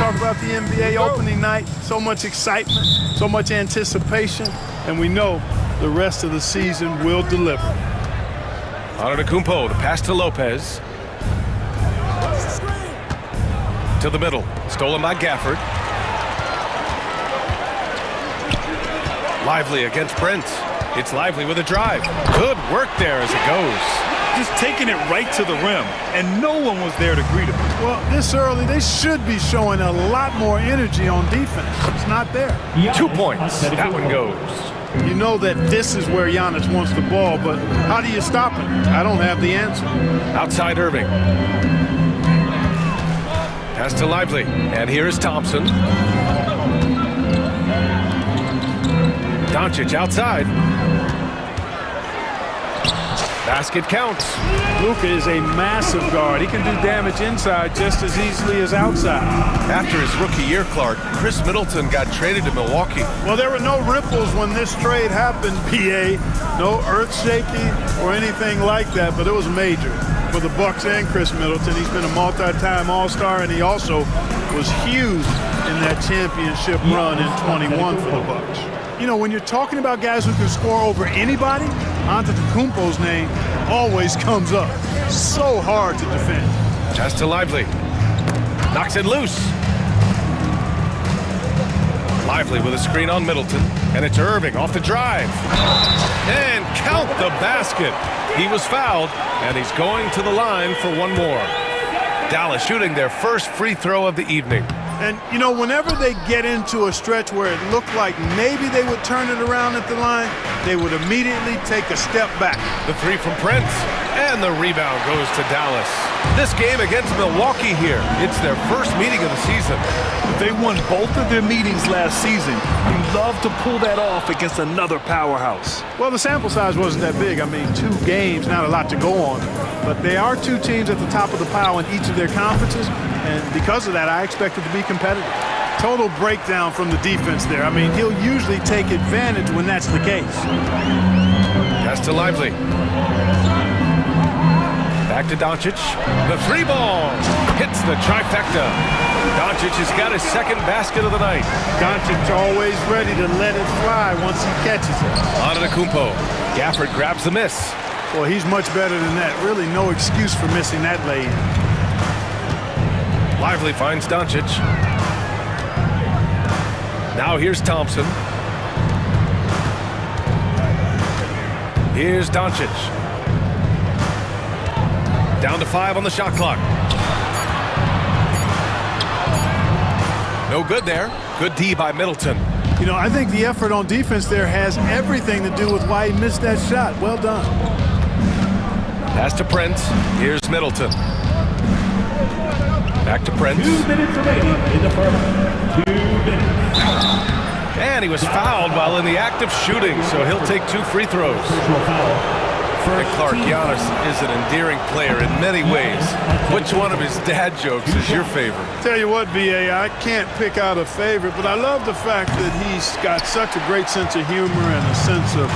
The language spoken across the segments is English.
talk about the NBA opening night. So much excitement, so much anticipation, and we know the rest of the season will deliver. Antetokounmpo, the pass to Lopez. To the middle, stolen by Gafford. Lively against Brent. It's Lively with a drive. Good work there as it goes. Just taking it right to the rim, and no one was there to greet him. Well, this early, they should be showing a lot more energy on defense. It's not there. 2 points. That one goes. You know that this is where Giannis wants the ball, but how do you stop it? I don't have the answer. Outside Irving. Pass to Lively, and here is Thompson. Doncic outside. Basket counts. Luka is a massive guard. He can do damage inside just as easily as outside. After his rookie year, Clark, Chris Middleton got traded to Milwaukee. Well, there were no ripples when this trade happened, PA. No earth-shaking or anything like that, but it was major for the Bucks and Chris Middleton. He's been a multi-time All-Star, and he also was huge in that championship run in 21 for the Bucks. You know, when you're talking about guys who can score over anybody, Antetokounmpo's name always comes up. So hard to defend. Pass to Lively. Knocks it loose. Lively with a screen on Middleton. And it's Irving off the drive. And count the basket. He was fouled, and he's going to the line for one more. Dallas shooting their first free throw of the evening. And, you know, whenever they get into a stretch where it looked like maybe they would turn it around at the line, they would immediately take a step back. The three from Prince, and the rebound goes to Dallas. This game against Milwaukee here, it's their first meeting of the season. They won both of their meetings last season. You love to pull that off against another powerhouse. Well, the sample size wasn't that big. I mean, 2 games, not a lot to go on. But they are 2 teams at the top of the pile in each of their conferences, and because of that, I expect it to be competitive. Total breakdown from the defense there. I mean, he'll usually take advantage when that's the case. Pass to Lively. Back to Doncic. The 3-ball hits the trifecta. Doncic has got his second basket of the night. Doncic always ready to let it fly once he catches it. Antetokounmpo. Gafford grabs the miss. Well, he's much better than that. Really no excuse for missing that lay-in. Lively finds Doncic. Now here's Thompson. Here's Doncic. Down to 5 on the shot clock. No good there. Good D by Middleton. You know, I think the effort on defense there has everything to do with why he missed that shot. Well done. Pass to Prince. Here's Middleton. Back to Prince. 2 minutes remaining in the first. 2 minutes. And he was fouled while in the act of shooting, so he'll take 2 free throws. And Clark, Giannis is an endearing player in many ways. Which one of his dad jokes is your favorite? Tell you what, B.A., I can't pick out a favorite, but I love the fact that he's got such a great sense of humor and a sense of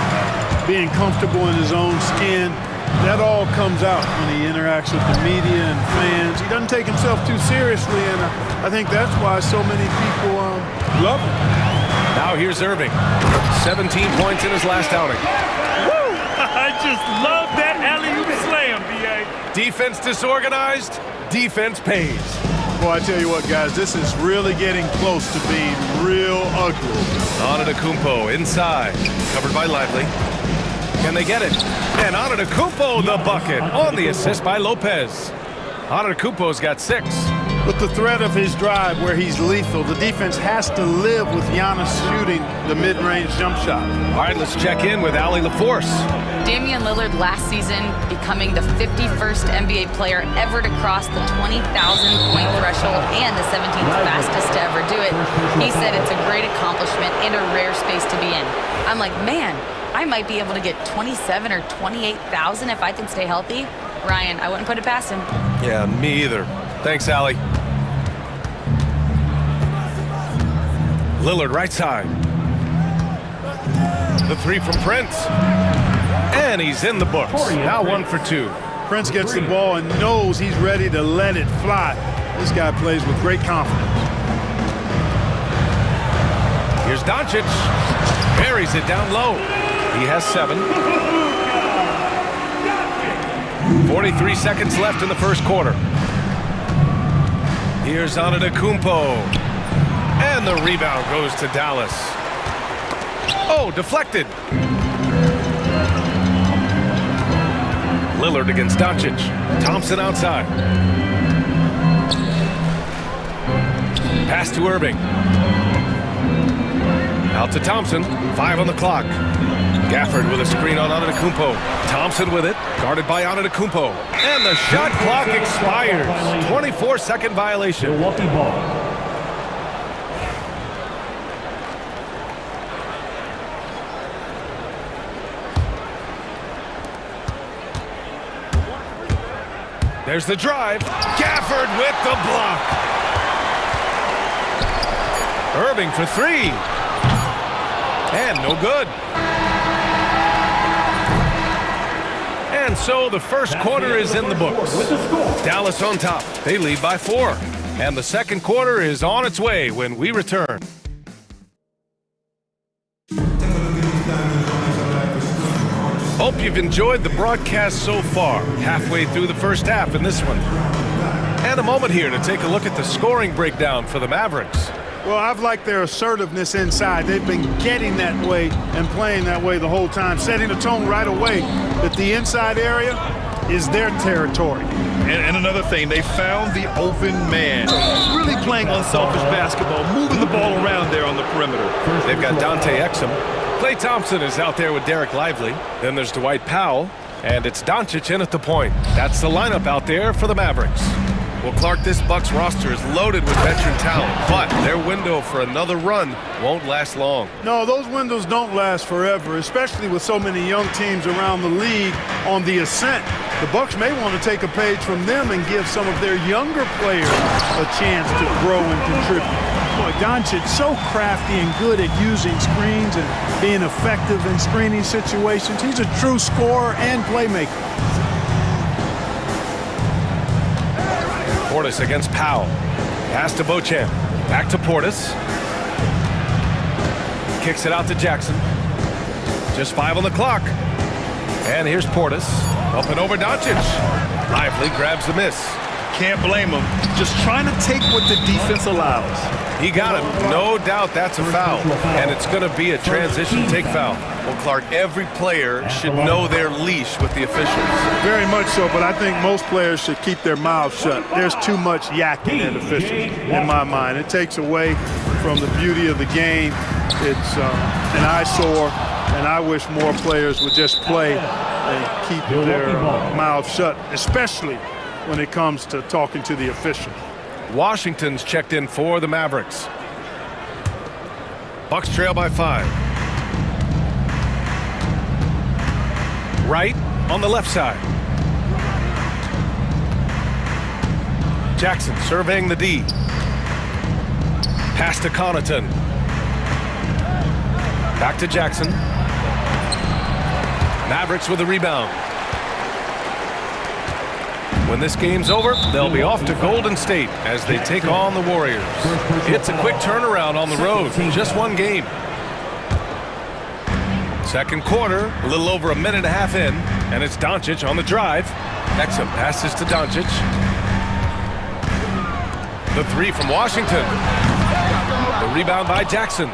being comfortable in his own skin. That all comes out when he interacts with the media and fans. He doesn't take himself too seriously, and I think that's why so many people love him. Now here's Irving. 17 points in his last outing. Woo! I just love that alley-oop slam, B.A. Defense disorganized, defense pays. Boy, I tell you what, guys, this is really getting close to being real ugly. Antetokounmpo inside, covered by Lively. Can they get it? And Antetokounmpo the bucket on the assist by Lopez. Antetokounmpo's got 6. With the threat of his drive where he's lethal, the defense has to live with Giannis shooting the mid-range jump shot. All right, let's check in with Allie LaForce. Damian Lillard last season becoming the 51st NBA player ever to cross the 20,000-point threshold and the 17th fastest to ever do it. He said it's a great accomplishment and a rare space to be in. I'm like, man, I might be able to get 27 or 28,000 if I can stay healthy. Ryan, I wouldn't put it past him. Yeah, me either. Thanks, Allie. Lillard right side. The 3 from Prince. And he's in the books. Now 1 for 2. Prince gets the ball and knows he's ready to let it fly. This guy plays with great confidence. Doncic. Buries it down low. He has 7. 43 seconds left in the first quarter. Here's Antetokounmpo. And the rebound goes to Dallas. Oh, deflected. Lillard against Doncic. Thompson outside. Pass to Irving. Out to Thompson. 5 on the clock. Gafford with a screen on Antetokounmpo. Thompson with it. Guarded by Antetokounmpo. And the shot clock expires. 24-second violation. Milwaukee ball. There's the drive. Gafford with the block. Irving for 3. And no good. And so the first quarter is in the books. Dallas on top. They lead by 4. And the second quarter is on its way when we return. Hope you've enjoyed the broadcast so far. Halfway through the first half in this one. And a moment here to take a look at the scoring breakdown for the Mavericks. Well, I've liked their assertiveness inside. They've been getting that way and playing that way the whole time, setting the tone right away that the inside area is their territory. And another thing, they found the open man. Really playing unselfish basketball, moving the ball around there on the perimeter. They've got Dante Exum. Klay Thompson is out there with Derek Lively. Then there's Dwight Powell. And it's Doncic in at the point. That's the lineup out there for the Mavericks. Well, Clark, this Bucks roster is loaded with veteran talent, but their window for another run won't last long. No, those windows don't last forever, especially with so many young teams around the league on the ascent. The Bucks may want to take a page from them and give some of their younger players a chance to grow and contribute. Boy, Doncic so crafty and good at using screens and being effective in screening situations. He's a true scorer and playmaker. Portis against Powell. Pass to Beauchamp. Back to Portis. Kicks it out to Jackson. Just 5 on the clock. And here's Portis. Up and over Doncic. Lively grabs the miss. Can't blame him. Just trying to take what the defense allows. He got him. No doubt that's a foul. And it's going to be a transition take foul. Well, Clark, every player should know their leash with the officials. Very much so, but I think most players should keep their mouths shut. There's too much yakking at officials, in my mind. It takes away from the beauty of the game. It's an eyesore, and I wish more players would just play and keep their mouths shut, especially when it comes to talking to the official. Washington's checked in for the Mavericks. Bucks trail by 5. Right on the left side. Jackson surveying the D. Pass to Connaughton. Back to Jackson. Mavericks with a rebound. When this game's over, they'll be off to Golden State as they take on the Warriors. It's a quick turnaround on the road. Just one game. Second quarter, a little over a minute and a half in, and it's Doncic on the drive. Exum passes to Doncic. The 3 from Washington. The rebound by Jackson.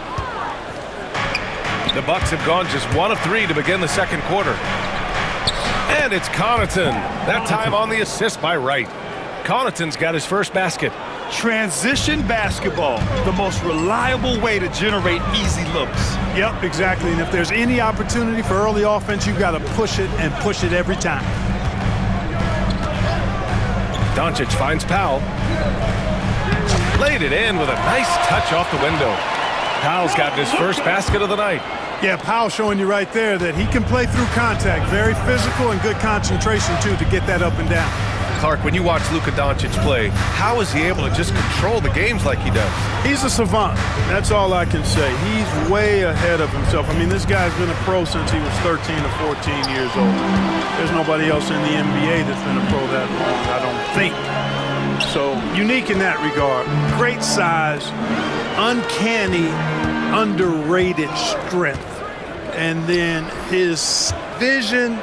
The Bucks have gone just 1 of 3 to begin the second quarter. And it's Connaughton. That time on the assist by Wright. Connaughton's got his first basket. Transition basketball, the most reliable way to generate easy looks. Yep, exactly. And if there's any opportunity for early offense, you've got to push it and push it every time. Doncic finds Powell. Laid it in with a nice touch off the window. Powell's got his first basket of the night. Yeah, Powell showing you right there that he can play through contact. Very physical and good concentration, too, to get that up and down. Clark, when you watch Luka Doncic play, how is he able to just control the games like he does? He's a savant. That's all I can say. He's way ahead of himself. I mean, this guy's been a pro since he was 13 or 14 years old. There's nobody else in the NBA that's been a pro that long, I don't think. So, unique in that regard. Great size, uncanny underrated strength. And then his vision,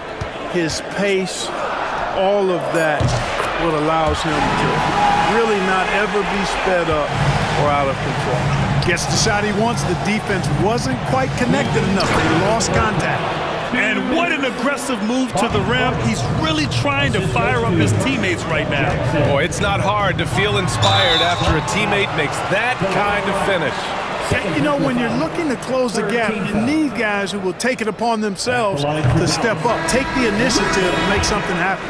his pace, all of that what allows him to really not ever be sped up or out of control. Gets the shot he wants. The defense wasn't quite connected enough. They lost contact. And what an aggressive move to the rim. He's really trying to fire up his teammates right now. Boy, it's not hard to feel inspired after a teammate makes that kind of finish. You know, when you're looking to close the gap, you need guys who will take it upon themselves to step up, take the initiative and make something happen.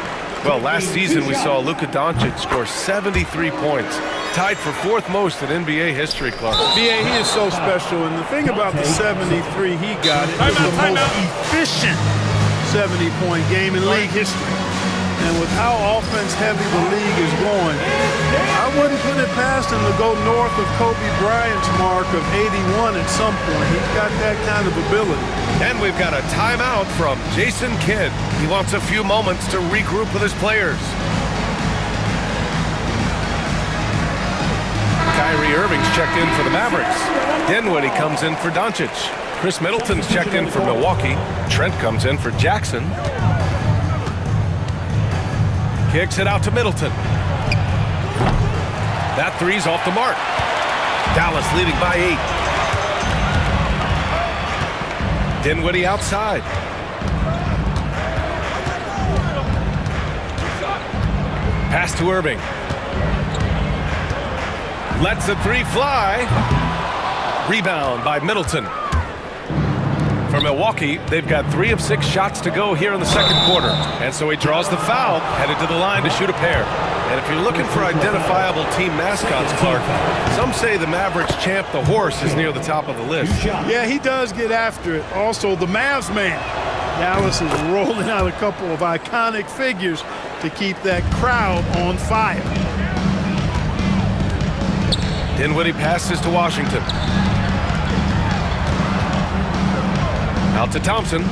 Well, last season we saw Luka Doncic score 73 points, tied for fourth most in NBA history, Clark. BA, he is so special, and the thing about the 73 he got, it was the most efficient 70-point game in league history. And with how offense-heavy the league is going, I wouldn't put it past him to go north of Kobe Bryant's mark of 81 at some point. He's got that kind of ability. And we've got a timeout from Jason Kidd. He wants a few moments to regroup with his players. Kyrie Irving's checked in for the Mavericks. Dinwiddie comes in for Doncic. Chris Middleton's checked in for Milwaukee. Trent comes in for Jackson. Kicks it out to Middleton. That three's off the mark. Dallas leading by 8. Dinwiddie outside. Pass to Irving. Lets the three fly. Rebound by Middleton. For Milwaukee, they've got 3 of 6 shots to go here in the second quarter. And so he draws the foul, headed to the line to shoot a pair. And if you're looking for identifiable team mascots, Clark, some say the Mavericks champ, the horse, is near the top of the list. Yeah, he does get after it. Also, the Mavs man. Dallas is rolling out a couple of iconic figures to keep that crowd on fire. Dinwiddie passes to Washington. Out to Thompson.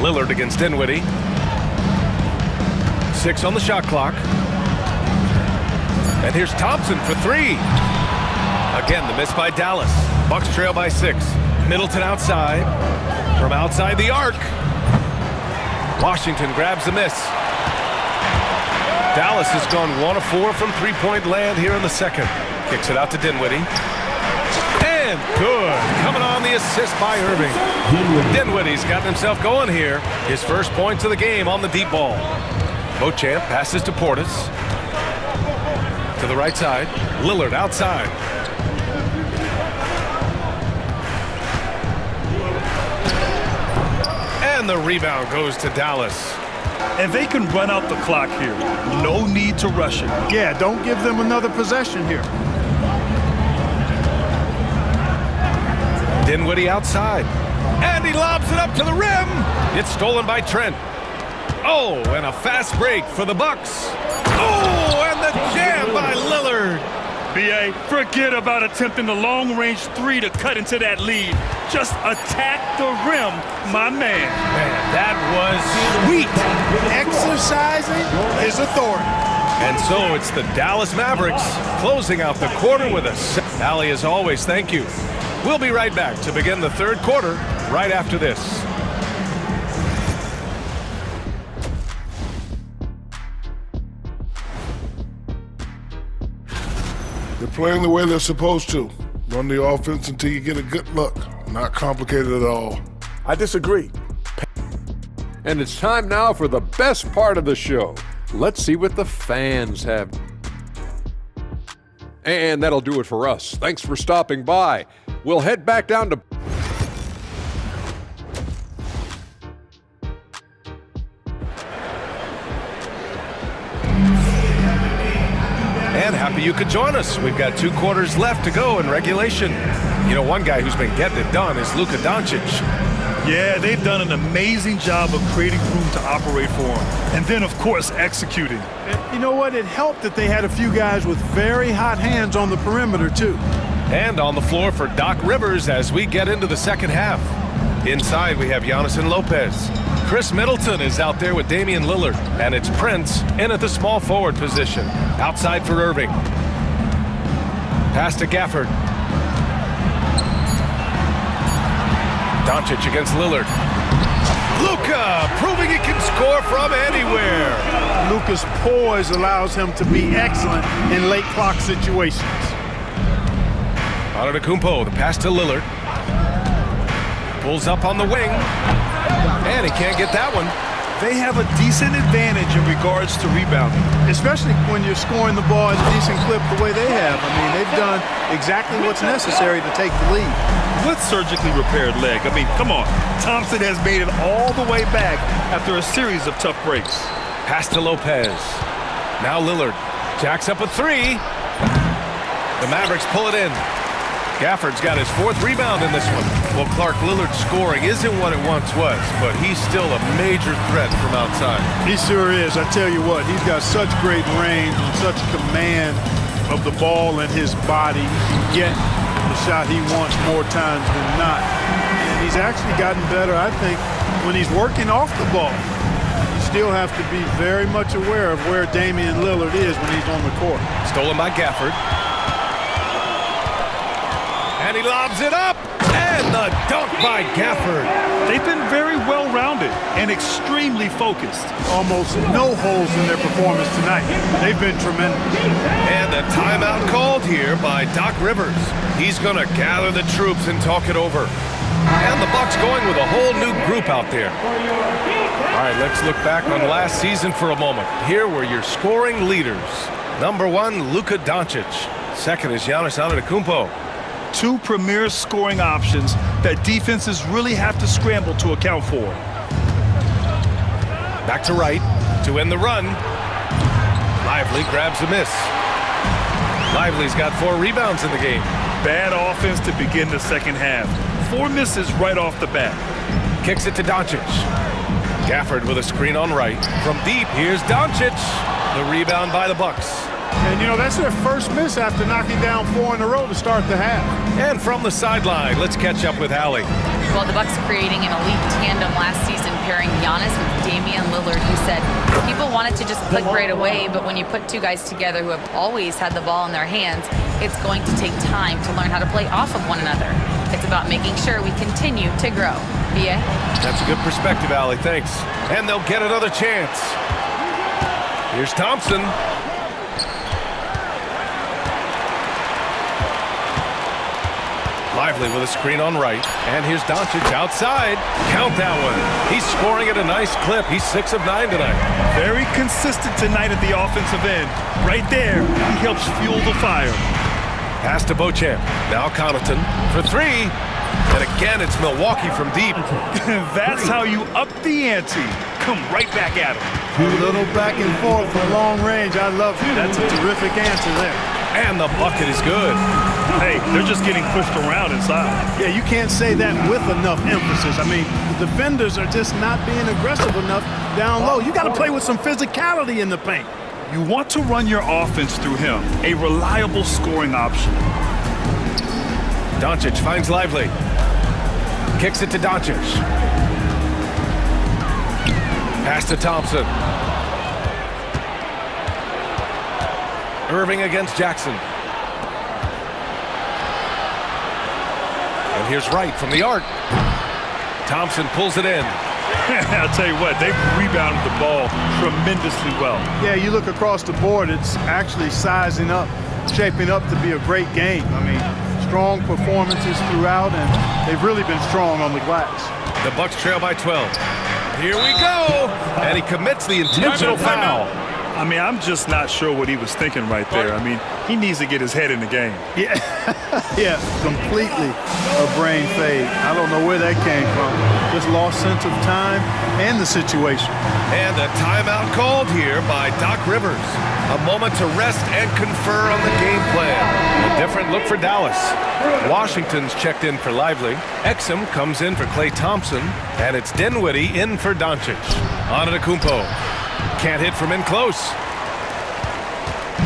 Lillard against Dinwiddie. 6 on the shot clock. And here's Thompson for 3. Again, the miss by Dallas. Bucks trail by 6. Middleton outside. From outside the arc. Washington grabs the miss. Dallas has gone 1 of 4 from three-point land here in the second. Kicks it out to Dinwiddie. And good. Coming on the assist by Irving. Dinwiddie's gotten himself going here. His first points of the game on the deep ball. Beauchamp passes to Portis. To the right side. Lillard outside. And the rebound goes to Dallas. And they can run out the clock here. No need to rush it. Yeah, don't give them another possession here. Dinwiddie outside. And he lobs it up to the rim. It's stolen by Trent. Oh, and a fast break for the Bucks. Oh, and the jam by Lillard. B.A., forget about attempting the long-range 3 to cut into that lead. Just attack the rim, my man. Man, that was sweet. Exercising his authority. And so it's the Dallas Mavericks closing out the quarter with us. Allie, as always, thank you. We'll be right back to begin the third quarter right after this. They're playing the way they're supposed to. Run the offense until you get a good look. Not complicated at all. I disagree. And it's time now for the best part of the show. Let's see what the fans have. And that'll do it for us. Thanks for stopping by. We'll head back down to... And happy you could join us. We've got 2 quarters left to go in regulation. You know, one guy who's been getting it done is Luka Doncic. Yeah, they've done an amazing job of creating room to operate for him. And then, of course, executing. And you know what? It helped that they had a few guys with very hot hands on the perimeter, too. And on the floor for Doc Rivers as we get into the second half. Inside, we have Giannis and Lopez. Chris Middleton is out there with Damian Lillard. And it's Prince in at the small forward position. Outside for Irving. Pass to Gafford. Doncic against Lillard. Luka proving he can score from anywhere. Luka's poise allows him to be excellent in late clock situations. Antetokounmpo, the pass to Lillard. Pulls up on the wing. And he can't get that one. They have a decent advantage in regards to rebounding. Especially when you're scoring the ball at a decent clip the way they have. I mean, they've done exactly what's necessary to take the lead. Good surgically repaired leg. I mean, come on. Thompson has made it all the way back after a series of tough breaks. Pass to Lopez. Now Lillard jacks up a three. The Mavericks pull it in. Gafford's got his 4th rebound in this one. Well, Clark, Lillard's scoring isn't what it once was, but he's still a major threat from outside. He sure is. I tell you what, he's got such great range and such command of the ball and his body. He can get the shot he wants more times than not. And he's actually gotten better, I think, when he's working off the ball. You still have to be very much aware of where Damian Lillard is when he's on the court. Stolen by Gafford. And he lobs it up. And the dunk by Gafford. They've been very well-rounded and extremely focused. Almost no holes in their performance tonight. They've been tremendous. And a timeout called here by Doc Rivers. He's going to gather the troops and talk it over. And the Bucks going with a whole new group out there. All right, let's look back on last season for a moment. Here were your scoring leaders. Number 1, Luka Doncic. Second is Giannis Antetokounmpo. 2 premier scoring options that defenses really have to scramble to account for. Back to Wright to end the run. Lively grabs a miss. Lively's got 4 rebounds in the game. Bad offense to begin the second half. 4 misses right off the bat. Kicks it to Doncic. Gafford with a screen on Wright. From deep, here's Doncic. The rebound by the Bucks. And, you know, that's their first miss after knocking down 4 in a row to start the half. And from the sideline, let's catch up with Hallie. Well, the Bucks creating an elite tandem last season, pairing Giannis with Damian Lillard, who said people wanted to just click right away, but when you put 2 guys together who have always had the ball in their hands, it's going to take time to learn how to play off of one another. It's about making sure we continue to grow. Yeah? That's a good perspective, Hallie. Thanks. And they'll get another chance. Here's Thompson. Lively with a screen on Wright. And here's Doncic outside. Count that one. He's scoring at a nice clip. He's 6 of 9 tonight. Very consistent tonight at the offensive end. Right there, he helps fuel the fire. Pass to Beauchamp. Now Connaughton for 3. And again, it's Milwaukee from deep. That's how you up the ante. Come right back at him. A little back and forth for long range. I love it. That's a terrific answer there. And the bucket is good. Hey, they're just getting pushed around inside. Yeah, you can't say that with enough emphasis. I mean, the defenders are just not being aggressive enough down low. You got to play with some physicality in the paint. You want to run your offense through him, a reliable scoring option. Doncic finds Lively. Kicks it to Doncic. Pass to Thompson. Irving against Jackson. And here's Wright from the arc. Thompson pulls it in. I'll tell you what, they've rebounded the ball tremendously well. Yeah, you look across the board, it's actually sizing up, shaping up to be a great game. I mean, strong performances throughout, and they've really been strong on the glass. The Bucks trail by 12. Here we go! And he commits the intentional foul. I mean, I'm just not sure what he was thinking right there. I mean, he needs to get his head in the game. Yeah, yeah, completely a brain fade. I don't know where that came from. Just lost sense of time and the situation. And a timeout called here by Doc Rivers. A moment to rest and confer on the game plan. A different look for Dallas. Washington's checked in for Lively. Exum comes in for Klay Thompson. And it's Dinwiddie in for Doncic. Antetokounmpo. Can't hit from in close.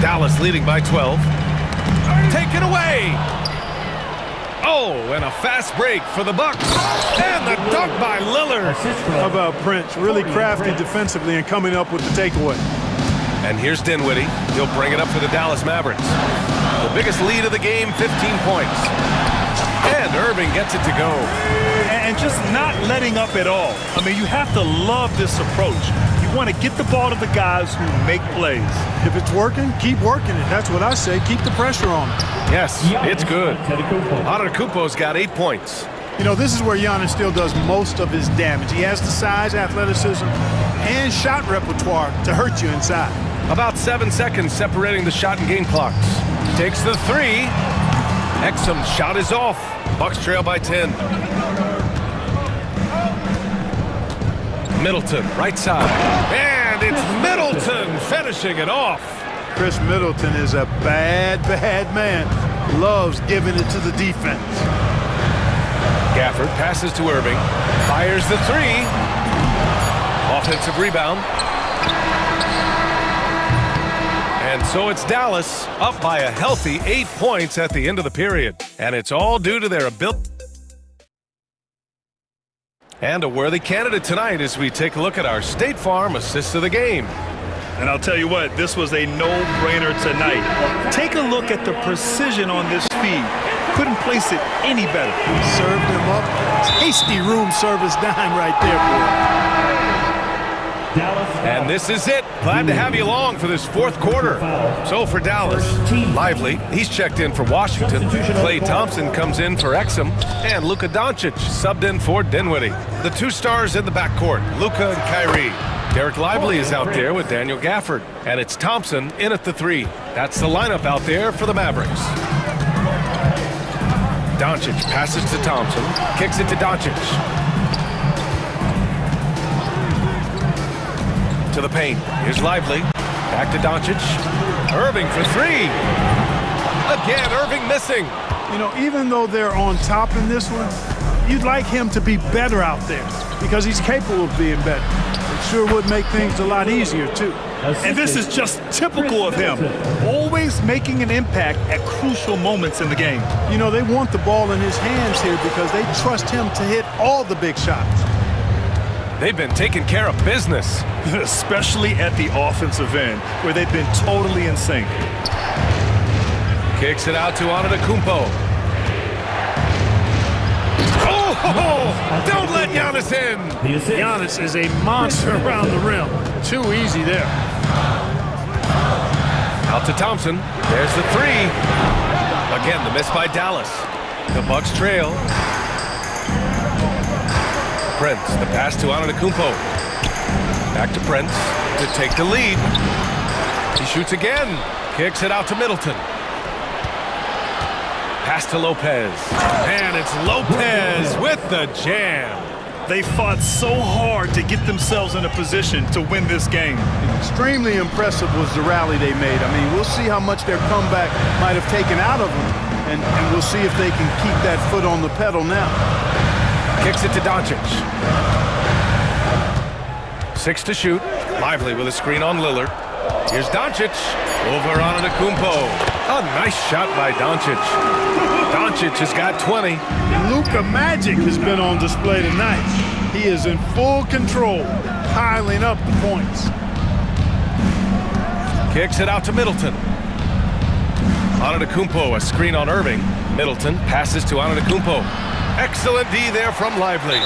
Dallas leading by 12. Take it away. Oh, and a fast break for the Bucks. And the dunk by Lillard. How about Prince? Really crafty defensively and coming up with the takeaway. And here's Dinwiddie. He'll bring it up for the Dallas Mavericks. The Biggest lead of the game, 15 points. And Irving gets it to go. And just not letting up at all. I mean, you have to love this approach. You want to get the ball to the guys who make plays. If it's working, keep working it. That's what I say. Keep the pressure on him. Yes, it's good. Antetokounmpo's got 8 points. You know, this is where Giannis still does most of his damage. He has the size, athleticism, and shot repertoire to hurt you inside. About 7 seconds separating the shot and game clocks. Takes the three. Exum's shot is off. Bucks trail by 10. Middleton, right side. And it's Middleton finishing it off. Chris Middleton is a bad, bad man. Loves giving it to the defense. Gafford passes to Irving. Fires the three. Offensive rebound. And so it's Dallas up by a healthy 8 points at the end of the period. And it's all due to their ability. And a worthy candidate tonight as we take a look at our State Farm assists of the game. And I'll tell you what, this was a no-brainer tonight. Take a look at the precision on this feed. Couldn't place it any better. Served him up. Tasty room service dime right there, boy. And this is it. Glad to have you along for this fourth quarter. So for Dallas, Lively, he's checked in for Washington. Klay Thompson comes in for Exum. And Luka Doncic subbed in for Dinwiddie. The two stars in the backcourt, Luka and Kyrie. Derek Lively is out there with Daniel Gafford. And it's Thompson in at the three. That's the lineup out there for the Mavericks. Doncic passes to Thompson. Kicks it to Doncic. To the paint. Here's Lively. Back to Doncic. Irving for three. Again, Irving missing. You know, even though they're on top in this one, you'd like him to be better out there because he's capable of being better. It sure would make things a lot easier, too. And this is just typical of him. Always making an impact at crucial moments in the game. You know, they want the ball in his hands here because they trust him to hit all the big shots. They've been taking care of business. Especially at the offensive end, where they've been totally in sync. Kicks it out to Antetokounmpo. Oh, don't let Giannis in. Giannis is a monster around the rim. Too easy there. Out to Thompson. There's the three. Again, the miss by Dallas. The Bucks trail. Prince, the pass to Antetokounmpo. Back to Prince to take the lead. He shoots again. Kicks it out to Middleton. Pass to Lopez. And it's Lopez with the jam. They fought so hard to get themselves in a position to win this game. Extremely impressive was the rally they made. I mean, we'll see how much their comeback might have taken out of them. And we'll see if they can keep that foot on the pedal now. Kicks it to Doncic. 6 to shoot. Lively with a screen on Lillard. Here's Doncic. Over on Antetokounmpo. A nice shot by Doncic. Doncic has got 20. Luka Magic has been on display tonight. He is in full control, piling up the points. Kicks it out to Middleton. Antetokounmpo, a screen on Irving. Middleton passes to Antetokounmpo. Excellent D there from Lively.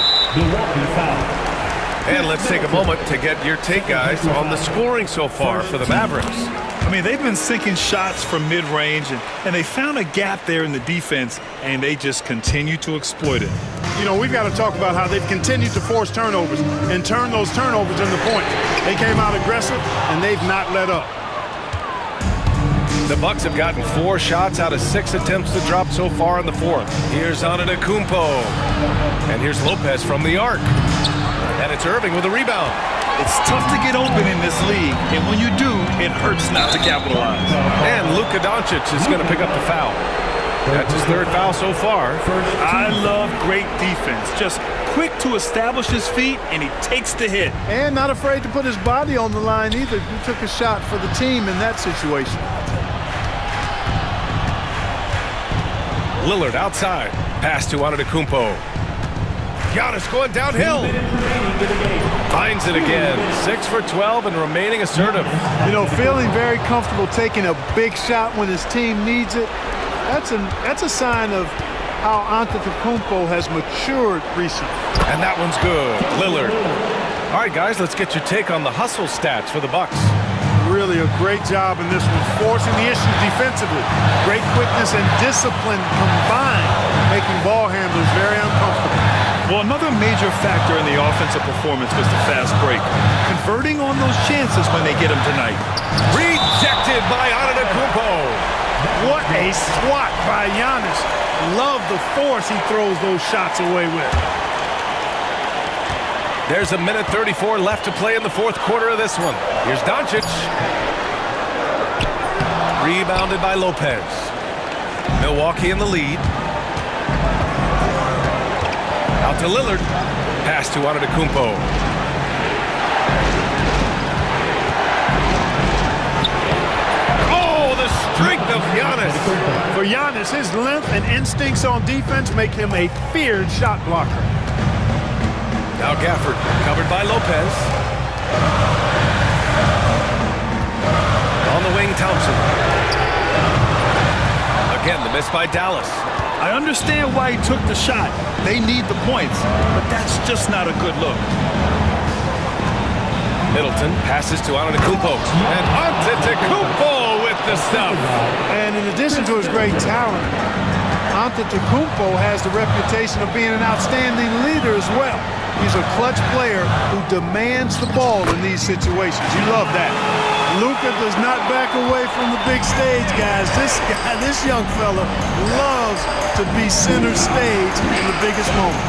And let's take a moment to get your take, guys, on the scoring so far for the Mavericks. I mean, they've been sinking shots from mid-range, and they found a gap there in the defense, and they just continue to exploit it. You know, we've got to talk about how they've continued to force turnovers and turn those turnovers into points. They came out aggressive, and they've not let up. The Bucks have gotten 4 shots out of 6 attempts to drop so far in the fourth. Here's Antetokounmpo. And here's Lopez from the arc. And it's Irving with a rebound. It's tough to get open in this league, and when you do, it hurts not to capitalize. And Luka Doncic is going to pick up the foul. That's his 3rd foul so far. I love great defense. Just quick to establish his feet, and he takes the hit. And not afraid to put his body on the line either. He took a shot for the team in that situation. Lillard outside. Pass to Antetokounmpo. Giannis going downhill. Finds it again. 6 for 12 and remaining assertive. You know, feeling very comfortable taking a big shot when his team needs it. That's a sign of how Antetokounmpo has matured recently. And that one's good. Lillard. All right, guys, let's get your take on the hustle stats for the Bucks. Really a great job in this one, forcing the issue defensively. Great quickness and discipline combined, making ball handlers very uncomfortable. Well, another major factor in the offensive performance was the fast break. Converting on those chances when they get them tonight. Rejected by Antetokounmpo. What a swat by Giannis. Love the force he throws those shots away with. There's a minute 34 left to play in the fourth quarter of this one. Here's Doncic. Rebounded by Lopez. Milwaukee in the lead. Out to Lillard. Pass to Antetokounmpo. Oh, the strength of Giannis. For Giannis, his length and instincts on defense make him a feared shot blocker. Now Gafford, covered by Lopez. On the wing, Thompson. Again, the miss by Dallas. I understand why he took the shot. They need the points, but that's just not a good look. Middleton passes to Antetokounmpo. And Antetokounmpo with the stuff. And in addition to his great talent, Antetokounmpo has the reputation of being an outstanding leader as well. He's a clutch player who demands the ball in these situations. You love that. Luka does not back away from the big stage, guys. This young fella loves to be center stage in the biggest moment.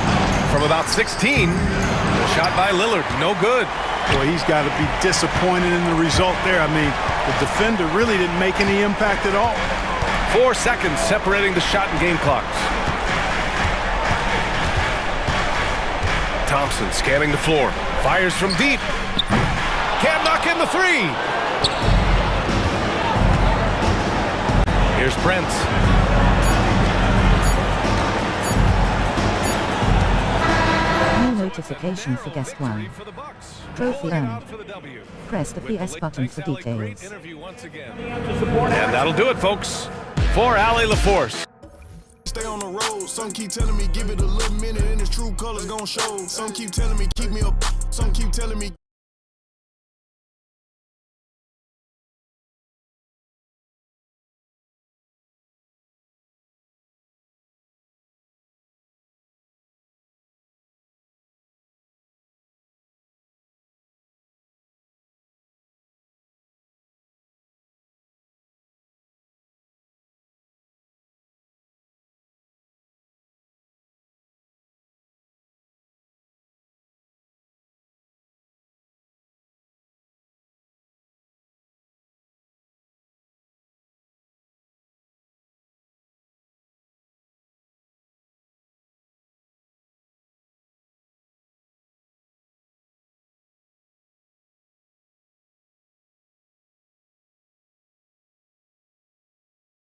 From about 16, the shot by Lillard, no good. Boy, he's got to be disappointed in the result there. I mean, the defender really didn't make any impact at all. 4 seconds separating the shot and game clocks. Thompson scanning the floor. Fires from deep. Can't knock in the three. Here's Brent. New notification for guest one. Trophy earned. Press the PS button for details. And that'll do it, folks. For Allie LaForce. Stay on the road. Some keep telling me give it a little minute and its true colors gon' show. Some keep telling me keep me up. Some keep telling me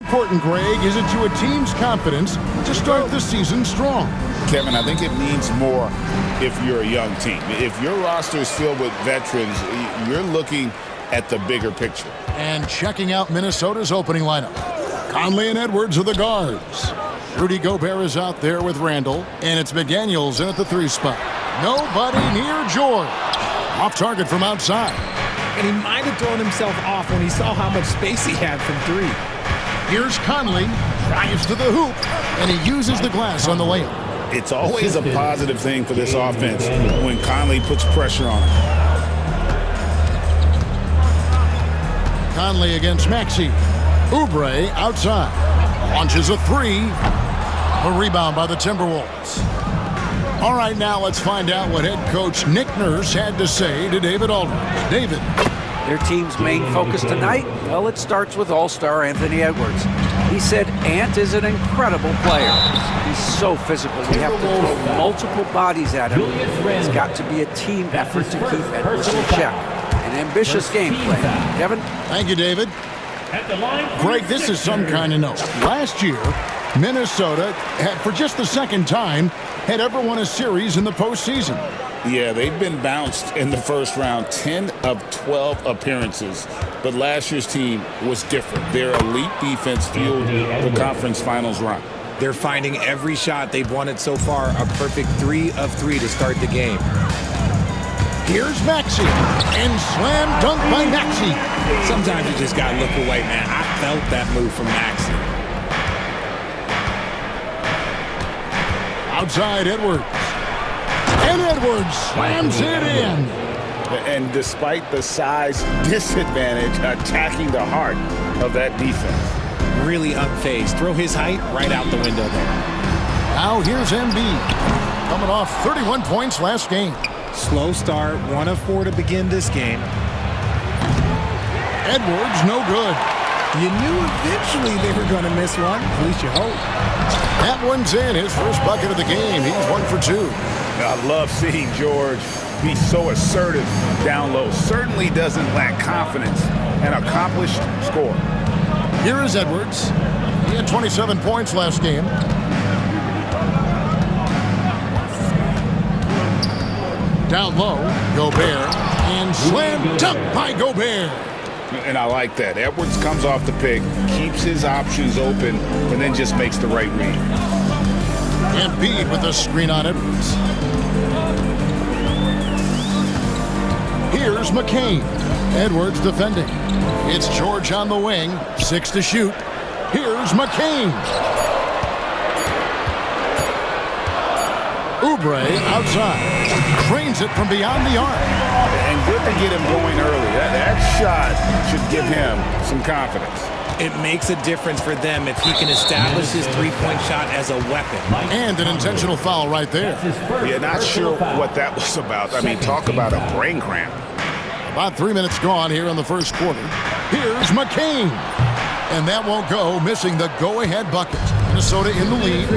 important, Greg, is it to a team's confidence to start the season strong? Kevin, I think it means more if you're a young team. If your roster is filled with veterans, you're looking at the bigger picture. And checking out Minnesota's opening lineup. Conley and Edwards are the guards. Rudy Gobert is out there with Randall, and it's McDaniels in at the 3 spot. Nobody near George. Off target from outside. And he might have thrown himself off when he saw how much space he had from 3. Here's Conley, drives to the hoop, and he uses the glass on the layup. It's always a positive thing for this offense when Conley puts pressure on him. Conley against Maxey. Oubre outside. Launches a 3. A rebound by the Timberwolves. All right, now let's find out what head coach Nick Nurse had to say to David Aldridge. David. Their team's main focus tonight, well, it starts with all-star Anthony Edwards. He said Ant is an incredible player. He's so physical. We have to throw multiple bodies at him. It's got to be a team effort to keep Edwards in check. An ambitious game plan. Kevin? Thank you, David. Greg, this is some kind of note. Last year, Minnesota, for just the second time, had ever won a series in the postseason. Yeah, they've been bounced in the first round, 10 of 12 appearances. But last year's team was different. Their elite defense fueled the conference finals run. They're finding every shot they've wanted so far a perfect 3 of 3 to start the game. Here's Maxey, and slam dunk by Maxey. Sometimes you just got to look away, man. I felt that move from Maxey. Outside Edwards. And Edwards slams it in. And despite the size disadvantage, attacking the heart of that defense. Really unfazed. Throw his height right out the window there. Now here's Embiid, coming off 31 points last game. Slow start, 1 of 4 to begin this game. Edwards, no good. You knew eventually they were going to miss one. At least you hope. That one's in. His first bucket of the game. He's 1 for 2. I love seeing George be so assertive down low. Certainly doesn't lack confidence. An accomplished scorer. Here is Edwards. He had 27 points last game. Down low, Gobert, and slam dunk by Gobert. And I like that. Edwards comes off the pick, keeps his options open, and then just makes the right read. Embiid with the screen on Edwards. Here's McCain. Edwards defending. It's George on the wing. 6 to shoot. Here's McCain. Oubre outside. Trains it from beyond the arc. And good to get him going early. That shot should give him some confidence. It makes a difference for them if he can establish his three-point shot as a weapon. And an intentional foul right there. Yeah, not sure what that was about. I mean, talk about a brain cramp. About 3 minutes gone here in the first quarter. Here's McCain. And that won't go, missing the go-ahead bucket. Minnesota in the lead.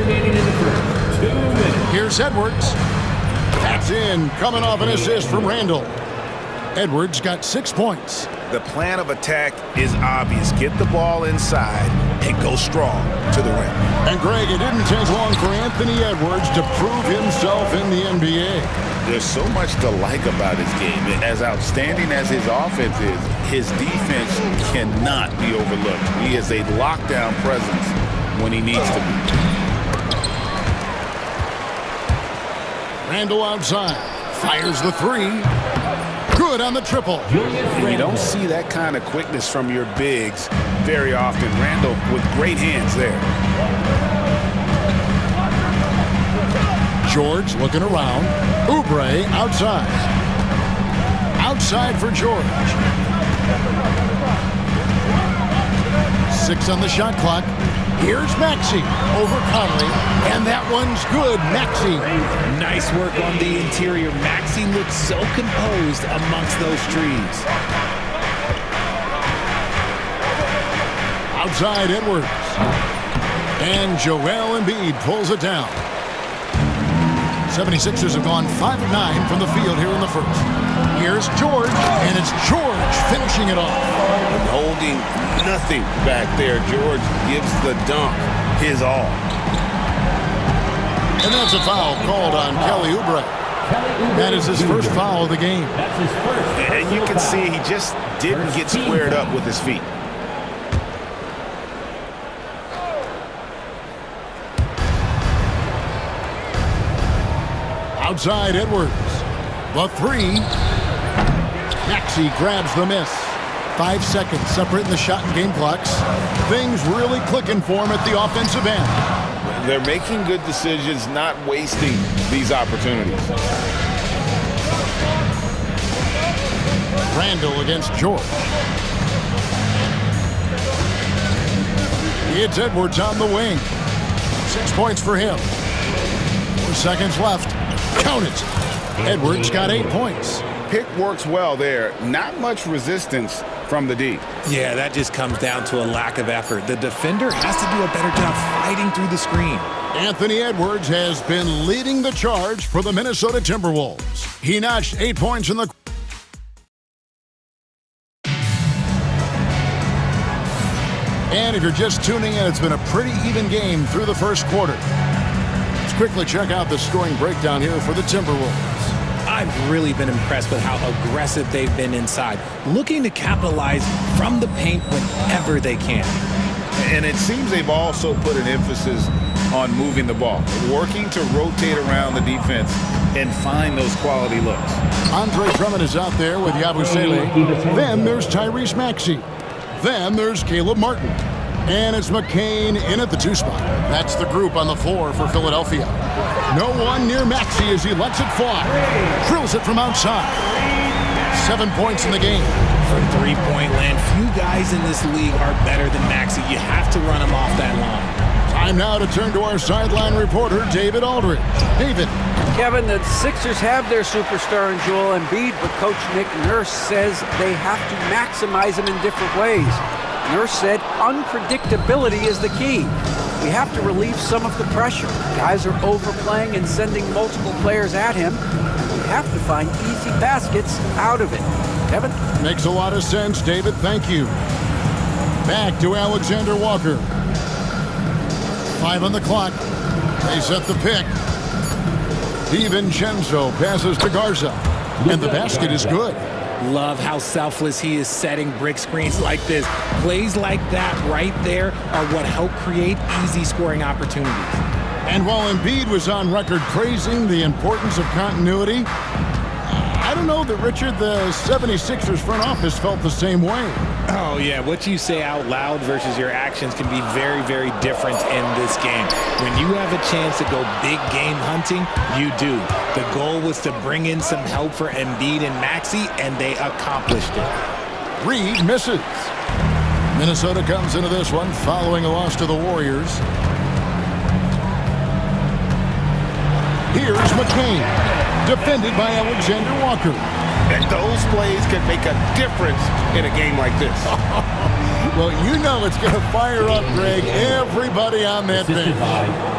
Here's Edwards. That's in, coming off an assist from Randall. Edwards got 6 points. The plan of attack is obvious. Get the ball inside and go strong to the rim. And Greg, it didn't take long for Anthony Edwards to prove himself in the NBA. There's so much to like about his game. As outstanding as his offense is, his defense cannot be overlooked. He is a lockdown presence when he needs to be. Randall outside. Fires the 3. Good on the triple. And you don't see that kind of quickness from your bigs very often. Randall with great hands there. George looking around. Oubre outside. Outside for George. 6 on the shot clock. Here's Maxey over Conley, and that one's good. Maxey. Nice work on the interior. Maxey looks so composed amongst those trees. Outside Edwards. And Joel Embiid pulls it down. 76ers have gone 5 of 9 from the field here in the first. Here's George, and it's George finishing it off. Holding nothing back there. George gives the dunk his all. And that's a foul called on Kelly Oubre. That is his first foul of the game. And you can see he just didn't get squared up with his feet. Outside Edwards. The 3. Maxey grabs the miss. 5 seconds separating the shot and game clocks. Things really clicking for him at the offensive end. They're making good decisions, not wasting these opportunities. Randall against George. It's Edwards on the wing. 6 points for him. 4 seconds left. Count it. Edwards got 8 points. Pick works well there. Not much resistance from the D. Yeah, that just comes down to a lack of effort. The defender has to do a better job fighting through the screen. Anthony Edwards has been leading the charge for the Minnesota Timberwolves. He notched 8 points in the And if you're just tuning in, it's been a pretty even game through the first quarter. Let's quickly check out the scoring breakdown here for the Timberwolves. I've really been impressed with how aggressive they've been inside, looking to capitalize from the paint whenever they can. And it seems they've also put an emphasis on moving the ball, working to rotate around the defense and find those quality looks. Andre Drummond is out there with Yabusele. Then there's Tyrese Maxey. Then there's Caleb Martin. And it's McCain in at the 2 spot. That's the group on the floor for Philadelphia. No one near Maxey as he lets it fly. Drills it from outside. 7 points in the game. For three-point land, few guys in this league are better than Maxey. You have to run him off that line. Time now to turn to our sideline reporter, David Aldridge. David. Kevin, the Sixers have their superstar in Joel Embiid, but Coach Nick Nurse says they have to maximize him in different ways. Nurse said unpredictability is the key. We have to relieve some of the pressure. Guys are overplaying and sending multiple players at him. We have to find easy baskets out of it. Kevin? Makes a lot of sense, David. Thank you. Back to Alexander Walker. 5 on the clock. They set the pick. DiVincenzo passes to Garza. And the basket is good. Love how selfless he is setting brick screens like this. Plays like that right there are what help create easy scoring opportunities. And while Embiid was on record praising the importance of continuity, I don't know that, Richard, the 76ers front office felt the same way. Oh, yeah. What you say out loud versus your actions can be very, very different in this game. When you have a chance to go big game hunting, you do. The goal was to bring in some help for Embiid and Maxey, and they accomplished it. Reed misses. Minnesota comes into this one following a loss to the Warriors. Here's McCain, defended by Alexander Walker. And those plays can make a difference in a game like this. Well, you know it's going to fire up, Greg, everybody on that bench.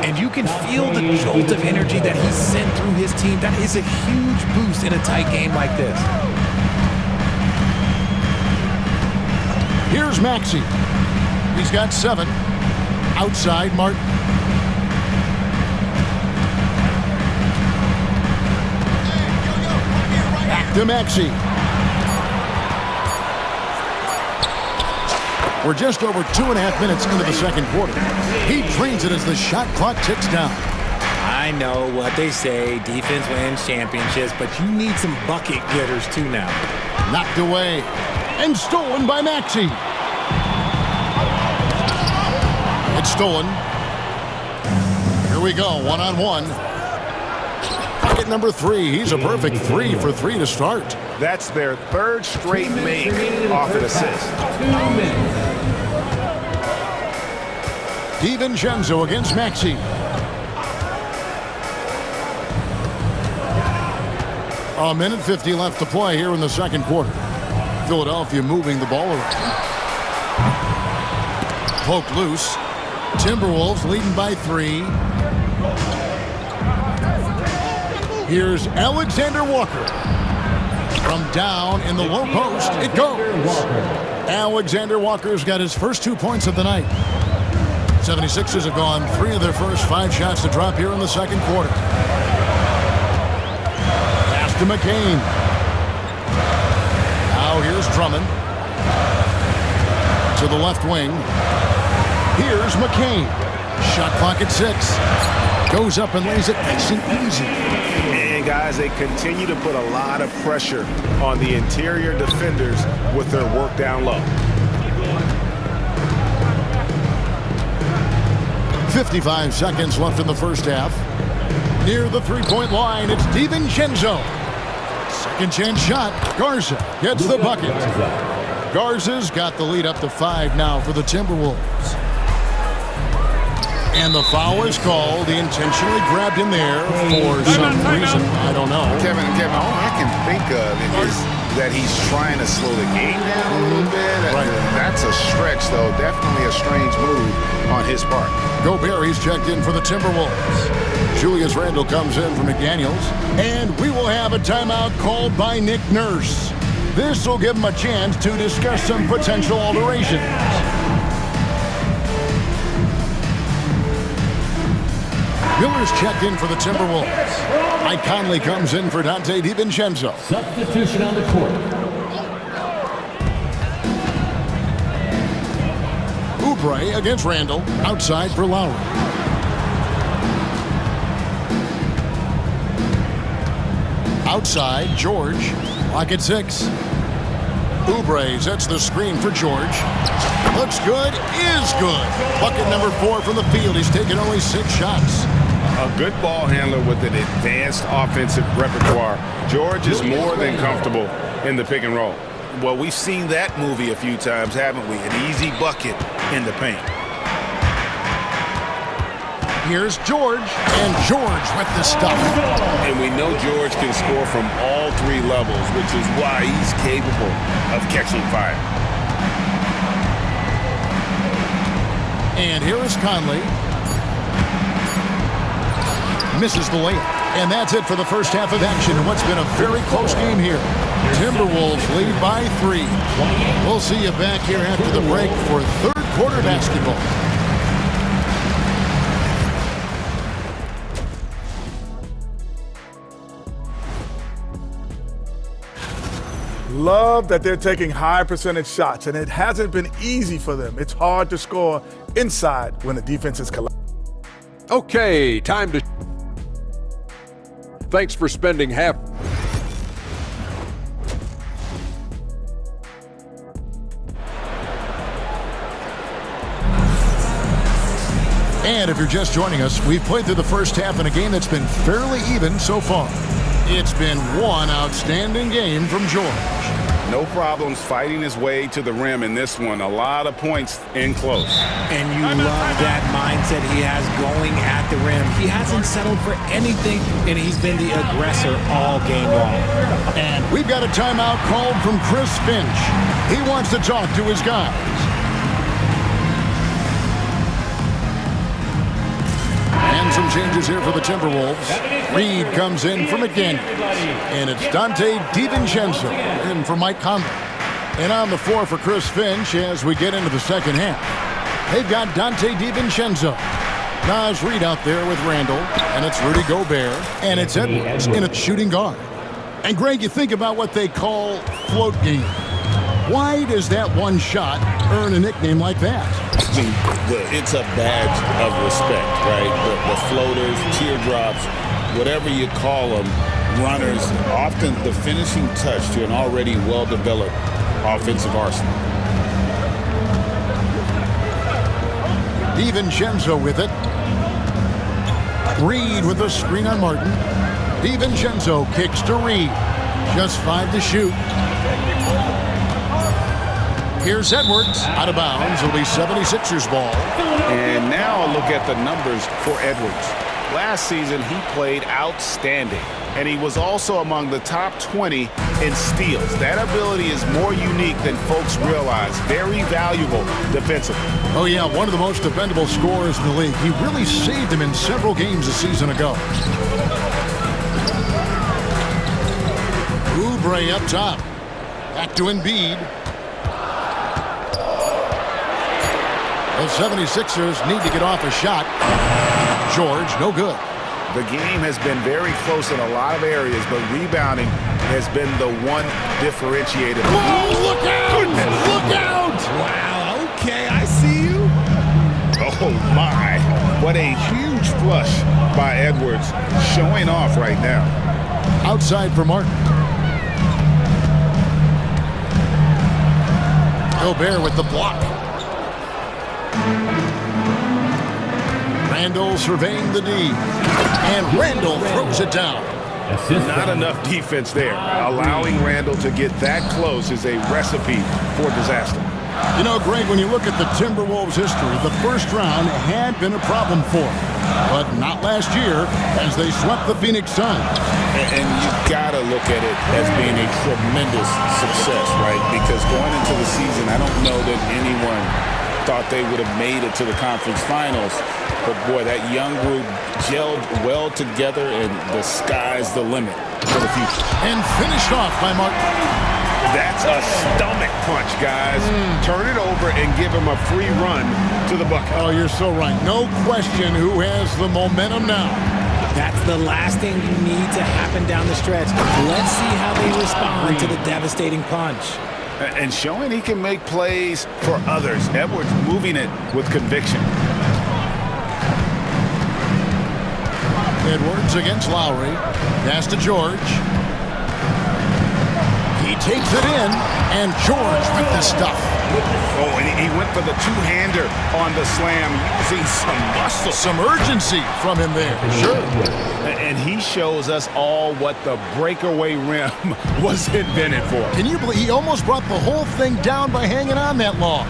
And you can feel the jolt of energy that he sent through his team. That is a huge boost in a tight game like this. Here's Maxey. He's got 7. Outside, Martin. Back to Maxey. We're just over 2.5 minutes into the second quarter. He drains it as the shot clock ticks down. I know what they say, defense wins championships, but you need some bucket getters too now. Knocked away and stolen by Maxey. It's stolen. Here we go, one-on-one. Bucket number 3. He's a perfect 3 for 3 to start. That's their 3rd straight make off an assist. DiVincenzo against Maxey. A minute 50 left to play here in the second quarter. Philadelphia moving the ball around. Poked loose. Timberwolves leading by 3. Here's Alexander Walker. From down in the low post, it goes. Alexander Walker's got his first 2 points of the night. 76ers have gone 3 of their first 5 shots to drop here in the second quarter. Pass to McCain. Now here's Drummond. To the left wing. Here's McCain. Shot clock at 6. Goes up and lays it nice and easy. And guys, they continue to put a lot of pressure on the interior defenders with their work down low. 55 seconds left in the first half. Near the three-point line, it's DiVincenzo. Second chance shot. Garza gets the bucket. Garza's got the lead up to 5 now for the Timberwolves. And the foul is called. He intentionally grabbed him there for some reason. I don't know. Kevin, all I can think of is that he's trying to slow the game down a little bit. Right. That's a stretch, though. Definitely a strange move on his part. Gobert, he's checked in for the Timberwolves. Julius Randle comes in for McDaniels. And we will have a timeout called by Nick Nurse. This will give him a chance to discuss some potential alterations. Miller's checked in for the Timberwolves. Mike Conley comes in for Dante DiVincenzo. Substitution on the court. Oubre against Randall. Outside for Lowry. Outside, George. Lock at 6. Oubre sets the screen for George. Looks good, is good. Bucket number 4 from the field. He's taken only 6 shots. A good ball handler with an advanced offensive repertoire. George is more than comfortable in the pick and roll. Well, we've seen that movie a few times, haven't we? An easy bucket in the paint. Here's George, and George with the stuff. And we know George can score from all 3 levels, which is why he's capable of catching fire. And here is Conley. Misses the layup. And that's it for the first half of action in what's been a very close game here. Timberwolves lead by 3. We'll see you back here after the break for third quarter basketball. Love that they're taking high percentage shots, and it hasn't been easy for them. It's hard to score inside when the defense is collapsed. Okay, time to... Thanks for spending half... And if you're just joining us, we've played through the first half in a game that's been fairly even so far. It's been one outstanding game from George. No problems fighting his way to the rim in this one. A lot of points in close. And you love that mindset he has going at the rim. He hasn't settled for anything, and he's been the aggressor all game long. And we've got a timeout called from Chris Finch. He wants to talk to his guys. And some changes here for the Timberwolves. Reed comes in for McDaniels. And it's Dante DiVincenzo in for Mike Conley. And on the floor for Chris Finch as we get into the second half. They've got Dante DiVincenzo. Naz Reed out there with Randall. And it's Rudy Gobert. And it's Edwards in a shooting guard. And Greg, you think about what they call float game. Why does that one shot earn a nickname like that? I mean, it's a badge of respect, right? The floaters, teardrops, whatever you call them, runners, often the finishing touch to an already well-developed offensive arsenal. DiVincenzo with it. Reed with a screen on Martin. DiVincenzo kicks to Reed. Just 5 to shoot. Here's Edwards. Out of bounds. It'll be 76ers ball. And now a look at the numbers for Edwards. Last season, he played outstanding. And he was also among the top 20 in steals. That ability is more unique than folks realize. Very valuable defensively. Oh, yeah, one of the most dependable scorers in the league. He really saved him in several games a season ago. Oubre up top. Back to Embiid. The 76ers need to get off a shot. George, no good. The game has been very close in a lot of areas, but rebounding has been the one differentiator. Oh, look out! Goodness. Look out! Wow, okay, I see you. Oh, my. What a huge flush by Edwards, showing off right now. Outside for Martin. Gobert with the block. Randall surveying the D. And Randall throws it down. Not enough defense there. Allowing Randall to get that close is a recipe for disaster. You know, Greg, when you look at the Timberwolves' history, the first round had been a problem for them. But not last year, as they swept the Phoenix Suns. And you've got to look at it as being a tremendous success, right? Because going into the season, I don't know that anyone thought they would have made it to the conference finals. But, boy, that young group gelled well together, and the sky's the limit for the future. And finished off by Martin. That's a stomach punch, guys. Turn it over and give him a free run to the bucket. Oh, you're so right. No question who has the momentum now. That's the last thing you need to happen down the stretch. Let's see how they respond to the devastating punch. And showing he can make plays for others. Edwards moving it with conviction. Edwards against Lowry. Pass to George. He takes it in, and George with the stuff. Oh, and he went for the two-hander on the slam, using some muscle. Some urgency from him there. Sure. And he shows us all what the breakaway rim was invented for. Can you believe he almost brought the whole thing down by hanging on that long?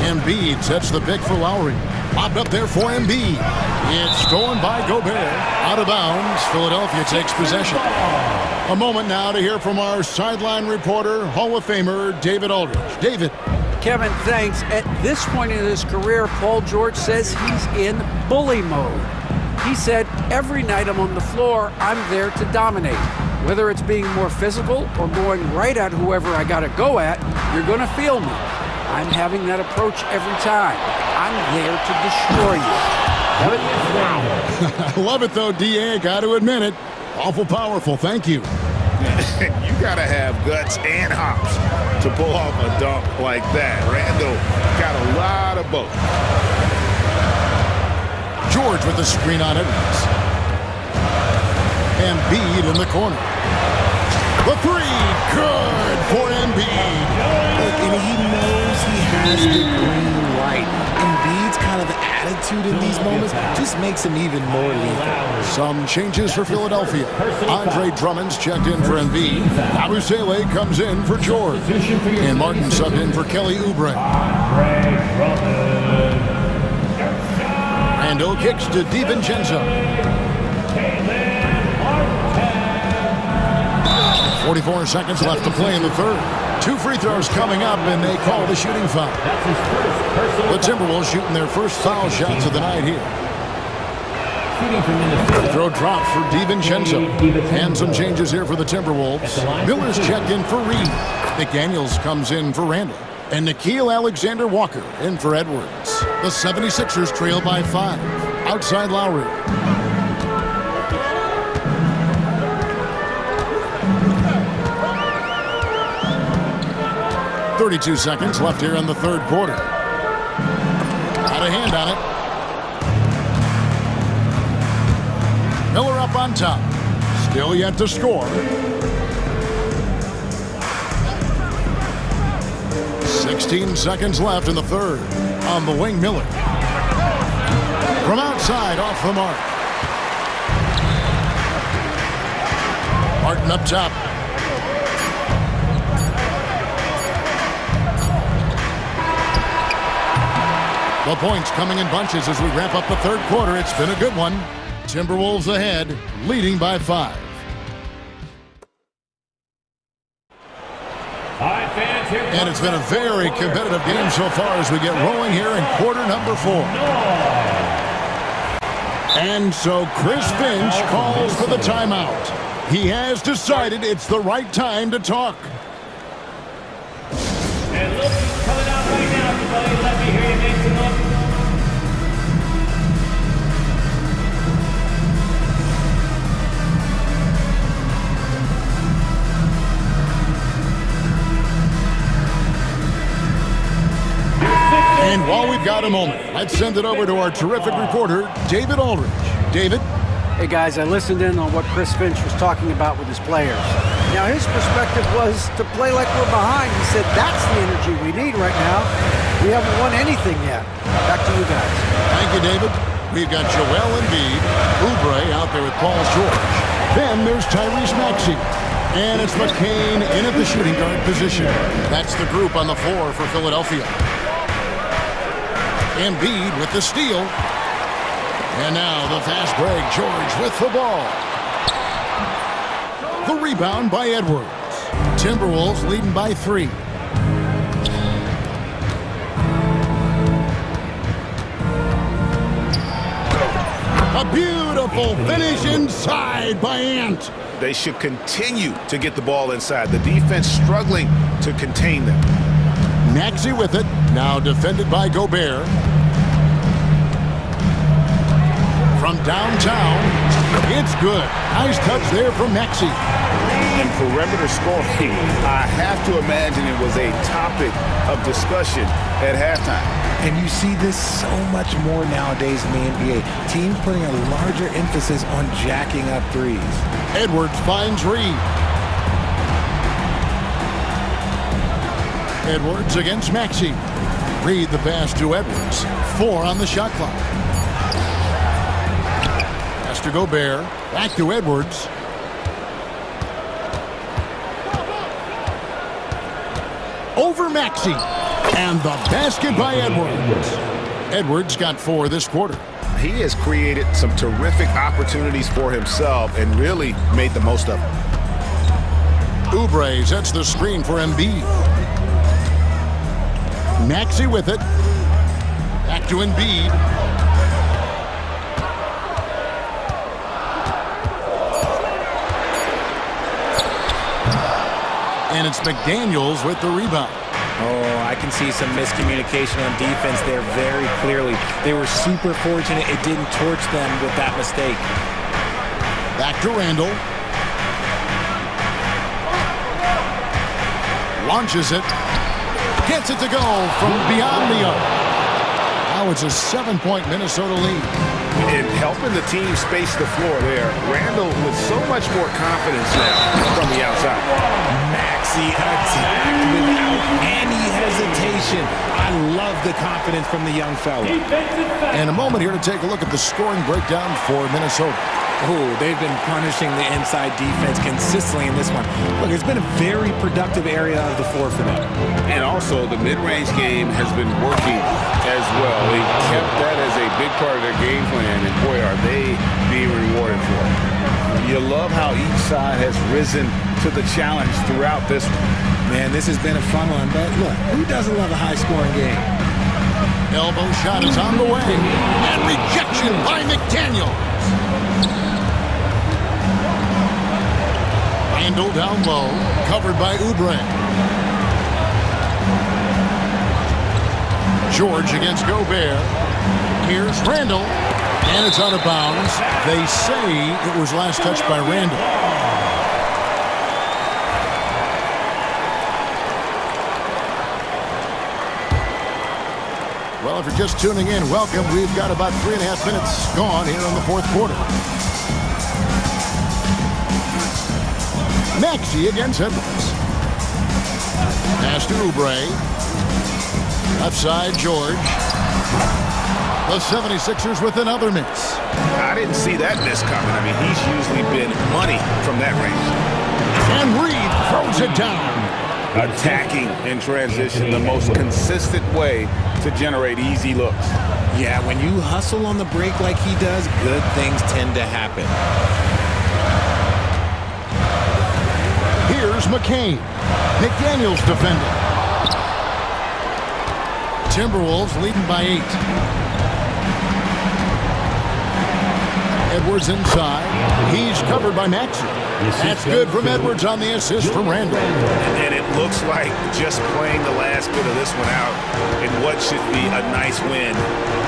Embiid sets the pick for Lowry. Popped up there for Embiid. It's stolen by Gobert. Out of bounds. Philadelphia takes possession. A moment now to hear from our sideline reporter, Hall of Famer David Aldridge. David. Kevin, thanks. At this point in his career, Paul George says he's in bully mode. He said, every night I'm on the floor, I'm there to dominate. Whether it's being more physical or going right at whoever I got to go at, you're going to feel me. I'm having that approach every time. I'm there to destroy you. I love it, though, D.A. Got to admit it. Awful powerful. Thank you. You got to have guts and hops to pull off a dunk like that. Randall got a lot of both. George with the screen on Edwards. Embiid in the corner. The three, good for Embiid. And he knows he has the green light. Embiid's kind of attitude in these moments just makes him even more lethal. Some changes for Philadelphia. Andre Drummond's checked in for Embiid. Abusele comes in for George. And Martin subbed in for Kelly Oubre. Randall kicks to DiVincenzo. 44 seconds left to play in the third. 2 free throws coming up, and they call the shooting foul. The Timberwolves shooting their first foul shots of the night here. Free throw drop for DiVincenzo. And some changes here for the Timberwolves. Miller's checked in for Reed. McDaniels comes in for Randall. And Nickeil Alexander-Walker in for Edwards. The 76ers trail by 5. Outside Lowry. .32 seconds left here in the third quarter. Got a hand on it. Miller up on top. Still yet to score. 16 seconds left in the third. On the wing, Miller. From outside, off the mark. Martin up top. The points coming in bunches as we wrap up the third quarter. It's been a good one. Timberwolves ahead, leading by 5. And it's been a very competitive game so far as we get rolling here in quarter number 4. And so Chris Finch calls for the timeout. He has decided it's the right time to talk. And look who's coming out right now, everybody. Let me hear you make some noise. And while we've got a moment, let's send it over to our terrific reporter, David Aldridge. David? Hey guys, I listened in on what Chris Finch was talking about with his players. Now his perspective was to play like we're behind. He said that's the energy we need right now. We haven't won anything yet. Back to you guys. Thank you, David. We've got Joel Embiid, Oubre out there with Paul George. Then there's Tyrese Maxey. And it's McCain in at the shooting guard position. That's the group on the floor for Philadelphia. Embiid with the steal. And now the fast break. George with the ball. The rebound by Edwards. Timberwolves leading by 3. A beautiful finish inside by Ant. They should continue to get the ball inside. The defense struggling to contain them. Maxey with it, now defended by Gobert. From downtown, it's good. Nice touch there from Maxey. And perimeter scoring, I have to imagine it was a topic of discussion at halftime. And you see this so much more nowadays in the NBA. Teams putting a larger emphasis on jacking up threes. Edwards finds Reed. Edwards against Maxey. Reed the pass to Edwards. 4 on the shot clock. Pass to Gobert. Back to Edwards. Over Maxey. And the basket by Edwards. Edwards got 4 this quarter. He has created some terrific opportunities for himself and really made the most of them. Oubre sets the screen for Embiid. Maxey with it. Back to Embiid. And it's McDaniels with the rebound. Oh, I can see some miscommunication on defense there very clearly. They were super fortunate it didn't torch them with that mistake. Back to Randall. Launches it. Gets it to go from beyond the arc. Now it's a 7-point Minnesota lead. And helping the team space the floor there. Randall with so much more confidence now from the outside. Maxey attacked without any hesitation. I love the confidence from the young fella. And a moment here to take a look at the scoring breakdown for Minnesota. Oh, they've been punishing the inside defense consistently in this one. Look, it's been a very productive area of the floor for them. And also, the mid-range game has been working as well. They kept that as a big part of their game plan, and boy, are they being rewarded for it. You love how each side has risen to the challenge throughout this one. Man, this has been a fun one, but look, who doesn't love a high-scoring game? Elbow shot is on the way, and rejection by McDaniels. Randall down low, covered by Oubre. George against Gobert. Here's Randall, and it's out of bounds. They say it was last touched by Randall. Well, if you're just tuning in, welcome. We've got about 3.5 minutes gone here in the fourth quarter. Maxey against Edwards. Pass to Oubre. Left side, George. The 76ers with another miss. I didn't see that miss coming. I mean, he's usually been money from that range. And Reed throws it down. Attacking in transition, the most consistent way to generate easy looks. Yeah, when you hustle on the break like he does, good things tend to happen. Here's McCain. McDaniels defending. Timberwolves leading by 8. Edwards inside. He's covered by Maxey. That's good from Edwards on the assist from Randall. And it looks like just playing the last bit of this one out in what should be a nice win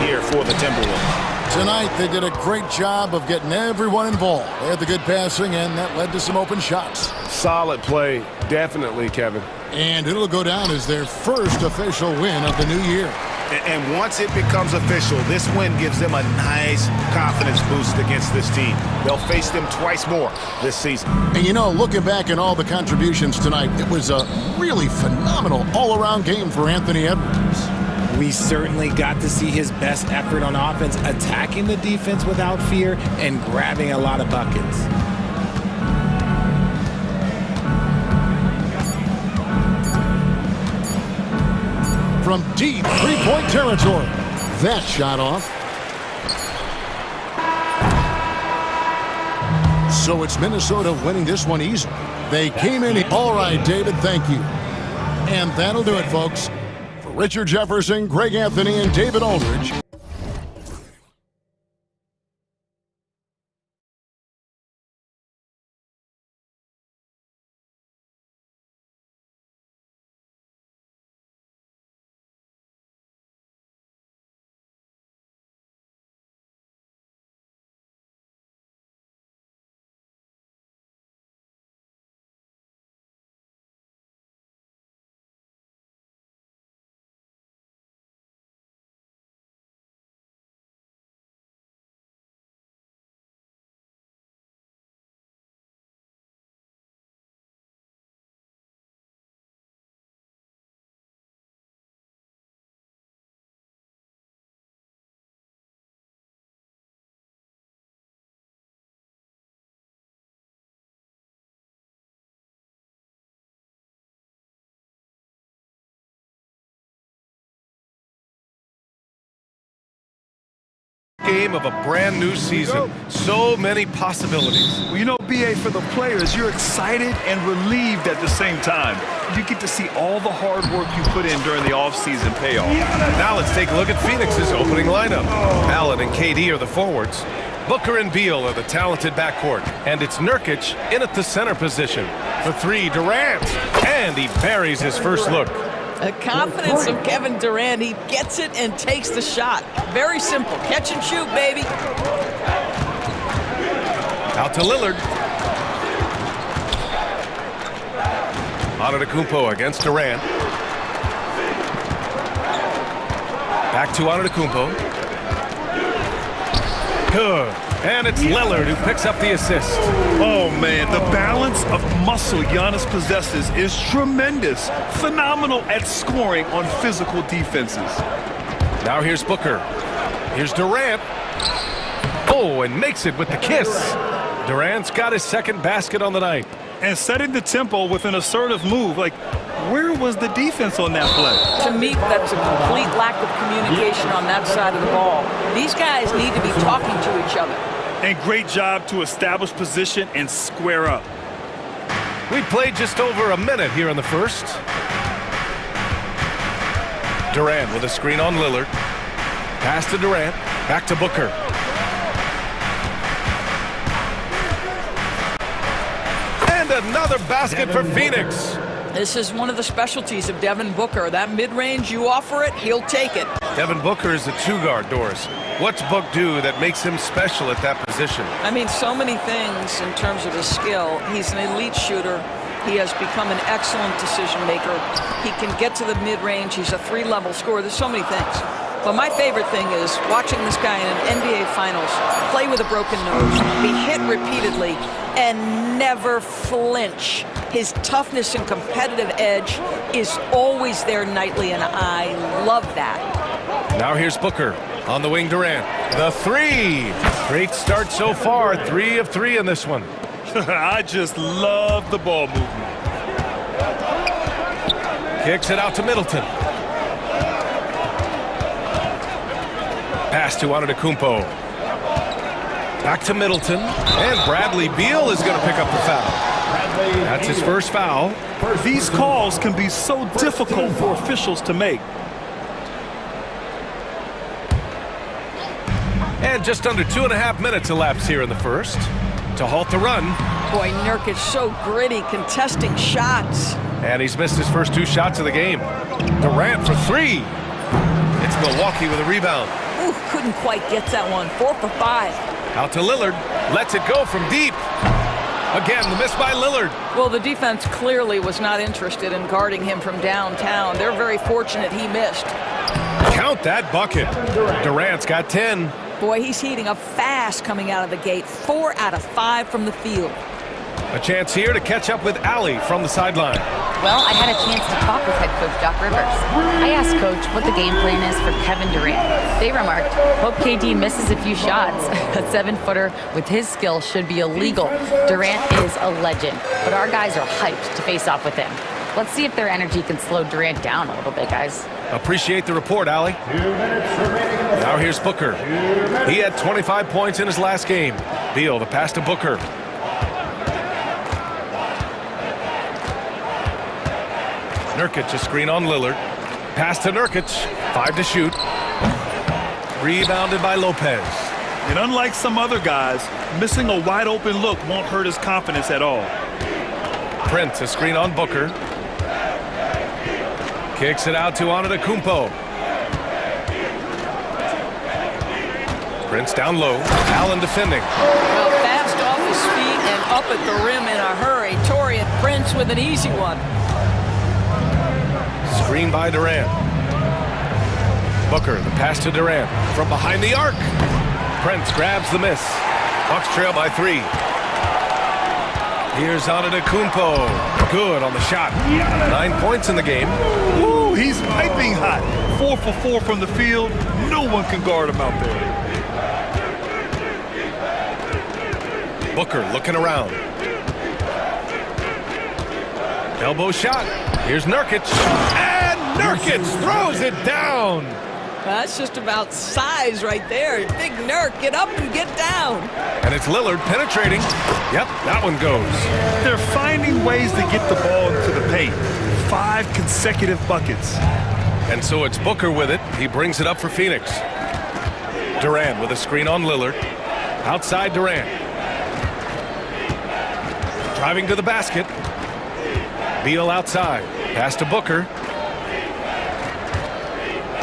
here for the Timberwolves. Tonight, they did a great job of getting everyone involved. They had the good passing, and that led to some open shots. Solid play, definitely, Kevin. And it'll go down as their first official win of the new year. And once it becomes official, this win gives them a nice confidence boost against this team. They'll face them twice more this season. And you know, looking back at all the contributions tonight, it was a really phenomenal all-around game for Anthony Edwards. We certainly got to see his best effort on offense, attacking the defense without fear and grabbing a lot of buckets. From deep three-point territory. That shot off. So it's Minnesota winning this one easily. They came in. All right, David, thank you. And that'll do it, folks. For Richard Jefferson, Greg Anthony, and David Aldridge. game of a brand new season. So many possibilities. Well, you know, BA, for the players, you're excited and relieved at the same time. You get to see all the hard work you put in during the offseason pay off. Now let's take a look at Phoenix's opening lineup. Allen and KD are the forwards. Booker and Beal are the talented backcourt. And it's Nurkic in at the center position. For three, Durant. And he buries his first look. The confidence of Kevin Durant. He gets it and takes the shot. Very simple. Catch and shoot, baby. Out to Lillard. Antetokounmpo against Durant. Back to Antetokounmpo. Good. And it's Lillard who picks up the assist. Oh, man, the balance of muscle Giannis possesses is tremendous. Phenomenal at scoring on physical defenses. Now here's Booker. Here's Durant. Oh, and makes it with the kiss. Durant's got his second basket on the night. And setting the tempo with an assertive move. Like, where was the defense on that play? To me, that's a complete lack of communication on that side of the ball. These guys need to be talking to each other. And great job to establish position and square up. We played just over a minute here in the first. Durant with a screen on Lillard. Pass to Durant. Back to Booker. And another basket for Phoenix. This is one of the specialties of Devin Booker. That mid-range, you offer it, he'll take it. Devin Booker is a two-guard, Doris. What's Book do that makes him special at that position? I mean, so many things in terms of his skill. He's an elite shooter. He has become an excellent decision maker. He can get to the mid-range. He's a three-level scorer. There's so many things. But my favorite thing is watching this guy in an NBA Finals play with a broken nose, be hit repeatedly, and never flinch. His toughness and competitive edge is always there nightly, and I love that. Now here's Booker on the wing. Durant. The three. Great start so far. 3 of 3 in this one. I just love the ball movement. Kicks it out to Middleton. Pass to Antetokounmpo. Back to Middleton. And Bradley Beal is going to pick up the foul. That's his first foul. These calls can be so difficult for officials to make. And just under 2.5 minutes elapsed here in the first to halt the run. Boy, Nurkic so gritty, contesting shots. And he's missed his first 2 shots of the game. Durant for 3. It's Milwaukee with a rebound. Ooh, couldn't quite get that one. 4 for 5. Out to Lillard. Lets it go from deep. Again, the miss by Lillard. Well, the defense clearly was not interested in guarding him from downtown. They're very fortunate he missed. Count that bucket. Durant's got 10. Boy, he's heating up fast coming out of the gate. 4 out of 5 from the field. A chance here to catch up with Allie from the sideline. Well, I had a chance to talk with head coach Doc Rivers. I asked Coach what the game plan is for Kevin Durant. They remarked, hope KD misses a few shots. A 7-footer with his skill should be illegal. Durant is a legend, but our guys are hyped to face off with him. Let's see if their energy can slow Durant down a little bit, guys. Appreciate the report, Allie. Now here's Booker. He had 25 points in his last game. Beal, the pass to Booker. Nurkic, a screen on Lillard. Pass to Nurkic. 5 to shoot. Rebounded by Lopez. And unlike some other guys, missing a wide open look won't hurt his confidence at all. Prince, a screen on Booker. Kicks it out to Antetokounmpo. Prince down low. Allen defending. Well, fast off his feet and up at the rim in a hurry. Taurean Prince with an easy one. Screen by Durant. Booker, the pass to Durant. From behind the arc. Prince grabs the miss. Bucks trail by 3. Here's Antetokounmpo. Good on the shot. 9 points in the game. Ooh, he's piping hot. 4 for 4 from the field. No one can guard him out there. Booker looking around. Elbow shot. Here's Nurkic. And Nurkic throws it down. That's just about size right there. Big Nurk, get up and get down. And it's Lillard penetrating. Yep, that one goes. They're finding ways to get the ball into the paint. 5 consecutive buckets. And so it's Booker with it. He brings it up for Phoenix. Durant with a screen on Lillard. Outside Durant. Driving to the basket. Beal outside. Pass to Booker.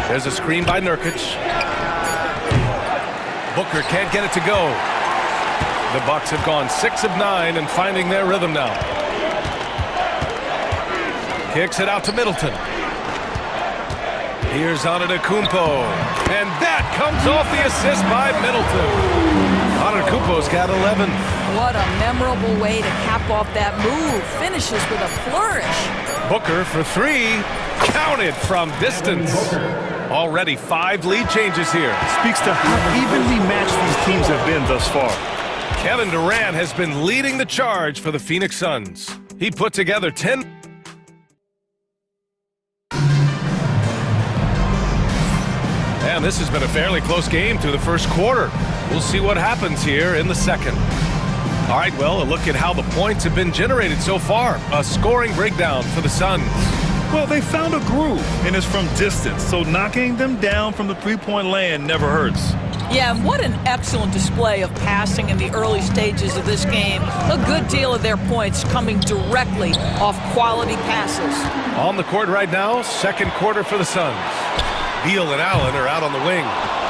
There's a screen by Nurkic. Booker can't get it to go. The Bucks have gone 6 of 9 and finding their rhythm now. Kicks it out to Middleton. Here's Antetokounmpo. And that comes off the assist by Middleton. Antetokounmpo's got 11. What a memorable way to cap off that move. Finishes with a flourish. Booker for 3. Counted from distance. Already 5 lead changes here. Speaks to how evenly matched these teams have been thus far. Kevin Durant has been leading the charge for the Phoenix Suns. He put together 10. And this has been a fairly close game through the first quarter. We'll see what happens here in the second. All right, well, a look at how the points have been generated so far. A scoring breakdown for the Suns. Well, they found a groove, and it's from distance, so knocking them down from the three-point land never hurts. Yeah, and what an excellent display of passing in the early stages of this game. A good deal of their points coming directly off quality passes. On the court right now, second quarter for the Suns. Beal and Allen are out on the wing.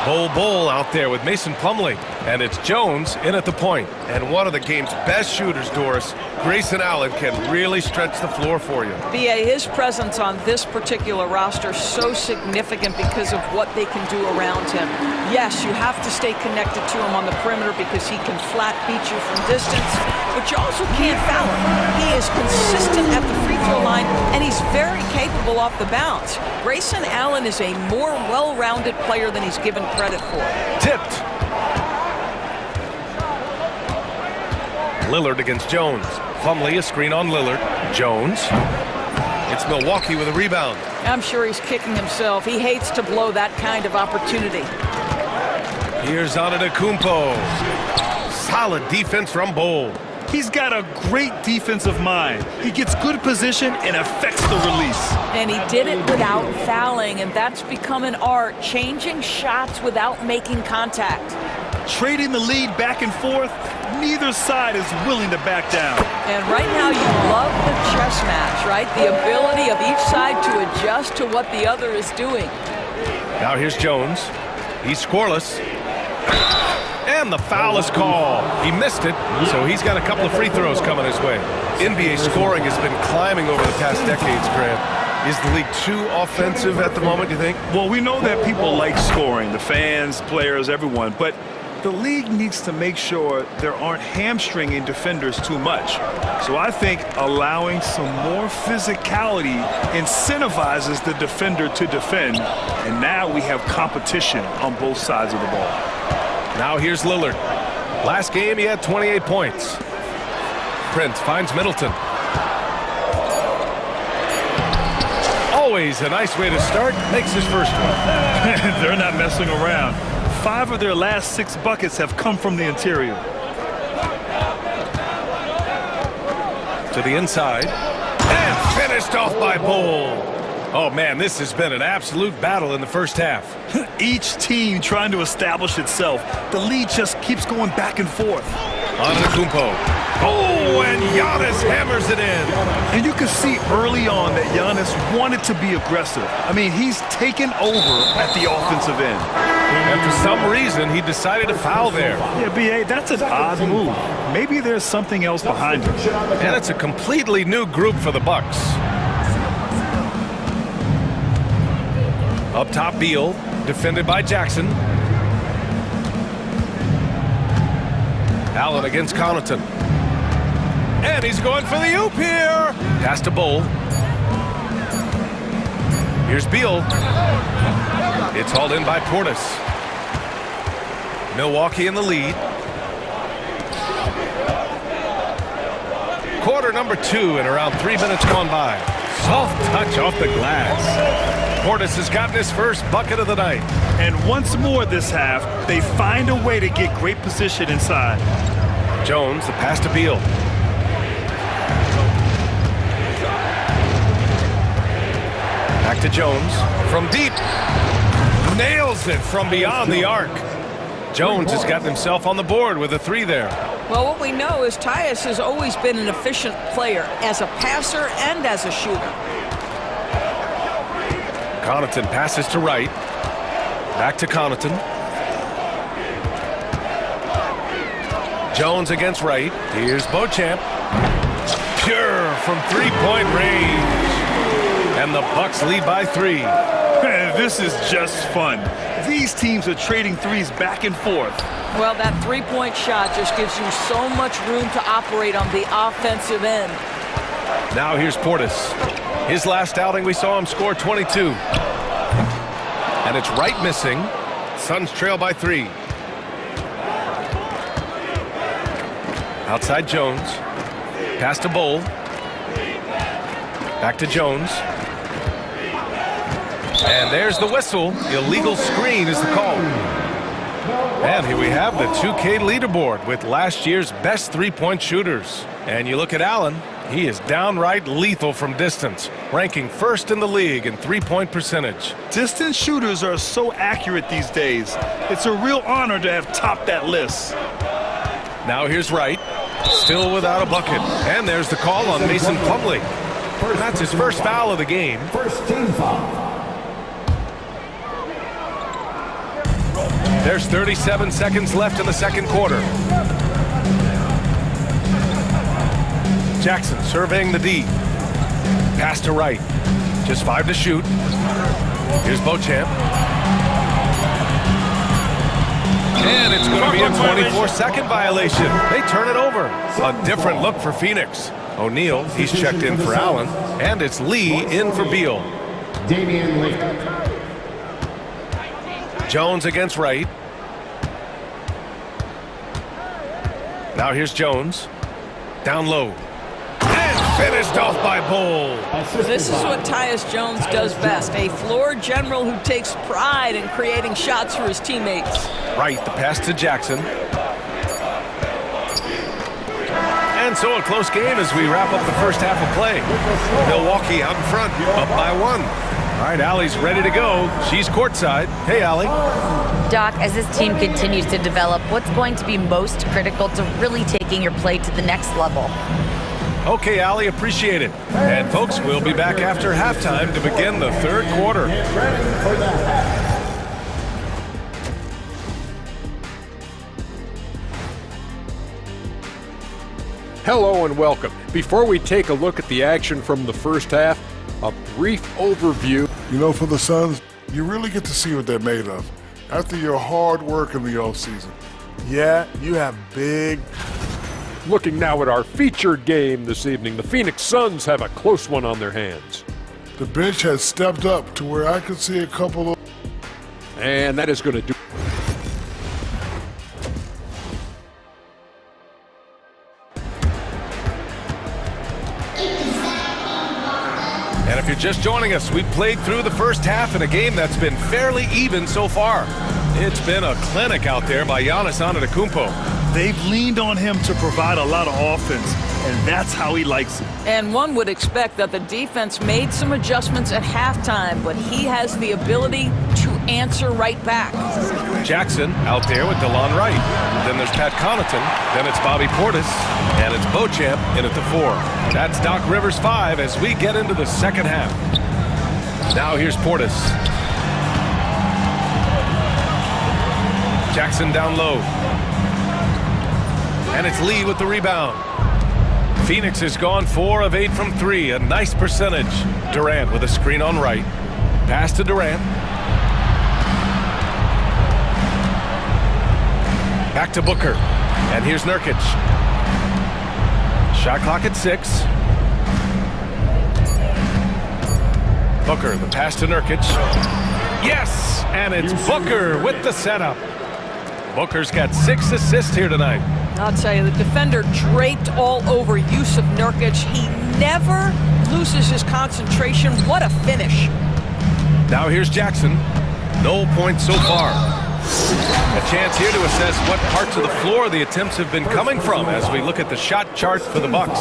Bol out there with Mason Plumlee. And it's Jones in at the point. And one of the game's best shooters, Doris, Grayson Allen, can really stretch the floor for you. B.A., his presence on this particular roster is so significant because of what they can do around him. Yes, you have to stay connected to him on the perimeter because he can flat beat you from distance, but you also can't foul him. He is consistent at the free throw line, and he's very capable off the bounce. Grayson Allen is a more well-rounded player than he's given credit for. Tipped. Lillard against Jones. Plumlee, a screen on Lillard. Jones. It's Milwaukee with a rebound. I'm sure he's kicking himself. He hates to blow that kind of opportunity. Here's Antetokounmpo. Solid defense from Bol. He's got a great defensive mind. He gets good position and affects the release. And he did it without fouling, and that's become an art, changing shots without making contact. Trading the lead back and forth, neither side is willing to back down. And right now you love the chess match, right? The ability of each side to adjust to what the other is doing. Now here's Jones. He's scoreless. And the foul is called. He missed it, so he's got a couple of free throws coming his way. NBA scoring has been climbing over the past decades, Grant. Is the league too offensive at the moment, you think? Well, we know that people like scoring, the fans, players, everyone, but the league needs to make sure there aren't hamstringing defenders too much. So I think allowing some more physicality incentivizes the defender to defend, and now we have competition on both sides of the ball. Now here's Lillard. Last game, he had 28 points. Prince finds Middleton. Always a nice way to start. Makes his first one. They're not messing around. 5 of their last 6 buckets have come from the interior. To the inside. And finished off by Bol. Oh, man, this has been an absolute battle in the first half. Each team trying to establish itself. The lead just keeps going back and forth. Antetokounmpo. Oh, and Giannis hammers it in. And you can see early on that Giannis wanted to be aggressive. I mean, he's taken over at the offensive end. And for some reason, he decided to foul there. Yeah, B.A., that's an odd move. Maybe there's something else behind it. And it's a completely new group for the Bucks. Up top, Beal, defended by Jackson. Allen against Connaughton. And he's going for the oop here. Pass to Bol. Here's Beal. It's hauled in by Portis. Milwaukee in the lead. Quarter number 2 and around 3 minutes gone by. soft touch off the glass. Portis has gotten his first bucket of the night. And once more this half, they find a way to get great position inside. Jones, the pass to Beal. Back to Jones. From deep. Nails it from beyond the arc. Jones has gotten himself on the board with a 3 there. Well, what we know is Tyus has always been an efficient player as a passer and as a shooter. Connaughton passes to Wright. Back to Connaughton. Jones against Wright. Here's Beauchamp. Pure from three-point range. And the Bucks lead by 3. Man, this is just fun. These teams are trading threes back and forth. Well, that three-point shot just gives you so much room to operate on the offensive end. Now here's Portis. His last outing, we saw him score 22. And it's Wright missing. Suns trail by 3. Outside Jones. Pass to Bowl. Back to Jones. And there's the whistle. Illegal screen is the call. And here we have the 2K leaderboard with last year's best three-point shooters. And you look at Allen, he is downright lethal from distance, ranking first in the league in three-point percentage. Distance shooters are so accurate these days. It's a real honor to have topped that list. Now here's Wright, still without a bucket. And there's the call on Mason Plumlee. That's his first foul of the game. First team foul. There's 37 seconds left in the second quarter. Jackson surveying the D. Pass to Wright. Just 5 to shoot. Here's Beauchamp. And it's going to be a 24-second violation. They turn it over. A different look for Phoenix. O'Neal, he's checked in for Allen. And it's Lee in for Beal. Damian Lee. Jones against Wright. Now here's Jones. Down low. And finished off by Bull. This is what Tyus Jones does best. A floor general who takes pride in creating shots for his teammates. Wright, the pass to Jackson. And so a close game as we wrap up the first half of play. Milwaukee out in front, up by 1. All right, Allie's ready to go. She's courtside. Hey, Allie. Doc, as this team continues to develop, what's going to be most critical to really taking your play to the next level? Okay, Allie, appreciate it. And folks, we'll be back after halftime to begin the third quarter. Get ready for the half. Hello and welcome. Before we take a look at the action from the first half, a brief overview. You know, for the Suns, you really get to see what they're made of after your hard work in the offseason. Yeah, you have big. Looking now at our featured game this evening, the Phoenix Suns have a close one on their hands. The bench has stepped up to where I could see a couple of... And that is going to do... And if you're just joining us, we played through the first half in a game that's been fairly even so far. It's been a clinic out there by Giannis Antetokounmpo. They've leaned on him to provide a lot of offense, and that's how he likes it. And one would expect that the defense made some adjustments at halftime, but he has the ability to answer right back. Jackson out there with DeLon Wright. Then there's Pat Connaughton. Then it's Bobby Portis. And it's Beauchamp in at the 4. That's Doc Rivers 5 as we get into the second half. Now here's Portis. Jackson down low. And it's Lee with the rebound. Phoenix has gone 4 of 8 from 3, a nice percentage. Durant with a screen on Wright. Pass to Durant. Back to Booker. And here's Nurkic. Shot clock at 6. Booker, the pass to Nurkic. Yes! And it's Booker with the setup. Booker's got 6 assists here tonight. I'll tell you, the defender draped all over Yusuf Nurkic. He never loses his concentration. What a finish. Now here's Jackson. No points so far. A chance here to assess what parts of the floor the attempts have been coming from as we look at the shot chart for the Bucks.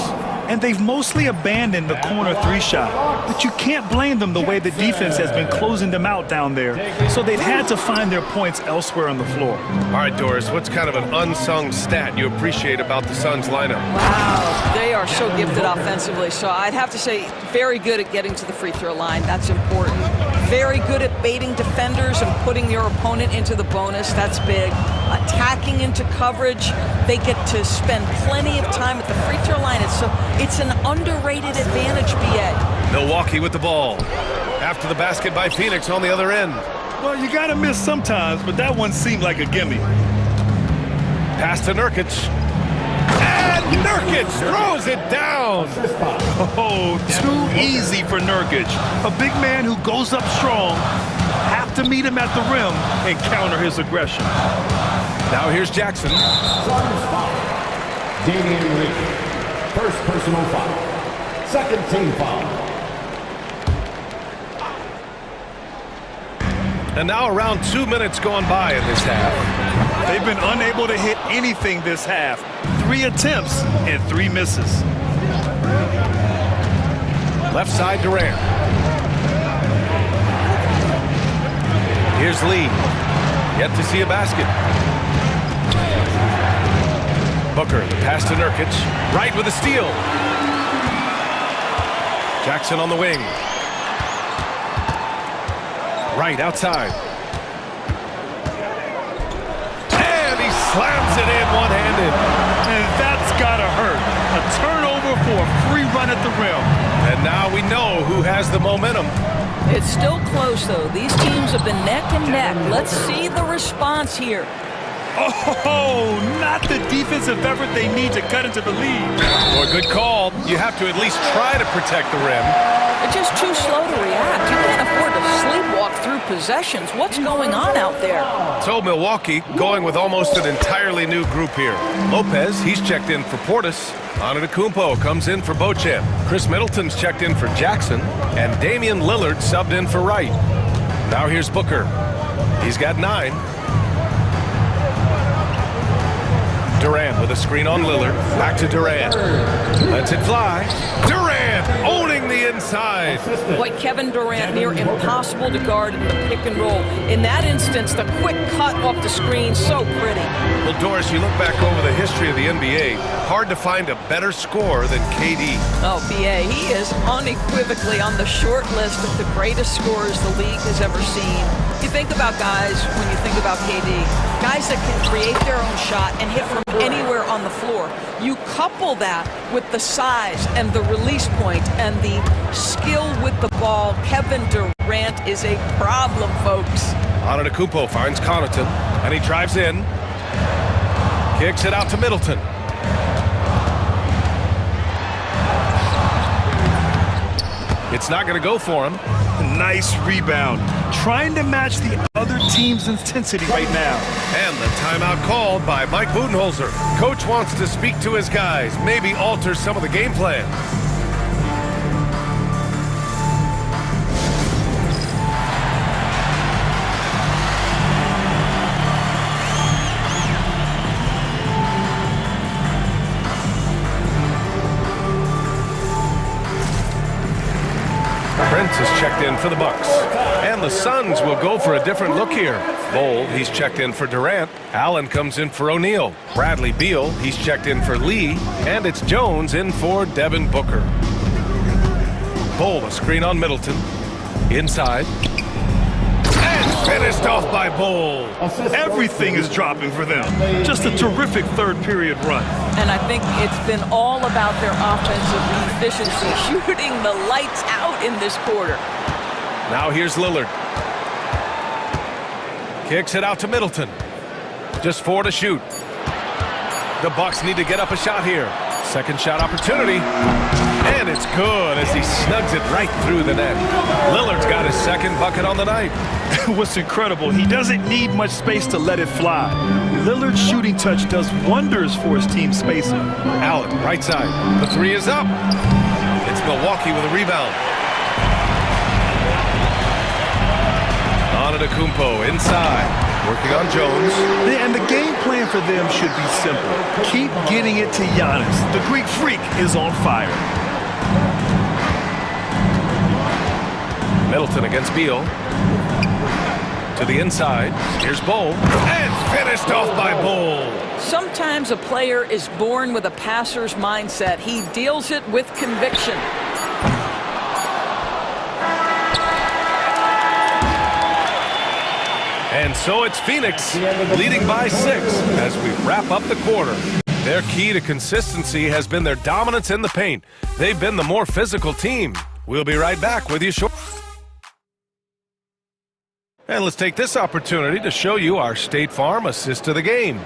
And they've mostly abandoned the corner three shot. But you can't blame them the way the defense has been closing them out down there. So they've had to find their points elsewhere on the floor. All right, Doris, what's kind of an unsung stat you appreciate about the Suns lineup? Wow, they are so gifted offensively. So I'd have to say very good at getting to the free throw line. That's important. Very good at baiting defenders and putting your opponent into the bonus. That's big. Attacking into coverage. They get to spend plenty of time at the free throw line. It's an underrated advantage, BA. Milwaukee with the ball. After the basket by Phoenix on the other end. Well, you got to miss sometimes, but that one seemed like a gimme. Pass to Nurkic. And Nurkic throws it down. Oh, too easy for Nurkic. A big man who goes up strong. Have to meet him at the rim and counter his aggression. Now here's Jackson. Damian Lee. First personal foul. Second team foul. And now around 2 minutes gone by in this half. They've been unable to hit anything this half. 3 attempts and 3 misses. Left side Durant. Here's Lee. Yet to see a basket. Booker, the pass to Nurkic. Right with a steal. Jackson on the wing. Right outside. And he slams it in one-handed. And that's gotta hurt. A turnover for a free run at the rim. And now we know who has the momentum. It's still close, though. These teams have been neck and neck. Let's see the response here. Oh, not the defensive effort they need to cut into the lead. Well, good call. You have to at least try to protect the rim. They're just too slow to react. You can't afford to sleepwalk through possessions. What's going on out there? So Milwaukee going with almost an entirely new group here. Lopez, he's checked in for Portis. Antetokounmpo comes in for Beauchamp. Chris Middleton's checked in for Jackson. And Damian Lillard subbed in for Wright. Now here's Booker. He's got 9. Durant with a screen on Lillard. Back to Durant. Lets it fly. Durant owning the inside. Boy, Kevin Durant near impossible to guard in the pick and roll. In that instance, the quick cut off the screen, so pretty. Well, Doris, you look back over the history of the NBA, hard to find a better scorer than KD. Oh, BA, he is unequivocally on the short list of the greatest scorers the league has ever seen. You think about guys, when you think about KD, guys that can create their own shot and hit from anywhere on the floor. You couple that with the size and the release point and the skill with the ball. Kevin Durant is a problem, folks. Antetokounmpo finds Connaughton, and he drives in. Kicks it out to Middleton. It's not going to go for him. Nice rebound. Trying to match the other team's intensity right now. And the timeout called by Mike Budenholzer. Coach wants to speak to his guys, maybe alter some of the game plan. Prince is checked in for the Bucks. And the Suns will go for a different look here. Bold, he's checked in for Durant. Allen comes in for O'Neal. Bradley Beal, he's checked in for Lee. And it's Jones in for Devin Booker. Bold, a screen on Middleton. Inside. And finished off by Bold. Everything is dropping for them. Just a terrific third period run. And I think it's been all about their offensive efficiency, shooting the lights out in this quarter. Now here's Lillard. Kicks it out to Middleton. Just 4 to shoot. The Bucks need to get up a shot here. Second shot opportunity. And And it's good as he snugs it right through the net. Lillard's got his second bucket on the night. What's incredible, he doesn't need much space to let it fly. Lillard's shooting touch does wonders for his team spacing. Allen, right side. The three is up. It's Milwaukee with a rebound. Antetokounmpo inside, working on Jones. And the game plan for them should be simple. Keep getting it to Giannis. The Greek freak is on fire. Middleton against Beal. To the inside. Here's Bull. And finished off by Bull. Sometimes a player is born with a passer's mindset. He deals it with conviction. And so it's Phoenix leading by 6 as we wrap up the quarter. Their key to consistency has been their dominance in the paint. They've been the more physical team. We'll be right back with you shortly. And let's take this opportunity to show you our State Farm assist to the game.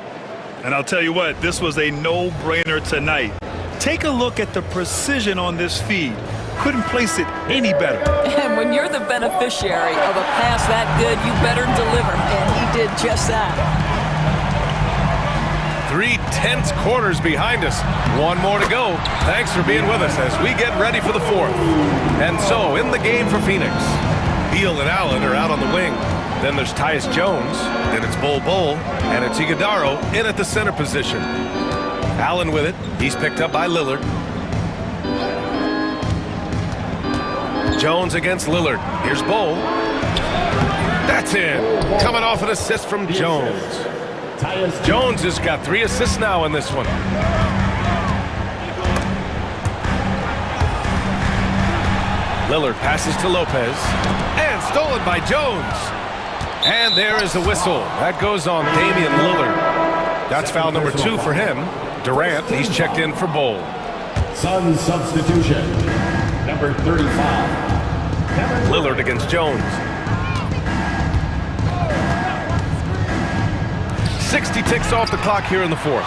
And I'll tell you what, this was a no-brainer tonight. Take a look at the precision on this feed. Couldn't place it any better. And when you're the beneficiary of a pass that good, you better deliver. And he did just that. 3 tense quarters behind us. One more to go. Thanks for being with us as we get ready for the 4th. And so, in the game for Phoenix, Beal and Allen are out on the wing. Then there's Tyus Jones. Then it's Bull, and it's Iguodaro in at the center position. Allen with it. He's picked up by Lillard. Jones against Lillard. Here's Bull. That's in. Coming off an assist from Jones. Jones has got 3 assists now in this one. Lillard passes to Lopez. And stolen by Jones. And there is a whistle. That goes on Damian Lillard. That's foul number 2 for him. Durant, he's checked in for Bull. Sun substitution. Number 35. Lillard against Jones. 60 ticks off the clock here in the 4th.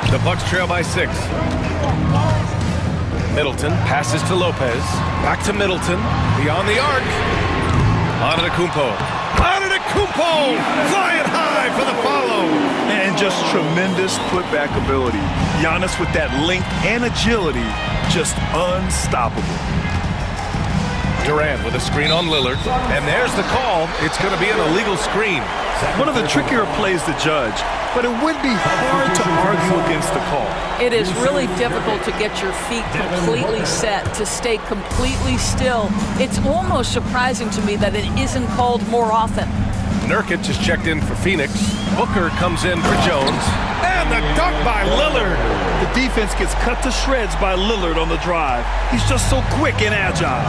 The Bucks trail by 6. Middleton passes to Lopez. Back to Middleton. Beyond the arc. Antetokounmpo. Antetokounmpo! Flying high for the follow. And just tremendous putback ability. Giannis with that length and agility, just unstoppable. Durant with a screen on Lillard. And there's the call. It's going to be an illegal screen. One of the trickier plays to judge, but it would be hard to argue against the call. It is really difficult to get your feet completely set, to stay completely still. It's almost surprising to me that it isn't called more often. Nurkic is checked in for Phoenix. Booker comes in for Jones. And the dunk by Lillard. The defense gets cut to shreds by Lillard on the drive. He's just so quick and agile.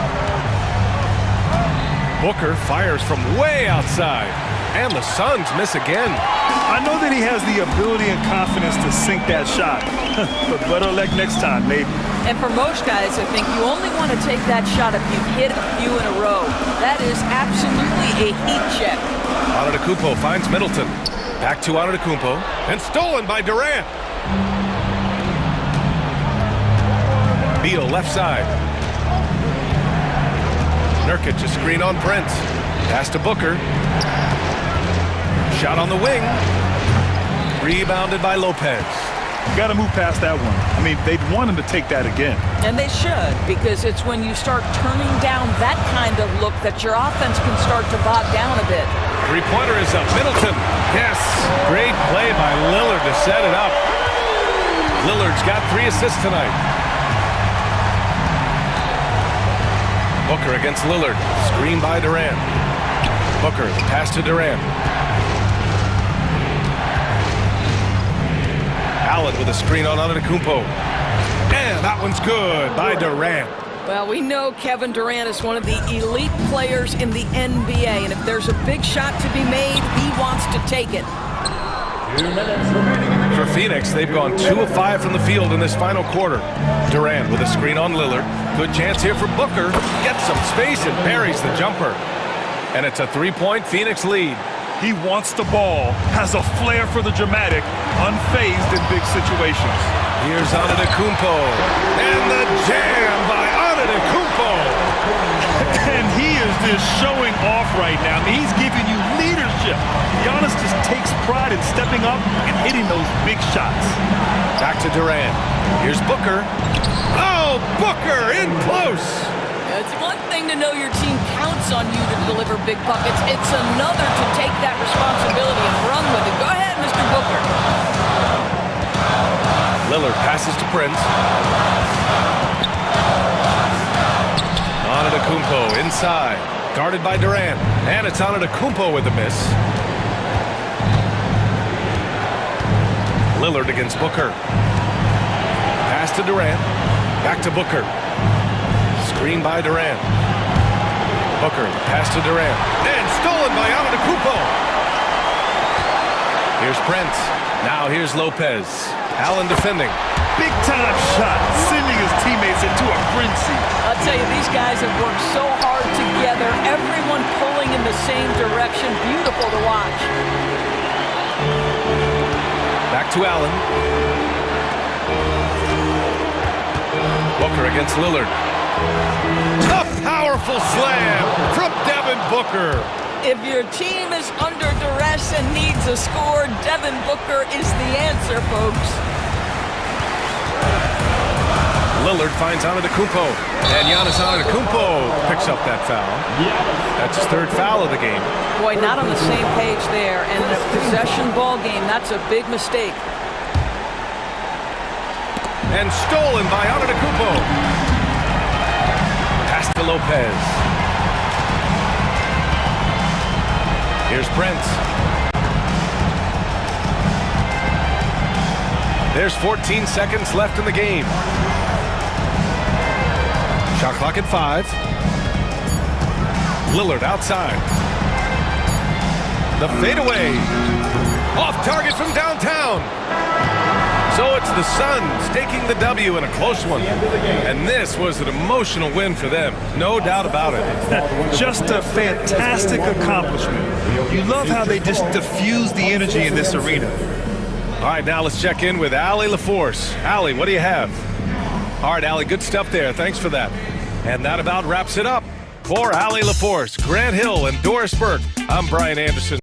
Booker fires from way outside. And the Suns miss again. I know that he has the ability and confidence to sink that shot. But better luck next time, maybe. And for most guys, I think you only want to take that shot if you've hit a few in a row. That is absolutely a heat check. Antetokounmpo finds Middleton. Back to Antetokounmpo. And stolen by Durant. Beal left side. Nurkic a screen on Prince. Pass to Booker. Shot on the wing. Rebounded by Lopez. Got to move past that one. I mean, they'd want him to take that again. And they should, because it's when you start turning down that kind of look that your offense can start to bog down a bit. Three-pointer is up. Middleton. Yes. Great play by Lillard to set it up. Lillard's got 3 assists tonight. Booker against Lillard. Screen by Durant. Booker, the pass to Durant. Allen with a screen on Antetokounmpo. And that one's good by Durant. Well, we know Kevin Durant is one of the elite players in the NBA, and if there's a big shot to be made, he wants to take it. For Phoenix, they've gone 2 of 5 from the field in this final quarter. Durant with a screen on Lillard. Good chance here for Booker. Gets some space and buries the jumper. And it's a 3-point Phoenix lead. He wants the ball, has a flair for the dramatic, unfazed in big situations. Here's Antetokounmpo. And the jam by Antetokounmpo. And he is just showing off right now. I mean, he's giving you leadership. Giannis just takes pride in stepping up and hitting those big shots. Back to Durant. Here's Booker. Oh, Booker in close. It's one thing to know your team counts on you to deliver big buckets. It's another to take that responsibility and run with it. Go ahead, Mr. Booker. Lillard passes to Prince. Antetokounmpo inside, guarded by Durant, and it's Antetokounmpo with a miss. Lillard against Booker. Pass to Durant, back to Booker. Screen by Durant. Booker, pass to Durant, and stolen by Antetokounmpo. Here's Prince. Now here's Lopez. Allen defending. Big time shot, sending his teammates into a frenzy. I'll tell you, these guys have worked so hard together. Everyone pulling in the same direction. Beautiful to watch. Back to Allen. Booker against Lillard. A powerful slam from Devin Booker. If your team is under duress and needs a score, Devin Booker is the answer, folks. Lillard finds Antetokounmpo, and Giannis Antetokounmpo picks up that foul. That's his third foul of the game. Boy, not on the same page there, and in a possession ball game, that's a big mistake. And stolen by Antetokounmpo. Pass to Lopez. Here's Prince. There's 14 seconds left in the game. Shot clock at 5. Lillard outside. The fadeaway. Off target from downtown. So it's the Suns taking the W in a close one. And this was an emotional win for them. No doubt about it. Just a fantastic accomplishment. You love how they just diffuse the energy in this arena. All right, now let's check in with Allie LaForce. Allie, what do you have? All right, Allie, good stuff there. Thanks for that. And that about wraps it up. For Allie LaForce, Grant Hill, and Doris Burke, I'm Brian Anderson.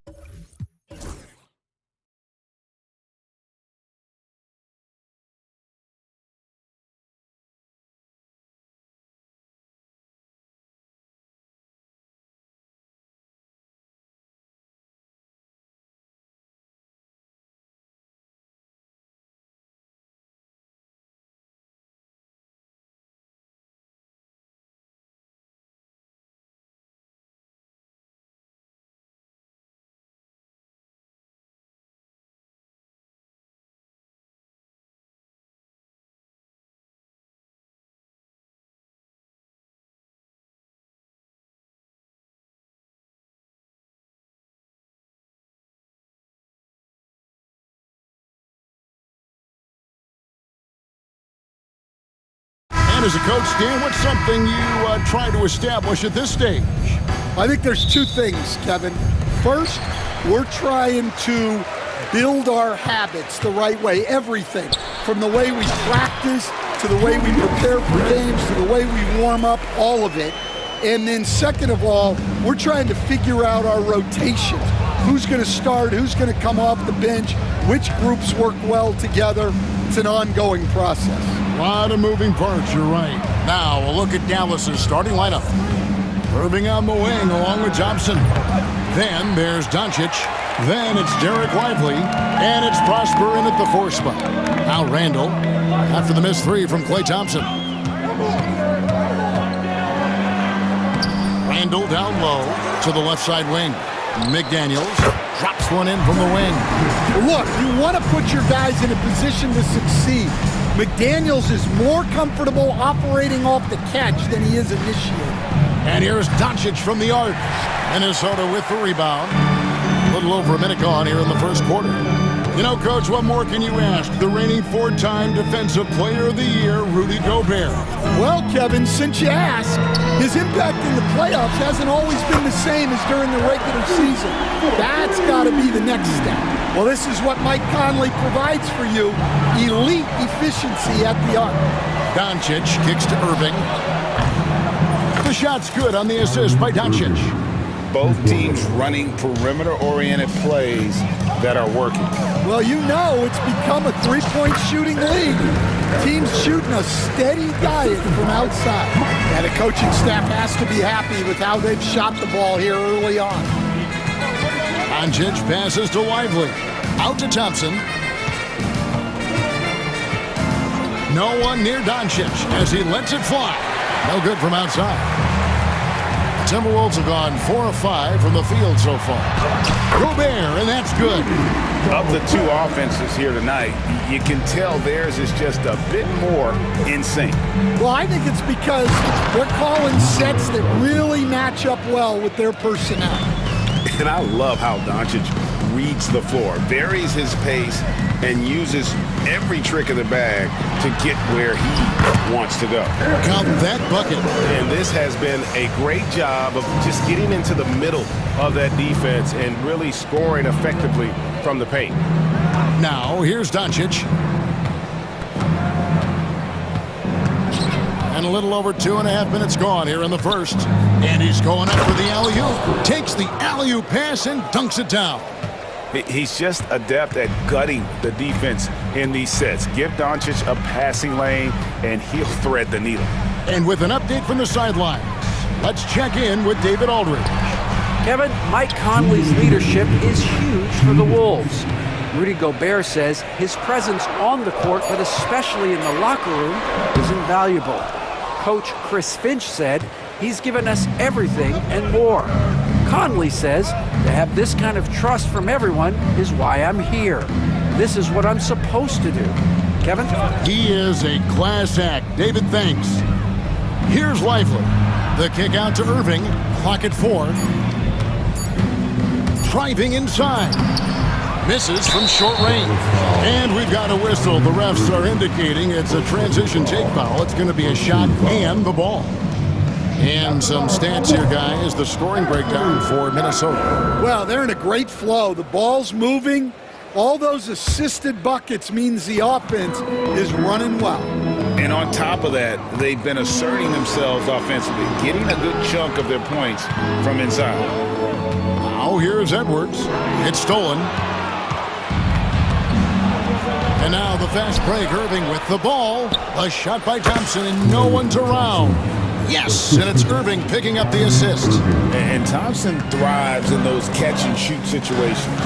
As a coach, Dan, what's something you try to establish at this stage? I think there's two things, Kevin. First, we're trying to build our habits the right way, everything, from the way we practice to the way we prepare for games to the way we warm up, all of it. And then second of all, we're trying to figure out our rotations. Who's going to start, who's going to come off the bench, which groups work well together. It's an ongoing process. A lot of moving parts, you're right. Now, a look at Dallas's starting lineup. Irving on the wing along with Thompson. Then there's Doncic. Then it's Derek Lively. And it's Prosper in at the 4 spot. Now Randall after the missed 3 from Klay Thompson. Randall down low to the left side wing. McDaniels drops one in from the wing. Look, you want to put your guys in a position to succeed. McDaniels is more comfortable operating off the catch than he is initiating. And here's Doncic from the arc. Minnesota with the rebound. A little over a minute gone here in the first quarter. You know, Coach, what more can you ask? The reigning 4-time Defensive Player of the Year, Rudy Gobert. Well, Kevin, since you asked, his impact in the playoffs hasn't always been the same as during the regular season. That's got to be the next step. Well, this is what Mike Conley provides for you. Elite efficiency at the arc. Doncic kicks to Irving. The shot's good on the assist by Doncic. Both teams running perimeter-oriented plays that are working. Well, you know it's become a three-point shooting league. Teams shooting a steady diet from outside. And the coaching staff has to be happy with how they've shot the ball here early on. Doncic passes to Lively. Out to Thompson. No one near Doncic as he lets it fly. No good from outside. The Timberwolves have gone 4 of 5 from the field so far. Gobert, and that's good. Of the two offenses here tonight, you can tell theirs is just a bit more in sync. Well, I think it's because they're calling sets that really match up well with their personnel. And I love how Doncic reads the floor, varies his pace, and uses every trick of the bag to get where he wants to go. Count that bucket. And this has been a great job of just getting into the middle of that defense and really scoring effectively from the paint. Now, here's Doncic. And a little over 2.5 minutes gone here in the first. And he's going up for the alley-oop. Takes the alley-oop pass and dunks it down. He's just adept at gutting the defense in these sets. Give Doncic a passing lane, and he'll thread the needle. And with an update from the sidelines, let's check in with David Aldridge. Kevin, Mike Conley's leadership is huge for the Wolves. Rudy Gobert says his presence on the court, but especially in the locker room, is invaluable. Coach Chris Finch said he's given us everything and more. Conley says to have this kind of trust from everyone is why I'm here. This is what I'm supposed to do. Kevin? He is a class act. David, thanks. Here's Lively. The kick out to Irving. Clock at 4. Driving inside. Misses from short range. And we've got a whistle. The refs are indicating it's a transition take foul. It's going to be a shot and the ball. And some stats here, guys. The scoring breakdown for Minnesota. Well, they're in a great flow. The ball's moving. All those assisted buckets means the offense is running well. And on top of that, they've been asserting themselves offensively, getting a good chunk of their points from inside. Now here's Edwards. It's stolen. And now the fast break. Irving with the ball. A shot by Thompson, and no one's around. Yes, and it's Irving picking up the assist. And Thompson thrives in those catch-and-shoot situations.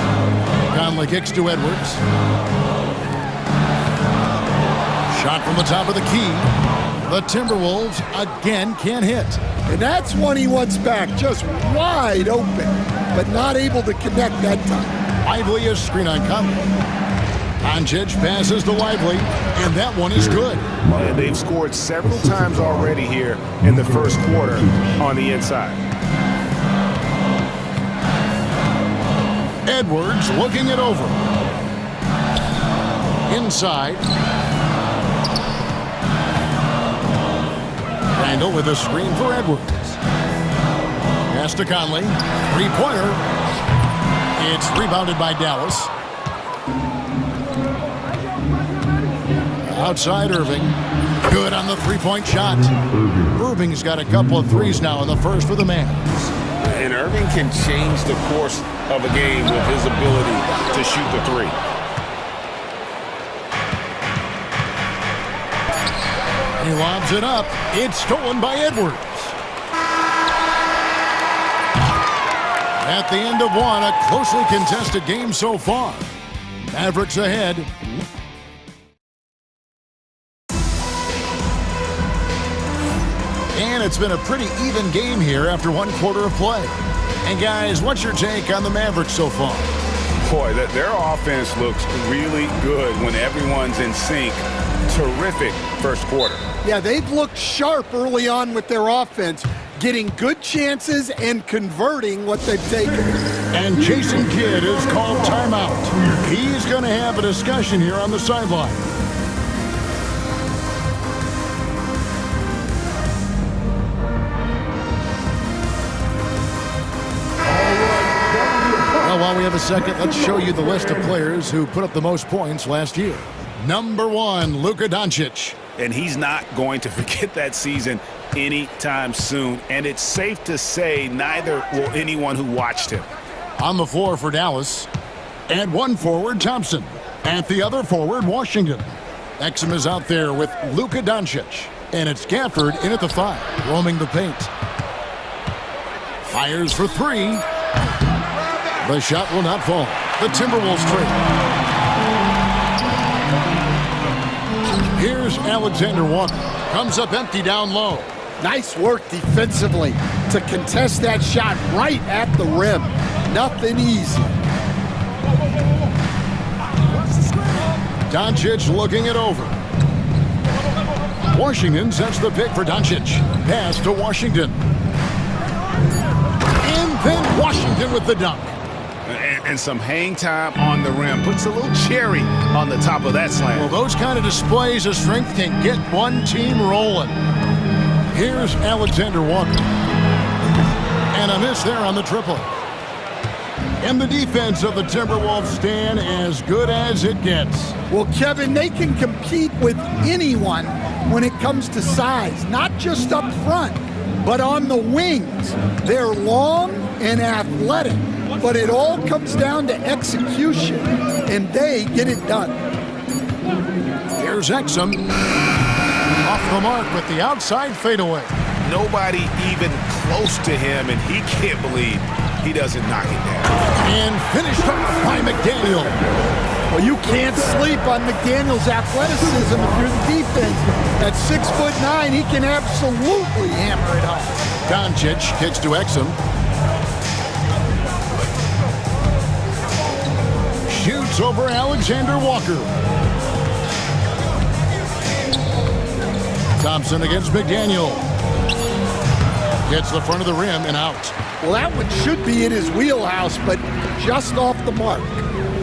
Conley kicks to Edwards. Shot from the top of the key. The Timberwolves again can't hit. And that's one he wants back, just wide open, but not able to connect that time. Lively is screen on Conley. Doncic passes to Lively, and that one is good. And they've scored several times already here in the first quarter on the inside. Edwards looking it over. Inside. Randall with a screen for Edwards. Pass to Conley. Three-pointer. It's rebounded by Dallas. Outside Irving. Good on the three-point shot. Irving's got a couple of threes now in the first for the Mavs. And Irving can change the course of a game with his ability to shoot the three. He lobs it up. It's stolen by Edwards. At the end of one, a closely contested game so far. Mavericks ahead. And it's been a pretty even game here after one quarter of play. And guys, what's your take on the Mavericks so far? Boy, their offense looks really good when everyone's in sync. Terrific first quarter. Yeah, they've looked sharp early on with their offense, getting good chances and converting what they've taken. And Jason Kidd is called timeout. He's going to have a discussion here on the sideline. have a second, let's show you the list of players who put up the most points last year. Number 1, Luka Doncic. And he's not going to forget that season anytime soon. And it's safe to say neither will anyone who watched him. On the floor for Dallas. And one forward, Thompson. At the other forward, Washington. Exum is out there with Luka Doncic. And it's Gafford in at the 5, roaming the paint. Fires for 3. The shot will not fall. The Timberwolves trade. Here's Alexander Walker. Comes up empty down low. Nice work defensively to contest that shot right at the rim. Nothing easy. Doncic looking it over. Washington sets the pick for Doncic. Pass to Washington. And then Washington with the dunk. And some hang time on the rim. Puts a little cherry on the top of that slam. Well, those kind of displays of strength can get one team rolling. Here's Alexander Walker. And a miss there on the triple. And the defense of the Timberwolves stand as good as it gets. Well, Kevin, they can compete with anyone when it comes to size, not just up front, but on the wings. They're long and athletic, but it all comes down to execution, and they get it done. Here's Exum. Off the mark with the outside fadeaway. Nobody even close to him, and he can't believe he doesn't knock it down. And finished off by McDaniel. Well, you can't sleep on McDaniel's athleticism if you're the defense. At 6'9", he can absolutely hammer it home. Doncic kicks to Exum. Shoots over Alexander Walker. Thompson against McDaniel. Gets the front of the rim and out. Well, that one should be in his wheelhouse, but just off the mark.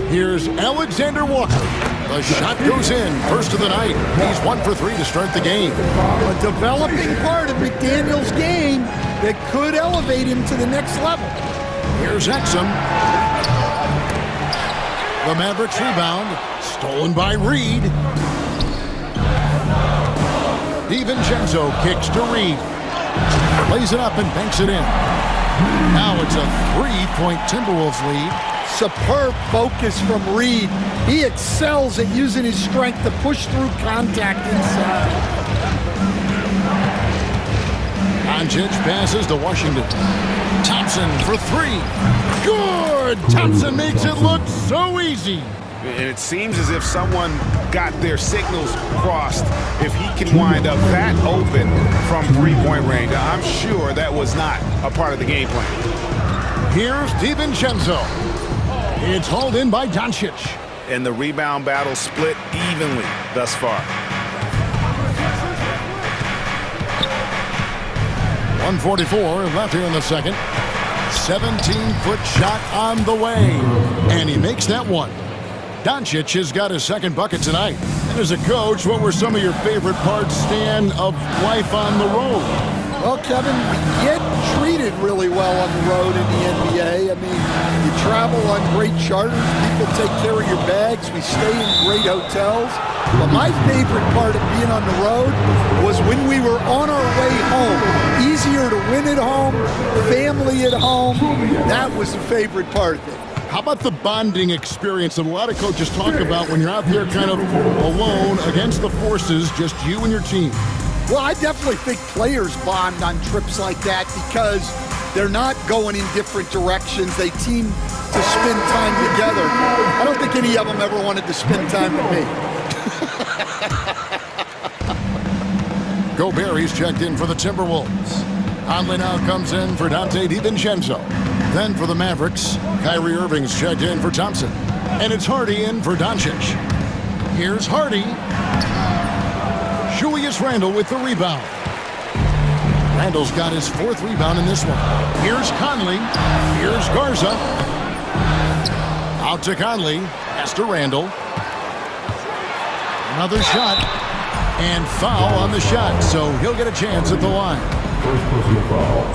Here's Alexander Walker. The shot goes in. First of the night. He's 1 for 3 to start the game. A developing part of McDaniel's game that could elevate him to the next level. Here's Exum. The Mavericks rebound. Stolen by Reed. DiVincenzo kicks to Reed. Plays it up and banks it in. Now it's a 3-point Timberwolves lead. Superb focus from Reed. He excels at using his strength to push through contact inside. Doncic passes to Washington. Thompson for 3. Good! Thompson makes it look so easy. And it seems as if someone got their signals crossed if he can wind up that open from three-point range. I'm sure that was not a part of the game plan. Here's DiVincenzo. It's hauled in by Doncic. And the rebound battle split evenly thus far. 1:44 left here in the second. 17-foot shot on the way. And he makes that one. Doncic has got his second bucket tonight. And as a coach, what were some of your favorite parts, Stan, of life on the road? Well, Kevin, we get treated really well on the road in the NBA. I mean, you travel on great charters. People take care of your bags. We stay in great hotels. But my favorite part of being on the road was when we were on our way home. Easier to win at home, family at home. That was the favorite part of it. How about the bonding experience that a lot of coaches talk about when you're out there kind of alone against the forces, just you and your team? Well, I definitely think players bond on trips like that because they're not going in different directions. They team to spend time together. I don't think any of them ever wanted to spend time with me. Gobert's checked in for the Timberwolves. Conley now comes in for Dante DiVincenzo. Then for the Mavericks, Kyrie Irving's checked in for Thompson. And it's Hardy in for Doncic. Here's Hardy. Julius Randle with the rebound. Randle's got his 4th rebound in this one. Here's Conley. Here's Garza. Out to Conley. Pass to Randle. Another shot. And foul on the shot, so he'll get a chance at the line.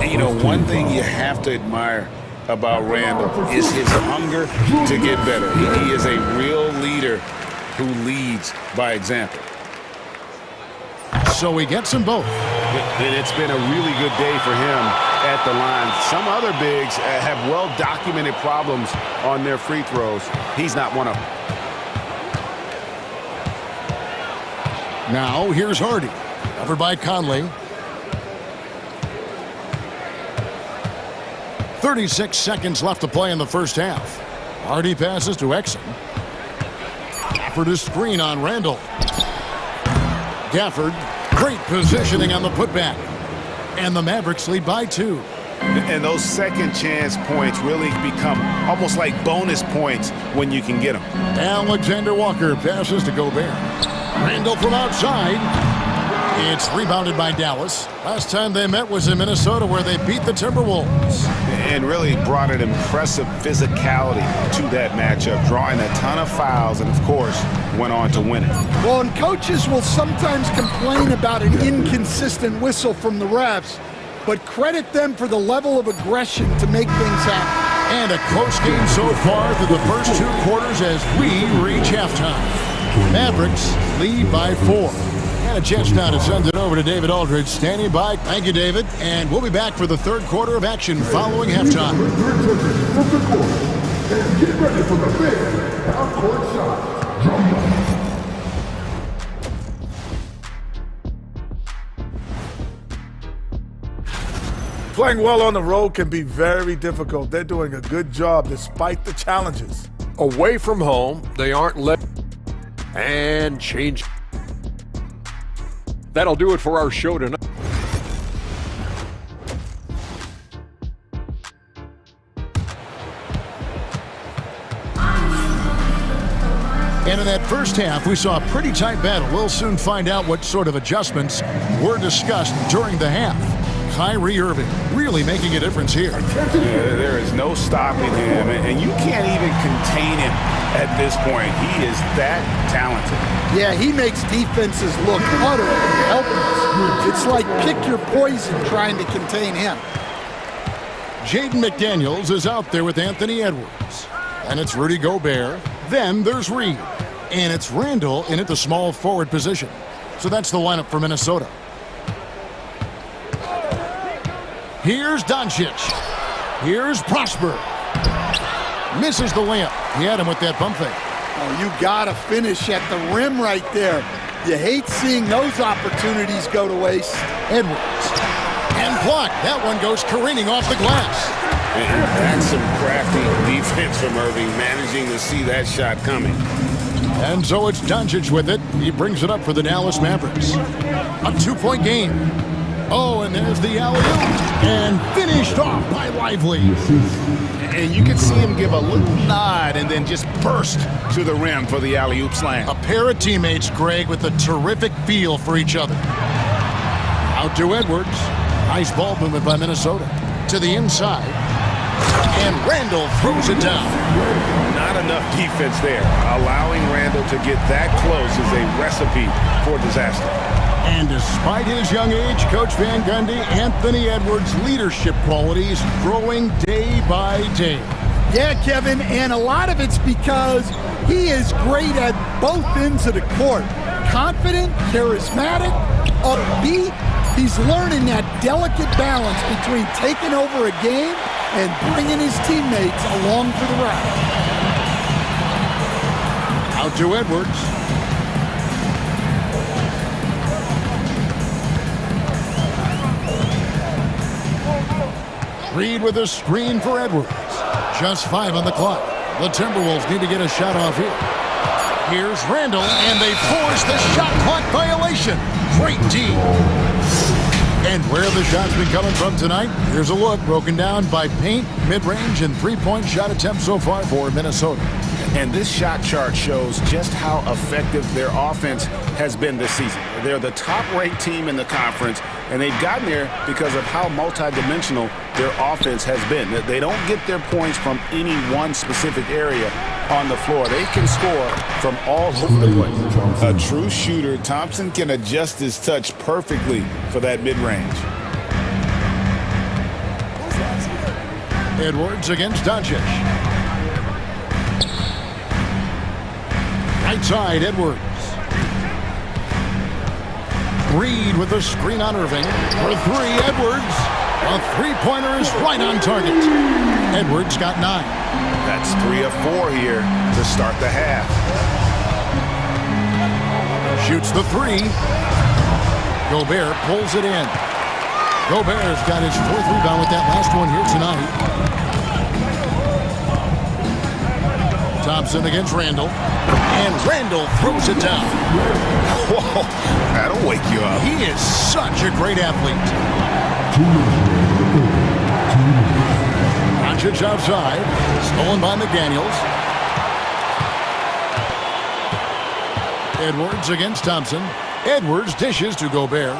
And you know, one thing you have to admire about Randall is his hunger to get better. He is a real leader who leads by example. So he gets them both. And it's been a really good day for him at the line. Some other bigs have well-documented problems on their free throws. He's not one of them. Now here's Hardy, covered by Conley. 36 seconds left to play in the first half. Hardy passes to Exum. Gafford is screen on Randall. Gafford, great positioning on the putback. And the Mavericks lead by 2. And those second chance points really become almost like bonus points when you can get them. Alexander Walker passes to Gobert. Randall from outside. It's rebounded by Dallas. Last time they met was in Minnesota, where they beat the Timberwolves. And really brought an impressive physicality to that matchup, drawing a ton of fouls and, of course, went on to win it. Well, and coaches will sometimes complain about an inconsistent whistle from the refs, but credit them for the level of aggression to make things happen. And a close game so far through the first 2 quarters as we reach halftime. Mavericks lead by 4. And a chance now to send it over to David Aldridge, standing by. Thank you, David. And we'll be back for the third quarter of action following halftime. Get ready for the big half-court shot. Playing well on the road can be very difficult. They're doing a good job despite the challenges. Away from home, they aren't let and change. That'll do it for our show tonight. And in that first half, we saw a pretty tight battle. We'll soon find out what sort of adjustments were discussed during the half. Kyrie Irving really making a difference here. There is no stopping him, and you can't even contain him at this point. He is that talented. Yeah, he makes defenses look utterly helpless. It's like pick your poison trying to contain him. Jaden McDaniels is out there with Anthony Edwards. And it's Rudy Gobert. Then there's Reed. And it's Randall in at the small forward position. So that's the lineup for Minnesota. Here's Doncic. Here's Prosper. Misses the layup. He had him with that bump fake. Oh, you gotta finish at the rim right there. You hate seeing those opportunities go to waste. Edwards. And blocked. That one goes careening off the glass. And that's some crafty defense from Irving, managing to see that shot coming. And so it's Doncic with it. He brings it up for the Dallas Mavericks. A 2-point game. Oh, and there's the alley-oop. And finished off by Lively. And you can see him give a little nod and then just burst to the rim for the alley-oop slam. A pair of teammates, Greg, with a terrific feel for each other. Out to Edwards. Nice ball movement by Minnesota. To the inside. And Randall throws it down. Not enough defense there. Allowing Randall to get that close is a recipe for disaster. And despite his young age, Coach Van Gundy, Anthony Edwards' leadership qualities growing day by day. Yeah, Kevin, and a lot of it's because he is great at both ends of the court. Confident, charismatic, upbeat. He's learning that delicate balance between taking over a game and bringing his teammates along for the ride. Out to Edwards. Reed with a screen for Edwards. Just 5 on the clock. The Timberwolves need to get a shot off here. Here's Randall, and they force the shot clock violation. Great D. And where the shots been coming from tonight? Here's a look broken down by paint, mid-range, and three-point shot attempts so far for Minnesota. And this shot chart shows just how effective their offense has been this season. They're the top-ranked team in the conference, and they've gotten there because of how multidimensional their offense has been. They don't get their points from any one specific area on the floor. They can score from all over the place. A true shooter, Thompson can adjust his touch perfectly for that mid-range. Edwards against Doncic. Right side, Edwards. Reed with a screen on Irving. For three, Edwards. A three-pointer is right on target. Edwards got 9. That's 3 of 4 here to start the half. Shoots the three. Gobert pulls it in. Gobert's got his 4th rebound with that last one here tonight. Thompson against Randall. And Randall throws it down. Whoa, that'll wake you up. He is such a great athlete. Doncic outside. Stolen by McDaniels. Edwards against Thompson. Edwards dishes to Gobert.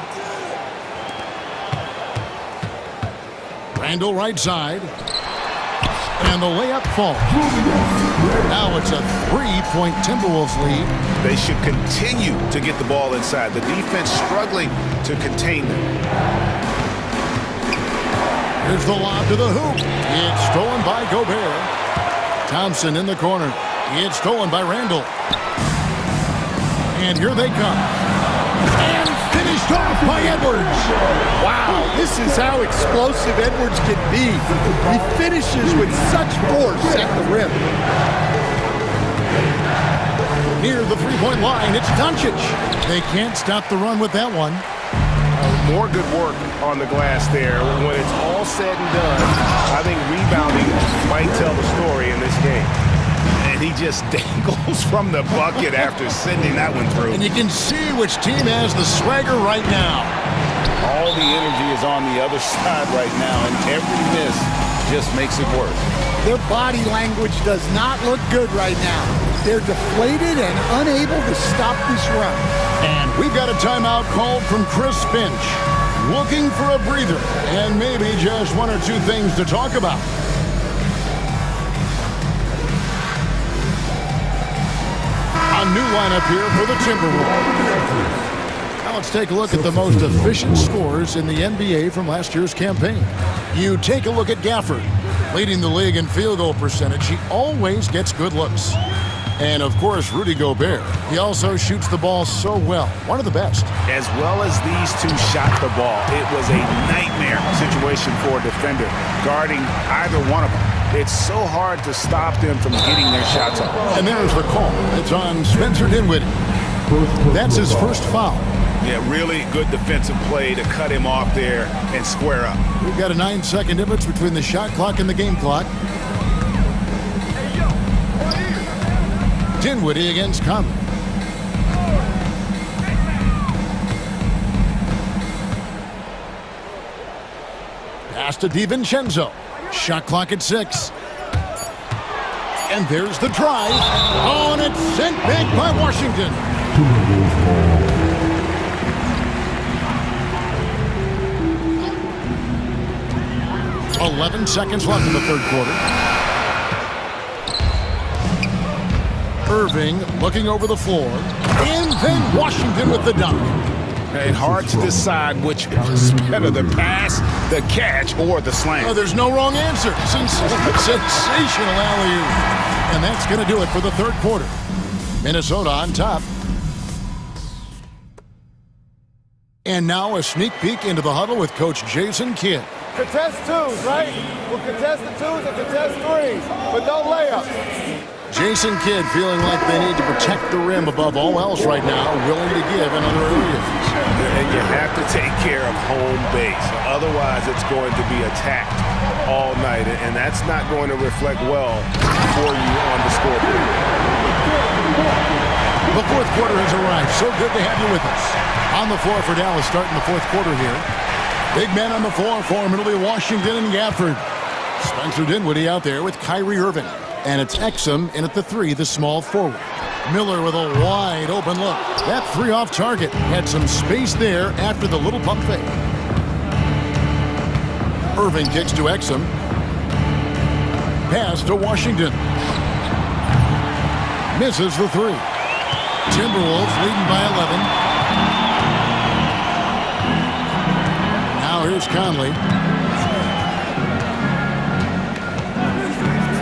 Randall right side. And the layup falls. Now it's a 3-point Timberwolves lead. They should continue to get the ball inside. The defense struggling to contain them. Here's the lob to the hoop. It's stolen by Gobert. Thompson in the corner. It's stolen by Randall. And here they come. And finished off by Edwards. Wow, this is how explosive Edwards can be. He finishes with such force at the rim. Near the three-point line, it's Doncic. They can't stop the run with that one. More good work on the glass there. When it's all said and done, I think rebounding might tell the story in this game. And he just dangles from the bucket after sending that one through. And you can see which team has the swagger right now. All the energy is on the other side right now, and every miss just makes it worse. Their body language does not look good right now. They're deflated and unable to stop this run. And we've got a timeout called from Chris Finch. Looking for a breather and maybe just 1 or 2 things to talk about. A new lineup here for the Timberwolves. Now let's take a look at the most efficient scorers in the NBA from last year's campaign. You take a look at Gafford, leading the league in field goal percentage. He always gets good looks. And, of course, Rudy Gobert. He also shoots the ball so well. One of the best. As well as these two shot the ball, it was a nightmare situation for a defender guarding either one of them. It's so hard to stop them from getting their shots off. And there's the call. It's on Spencer Dinwiddie. That's his first foul. Yeah, really good defensive play to cut him off there and square up. We've got a 9-second difference between the shot clock and the game clock. Dinwiddie against Conley. Pass to DiVincenzo. Shot clock at 6. And there's the drive. Oh, and it's sent back by Washington. "11 seconds left in the third quarter. Irving looking over the floor. And then Washington with the dunk. And hard to decide which is better, the pass, the catch, or the slam. Oh, there's no wrong answer. Sensational alley-oop. And that's going to do it for the third quarter. Minnesota on top. And now a sneak peek into the huddle with Coach Jason Kidd. Contest twos, right? We'll contest the twos and contest threes, but no layups. Jason Kidd feeling like they need to protect the rim above all else right now, willing to give in other areas. And you have to take care of home base. Otherwise, it's going to be attacked all night, and that's not going to reflect well for you on the scoreboard. The fourth quarter has arrived. So good to have you with us. On the floor for Dallas starting the fourth quarter here. Big men on the floor for Middle Washington and Gafford. Spencer Dinwiddie out there with Kyrie Irving. And it's Exum in at the 3, the small forward. Miller with a wide open look. That 3 off target. Had some space there after the little pump fake. Irving kicks to Exum. Pass to Washington. Misses the 3. Timberwolves leading by 11. Now here's Conley.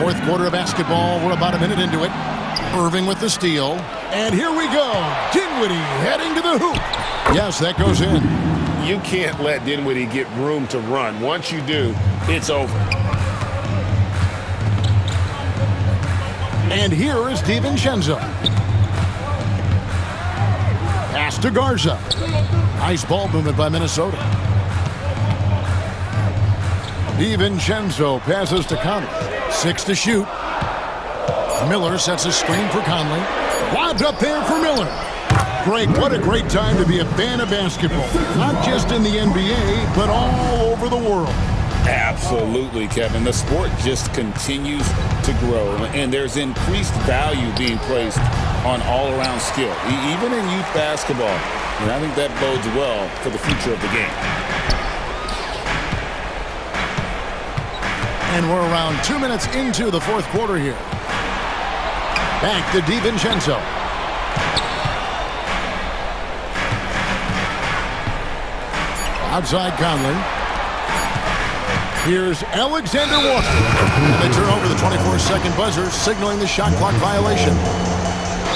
Fourth quarter of basketball. We're about a minute into it. Irving with the steal. And here we go. Dinwiddie heading to the hoop. Yes, that goes in. You can't let Dinwiddie get room to run. Once you do, it's over. And here is DiVincenzo. Pass to Garza. Nice ball movement by Minnesota. DiVincenzo passes to Conley. 6 to shoot. Miller sets a screen for Conley. Lobbed up there for Miller. Greg, what a great time to be a fan of basketball. Not just in the NBA, but all over the world. Absolutely, Kevin. The sport just continues to grow, and there's increased value being placed on all-around skill, even in youth basketball. And I think that bodes well for the future of the game. And we're around 2 minutes into the fourth quarter here. Back to DiVincenzo. Outside Conley. Here's Alexander Walker. And they turn over the 24-second buzzer, signaling the shot clock violation.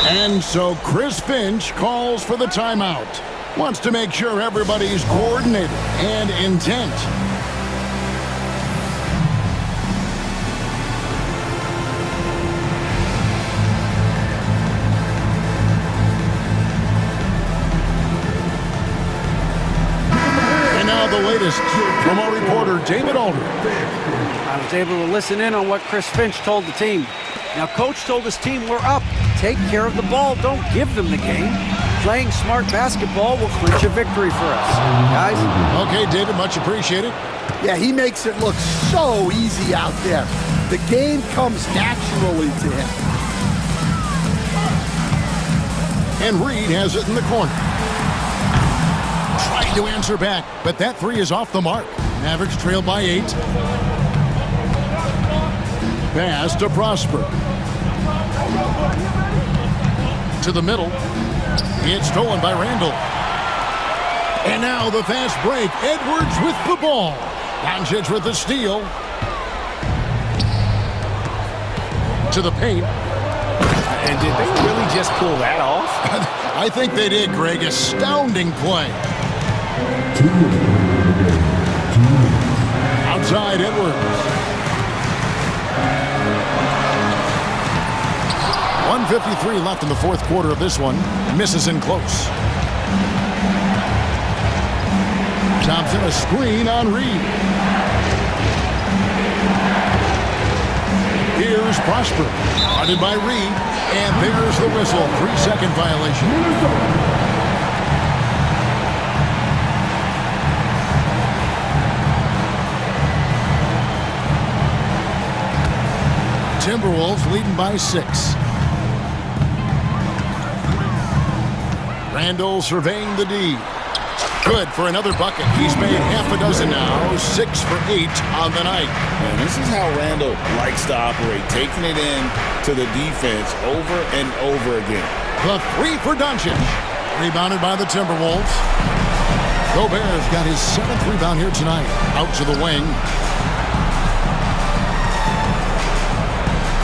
And so Chris Finch calls for the timeout. Wants to make sure everybody's coordinated and intent. The latest from our reporter, David Aldridge. I was able to listen in on what Chris Finch told the team. Now, Coach told his team, we're up. Take care of the ball. Don't give them the game. Playing smart basketball will clinch a victory for us. Guys? Okay, David, much appreciated. Yeah, he makes it look so easy out there. The game comes naturally to him. And Reed has it in the corner. Trying to answer back, but that three is off the mark. Mavericks trail by 8. Pass to Prosper. To the middle. It's stolen by Randall. And now the fast break. Edwards with the ball. Doncic with the steal. To the paint. And did they really just pull that off? I think they did, Greg. Astounding play. Outside Edwards. 1:53 left in the fourth quarter of this one. Misses in close. Thompson a screen on Reed. Here's Prosper. Guarded by Reed. And there's the whistle. 3-second violation. Timberwolves leading by 6. Randall surveying the D. Good for another bucket. He's made half a dozen now. 6 for 8 on the night. And this is how Randall likes to operate, taking it in to the defense over and over again. The 3 for Doncic. Rebounded by the Timberwolves. Gobert's got his 7th rebound here tonight. Out to the wing.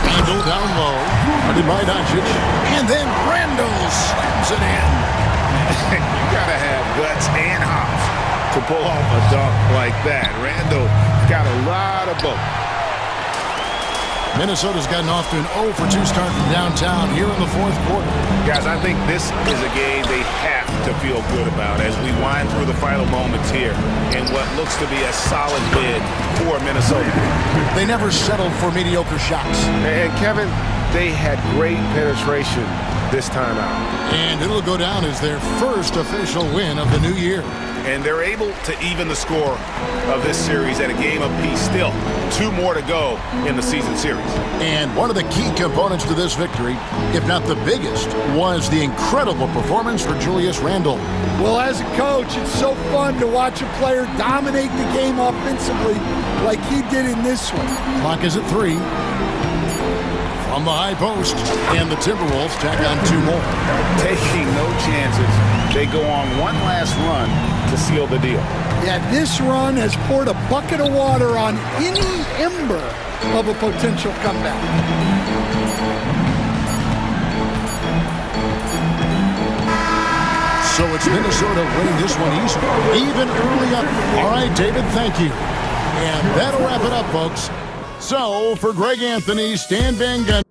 Randall down low. Guarded by Doncic. And then Randall slams it in. You gotta have guts and hops to pull off a dunk like that. Randall got a lot of both. Minnesota's gotten off to an 0 for 2 start from downtown here in the fourth quarter. Guys, I think this is a game they have to feel good about as we wind through the final moments here in what looks to be a solid win for Minnesota. They never settled for mediocre shots. And Kevin, they had great penetration this time out. And it'll go down as their first official win of the new year. And they're able to even the score of this series at a game apiece still. 2 more to go in the season series. And one of the key components to this victory, if not the biggest, was the incredible performance for Julius Randle. Well, as a coach, it's so fun to watch a player dominate the game offensively like he did in this one. Clock is at 3. From the high post, and the Timberwolves tack on 2 more. Taking no chances. They go on one last run to seal the deal. Yeah, this run has poured a bucket of water on any ember of a potential comeback. So it's Minnesota winning this one easily, even early up. All right, David, thank you. And that'll wrap it up, folks. So for Greg Anthony, Stan Van Gundy,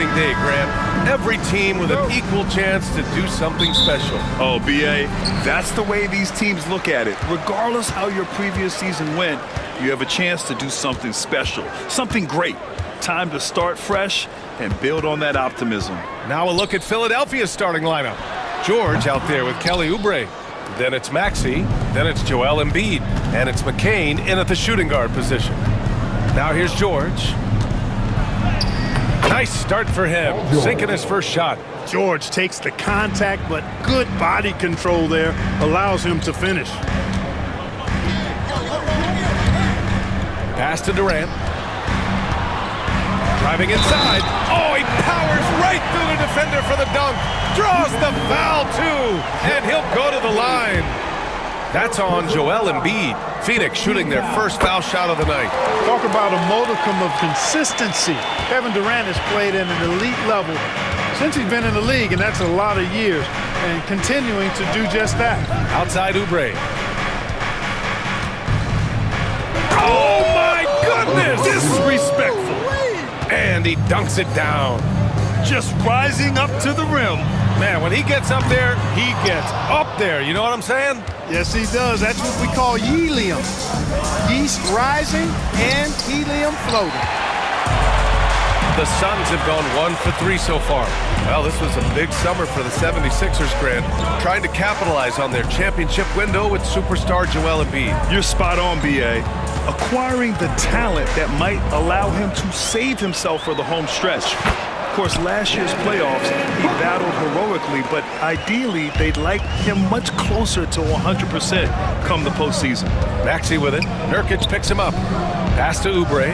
opening day, Grant. Every team with an equal chance to do something special. Oh, B.A., that's the way these teams look at it. Regardless how your previous season went, you have a chance to do something special, something great. Time to start fresh and build on that optimism. Now a look at Philadelphia's starting lineup. George out there with Kelly Oubre. Then it's Maxey. Then it's Joel Embiid. And it's McCain in at the shooting guard position. Now here's George. Nice start for him, sinking his first shot. George takes the contact, but good body control there allows him to finish. Pass to Durant. Driving inside. Oh, he powers right through the defender for the dunk. Draws the foul, too. And he'll go to the line. That's on Joel Embiid. Phoenix shooting their first foul shot of the night. Talk about a modicum of consistency. Kevin Durant has played at an elite level since he's been in the league, and that's a lot of years, and continuing to do just that. Outside Oubre. Oh, my goodness! Disrespectful. And he dunks it down. Just rising up to the rim. Man, when he gets up there, he gets up there. You know what I'm saying? Yes, he does. That's what we call helium. Yeast rising and helium floating. The Suns have gone 1 for 3 so far. Well, this was a big summer for the 76ers, Grant, trying to capitalize on their championship window with superstar Joel Embiid. You're spot on, B.A. Acquiring the talent that might allow him to save himself for the home stretch. Of course, last year's playoffs, he battled heroically, but ideally, they'd like him much closer to 100% come the postseason. Maxey with it. Nurkic picks him up. Pass to Oubre.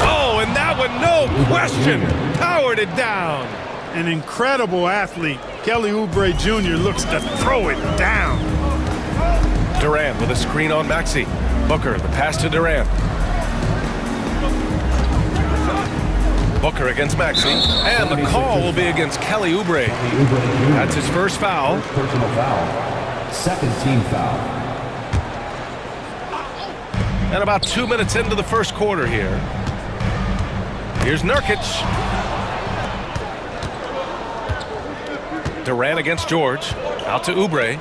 Oh, and that one, no question, powered it down. An incredible athlete. Kelly Oubre Jr. looks to throw it down. Durant with a screen on Maxey. Booker, the pass to Durant. Booker against Maxey, and the call will be against Kelly Oubre. That's his first foul. Personal foul. Second team foul. And about 2 minutes into the first quarter here. Here's Nurkic. Durant against George. Out to Oubre.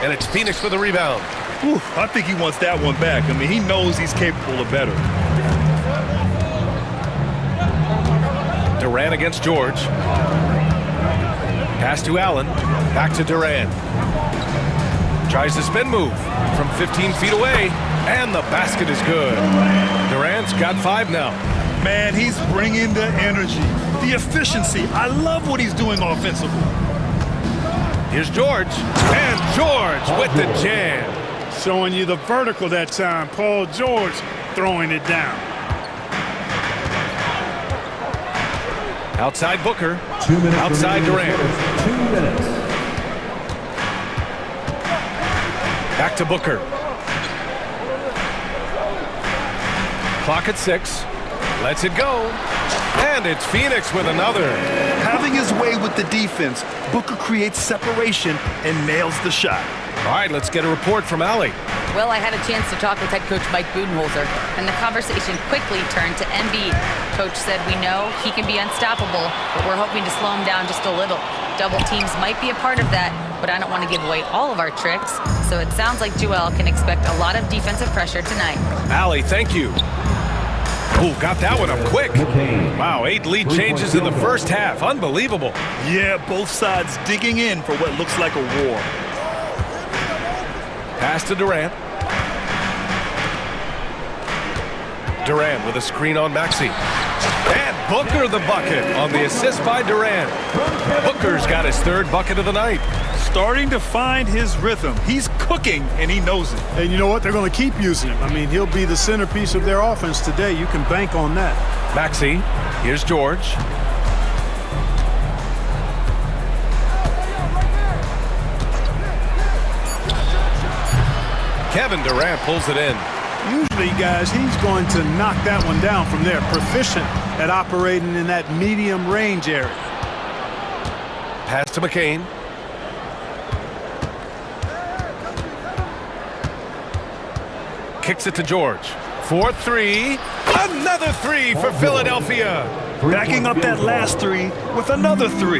And it's Phoenix with the rebound. Whew, I think he wants that one back. I mean, he knows he's capable of better. Durant against George. Pass to Allen. Back to Durant. Tries the spin move from 15 feet away. And the basket is good. Durant's got 5 now. Man, he's bringing the energy, the efficiency. I love what he's doing offensively. Here's George, and George with the jam. Showing you the vertical that time. Paul George throwing it down. Outside Booker. 2 minutes. Outside Durant. 2 minutes. Back to Booker. Clock at 6. Lets it go. And it's Phoenix with another. Having his way with the defense, Booker creates separation and nails the shot. All right, let's get a report from Allie. Well, I had a chance to talk with head coach Mike Budenholzer, and the conversation quickly turned to Embiid. Coach said, we know he can be unstoppable, but we're hoping to slow him down just a little. Double teams might be a part of that, but I don't want to give away all of our tricks, so it sounds like Joel can expect a lot of defensive pressure tonight. Allie, thank you. Oh, got that one up quick. Wow, 8 lead changes in the first half. Unbelievable. Yeah, both sides digging in for what looks like a war. Pass to Durant. Durant with a screen on Maxey. And Booker the bucket on the assist by Durant. Booker's got his 3rd bucket of the night. Starting to find his rhythm. He's cooking, and he knows it. And you know what? They're going to keep using him. I mean, he'll be the centerpiece of their offense today. You can bank on that. Maxey. Here's George. Kevin Durant pulls it in. Usually, guys, he's going to knock that one down from there. Proficient at operating in that medium range area. Pass to McCain. Kicks it to George. 4-3. Another three for Philadelphia. Backing up that last three with another three.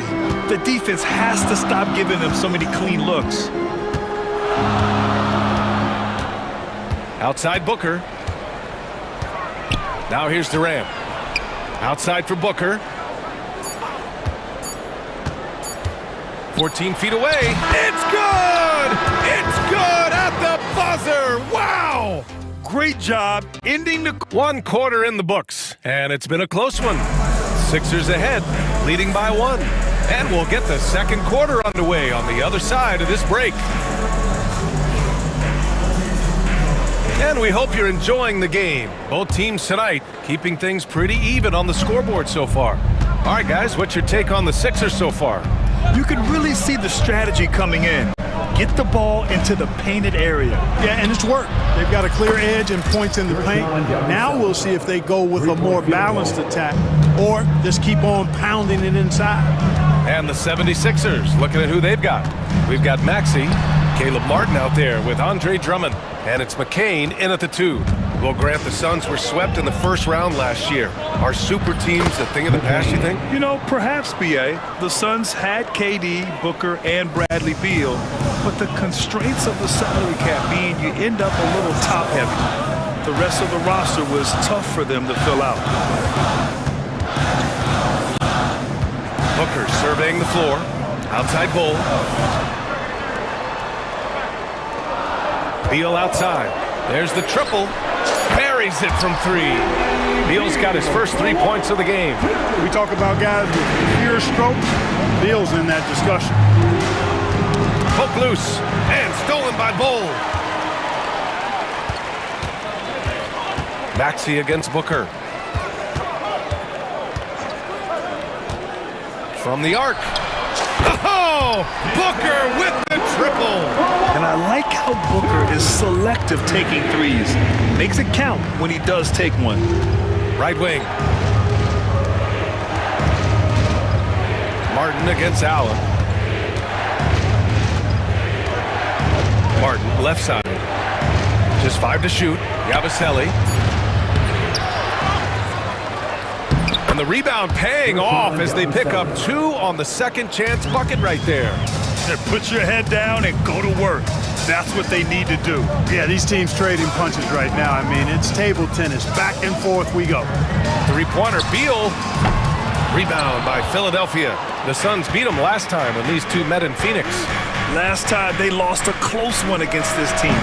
The defense has to stop giving them so many clean looks. Outside Booker. Now here's Durant. Outside for Booker. 14 feet away. It's good! It's good at the buzzer! Wow! Great job ending the... 1 quarter in the books, and it's been a close one. Sixers ahead, leading by 1. And we'll get the second quarter underway on the other side of this break. And we hope you're enjoying the game. Both teams tonight keeping things pretty even on the scoreboard so far. All right, guys, what's your take on the Sixers so far? You can really see the strategy coming in. Get the ball into the painted area. Yeah, and it's worked. They've got a clear edge and points in the paint. Now we'll see if they go with a more balanced attack or just keep on pounding it inside. And the 76ers, looking at who they've got. We've got Maxey, Caleb Martin out there with Andre Drummond, and it's McCain in at the 2. Well, Grant, the Suns were swept in the first round last year. Are super teams a thing of the past, you think? You know, perhaps, B.A. The Suns had KD, Booker, and Bradley Beal, but the constraints of the salary cap mean you end up a little top-heavy. The rest of the roster was tough for them to fill out. Booker surveying the floor. Outside Bull. Beal outside. There's the triple. Buries it from 3. Beal's got his first 3 points of the game. We talk about guys with pure strokes. Beal's in that discussion. Poke loose and stolen by Bull. Maxey against Booker. From the arc. Oh! Booker with the triple. And I like how Booker is selective taking threes. Makes it count when he does take one. Right wing. Martin against Allen. Martin, left side. Just 5 to shoot. Yabusele. And the rebound paying off as they pick up 2 on the second chance bucket right there. Put your head down and go to work. That's what they need to do. Yeah, these teams trading punches right now. I mean, it's table tennis. Back and forth we go. 3-pointer, Beal. Rebound by Philadelphia. The Suns beat them last time when these two met in Phoenix. Last time they lost a close one against this team.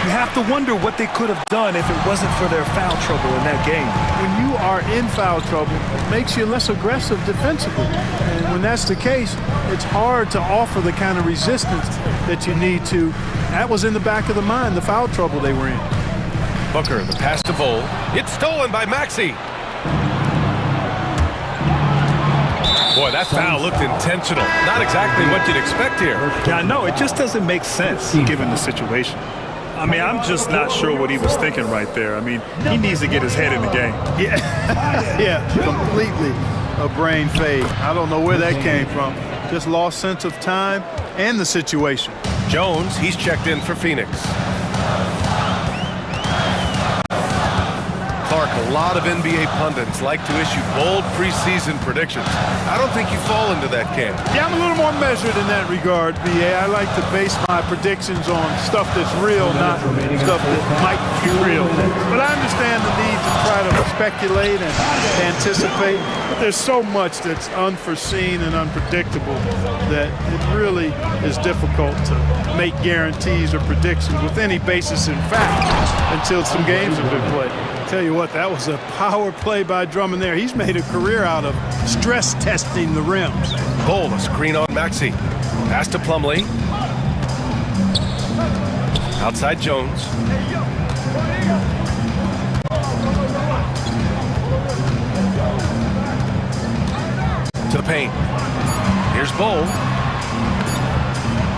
You have to wonder what they could have done if it wasn't for their foul trouble in that game. When you are in foul trouble, it makes you less aggressive defensively. And when that's the case, it's hard to offer the kind of resistance that you need to. That was in the back of the mind, the foul trouble they were in. Booker, the pass to Bull. It's stolen by Maxey. Boy, that foul looked intentional. Not exactly what you'd expect here. Yeah, I know. It just doesn't make sense given the situation. I mean, I'm just not sure what he was thinking right there. I mean, he needs to get his head in the game. Yeah, yeah, completely a brain fade. I don't know where that came from. Just lost sense of time and the situation. Jones, he's checked in for Phoenix. Clark, a lot of NBA pundits like to issue bold preseason predictions. I don't think you fall into that camp. Yeah, I'm a little more measured in that regard, BA. I like to base my predictions on stuff that's real, not stuff that might be real. But I understand the need to try to speculate and anticipate. But there's so much that's unforeseen and unpredictable that it really is difficult to make guarantees or predictions with any basis in fact until some games have been played. Tell you what, that was a power play by Drummond there. He's made a career out of stress testing the rims. Bull, a screen on Maxey. Pass to Plumlee. Outside Jones. To the paint. Here's Bull.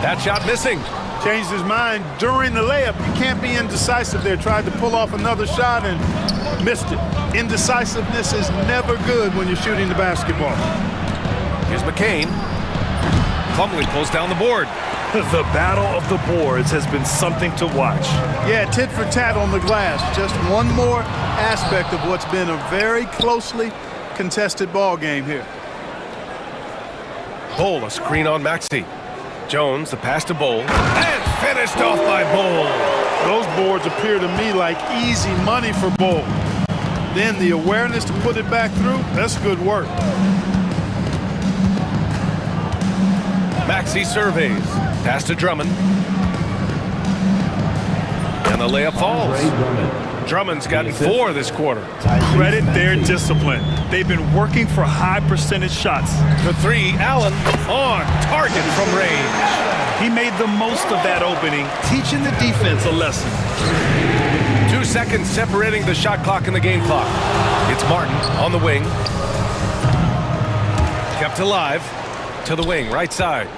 That shot missing. Changed his mind during the layup. You can't be indecisive there. Tried to pull off another shot and missed it. Indecisiveness is never good when you're shooting the basketball. Here's McCain. Plumlee pulls down the board. The battle of the boards has been something to watch. Yeah, tit for tat on the glass. Just one more aspect of what's been a very closely contested ball game here. Bull, a screen on Maxey. Jones, the pass to Bull, and finished off by Bull. Those boards appear to me like easy money for Bull. Then the awareness to put it back through, that's good work. Maxey surveys. Pass to Drummond. And the layup falls. Drummond's gotten 4 this quarter. Credit their discipline. They've been working for high percentage shots. The 3, Allen on target from range. He made the most of that opening, teaching the defense a lesson. 2 seconds separating the shot clock and the game clock. It's Martin on the wing. Kept alive to the wing, right side.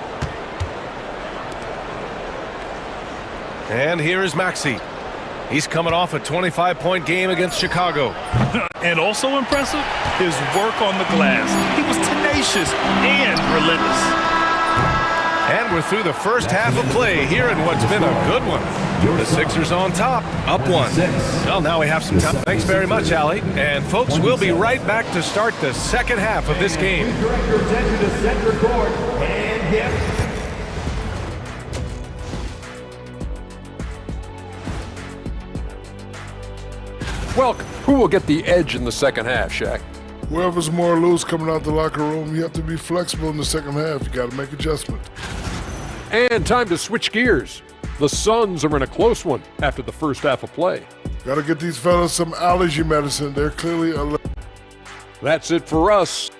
And here is Maxey. He's coming off a 25-point game against Chicago. And also impressive, his work on the glass. He was tenacious and relentless. And we're through the first half of play here in what's been a good one. The Sixers on top, up 1. Well, now we have some time. Thanks very much, Allie. And folks, we'll be right back to start the second half of this game. Well, who will get the edge in the second half, Shaq? Whoever's more loose coming out the locker room, you have to be flexible in the second half. You got to make adjustments. And time to switch gears. The Suns are in a close one after the first half of play. Got to get these fellas some allergy medicine. They're clearly allergic. That's it for us.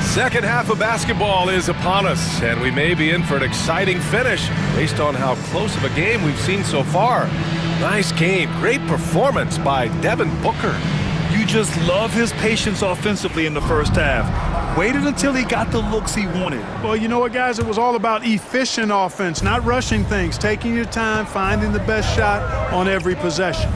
Second half of basketball is upon us, and we may be in for an exciting finish based on how close of a game we've seen so far. Nice game, great performance by Devin Booker. You just love his patience offensively in the first half. Waited until he got the looks he wanted. Well, you know what, guys? It was all about efficient offense, not rushing things, taking your time, finding the best shot on every possession.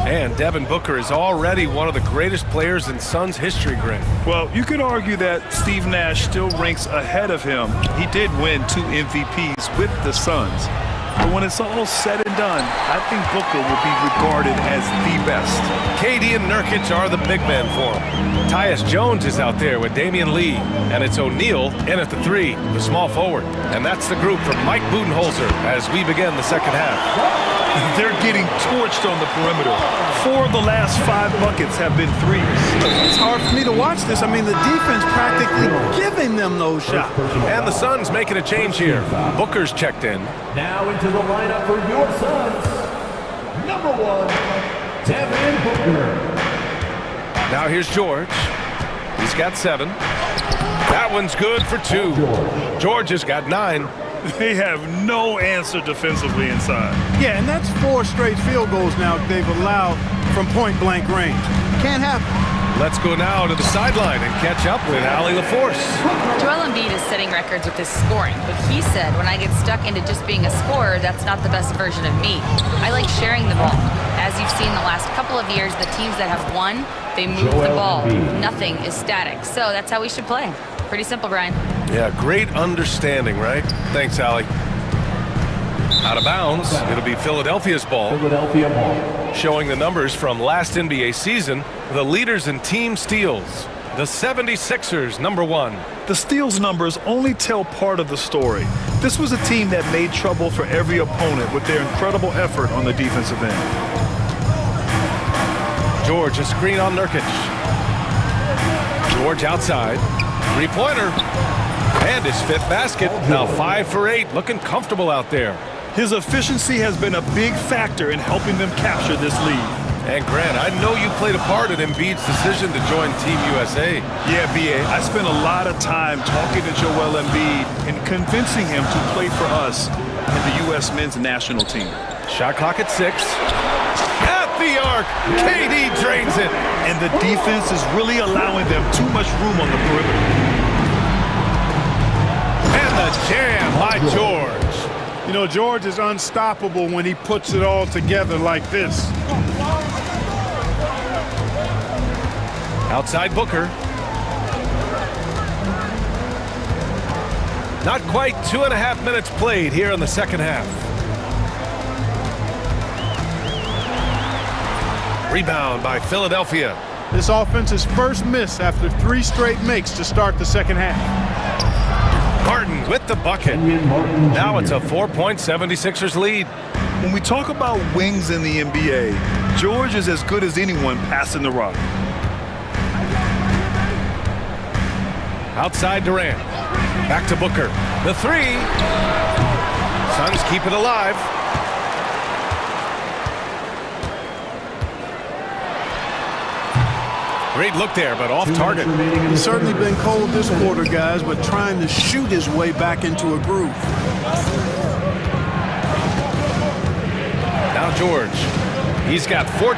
And Devin Booker is already one of the greatest players in Suns history, Greg. Well, you could argue that Steve Nash still ranks ahead of him. He did win 2 MVPs with the Suns. But when it's all said and done, I think Booker will be regarded as the best. KD and Nurkic are the big men for him. Tyus Jones is out there with Damian Lee. And it's O'Neal in at the 3, the small forward. And that's the group from Mike Budenholzer as we begin the second half. They're getting torched on the perimeter. 4 of the last 5 buckets have been threes. It's hard for me to watch this. I mean, the defense practically giving them those shots. And the Suns making a change here. Booker's checked in. Now into the lineup for your Suns. Number 1, Devin Booker. Now here's George. He's got 7. That one's good for 2. George has got 9. They have no answer defensively inside. Yeah, and that's 4 straight field goals now they've allowed from point-blank range. Can't happen. Let's go now to the sideline and catch up with Allie LaForce. Joel Embiid is setting records with his scoring, but he said, when I get stuck into just being a scorer, that's not the best version of me. I like sharing the ball. As you've seen the last couple of years, the teams that have won, they move the ball. Nothing is static. So that's how we should play. Pretty simple, Brian. Yeah, great understanding, right? Thanks, Allie. Out of bounds, it'll be Philadelphia's ball. Showing the numbers from last NBA season, the leaders in team steals. The 76ers, number 1. The steals numbers only tell part of the story. This was a team that made trouble for every opponent with their incredible effort on the defensive end. George, a screen on Nurkic. George outside. 3-pointer. And his 5th basket. Now 5 for 8. Looking comfortable out there. His efficiency has been a big factor in helping them capture this lead. And Grant, I know you played a part in Embiid's decision to join Team USA. Yeah, B.A., I spent a lot of time talking to Joel Embiid and convincing him to play for us in the U.S. men's national team. Shot clock at 6. At the arc, KD drains it. And the defense is really allowing them too much room on the perimeter. And the jam by George. You know, George is unstoppable when he puts it all together like this. Outside Booker. Not quite 2.5 minutes played here in the second half. Rebound by Philadelphia. This offense's first miss after 3 straight makes to start the second half. Martin with the bucket. Now it's a 4-point 76ers lead. When we talk about wings in the NBA, George is as good as anyone passing the rock. Outside Durant. Back to Booker. The 3. Suns keep it alive. Great look there, but off target. He's certainly been cold this quarter, guys, but trying to shoot his way back into a groove. Now George. He's got 14.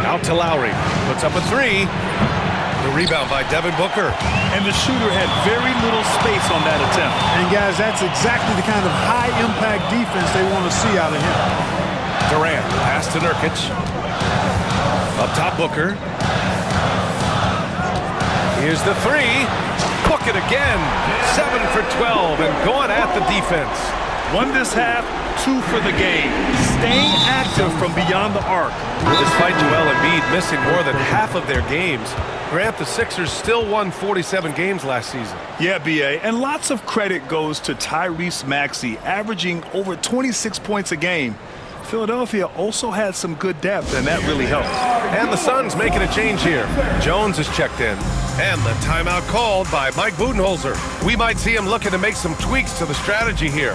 Out to Lowry. Puts up a 3. The rebound by Devin Booker. And the shooter had very little space on that attempt. And guys, that's exactly the kind of high-impact defense they want to see out of him. Durant, pass to Nurkic. Up top, Booker. Here's the 3. Book it again. 7 for 12 and going at the defense. 1 this half, 2 for the game. Staying active from beyond the arc. Despite Joel Embiid missing more than half of their games, Grant, the Sixers still won 47 games last season. Yeah, B.A., and lots of credit goes to Tyrese Maxey, averaging over 26 points a game. Philadelphia also had some good depth, and that really helped. And the Suns making a change here. Jones is checked in. And the timeout called by Mike Budenholzer. We might see him looking to make some tweaks to the strategy here.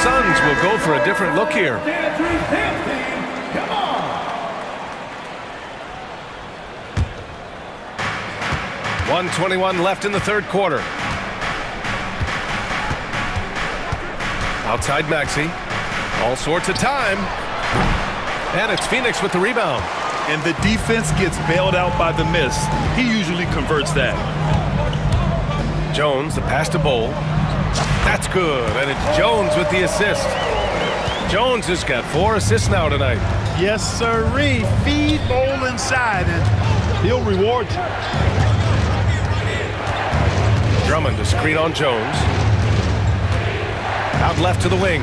Suns will go for a different look here. 1:21 left in the third quarter. Outside Maxey. All sorts of time. And it's Phoenix with the rebound. And the defense gets bailed out by the miss. He usually converts that. Jones, the pass to Bol. That's good, and it's Jones with the assist. Jones has got 4 assists now tonight. Yes, sirree. Feed Bol inside, and he'll reward you. Drummond to screen on Jones. Out left to the wing.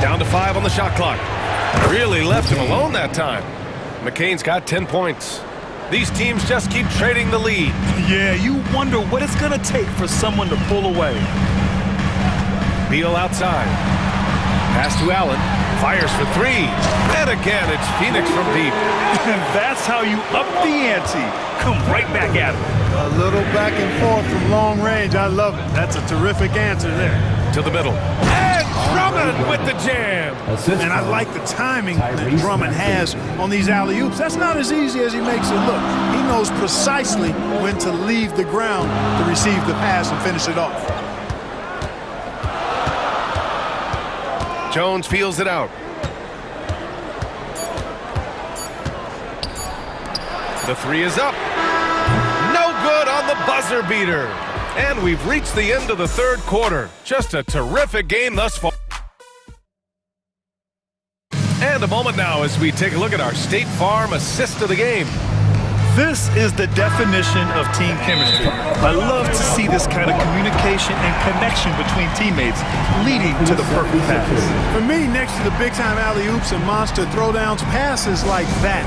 Down to 5 on the shot clock. Really left him alone that time. McCain's got 10 points. These teams just keep trading the lead. Yeah, you wonder what it's going to take for someone to pull away. Beal outside. Pass to Allen. Fires for 3. And again, it's Phoenix from deep. And that's how you up the ante. Come right back at him. A little back and forth from long range. I love it. That's a terrific answer there. To the middle. And Drummond with the jam. And I like the timing that Drummond has on these alley-oops. That's not as easy as he makes it look. He knows precisely when to leave the ground to receive the pass and finish it off. Jones feels it out. The 3 is up. No good on the buzzer beater. And we've reached the end of the third quarter. Just a terrific game thus far. And a moment now as we take a look at our State Farm assist of the game. This is the definition of team chemistry. I love to see this kind of communication and connection between teammates leading to the perfect pass. For me, next to the big-time alley-oops and monster throwdowns, passes like that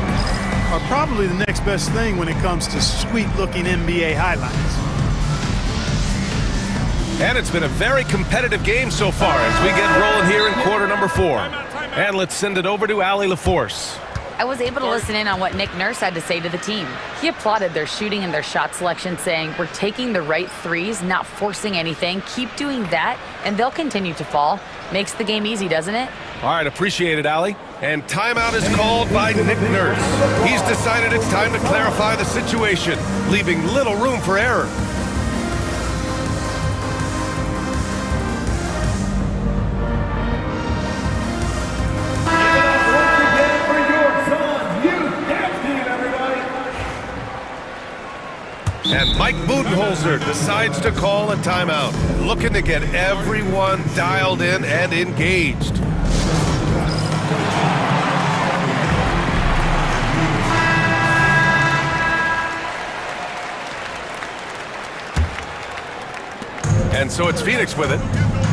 are probably the next best thing when it comes to sweet-looking NBA highlights. And it's been a very competitive game so far as we get rolling here in quarter number 4. And let's send it over to Allie LaForce. I was able to listen in on what Nick Nurse had to say to the team. He applauded their shooting and their shot selection, saying, "We're taking the right threes, not forcing anything. Keep doing that, and they'll continue to fall." Makes the game easy, doesn't it? All right, appreciate it, Allie. And timeout is called by Nick Nurse. He's decided it's time to clarify the situation, leaving little room for error. And Mike Budenholzer decides to call a timeout, looking to get everyone dialed in and engaged. And so it's Phoenix with it.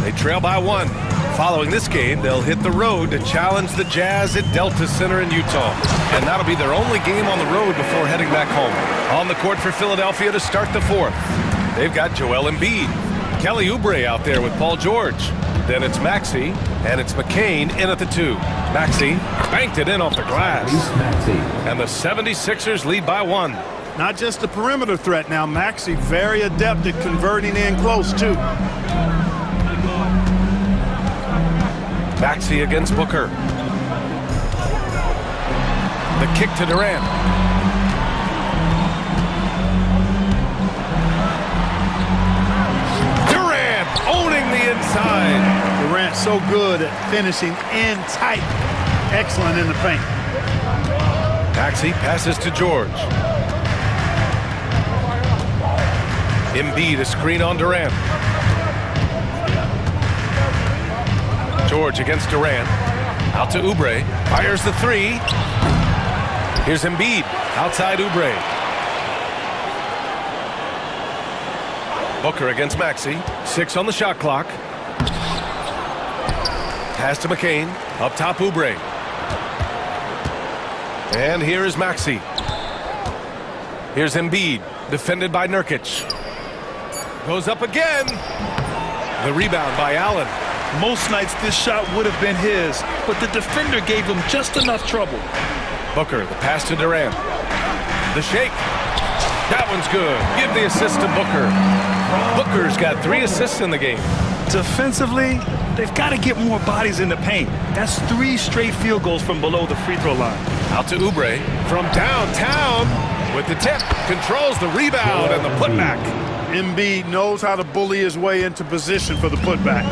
They trail by 1. Following this game, they'll hit the road to challenge the Jazz at Delta Center in Utah. And that'll be their only game on the road before heading back home. On the court for Philadelphia to start the 4th. They've got Joel Embiid. Kelly Oubre out there with Paul George. Then it's Maxey, and it's McCain in at the 2. Maxey banked it in off the glass. And the 76ers lead by 1. Not just a perimeter threat now. Maxey very adept at converting in close, too. Maxey against Booker. The kick to Durant. Durant owning the inside. Durant so good at finishing in tight. Excellent in the paint. Maxey passes to George. Embiid a screen on Durant. George against Durant. Out to Oubre. Fires the 3. Here's Embiid. Outside Oubre. Booker against Maxey. 6 on the shot clock. Pass to McCain. Up top Oubre. And here is Maxey. Here's Embiid. Defended by Nurkic. Goes up again. The rebound by Allen. Most nights this shot would have been his, but the defender gave him just enough trouble. Booker, the pass to Durant. The shake. That one's good. Give the assist to Booker. Booker's got 3 assists in the game. Defensively, they've got to get more bodies in the paint. That's 3 straight field goals from below the free throw line. Out to Oubre from downtown with the tip. Controls the rebound and the putback. Embiid knows how to bully his way into position for the putback.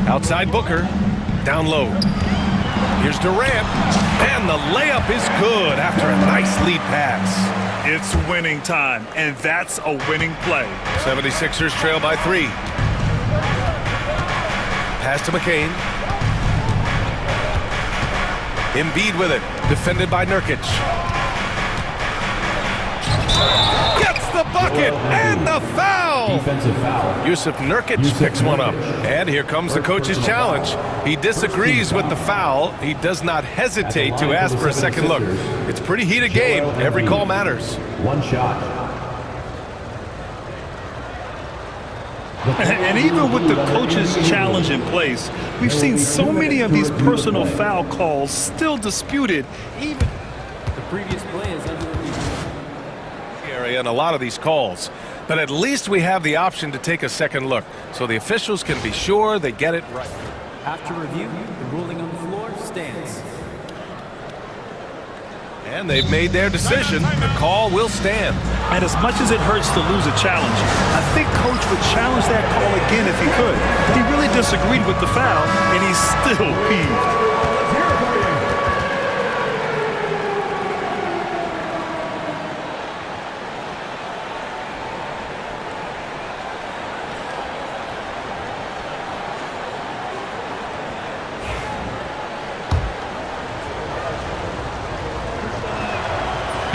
Outside Booker. Down low. Here's Durant. And the layup is good after a nice lead pass. It's winning time, and that's a winning play. 76ers trail by 3. Pass to McCain. Embiid with it. Defended by Nurkic. Gets the bucket and the foul. Defensive foul. Yusuf Nurkic picks one up. And here comes the coach's challenge. He disagrees with the foul. He does not hesitate to ask for a second look. It's a pretty heated game. Every call matters. 1 shot. And even with the coach's challenge in place, we've seen so many of these personal foul calls still disputed. Even the previous play is under the area in a lot of these calls. But at least we have the option to take a second look, so the officials can be sure they get it right. After review, the ruling on the floor stands. And they've made their decision. The call will stand. And as much as it hurts to lose a challenge, I think Coach would challenge that call again if he could. He really disagreed with the foul, and he's still peeved.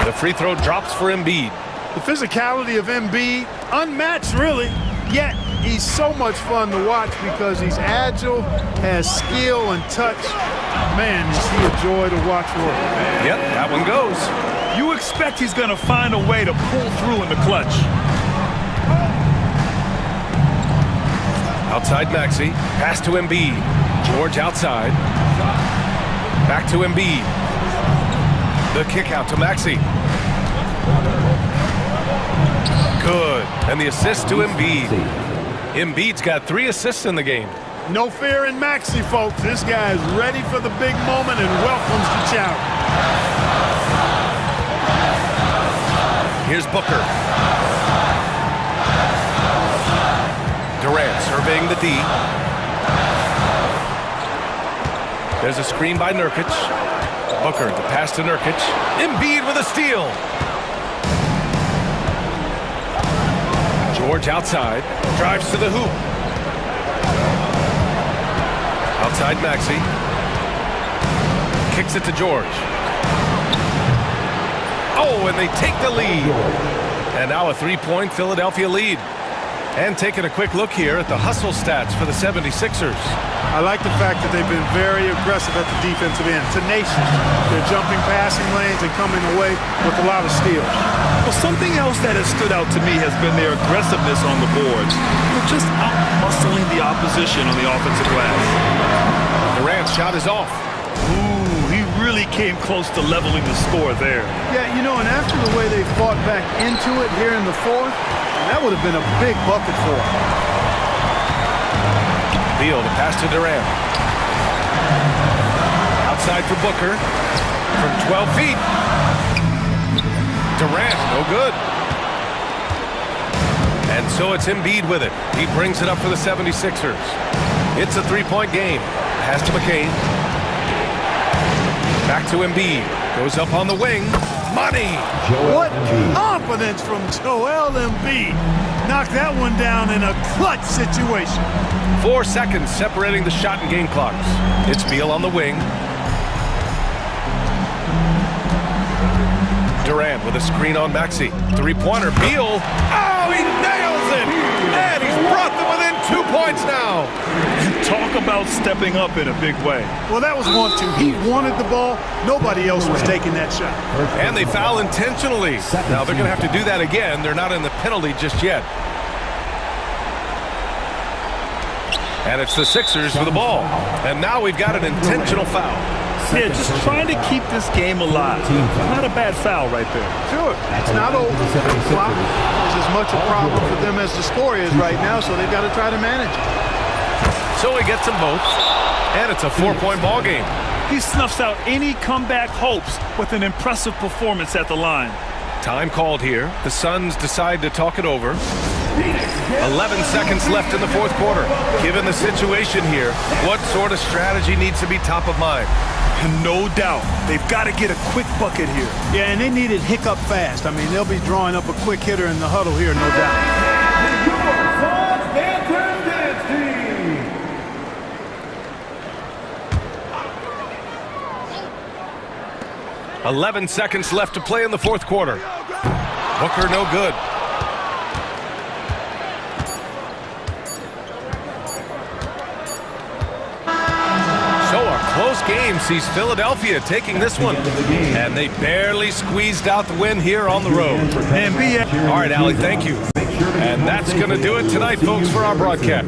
The free throw drops for Embiid. The physicality of Embiid, unmatched really, yet he's so much fun to watch because he's agile, has skill and touch. Man, is he a joy to watch work. Yep, that one goes. You expect he's going to find a way to pull through in the clutch. Outside Maxey, pass to Embiid. George outside. Back to Embiid. The kick out to Maxey. Good. And the assist to Embiid. Embiid's got 3 assists in the game. No fear in Maxey, folks. This guy is ready for the big moment and welcomes the challenge. Here's Booker. Durant surveying the D. There's a screen by Nurkic. Booker, the pass to Nurkic. Embiid with a steal. George outside. Drives to the hoop. Outside Maxey. Kicks it to George. Oh, and they take the lead. And now a three-point Philadelphia lead. And taking a quick look here at the hustle stats for the 76ers. I like the fact that they've been very aggressive at the defensive end. Tenacious. They're jumping passing lanes and coming away with a lot of steals. Well, something else that has stood out to me has been their aggressiveness on the boards. They're just out-muscling the opposition on the offensive glass. Durant's shot is off. Ooh, he really came close to leveling the score there. Yeah, you know, and after the way they fought back into it here in the fourth, that would have been a big bucket for him. Beal, the pass to Durant. Outside for Booker. From 12 feet. Durant, no good. And so it's Embiid with it. He brings it up for the 76ers. It's a three-point game. Pass to McCain. Back to Embiid. Goes up on the wing. Money! What confidence from Joel Embiid. Knocked that one down in a clutch situation. 4 seconds separating the shot and game clocks. It's Beal on the wing. Durant with a screen on Maxey. Three-pointer. Beal. Oh, he nails it! And he's brought them within 2 points now. Talk about stepping up in a big way. Well, that was 1-2. He wanted the ball. Nobody else was taking that shot. And they foul intentionally. Now they're going to have to do that again. They're not in the penalty just yet. And it's the Sixers for the ball. And now we've got an intentional foul. Yeah, just trying to keep this game alive. Not a bad foul right there. Sure. It's not over. The clock is as much a problem for them as the score is right now, so they've got to try to manage it. So he gets them both, and it's a 4-point ball game. He snuffs out any comeback hopes with an impressive performance at the line. Time called here. The Suns decide to talk it over. 11 seconds left in the fourth quarter. Given the situation here, what sort of strategy needs to be top of mind? No doubt. They've got to get a quick bucket here. Yeah, and they need it hiccup fast. I mean, they'll be drawing up a quick hitter in the huddle here, no doubt. 11 seconds left to play in the fourth quarter. Booker no good. So a close game sees Philadelphia taking this one. And they barely squeezed out the win here on the road. All right, Allie, thank you. And that's going to do it tonight, folks, for our broadcast.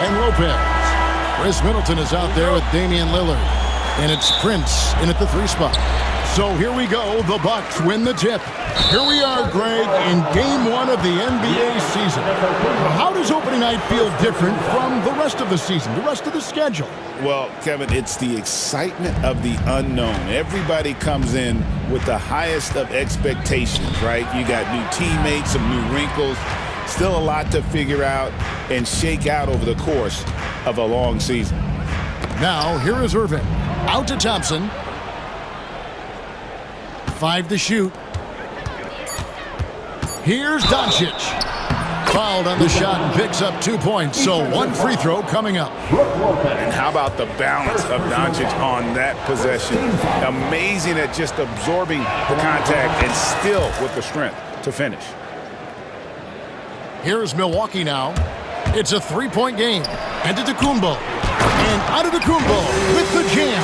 and Lopez. Chris Middleton is out there with Damian Lillard. And it's Prince in at the 3 spot. So here we go. The Bucks win the tip. Here we are, Greg, in game 1 of the NBA season. How does opening night feel different from the rest of the season, the rest of the schedule? Well, Kevin, it's the excitement of the unknown. Everybody comes in with the highest of expectations, right? You got new teammates, some new wrinkles, still a lot to figure out and shake out over the course of a long season. Now, here is Irving. Out to Thompson. 5 to shoot. Here's Doncic. Fouled on the shot and picks up 2 points. So 1 free throw coming up. And how about the balance of Doncic on that possession? Amazing at just absorbing the contact and still with the strength to finish. Here's Milwaukee now. It's a 3-point game. Antetokounmpo. And Antetokounmpo with the jam.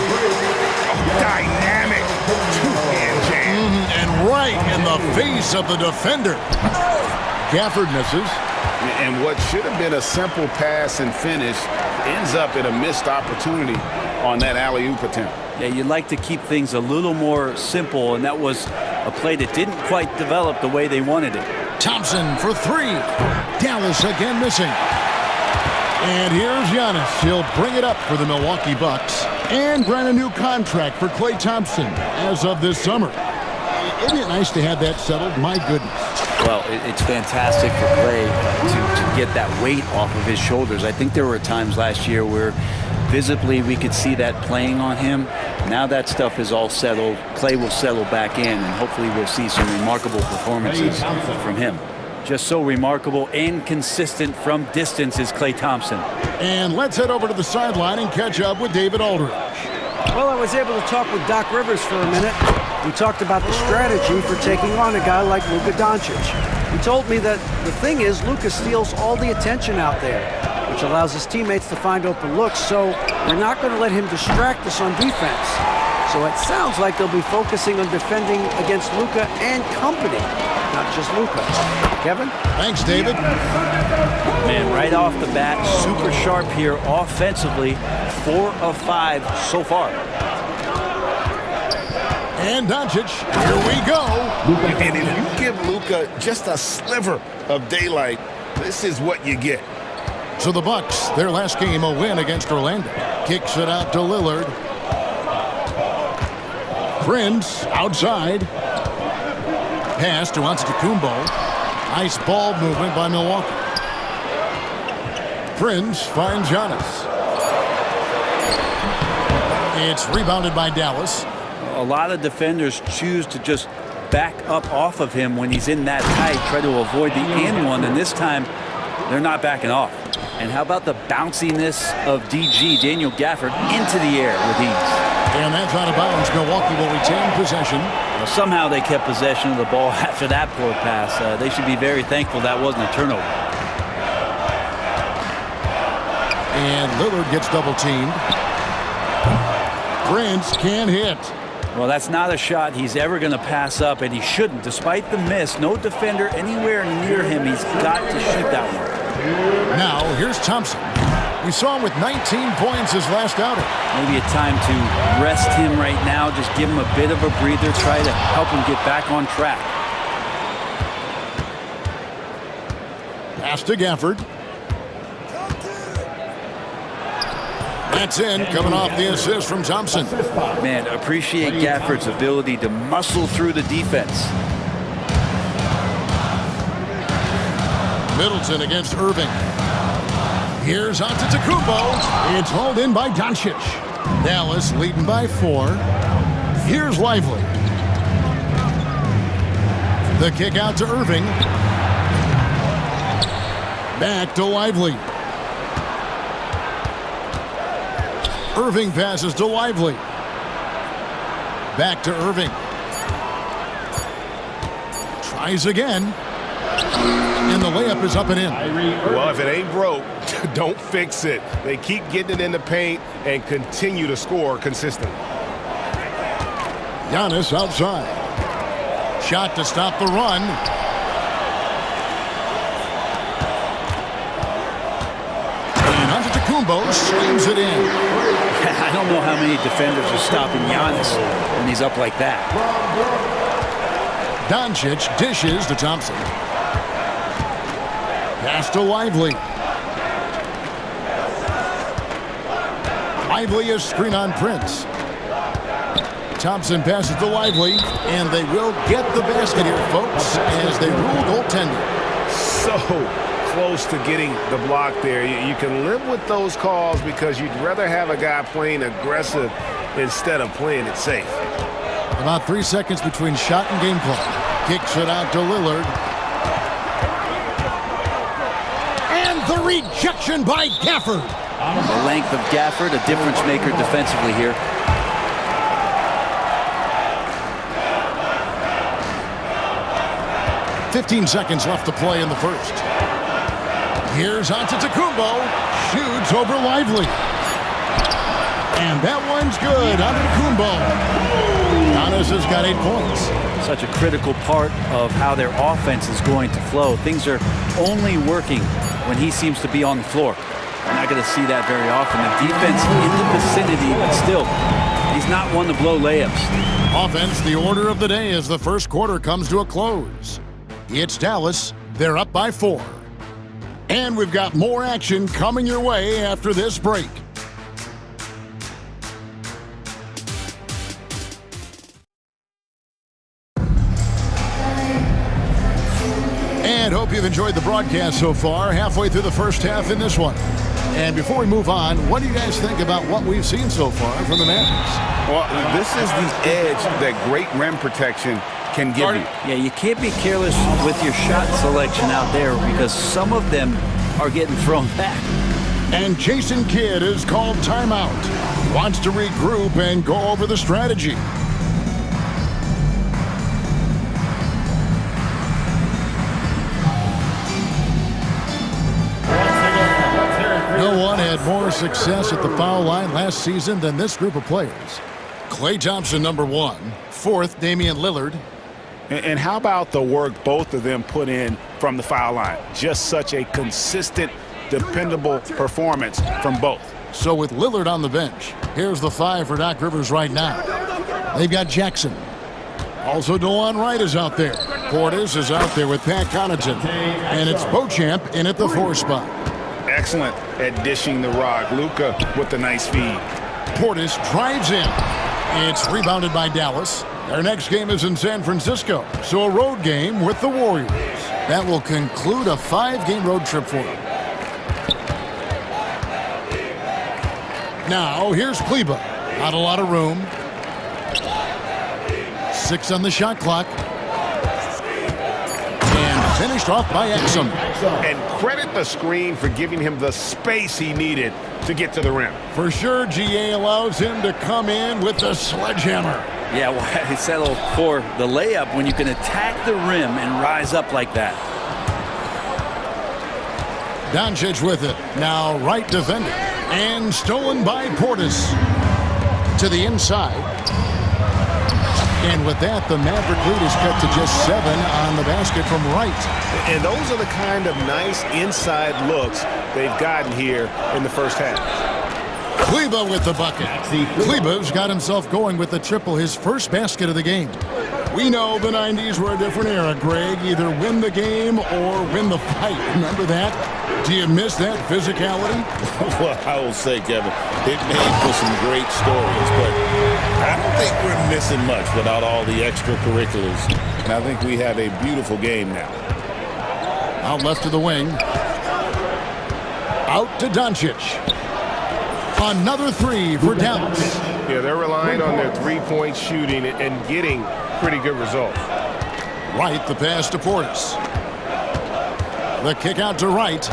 Dynamic two-hand jam. And right in the face of the defender. Gafford misses. And what should have been a simple pass and finish ends up in a missed opportunity on that alley-oop attempt. Yeah, you'd like to keep things a little more simple, and that was a play that didn't quite develop the way they wanted it. Thompson for 3. Dallas again missing. And here's Giannis. He'll bring it up for the Milwaukee Bucks and grant a new contract for Klay Thompson as of this summer. Isn't it nice to have that settled? My goodness. Well, it's fantastic for Klay to get that weight off of his shoulders. I think there were times last year where visibly we could see that playing on him. Now that stuff is all settled. Klay will settle back in, and hopefully we'll see some remarkable performances from him. Just so remarkable and consistent from distance is Klay Thompson. And let's head over to the sideline and catch up with David Aldridge. Well, I was able to talk with Doc Rivers for a minute. We talked about the strategy for taking on a guy like Luka Doncic. He told me that the thing is Luka steals all the attention out there, which allows his teammates to find open looks, so we're not going to let him distract us on defense. So it sounds like they'll be focusing on defending against Luka and company, not just Luka. Kevin? Thanks, David. Man, right off the bat, super sharp here offensively. 4 of 5 so far. And Doncic, here we go. And if you give Luka just a sliver of daylight, this is what you get. So the Bucks, their last game, a win against Orlando. Kicks it out to Lillard. Prince outside. Pass to Antetokounmpo. Nice ball movement by Milwaukee. Prince finds Giannis. It's rebounded by Dallas. A lot of defenders choose to just back up off of him when he's in that tight, try to avoid the and one, and this time they're not backing off. And how about the bounciness of DG, Daniel Gafford, into the air with ease. And that's out of bounds. Milwaukee will retain possession. Well, somehow they kept possession of the ball after that poor pass. They should be very thankful that wasn't a turnover. And Lillard gets double teamed. Prince can't hit. Well, that's not a shot he's ever going to pass up, and he shouldn't. Despite the miss, no defender anywhere near him. He's got to shoot that one. Now, here's Thompson. We saw him with 19 points his last outing. Maybe a time to rest him right now, just give him a bit of a breather, try to help him get back on track. Pass to Gafford. That's in, coming off the assist from Thompson. Man, appreciate Gafford's ability to muscle through the defense. Middleton against Irving. Here's Antetokounmpo. It's hauled in by Doncic. Dallas leading by 4. Here's Lively. The kick out to Irving. Back to Lively. Irving passes to Lively. Back to Irving. Tries again. And the layup is up and in. Well, if it ain't broke, don't fix it. They keep getting it in the paint and continue to score consistently. Giannis outside. Shot to stop the run. And Antetokounmpo slams it in. I don't know how many defenders are stopping Giannis when he's up like that. Doncic dishes to Thompson. Pass to Lively. Lively is screen on Prince. Thompson passes to Lively, and they will get the basket here, folks, as they rule goaltending. So close to getting the block there. You can live with those calls because you'd rather have a guy playing aggressive instead of playing it safe. About 3 seconds between shot and game clock. Kicks it out to Lillard. And the rejection by Gafford. The length of Gafford, a difference maker defensively here. $15 seconds left to play in the first. Here's Antetokounmpo. Shoots over Lively. And that one's good. Antetokounmpo. Giannis has got 8 points. Such a critical part of how their offense is going to flow. Things are only working when he seems to be on the floor. We're not going to see that very often. The defense in the vicinity, but still, he's not one to blow layups. Offense, the order of the day as the first quarter comes to a close. It's Dallas. They're up by 4. And we've got more action coming your way after this break. And hope you've enjoyed the broadcast so far, halfway through the first half in this one. And before we move on, what do you guys think about what we've seen so far from the Mavericks? Well, this is the edge that great rim protection can give you. Yeah, you can't be careless with your shot selection out there because some of them are getting thrown back. And Jason Kidd is called timeout. Wants to regroup and go over the strategy. No one had more success at the foul line last season than this group of players. Klay Thompson, number 1. 4th, Damian Lillard. And how about the work both of them put in from the foul line? Just such a consistent, dependable performance from both. So with Lillard on the bench, here's the 5 for Doc Rivers right now. They've got Jackson. Also, DeLon Wright is out there. Portis is out there with Pat Connaughton. And it's Beauchamp in at the 4 spot. Excellent at dishing the rock. Luka with the nice feed. Portis drives in. It's rebounded by Dallas. Their next game is in San Francisco, so a road game with the Warriors. That will conclude a 5-game road trip for them. Now, here's Kleba. Not a lot of room. 6 on the shot clock. And finished off by Exum. And credit the screen for giving him the space he needed to get to the rim. For sure, GA allows him to come in with the sledgehammer. Yeah, why settle for the layup when you can attack the rim and rise up like that? Doncic with it. Now right defender. And stolen by Portis. To the inside. And with that, the Maverick lead is cut to just 7 on the basket from Wright. And those are the kind of nice inside looks they've gotten here in the first half. Kleba with the bucket. Kleba's got himself going with the triple, his first basket of the game. We know the 90s were a different era, Greg. Either win the game or win the fight. Remember that? Do you miss that physicality? Well, I will say, Kevin, it made for some great stories, but I don't think we're missing much without all the extracurriculars. And I think we have a beautiful game now. Out left to the wing. Out to Doncic. Another 3 for Dallas. Yeah, they're relying on their three-point shooting and getting pretty good results. Wright, the pass to Portis. The kick out to Wright.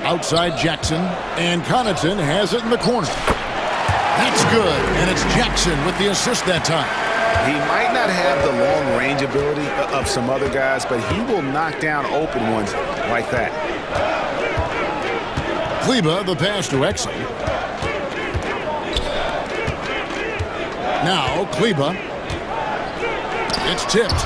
Outside Jackson. And Connaughton has it in the corner. That's good. And it's Jackson with the assist that time. He might not have the long-range ability of some other guys, but he will knock down open ones like that. Kleba, the pass to Exum. Now, Kleba. It's tipped.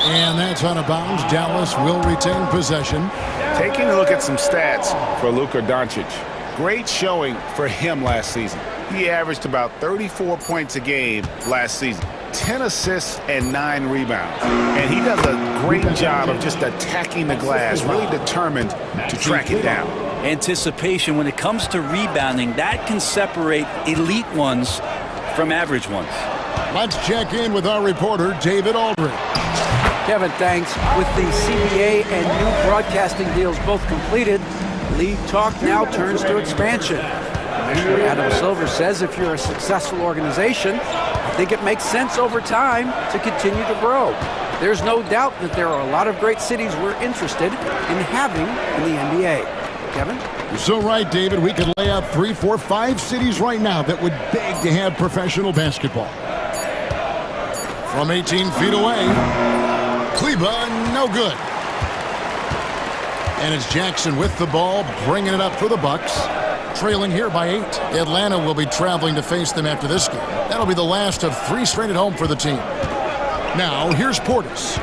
And that's out of bounds. Dallas will retain possession. Taking a look at some stats for Luka Doncic. Great showing for him last season. He averaged about 34 points a game last season. 10 assists and 9 rebounds. And he does a great job of just attacking the glass, really determined to track it down. Anticipation when it comes to rebounding, that can separate elite ones from average ones. Let's check in with our reporter, David Aldridge. Kevin, thanks. With the CBA and new broadcasting deals both completed, league talk now turns to expansion. Commissioner Adam Silver says if you're a successful organization, I think it makes sense over time to continue to grow. There's no doubt that there are a lot of great cities we're interested in having in the NBA. Kevin? You're so right, David. We could lay out 3, 4, 5 cities right now that would beg to have professional basketball. From 18 feet away, Kleba, no good. And it's Jackson with the ball, bringing it up for the Bucks. Trailing here by 8. Atlanta will be traveling to face them after this game. That'll be the last of 3 straight at home for the team. Now, here's Portis.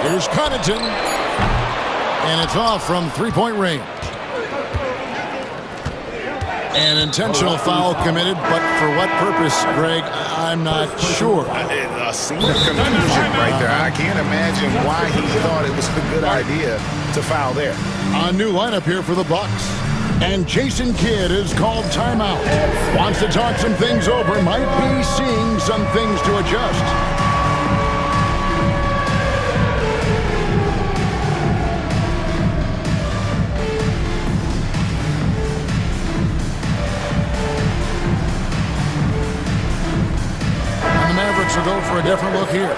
Here's Connaughton. And it's off from three-point range. An intentional foul committed, but for what purpose, Greg, I'm not sure. A scene of confusion right there. I can't imagine why he thought it was a good idea to foul there. A new lineup here for the Bucks. And Jason Kidd is called timeout. Wants to talk some things over. Might be seeing some things to adjust. Mavericks will go for a different look here.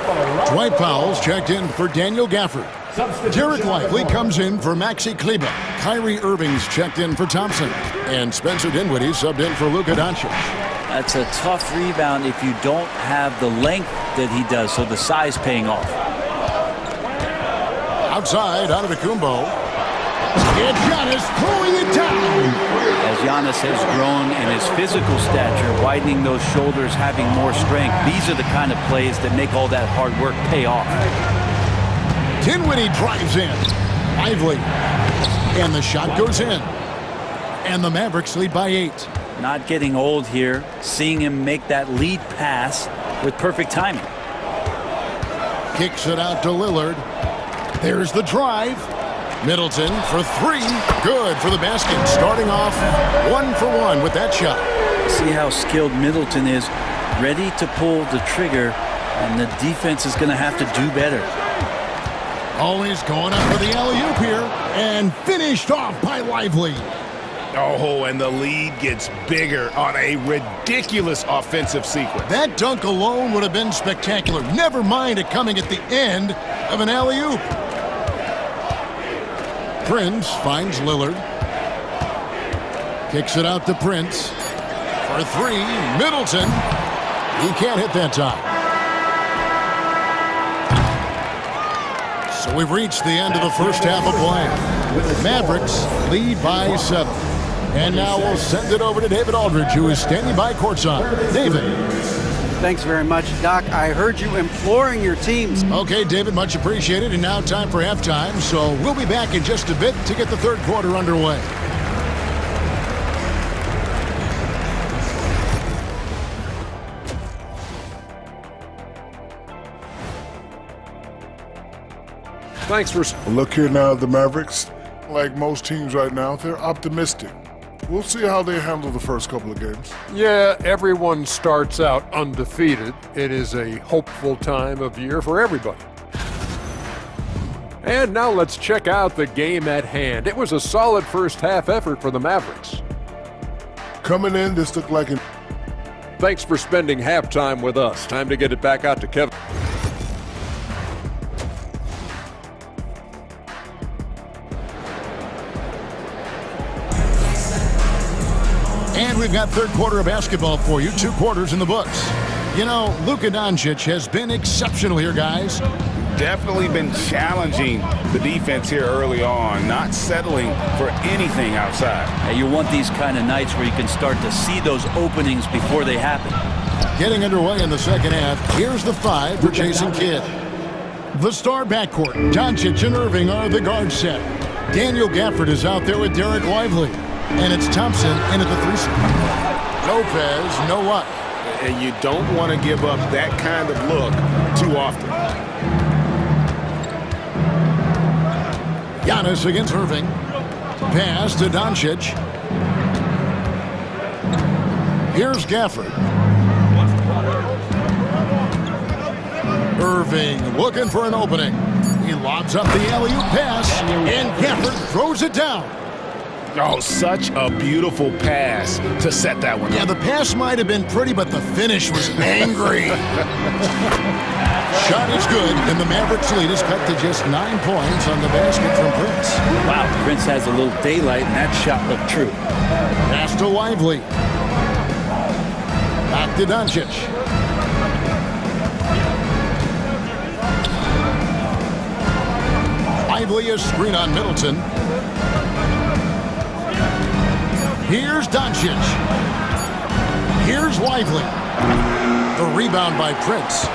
Dwight Powell's checked in for Daniel Gafford. Derek Lively comes in for Maxi Kleba. Kyrie Irving's checked in for Thompson. And Spencer Dinwiddie subbed in for Luka Doncic. That's a tough rebound if you don't have the length that he does, so the size paying off. Outside, Antetokounmpo. And Giannis throwing it down. As Giannis has grown in his physical stature, widening those shoulders, having more strength, these are the kind of plays that make all that hard work pay off. Dinwiddie drives in. Lively. And the shot goes in. And the Mavericks lead by 8. Not getting old here, seeing him make that lead pass with perfect timing. Kicks it out to Lillard. There's the drive. Middleton for 3. Good for the basket. Starting off 1 for 1 with that shot. See how skilled Middleton is. Ready to pull the trigger, and the defense is going to have to do better. Always going up for the alley-oop here. And finished off by Lively. Oh, and the lead gets bigger on a ridiculous offensive sequence. That dunk alone would have been spectacular. Never mind it coming at the end of an alley-oop. Prince finds Lillard. Kicks it out to Prince. For 3, Middleton. He can't hit that time. So we've reached the end of the first half of play. Mavericks lead by 7. And now we'll send it over to David Aldridge, who is standing by courtside. David. Thanks very much, Doc. I heard you imploring your teams. Okay, David, much appreciated. And now time for halftime. So we'll be back in just a bit to get the third quarter underway. Thanks for... Look here now at the Mavericks. Like most teams right now, they're optimistic. We'll see how they handle the first couple of games. Yeah, everyone starts out undefeated. It is a hopeful time of year for everybody. And now let's check out the game at hand. It was a solid first half effort for the Mavericks. Coming in, this looked like an... Thanks for spending halftime with us. Time to get it back out to Kevin. And we've got third quarter of basketball for you. 2 quarters in the books. You know, Luka Doncic has been exceptional here, guys. Definitely been challenging the defense here early on, not settling for anything outside. And you want these kind of nights where you can start to see those openings before they happen. Getting underway in the second half. Here's the 5 for Jason Kidd. The star backcourt, Doncic and Irving, are the guard set. Daniel Gafford is out there with Derek Lively. And it's Thompson in at the 3 spot. Lopez, no luck. And you don't want to give up that kind of look too often. Giannis against Irving. Pass to Doncic. Here's Gafford. Irving looking for an opening. He lobs up the alley-oop pass, and Gafford throws it down. Oh, such a beautiful pass to set that one up. Yeah, the pass might have been pretty, but the finish was angry. Shot is good, and the Mavericks lead is cut to just 9 points on the basket from Prince. Wow, Prince has a little daylight, and that shot looked true. Pass to Lively. Back to Doncic. Lively is screen on Middleton. Here's Doncic. Here's Lively. The rebound by Prince.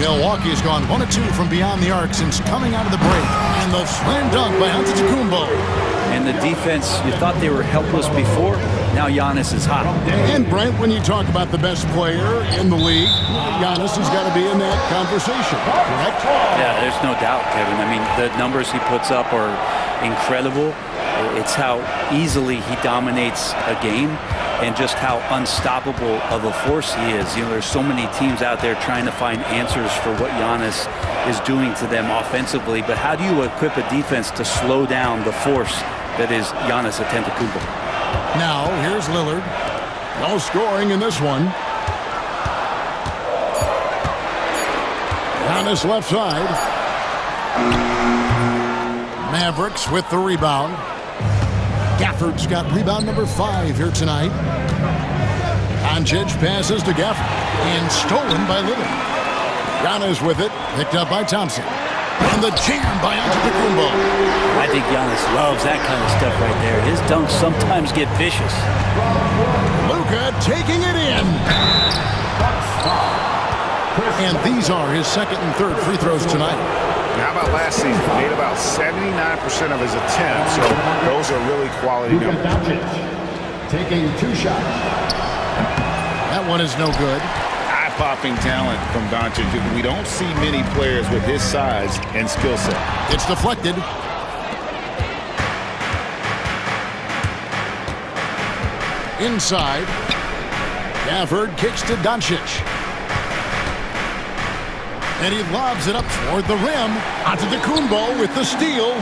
Milwaukee's gone 1 of 2 from beyond the arc since coming out of the break. And the slam dunk by Antetokounmpo. And the defense, you thought they were helpless before. Now Giannis is hot. And Brent, when you talk about the best player in the league, Giannis has got to be in that conversation, correct? Yeah, there's no doubt, Kevin. I mean, the numbers he puts up are incredible. It's how easily he dominates a game and just how unstoppable of a force he is. You know, there's so many teams out there trying to find answers for what Giannis is doing to them offensively, but how do you equip a defense to slow down the force that is Giannis Antetokounmpo? Now, here's Lillard. No scoring in this one. Giannis left side. Mavericks with the rebound. Gafford's got rebound number 5 here tonight. Doncic passes to Gafford and stolen by Lillard. Giannis with it, picked up by Thompson. And the jam by Antetokounmpo. I think Giannis loves that kind of stuff right there. His dunks sometimes get vicious. Luka taking it in. And these are his second and third free throws tonight. How about last season? He made about 79% of his attempts, so those are really quality numbers. Taking 2 shots. That one is no good. Eye-popping talent from Doncic. We don't see many players with his size and skill set. It's deflected. Inside. Gafford kicks to Doncic. And he lobs it up toward the rim. Antetokounmpo with the steal.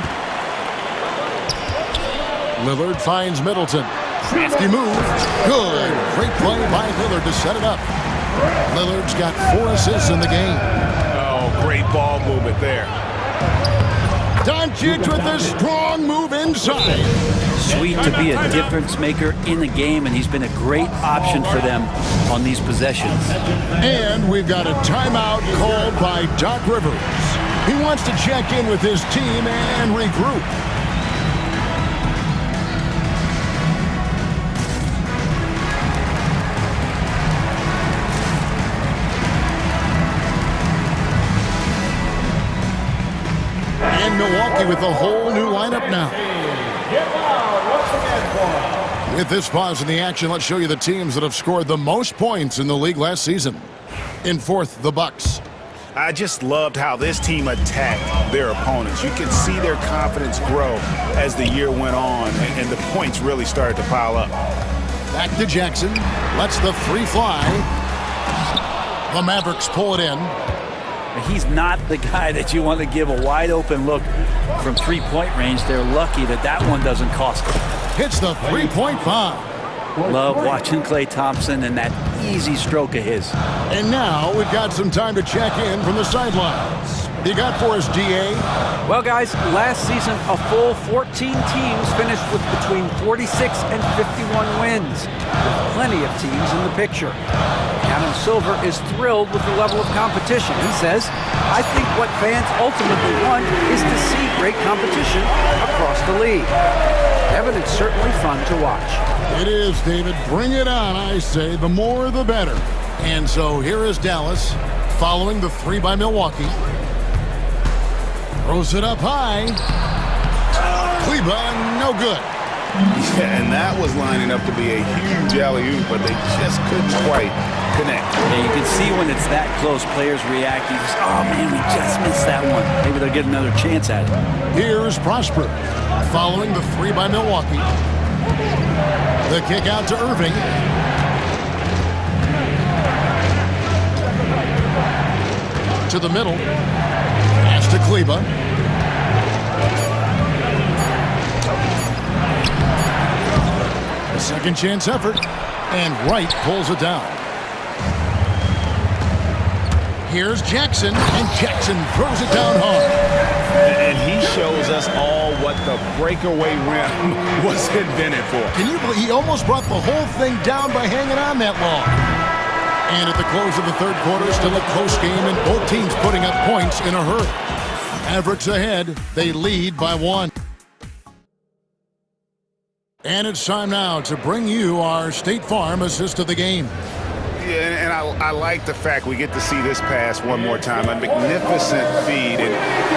Lillard finds Middleton. Crafty move. Good. Great play by Lillard to set it up. Lillard's got 4 assists in the game. Oh, great ball movement there. Doncic with a strong move inside. Sweet to be a difference maker in the game, and he's been a great option for them on these possessions. And we've got a timeout called by Doc Rivers. He wants to check in with his team and regroup. And Milwaukee with a whole new lineup now. With this pause in the action, let's show you the teams that have scored the most points in the league last season. In fourth, the Bucks. I just loved how this team attacked their opponents. You could see their confidence grow as the year went on, and the points really started to pile up. Back to Jackson. Lets the 3 fly. The Mavericks pull it in. He's not the guy that you want to give a wide open look from 3-point range. They're lucky that that one doesn't cost them. Hits the 3-point bomb. Love watching Klay Thompson and that easy stroke of his. And now we've got some time to check in from the sidelines. You got for us, DA? Well, guys, last season, a full 14 teams finished with between 46 and 51 wins, with plenty of teams in the picture. Adam Silver is thrilled with the level of competition. He says, I think what fans ultimately want is to see great competition across the league. Evan, it's certainly fun to watch. It is, David. Bring it on, I say. The more, the better. And so here is Dallas following the three by Milwaukee. Throws it up high. Kleba, no good. Yeah, and that was lining up to be a huge alley-oop, but they just couldn't quite connect. Yeah, you can see when it's that close, players react. You just, oh man, we just missed that one. Maybe they'll get another chance at it. Here's Prosper following the three by Milwaukee. The kick out to Irving. To the middle. Pass to Kleba. A second chance effort. And Wright pulls it down. Here's Jackson, and Jackson throws it down hard. And he shows us all what the breakaway rim was invented for. Can you believe he almost brought the whole thing down by hanging on that long? And at the close of the third quarter, still a close game, and both teams putting up points in a hurry. Mavericks ahead. They lead by 1. And it's time now to bring you our State Farm assist of the game. Yeah, and I like the fact we get to see this pass one more time. A magnificent feed, and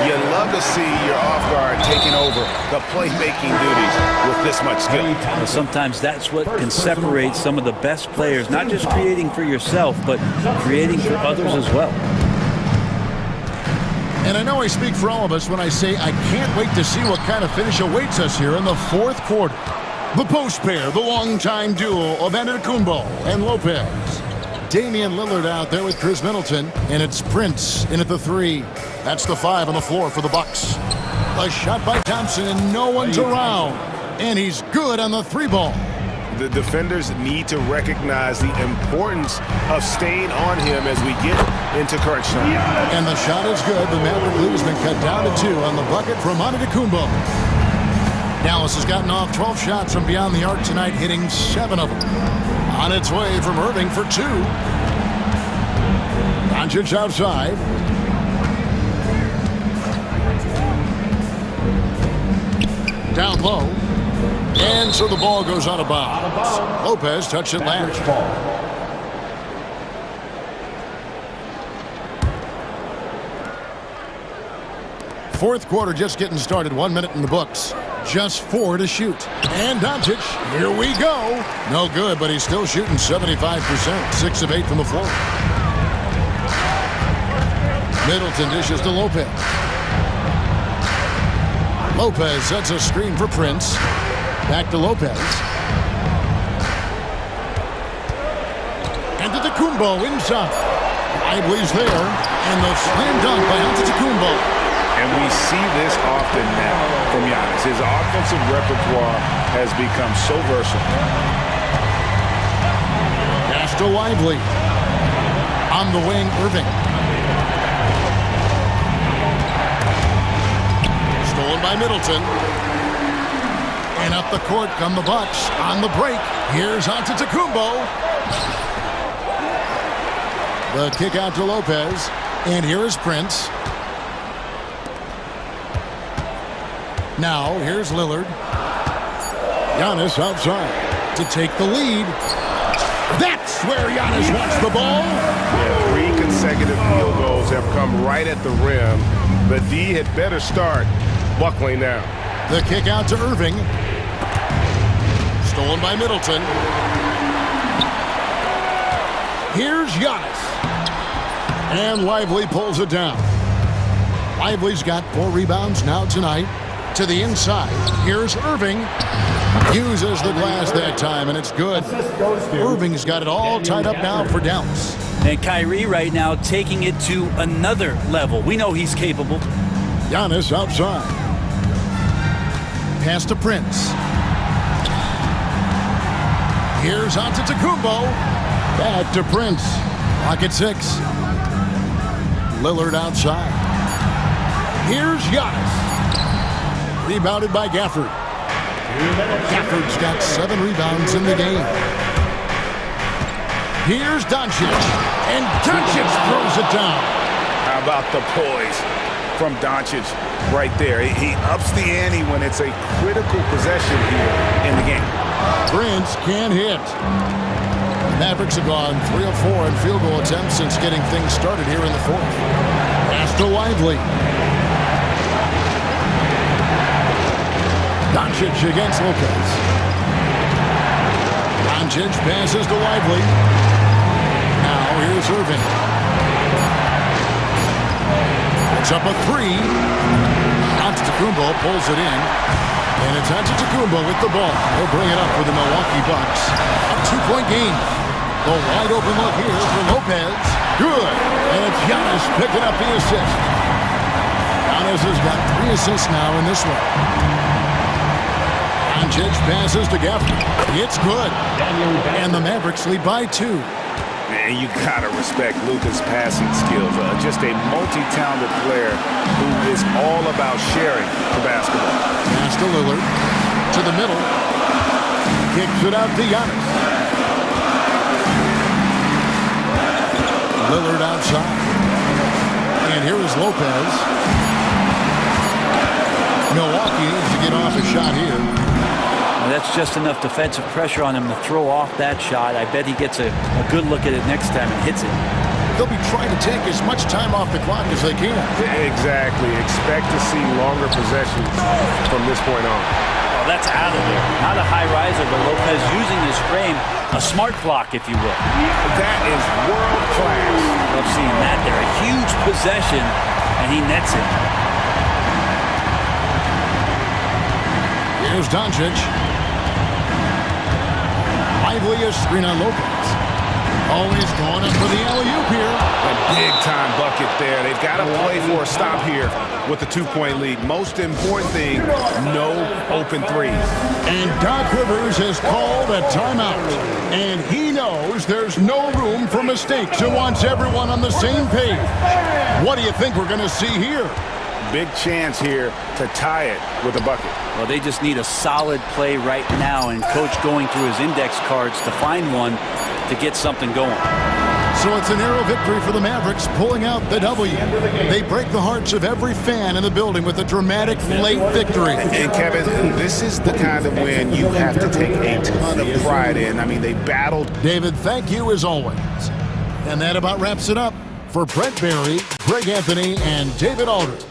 you love to see your off guard taking over the playmaking duties with this much skill. Well, sometimes that's what can separate some of the best players, not just creating for yourself, but creating for others as well. And I know I speak for all of us when I say I can't wait to see what kind of finish awaits us here in the fourth quarter. The post pair, the longtime duo of Antetokounmpo and Lopez. Damian Lillard out there with Chris Middleton, and it's Prince in at the 3. That's the 5 on the floor for the Bucks. A shot by Thompson, and no one's around. And he's good on the 3 ball. The defenders need to recognize the importance of staying on him as we get into crunch time. And the shot is good. The Maverick lead has been cut down to 2 on the bucket from Antetokounmpo. Dallas has gotten off 12 shots from beyond the arc tonight, hitting 7 of them. On its way from Irving for 2. Doncic outside. Down low. And so the ball goes out of bounds. Lopez touched it last. Fourth quarter just getting started. 1 minute in the books. Just 4 to shoot. And Doncic, here we go. No good, but he's still shooting 75%. 6 of 8 from the floor. Middleton dishes to Lopez. Lopez sets a screen for Prince. Back to Lopez. Antetokounmpo inside. Lively's there. And the slam dunk by Antetokounmpo. And we see this often now from Giannis. His offensive repertoire has become so versatile. Pass to Lively. On the wing, Irving. Stolen by Middleton. And up the court come the Bucks. On the break, here's Antetokounmpo. The kick out to Lopez. And here is Prince. Now, here's Lillard. Giannis outside to take the lead. That's where Giannis wants the ball. Yeah, 3 consecutive field goals have come right at the rim. But D had better start buckling now. The kick out to Irving. Stolen by Middleton. Here's Giannis. And Lively pulls it down. Lively's got 4 rebounds now tonight. To the inside. Here's Irving. Uses the glass that time, and it's good. Irving's got it all tied up now for Dallas. And Kyrie right now taking it to another level. We know he's capable. Giannis outside. Pass to Prince. Here's Antetokounmpo. Back to Prince. Clock at 6. Lillard outside. Here's Giannis. Rebounded by Gafford. Gafford's got 7 rebounds in the game. Here's Doncic. And Doncic throws it down. How about the poise? from Doncic right there. He ups the ante when it's a critical possession here in the game. Prince can't hit. The Mavericks have gone 3 of 4 in field goal attempts since getting things started here in the fourth. Pass to Lively. Doncic against Lopez. Doncic passes to Lively. Now here's Irving. It's up a 3. Antetokounmpo pulls it in. And it's Antetokounmpo with the ball. He'll bring it up for the Milwaukee Bucks. A 2-point game. The wide open look here for Lopez. Good. And it's Giannis picking up the assist. Giannis has got 3 assists now in this one. Doncic passes to Gaffney. It's good. And the Mavericks lead by 2. Man, you gotta respect Luka's passing skills. Just a multi-talented player who is all about sharing the basketball. Pass to Lillard. To the middle. Kicks it out to Giannis. Lillard outside. And here is Lopez. Milwaukee needs to get off a shot here. That's just enough defensive pressure on him to throw off that shot. I bet he gets a good look at it next time and hits it. They'll be trying to take as much time off the clock as they can. Exactly. Expect to see longer possessions from this point on. Oh, that's out of there. Not a high riser, but Lopez using his frame, a smart clock, if you will. That is world class. Love seeing that there. A huge possession, and he nets it. Here's Doncic. Lively a screen on Lopez. Always going up for the alley-oop here. A big-time bucket there. They've got to play for a stop here with the 2-point lead. Most important thing, no open threes. And Doc Rivers has called a timeout. And he knows there's no room for mistakes and wants everyone on the same page. What do you think we're going to see here? Big chance here to tie it with a bucket. Well, they just need a solid play right now, and Coach going through his index cards to find one to get something going. So it's a narrow victory for the Mavericks, pulling out the W. They break the hearts of every fan in the building with a dramatic late victory. And Kevin, this is the kind of win you have to take a ton of pride in. I mean, they battled. David, thank you as always. And that about wraps it up for Brent Barry, Greg Anthony, and David Aldridge.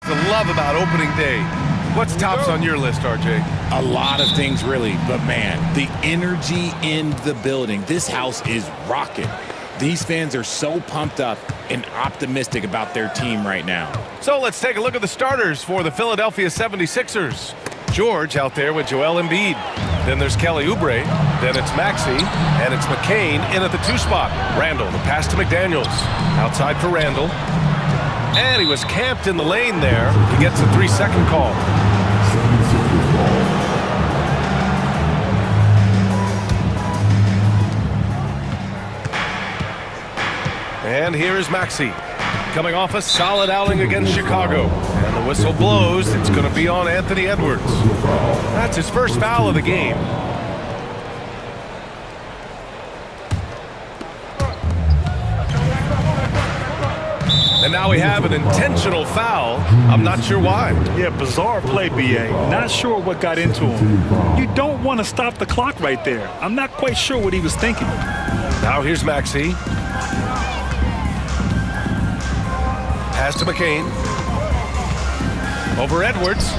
To love about opening day. What's tops on your list, RJ? A lot of things, really. But, man, the energy in the building. This house is rocking. These fans are so pumped up and optimistic about their team right now. So let's take a look at the starters for the Philadelphia 76ers. George out there with Joel Embiid. Then there's Kelly Oubre. Then it's Maxey. And it's McCain in at the 2 spot. Randall, the pass to McDaniels. Outside for Randall. And he was camped in the lane there. He gets a 3-second call. And here is Maxey, coming off a solid outing against Chicago. And the whistle blows. It's going to be on Anthony Edwards. That's his first foul of the game. And now we have an intentional foul. I'm not sure why. Yeah, bizarre play, BA. Not sure what got into him. You don't want to stop the clock right there. I'm not quite sure what he was thinking. Now here's Maxey. Pass to McCain. Over Edwards.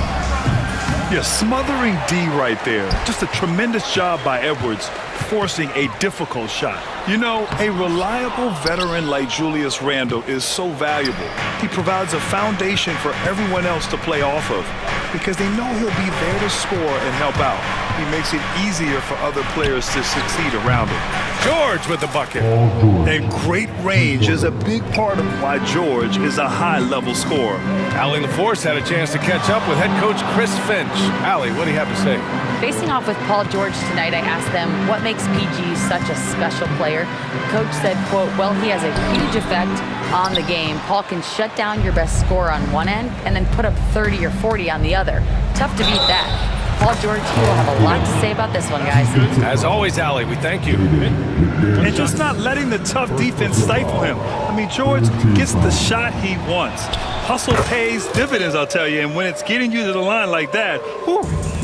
Yeah, smothering D right there. Just a tremendous job by Edwards, forcing a difficult shot. You know, a reliable veteran like Julius Randle is so valuable. He provides a foundation for everyone else to play off of because they know he'll be there to score and help out. He makes it easier for other players to succeed around him. George with the bucket. And great range is a big part of why George is a high-level scorer. Allie LaForce had a chance to catch up with head coach Chris Finch. Allie, what do you have to say? Facing off with Paul George tonight, I asked them what makes PG such a special player. Coach said, quote, well, he has a huge effect on the game. Paul can shut down your best scorer on one end and then put up 30 or 40 on the other. Tough to beat that. Paul George, he will have a lot to say about this one, guys. As always, Allie, we thank you. And just not letting the tough defense stifle him. I mean, George gets the shot he wants. Hustle pays dividends, I'll tell you, and when it's getting you to the line like that, whew,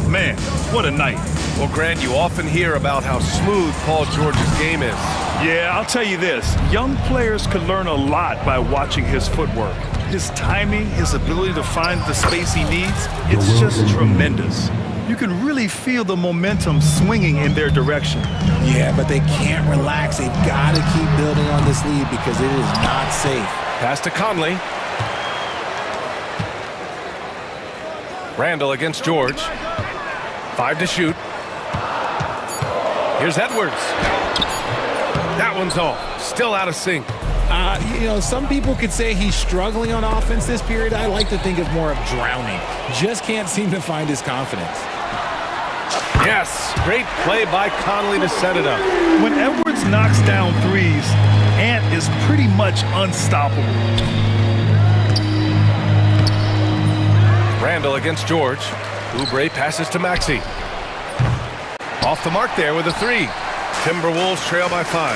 man, what a night. Well, Grant, you often hear about how smooth Paul George's game is. Yeah, I'll tell you this. Young players can learn a lot by watching his footwork. His timing, his ability to find the space he needs, it's just tremendous. You can really feel the momentum swinging in their direction. Yeah, but they can't relax. They've got to keep building on this lead because it is not safe. Pass to Conley. Randall against George. 5 to shoot. Here's Edwards. That one's off. Still out of sync. You know, some people could say he's struggling on offense this period. I like to think of more of drowning. Just can't seem to find his confidence. Yes, great play by Conley to set it up. When Edwards knocks down threes, Ant is pretty much unstoppable. Randall against George. Oubre passes to Maxey. Off the mark there with a 3. Timberwolves trail by 5.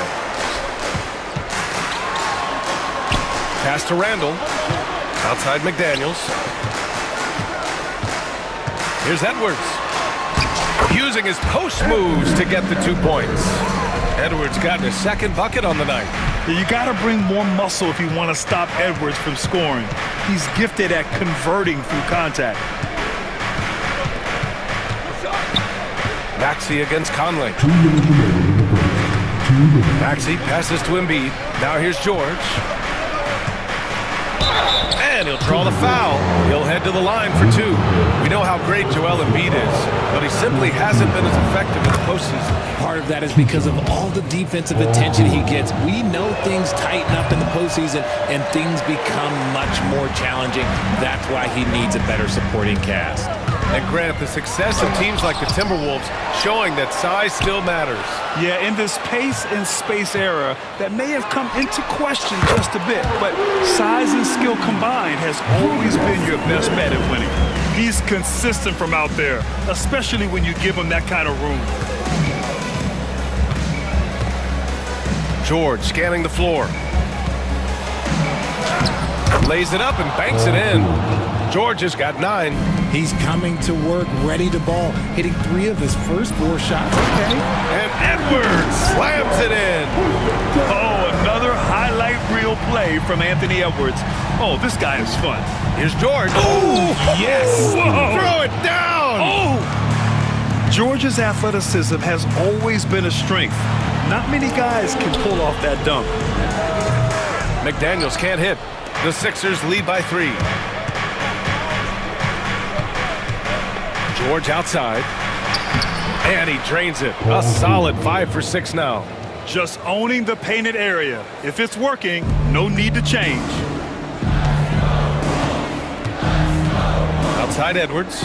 Pass to Randall. Outside McDaniels. Here's Edwards. Using his post moves to get the 2 points. Edwards got his second bucket on the night. You got to bring more muscle if you want to stop Edwards from scoring. He's gifted at converting through contact. Maxey against Conley. Maxey passes to Embiid. Now here's George. And he'll draw the foul. He'll head to the line for 2. We know how great Joel Embiid is, but he simply hasn't been as effective in the postseason. Part of that is because of all the defensive attention he gets. We know things tighten up in the postseason and things become much more challenging. That's why he needs a better supporting cast. And Grant, the success of teams like the Timberwolves showing that size still matters. Yeah, in this pace and space era, that may have come into question just a bit, but size and skill combined has always been your best bet at winning. He's consistent from out there, especially when you give him that kind of room. George scanning the floor. Lays it up and banks it in. George has got 9. He's coming to work, ready to ball, hitting 3 of his first 4 shots. Okay. And Edwards slams it in. Oh, another highlight quite real play from Anthony Edwards. Oh, this guy is fun. Here's George. Oh, yes. Whoa. Throw it down. Oh. George's athleticism has always been a strength. Not many guys can pull off that dunk. McDaniels can't hit. The Sixers lead by 3. George outside. And he drains it. A solid 5 for 6 now. Just owning the painted area. If it's working, no need to change. Outside Edwards.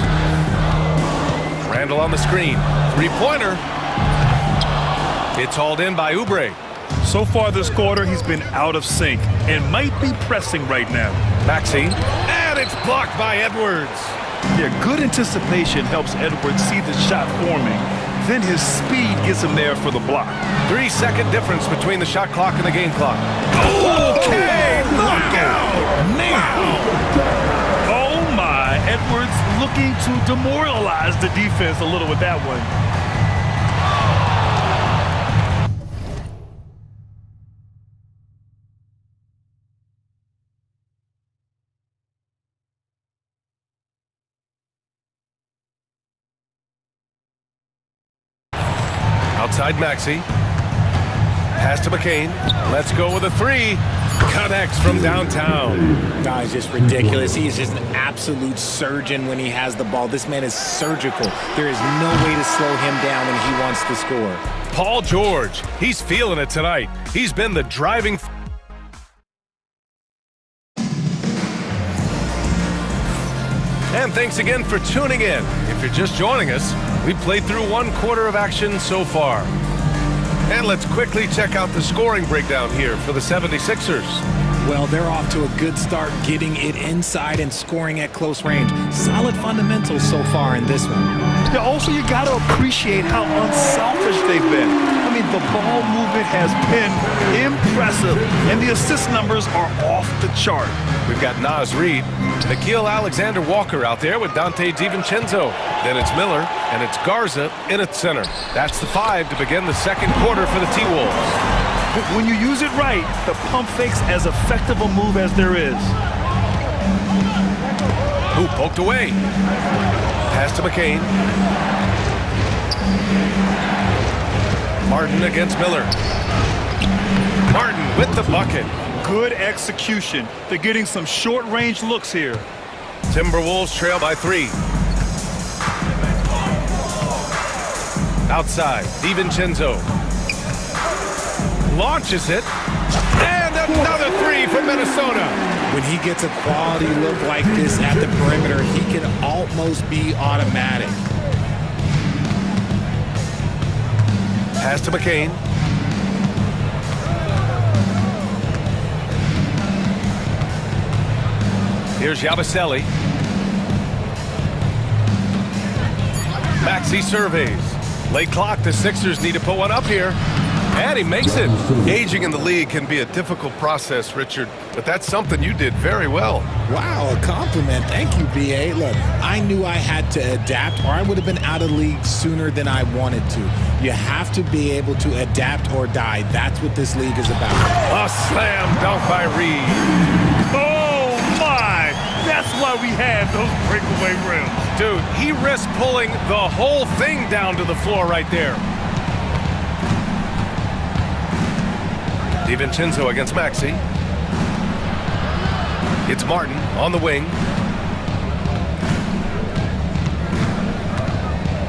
Randall on the screen. 3-pointer. It's hauled in by Oubre. So far this quarter, he's been out of sync and might be pressing right now. Maxey. And it's blocked by Edwards. Yeah, good anticipation helps Edwards see the shot forming. Then his speed gets him there for the block. 3-second difference between the shot clock and the game clock. Okay, look out! Now! Oh my, Edwards looking to demoralize the defense a little with that one. Outside Maxey. Pass to McCain. Let's go with a 3. Connects from downtown. No, he's just ridiculous. He's just an absolute surgeon when he has the ball. This man is surgical. There is no way to slow him down when he wants to score. Paul George. He's feeling it tonight. He's been the driving... And thanks again for tuning in. If you're just joining us, we've played through 1 quarter of action so far. And let's quickly check out the scoring breakdown here for the 76ers. Well, they're off to a good start getting it inside and scoring at close range. Solid fundamentals so far in this one. Yeah, also, you got to appreciate how unselfish they've been. I mean, the ball movement has been impressive, and the assist numbers are off the chart. We've got Naz Reid, Nickeil Alexander-Walker out there with Dante DiVincenzo. Then it's Miller, and it's Garza in at center. That's the 5 to begin the second quarter for the T-Wolves. When you use it right, the pump fake's as effective a move as there is. Ooh, poked away. Pass to McCain. Martin against Miller. Martin with the bucket. Good execution. They're getting some short-range looks here. Timberwolves trail by 3. Outside, DiVincenzo. Launches it. And another 3 from Minnesota. When he gets a quality look like this at the perimeter, he can almost be automatic. Pass to McCain. Here's Yabusele. Maxey surveys. Late clock, the Sixers need to put one up here. And he makes it. Aging in the league can be a difficult process, Richard, but that's something you did very well. Wow, a compliment. Thank you, B.A. Look, I knew I had to adapt or I would have been out of the league sooner than I wanted to. You have to be able to adapt or die. That's what this league is about. A slam dunk by Reid. Oh, my! That's why we had those breakaway rims. Dude, he risked pulling the whole thing down to the floor right there. DiVincenzo against Maxey. It's Martin on the wing.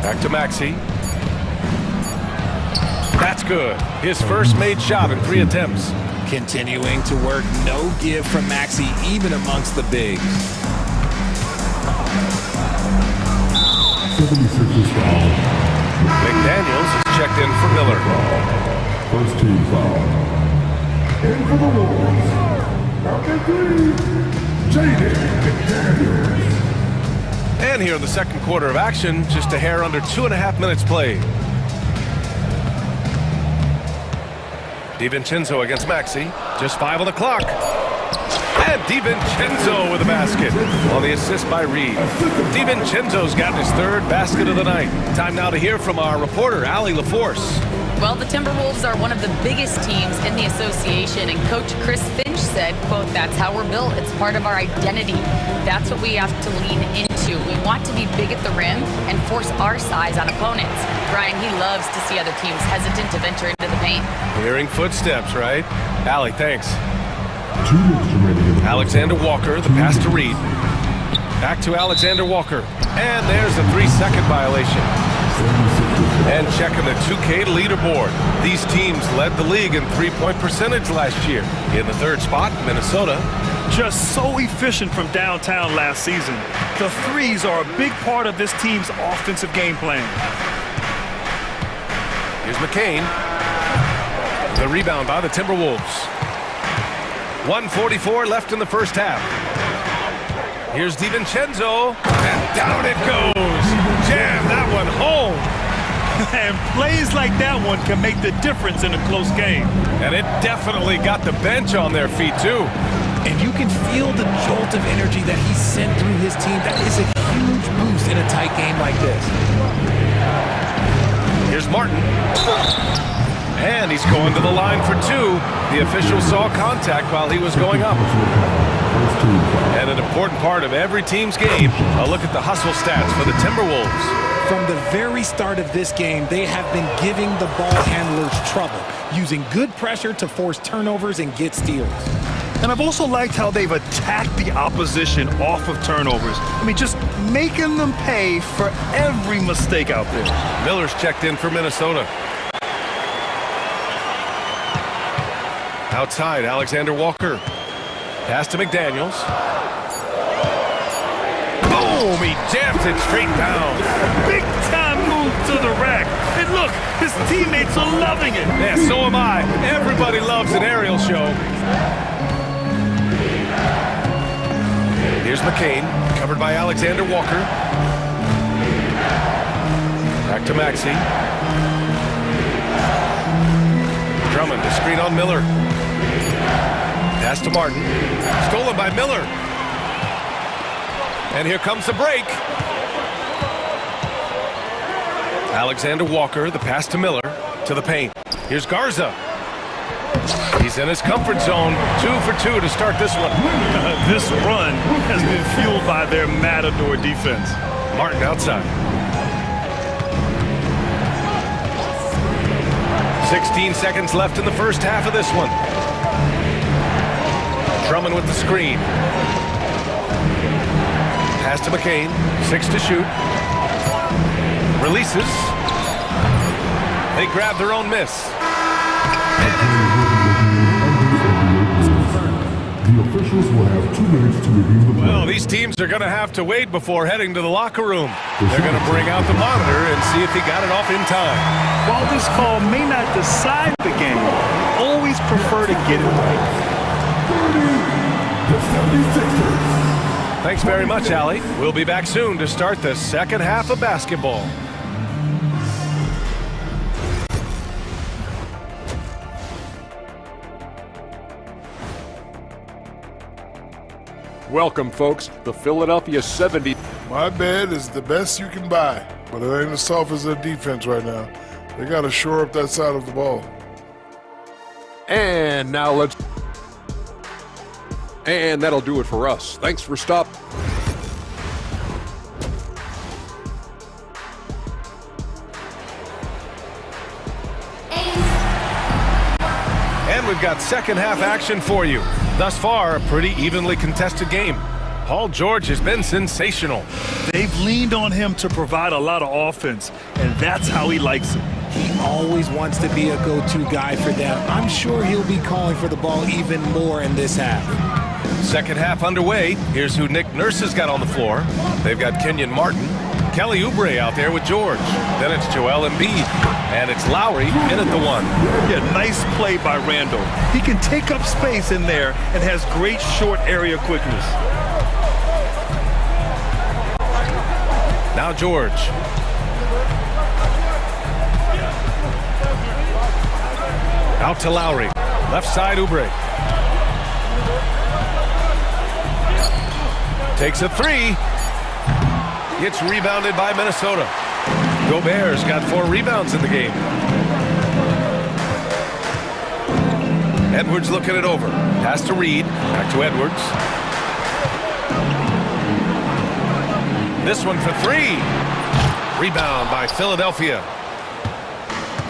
Back to Maxey. That's good. His first made shot in 3 attempts. Continuing to work, no give from Maxey, even amongst the bigs. 76ers foul. McDaniels is checked in for Miller. First team foul. In for the Wolves, number 3, Jaden McDaniels. And here in the second quarter of action, just a hair under 2.5 minutes played. DiVincenzo against Maxey, just 5 on the clock. And DiVincenzo with a basket on the assist by Reid. DiVincenzo's got his 3rd basket of the night. Time now to hear from our reporter, Allie LaForce. Well, the Timberwolves are one of the biggest teams in the association, and Coach Chris Finch said, quote, "That's how we're built. It's part of our identity. That's what we have to lean into. We want to be big at the rim and force our size on opponents." Brian, he loves to see other teams hesitant to venture into the paint. Hearing footsteps, right? Allie, thanks. Alexander Walker, the pass to Reed. Back to Alexander Walker. And there's a 3-second violation. And checking the 2K leaderboard. These teams led the league in three-point percentage last year. In the third spot, Minnesota. Just so efficient from downtown last season. The threes are a big part of this team's offensive game plan. Here's McCain. The rebound by the Timberwolves. 1:44 left in the first half. Here's DiVincenzo, and down it goes. Jam that one home. And plays like that one can make the difference in a close game. And it definitely got the bench on their feet, too. And you can feel the jolt of energy that he sent through his team. That is a huge boost in a tight game like this. Here's Martin. And he's going to the line for two. The official saw contact while he was going up. And an important part of every team's game, a look at the hustle stats for the Timberwolves. From the very start of this game, they have been giving the ball handlers trouble, using good pressure to force turnovers and get steals. And I've also liked how they've attacked the opposition off of turnovers. I mean, just making them pay for every mistake out there. Miller's checked in for Minnesota. Outside, Alexander Walker. Pass to McDaniels. Boom! He jams it straight down. Big time move to the rack. And look, his teammates are loving it. Yeah, so am I. Everybody loves an aerial show. Here's McCain, covered by Alexander Walker. Back to Maxey. Drummond, the screen on Miller. Pass to Martin. Stolen by Miller. And here comes the break. Alexander Walker, the pass to Miller, to the paint. Here's Garza. He's in his comfort zone. 2 for 2 to start this one. This run has been fueled by their matador defense. Martin outside. 16 seconds left in the first half of this one. Drummond with the screen. Pass to McCain. 6 to shoot. Releases. They grab their own miss. The officials will have 2 minutes to review the play. Well, these teams are going to have to wait before heading to the locker room. They're going to bring out the monitor and see if he got it off in time. While this call may not decide the game, always prefer to get it right. Thanks very much, Allie. We'll be back soon to start the second half of basketball. Welcome, folks. The Philadelphia 70. My bed is the best you can buy, but it ain't as soft as their defense right now. They got to shore up that side of the ball. And now let's... And that'll do it for us. Thanks for stopping. And we've got second half action for you. Thus far, a pretty evenly contested game. Paul George has been sensational. They've leaned on him to provide a lot of offense, and that's how he likes it. He always wants to be a go-to guy for them. I'm sure he'll be calling for the ball even more in this half. Second half underway. Here's who Nick Nurse has got on the floor. They've got Kenyon Martin, Kelly Oubre out there with George. Then it's Joel Embiid, and it's Lowry in at the 1. Yeah, nice play by Randall. He can take up space in there and has great short area quickness. Now George. Out to Lowry. Left side, Oubre. Takes a 3. Gets rebounded by Minnesota. Gobert's got 4 rebounds in the game. Edwards looking it over. Pass to Reed. Back to Edwards. This one for three. Rebound by Philadelphia.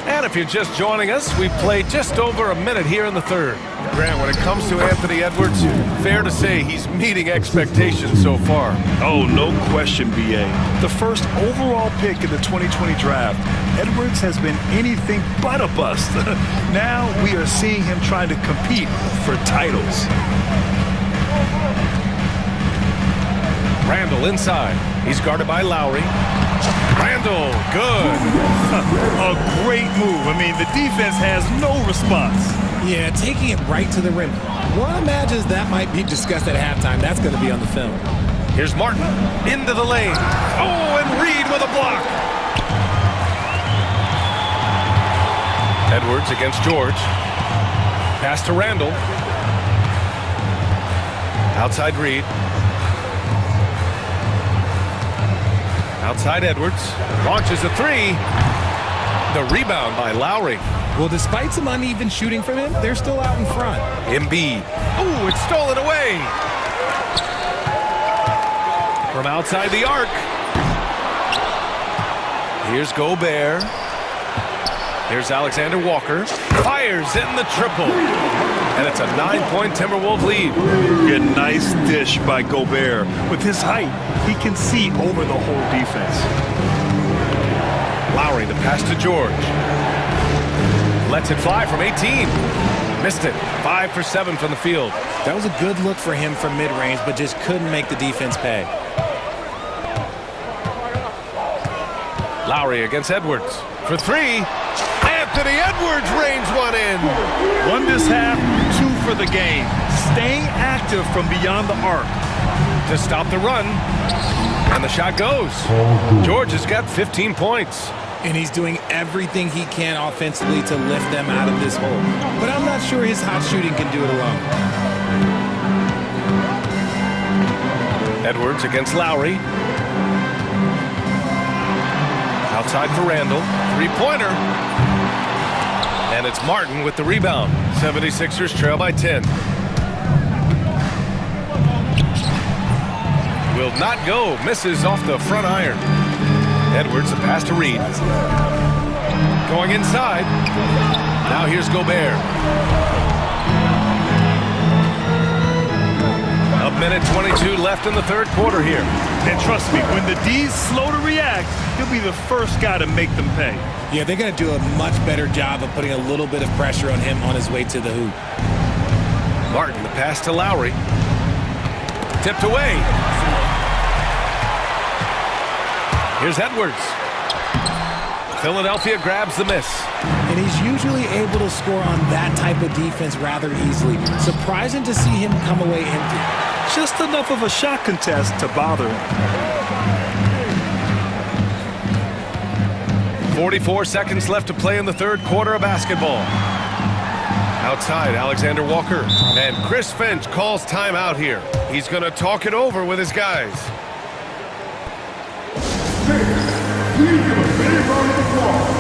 And if you're just joining us, we've played just over a minute here in the third. Grant, when it comes to Anthony Edwards, fair to say he's meeting expectations so far. Oh, no question, B.A. The first overall pick in the 2020 draft, Edwards has been anything but a bust. Now we are seeing him trying to compete for titles. Randall inside. He's guarded by Lowry. Randall, good. A great move. I mean, the defense has no response. Yeah, taking it right to the rim. One imagines that might be discussed at halftime. That's going to be on the film. Here's Martin into the lane. Oh, and Reed with a block. Edwards against George. Pass to Randall. Outside Reed. Outside Edwards. Launches a three. The rebound by Lowry. Well, despite some uneven shooting from him, they're still out in front. Embiid. Oh, it's stolen away. From outside the arc. Here's Gobert. Here's Alexander Walker. Fires in the triple. And it's a 9-point Timberwolves lead. A nice dish by Gobert. With his height, he can see over the whole defense. Lowry, the pass to George. Lets it fly from 18. Missed it. 5 for 7 from the field. That was a good look for him from mid-range, but just couldn't make the defense pay. Lowry against Edwards. For three. Anthony Edwards rains one in. One this half, two for the game. Staying active from beyond the arc. To stop the run. And the shot goes. George has got 15 points. And he's doing everything he can offensively to lift them out of this hole. But I'm not sure his hot shooting can do it alone. Edwards against Lowry. Outside for Randall. Three-pointer. And it's Martin with the rebound. 76ers trail by 10. Will not go. Misses off the front iron. Edwards, a pass to Reed. Going inside. Now here's Gobert. A minute 22 left in the third quarter here. And trust me, when the D's slow to react, he'll be the first guy to make them pay. Yeah, they're going to do a much better job of putting a little bit of pressure on him on his way to the hoop. Martin, the pass to Lowry. Tipped away. Here's Edwards. Philadelphia grabs the miss. And he's usually able to score on that type of defense rather easily. Surprising to see him come away empty. Just enough of a shot contest to bother him. 44 seconds left to play in the third quarter of basketball. Outside, Alexander Walker. And Chris Finch calls timeout here. He's going to talk it over with his guys. Please give a big round of applause.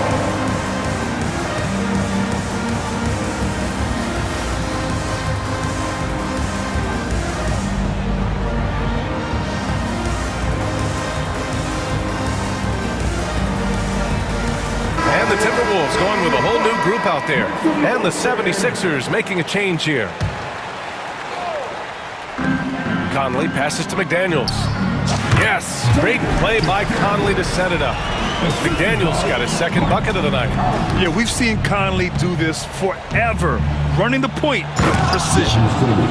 And the Timberwolves going with a whole new group out there. And the 76ers making a change here. Conley passes to McDaniels. Yes, great play by Conley to set it up. McDaniels got his second bucket of the night. Yeah, we've seen Conley do this forever, running the point with precision.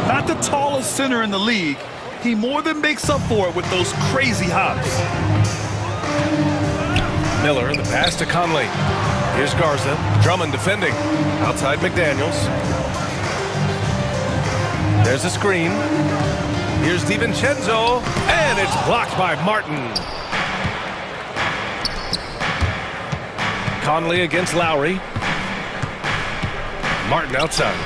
Not the tallest center in the league, he more than makes up for it with those crazy hops. Miller, the pass to Conley. Here's Garza. Drummond defending. Outside McDaniels. There's a screen. Here's DiVincenzo. And it's blocked by Martin. Conley against Lowry. Martin outside.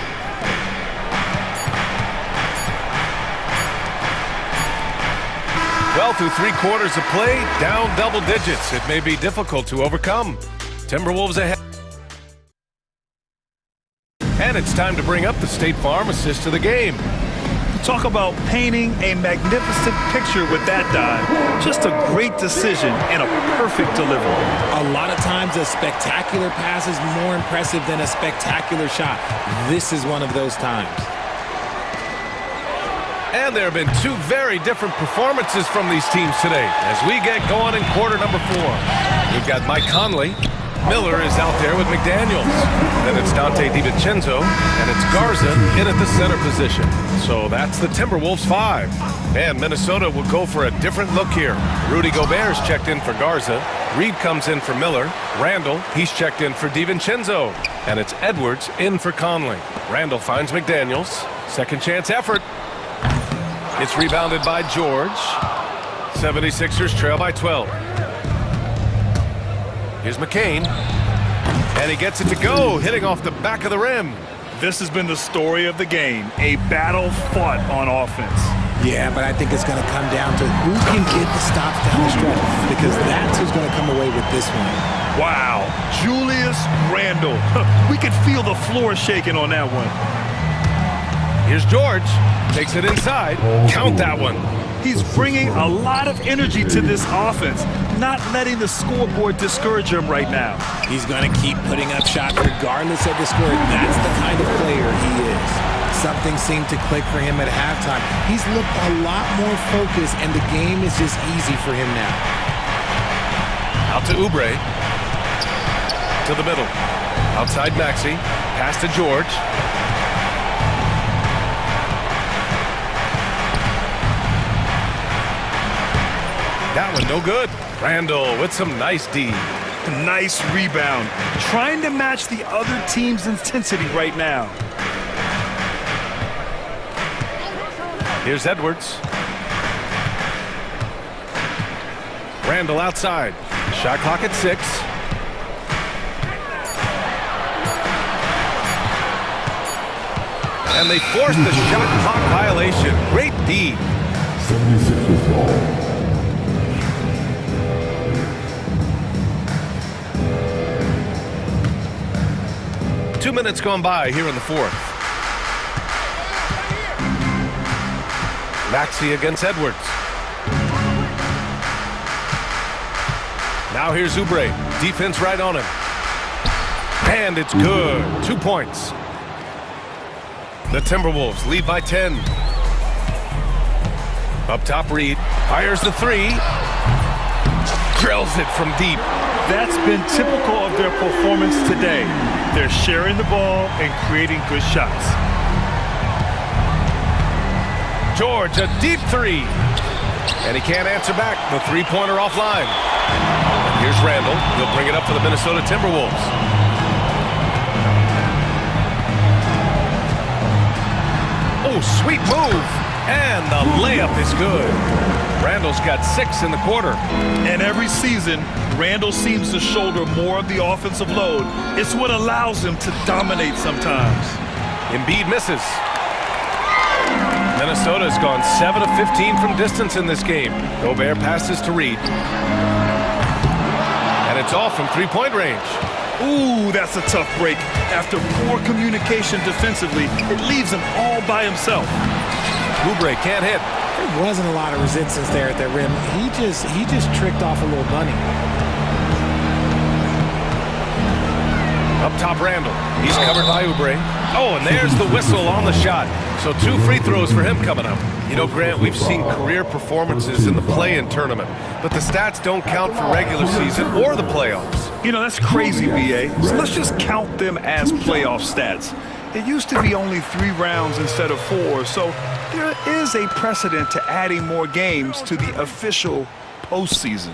Well, through 3 quarters of play, down double digits. It may be difficult to overcome. Timberwolves ahead. And it's time to bring up the State Farm assist of the game. Talk about painting a magnificent picture with that dive. Just a great decision and a perfect delivery. A lot of times a spectacular pass is more impressive than a spectacular shot. This is one of those times. And there have been two very different performances from these teams today as we get going in quarter number 4. We've got Mike Conley. Miller is out there with McDaniels. Then it's Dante DiVincenzo, and it's Garza in at the center position. So that's the Timberwolves 5. And Minnesota will go for a different look here. Rudy Gobert's checked in for Garza. Reed comes in for Miller. Randall, he's checked in for DiVincenzo. And it's Edwards in for Conley. Randall finds McDaniels. Second chance effort. It's rebounded by George. 76ers trail by 12. Here's McCain. And he gets it to go, hitting off the back of the rim. This has been the story of the game. A battle fought on offense. Yeah, but I think it's going to come down to who can get the stops down the stretch, because that's who's going to come away with this one. Wow. Julius Randle. We could feel the floor shaking on that one. Here's George. Takes it inside. Count that one. He's bringing a lot of energy to this offense, not letting the scoreboard discourage him right now. He's going to keep putting up shots regardless of the score. That's the kind of player he is. Something seemed to click for him at halftime. He's looked a lot more focused, and the game is just easy for him now. Out to Oubre. To the middle. Outside Maxey. Pass to George. That one no good. Randall with some nice D. Nice rebound. Trying to match the other team's intensity right now. Here's Edwards. Randall outside. Shot clock at 6. And they forced the shot clock violation. Great D. 76ers ball. 2 minutes gone by here in the 4th. Maxey against Edwards. Now here's Oubre. Defense right on him. And it's good. 2 points. The Timberwolves lead by 10. Up top, Reed. Fires the 3. Drills it from deep. That's been typical of their performance today. They're sharing the ball and creating good shots. George, a deep 3. And he can't answer back. The 3-pointer offline. And here's Randall. He'll bring it up for the Minnesota Timberwolves. Oh, sweet move. And the layup is good. Randall's got 6 in the quarter. And every season, Randall seems to shoulder more of the offensive load. It's what allows him to dominate sometimes. Embiid misses. Minnesota's gone 7 of 15 from distance in this game. Gobert passes to Reed. And it's off from 3-point range. Ooh, that's a tough break. After poor communication defensively, it leaves him all by himself. Oubre can't hit. There wasn't a lot of resistance there at the rim. He just tricked off a little bunny. Up top, Randall. He's covered by Oubre. Oh, and there's the whistle on the shot. So 2 free throws for him coming up. You know, Grant, we've seen career performances in the play-in tournament, but the stats don't count for regular season or the playoffs. You know, that's crazy, BA. So let's just count them as playoff stats. It used to be only 3 rounds instead of 4, so there is a precedent to adding more games to the official postseason.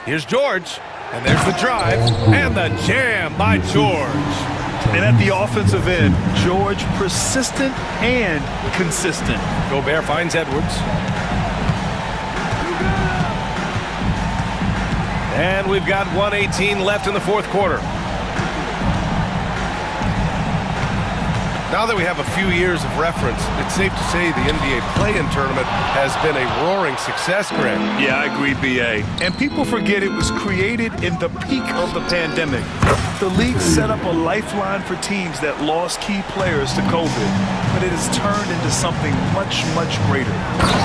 Here's George, and there's the drive, and the jam by George. And at the offensive end, George persistent and consistent. Gobert finds Edwards. And we've got 1:18 left in the 4th quarter. Now that we have a few years of reference, it's safe to say the NBA play-in tournament has been a roaring success, Greg. Yeah, I agree, BA. And people forget it was created in the peak of the pandemic. The league set up a lifeline for teams that lost key players to COVID, but it has turned into something much, much greater.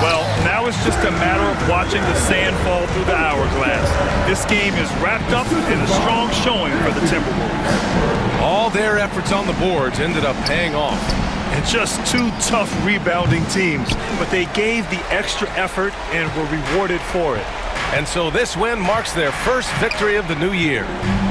Well, now it's just a matter of watching the sand fall through the hourglass. This game is wrapped up in a strong showing for the Timberwolves. All their efforts on the boards ended up paying off. And just two tough rebounding teams, but they gave the extra effort and were rewarded for it. And so this win marks their first victory of the new year.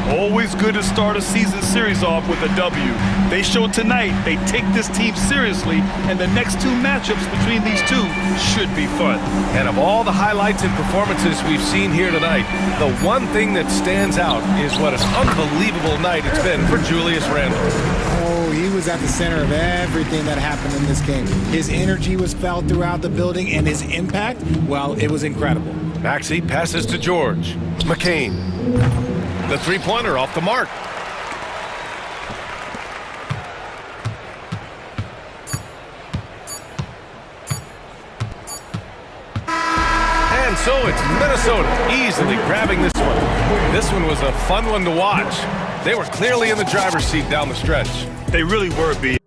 Always good to start a season series off with a W. They showed tonight they take this team seriously, and the next two matchups between these two should be fun. And of all the highlights and performances we've seen here tonight, the one thing that stands out is what an unbelievable night it's been for Julius Randle. Oh, he was at the center of everything that happened in this game. His energy was felt throughout the building, and his impact, well, it was incredible. Maxey passes to George. McCain. The three-pointer off the mark. And so it's Minnesota easily grabbing this one. This one was a fun one to watch. They were clearly in the driver's seat down the stretch. They really were, B.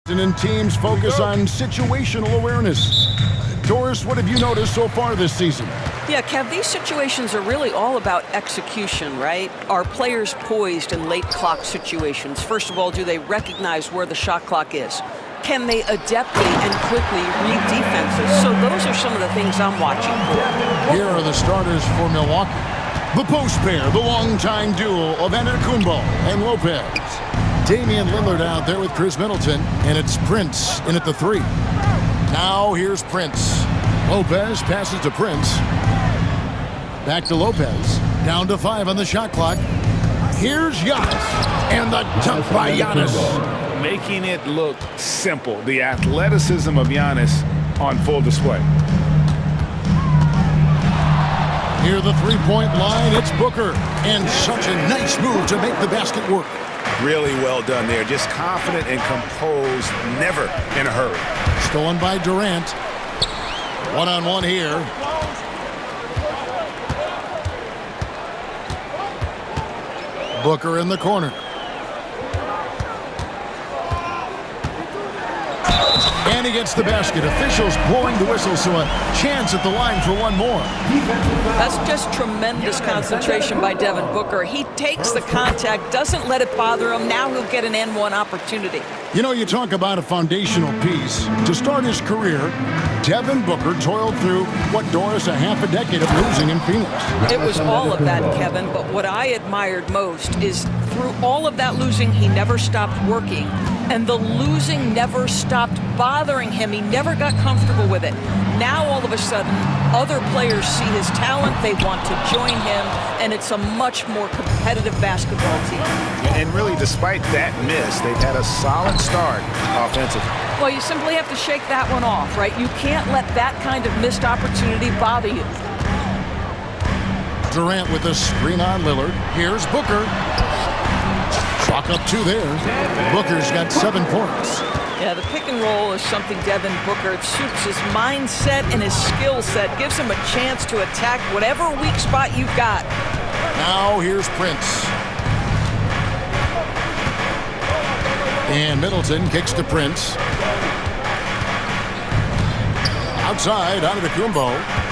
And teams focus on situational awareness. Doris, what have you noticed so far this season? Yeah, Kev, these situations are really all about execution, right? Are players poised in late clock situations? First of all, do they recognize where the shot clock is? Can they adeptly and quickly read defenses? So those are some of the things I'm watching for. Here are the starters for Milwaukee. The post pair, the longtime duo of Antetokounmpo and Lopez. Damian Lillard out there with Chris Middleton, and it's Prince in at the 3. Now here's Prince. Lopez passes to Prince. Back to Lopez. Down to 5 on the shot clock. Here's Giannis. And the dunk by Giannis. Making it look simple. The athleticism of Giannis on full display. Near the three-point line, it's Booker. And such a nice move to make the basket work. Really well done there. Just confident and composed, never in a hurry. Stolen by Durant. One-on-one here. Booker in the corner. And he gets the basket. Officials blowing the whistle, so a chance at the line for one more. That's just tremendous concentration by Devin Booker. He takes the contact, doesn't let it bother him. Now he'll get an N1 opportunity. You know, you talk about a foundational piece. To start his career, Devin Booker toiled through, what, Doris, a half a decade of losing in Phoenix. It was all of that, Kevin, but what I admired most is through all of that losing, he never stopped working. And the losing never stopped bothering him. He never got comfortable with it. Now, all of a sudden, other players see his talent. They want to join him, and it's a much more competitive basketball team. And really, despite that miss, they've had a solid start offensively. Well, you simply have to shake that one off, right? You can't let that kind of missed opportunity bother you. Durant with a screen on Lillard. Here's Booker. Clock up 2 there. Booker's got 7 points. Yeah, the pick and roll is something Devin Booker, it suits his mindset and his skill set, gives him a chance to attack whatever weak spot you've got. Now here's Prince. And Middleton kicks to Prince. Outside, Antetokounmpo.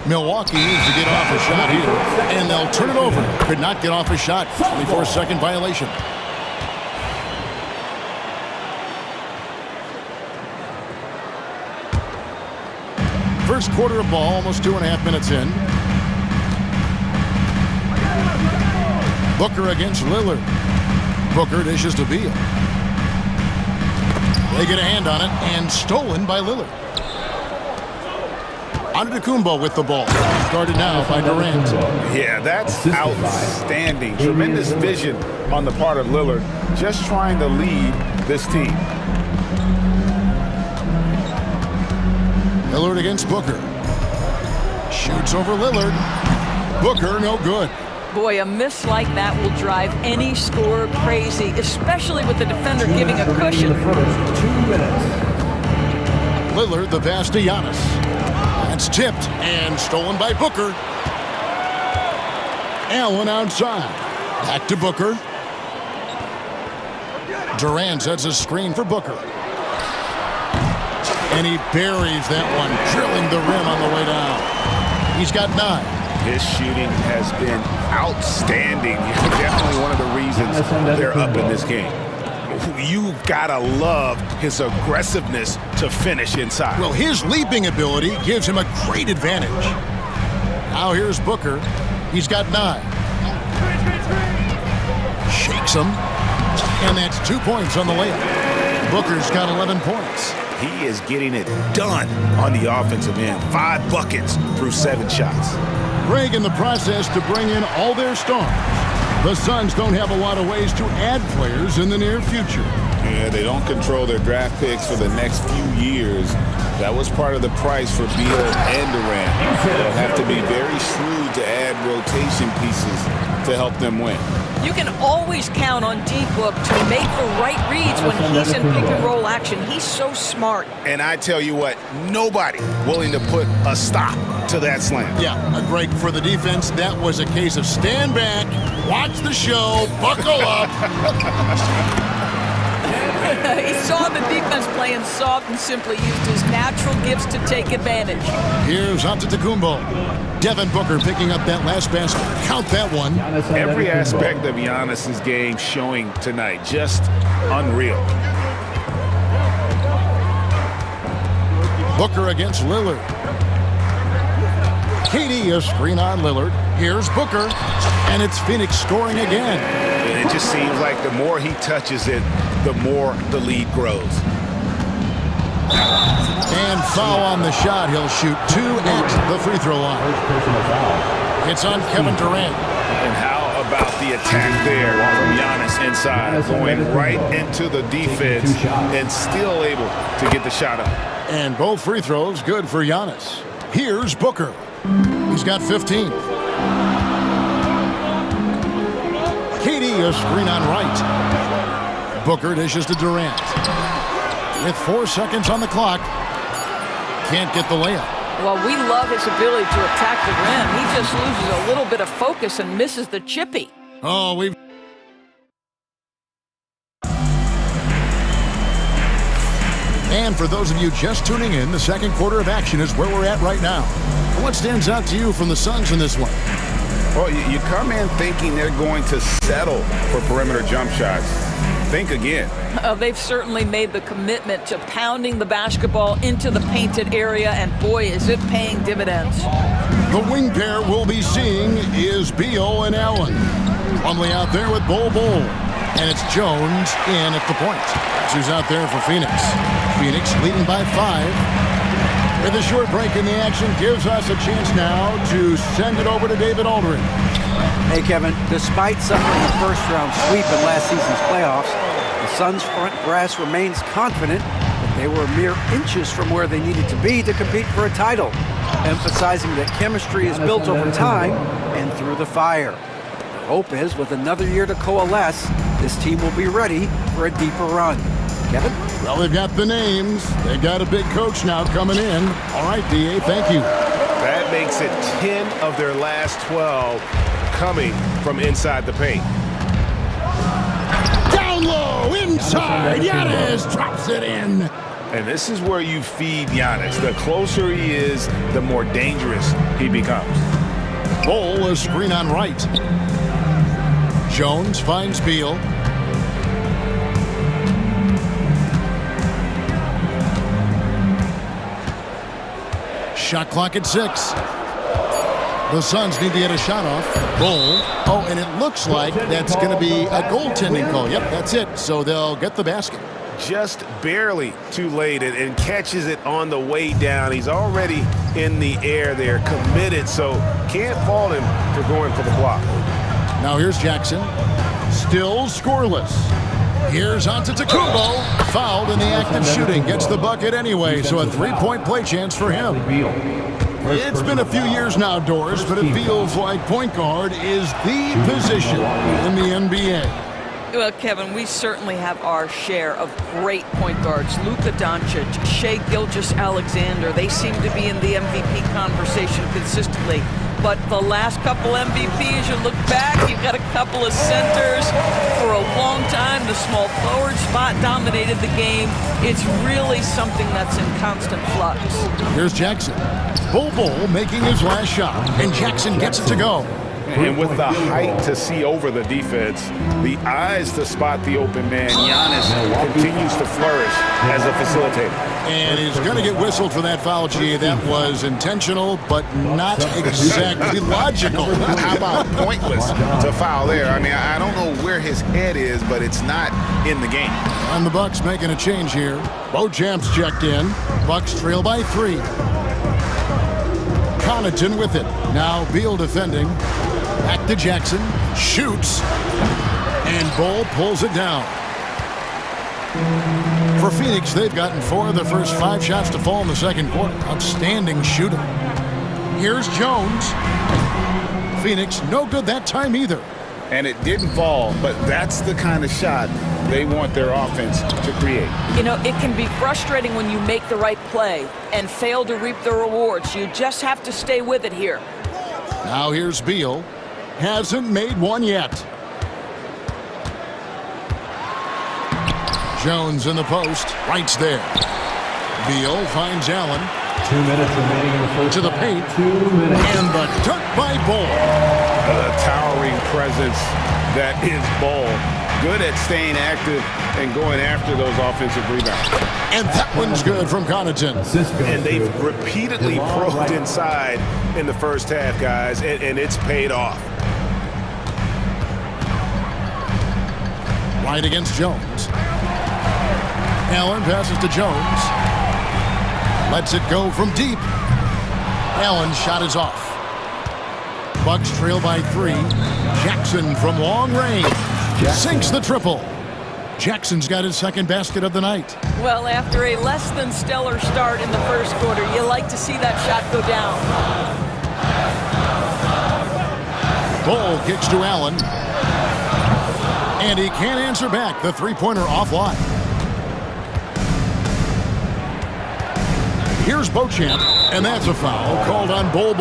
Milwaukee needs to get off a shot here, and they'll turn it over. Could not get off a shot. 24-second violation. First quarter of ball, almost 2.5 minutes in. Booker against Lillard. Booker dishes to Beal. They get a hand on it, and stolen by Lillard. Antetokounmpo with the ball. Started now by Durant. Yeah, that's outstanding. Tremendous vision on the part of Lillard, just trying to lead this team. Lillard against Booker. Shoots over Lillard. Booker, no good. Boy, a miss like that will drive any scorer crazy, especially with the defender giving a cushion. Lillard, the pass to Giannis. That's tipped and stolen by Booker. Allen outside. Back to Booker. Durant sets a screen for Booker. And he buries that one, drilling the rim on the way down. He's got 9. His shooting has been outstanding. Definitely one of the reasons they're up in this game. You've got to love his aggressiveness to finish inside. Well, his leaping ability gives him a great advantage. Now here's Booker. He's got 9. Shakes him. And that's 2 points on the layup. Booker's got 11 points. He is getting it done on the offensive end. 5 buckets through 7 shots. Greg in the process to bring in all their stars. The Suns don't have a lot of ways to add players in the near future. Yeah, they don't control their draft picks for the next few years. That was part of the price for Beal and Durant. They'll have to be very shrewd to add rotation pieces to help them win. You can always count on D-Book to make the right reads when he's in pick-and-roll action. He's so smart. And I tell you what, nobody willing to put a stop to that slam. Yeah, Greg, for the defense, that was a case of stand back, watch the show, buckle up. He saw the defense playing soft and simply used his natural gifts to take advantage. Here's Antetokounmpo. Devin Booker picking up that last basket. Count that one. Every aspect of Giannis's game showing tonight. Just unreal. Booker against Lillard. KD, a screen on Lillard. Here's Booker, and it's Phoenix scoring again. And it just seems like the more he touches it, the more the lead grows. And foul on the shot. He'll shoot 2 at the free throw line. It's on Kevin Durant. And how about the attack there from Giannis inside, going right into the defense and still able to get the shot up. And both free throws good for Giannis. Here's Booker. He's got 15. KD, a screen on right. Booker dishes to Durant. With 4 seconds on the clock. Can't get the layup. Well, we love his ability to attack the rim. He just loses a little bit of focus and misses the chippy. Oh, we've... And for those of you just tuning in, the second quarter of action is where we're at right now. What stands out to you from the Suns in this one? Well, you come in thinking they're going to settle for perimeter jump shots. Think again. They've certainly made the commitment to pounding the basketball into the painted area, and boy, is it paying dividends. The wing pair we'll be seeing is Beal and Allen. Plumlee out there with Bol. And it's Jones in at the point. That's who's out there for Phoenix. Phoenix leading by 5. With a short break in the action gives us a chance now to send it over to David Aldridge. Hey, Kevin, despite suffering a first-round sweep in last season's playoffs, the Suns' front brass remains confident that they were mere inches from where they needed to be to compete for a title, emphasizing that chemistry is built over time and through the fire. The hope is, with another year to coalesce, this team will be ready for a deeper run. Kevin? Well, they've got the names. They've got a big coach now coming in. All right, D.A., thank you. That makes it 10 of their last 12 coming from inside the paint. Down low, inside, Giannis drops it in. And this is where you feed Giannis. The closer he is, the more dangerous he becomes. Bol, a screen on right. Jones finds Beal. Shot clock at 6. The Suns need to get a shot off. Bol. Oh, and it looks like that's going to be a goaltending call. Yep, that's it. So they'll get the basket. Just barely too late and catches it on the way down. He's already in the air there, committed, so can't fault him for going for the block. Now here's Jackson. Still scoreless. Here's Antetokounmpo. Fouled in the act of shooting. Gets the bucket anyway, so a 3-point play chance for him. It's been a few years now, Doris, but it feels like point guard is the position in the NBA. Well, Kevin, we certainly have our share of great point guards. Luka Doncic, Shai Gilgeous-Alexander, they seem to be in the MVP conversation consistently. But the last couple MVPs, you look back, you've got a couple of centers. For a long time, the small forward spot dominated the game. It's really something that's in constant flux. Here's Jackson. Bol making his last shot, and Jackson gets it to go. And with the height to see over the defense, the eyes to spot the open man, Giannis continues to flourish as a facilitator. And he's going to get whistled for that foul, G. That was intentional, but not exactly logical. How about pointless to foul there? I mean, I don't know where his head is, but it's not in the game. And the Bucks making a change here. Bojamp's checked in. Bucks trail by 3. Connaughton with it. Now Beal defending. Back to Jackson. Shoots. And Bol pulls it down. For Phoenix, they've gotten 4 of their first 5 shots to fall in the second quarter. Outstanding shooter. Here's Jones. Phoenix, no good that time either. And it didn't fall, but that's the kind of shot they want their offense to create. You know, it can be frustrating when you make the right play and fail to reap the rewards. You just have to stay with it here. Now here's Beal. Hasn't made one yet. Jones in the post. Right's there. Beal finds Allen. 2 minutes remaining in the first. To the paint. 2 minutes. And the dunk by Ball. The towering presence that is Ball. Good at staying active and going after those offensive rebounds. And that one's good from Connaughton. And they've repeatedly probed inside in the first half, guys, and it's paid off. Right against Jones. Allen passes to Jones. Lets it go from deep. Allen's shot is off. Bucks trail by 3. Jackson from long range. Sinks the triple. Jackson's got his second basket of the night. Well, after a less than stellar start in the first quarter, you like to see that shot go down. Ball kicks to Allen. And he can't answer back. The three-pointer offline. Here's Beauchamp, and that's a foul called on Bol.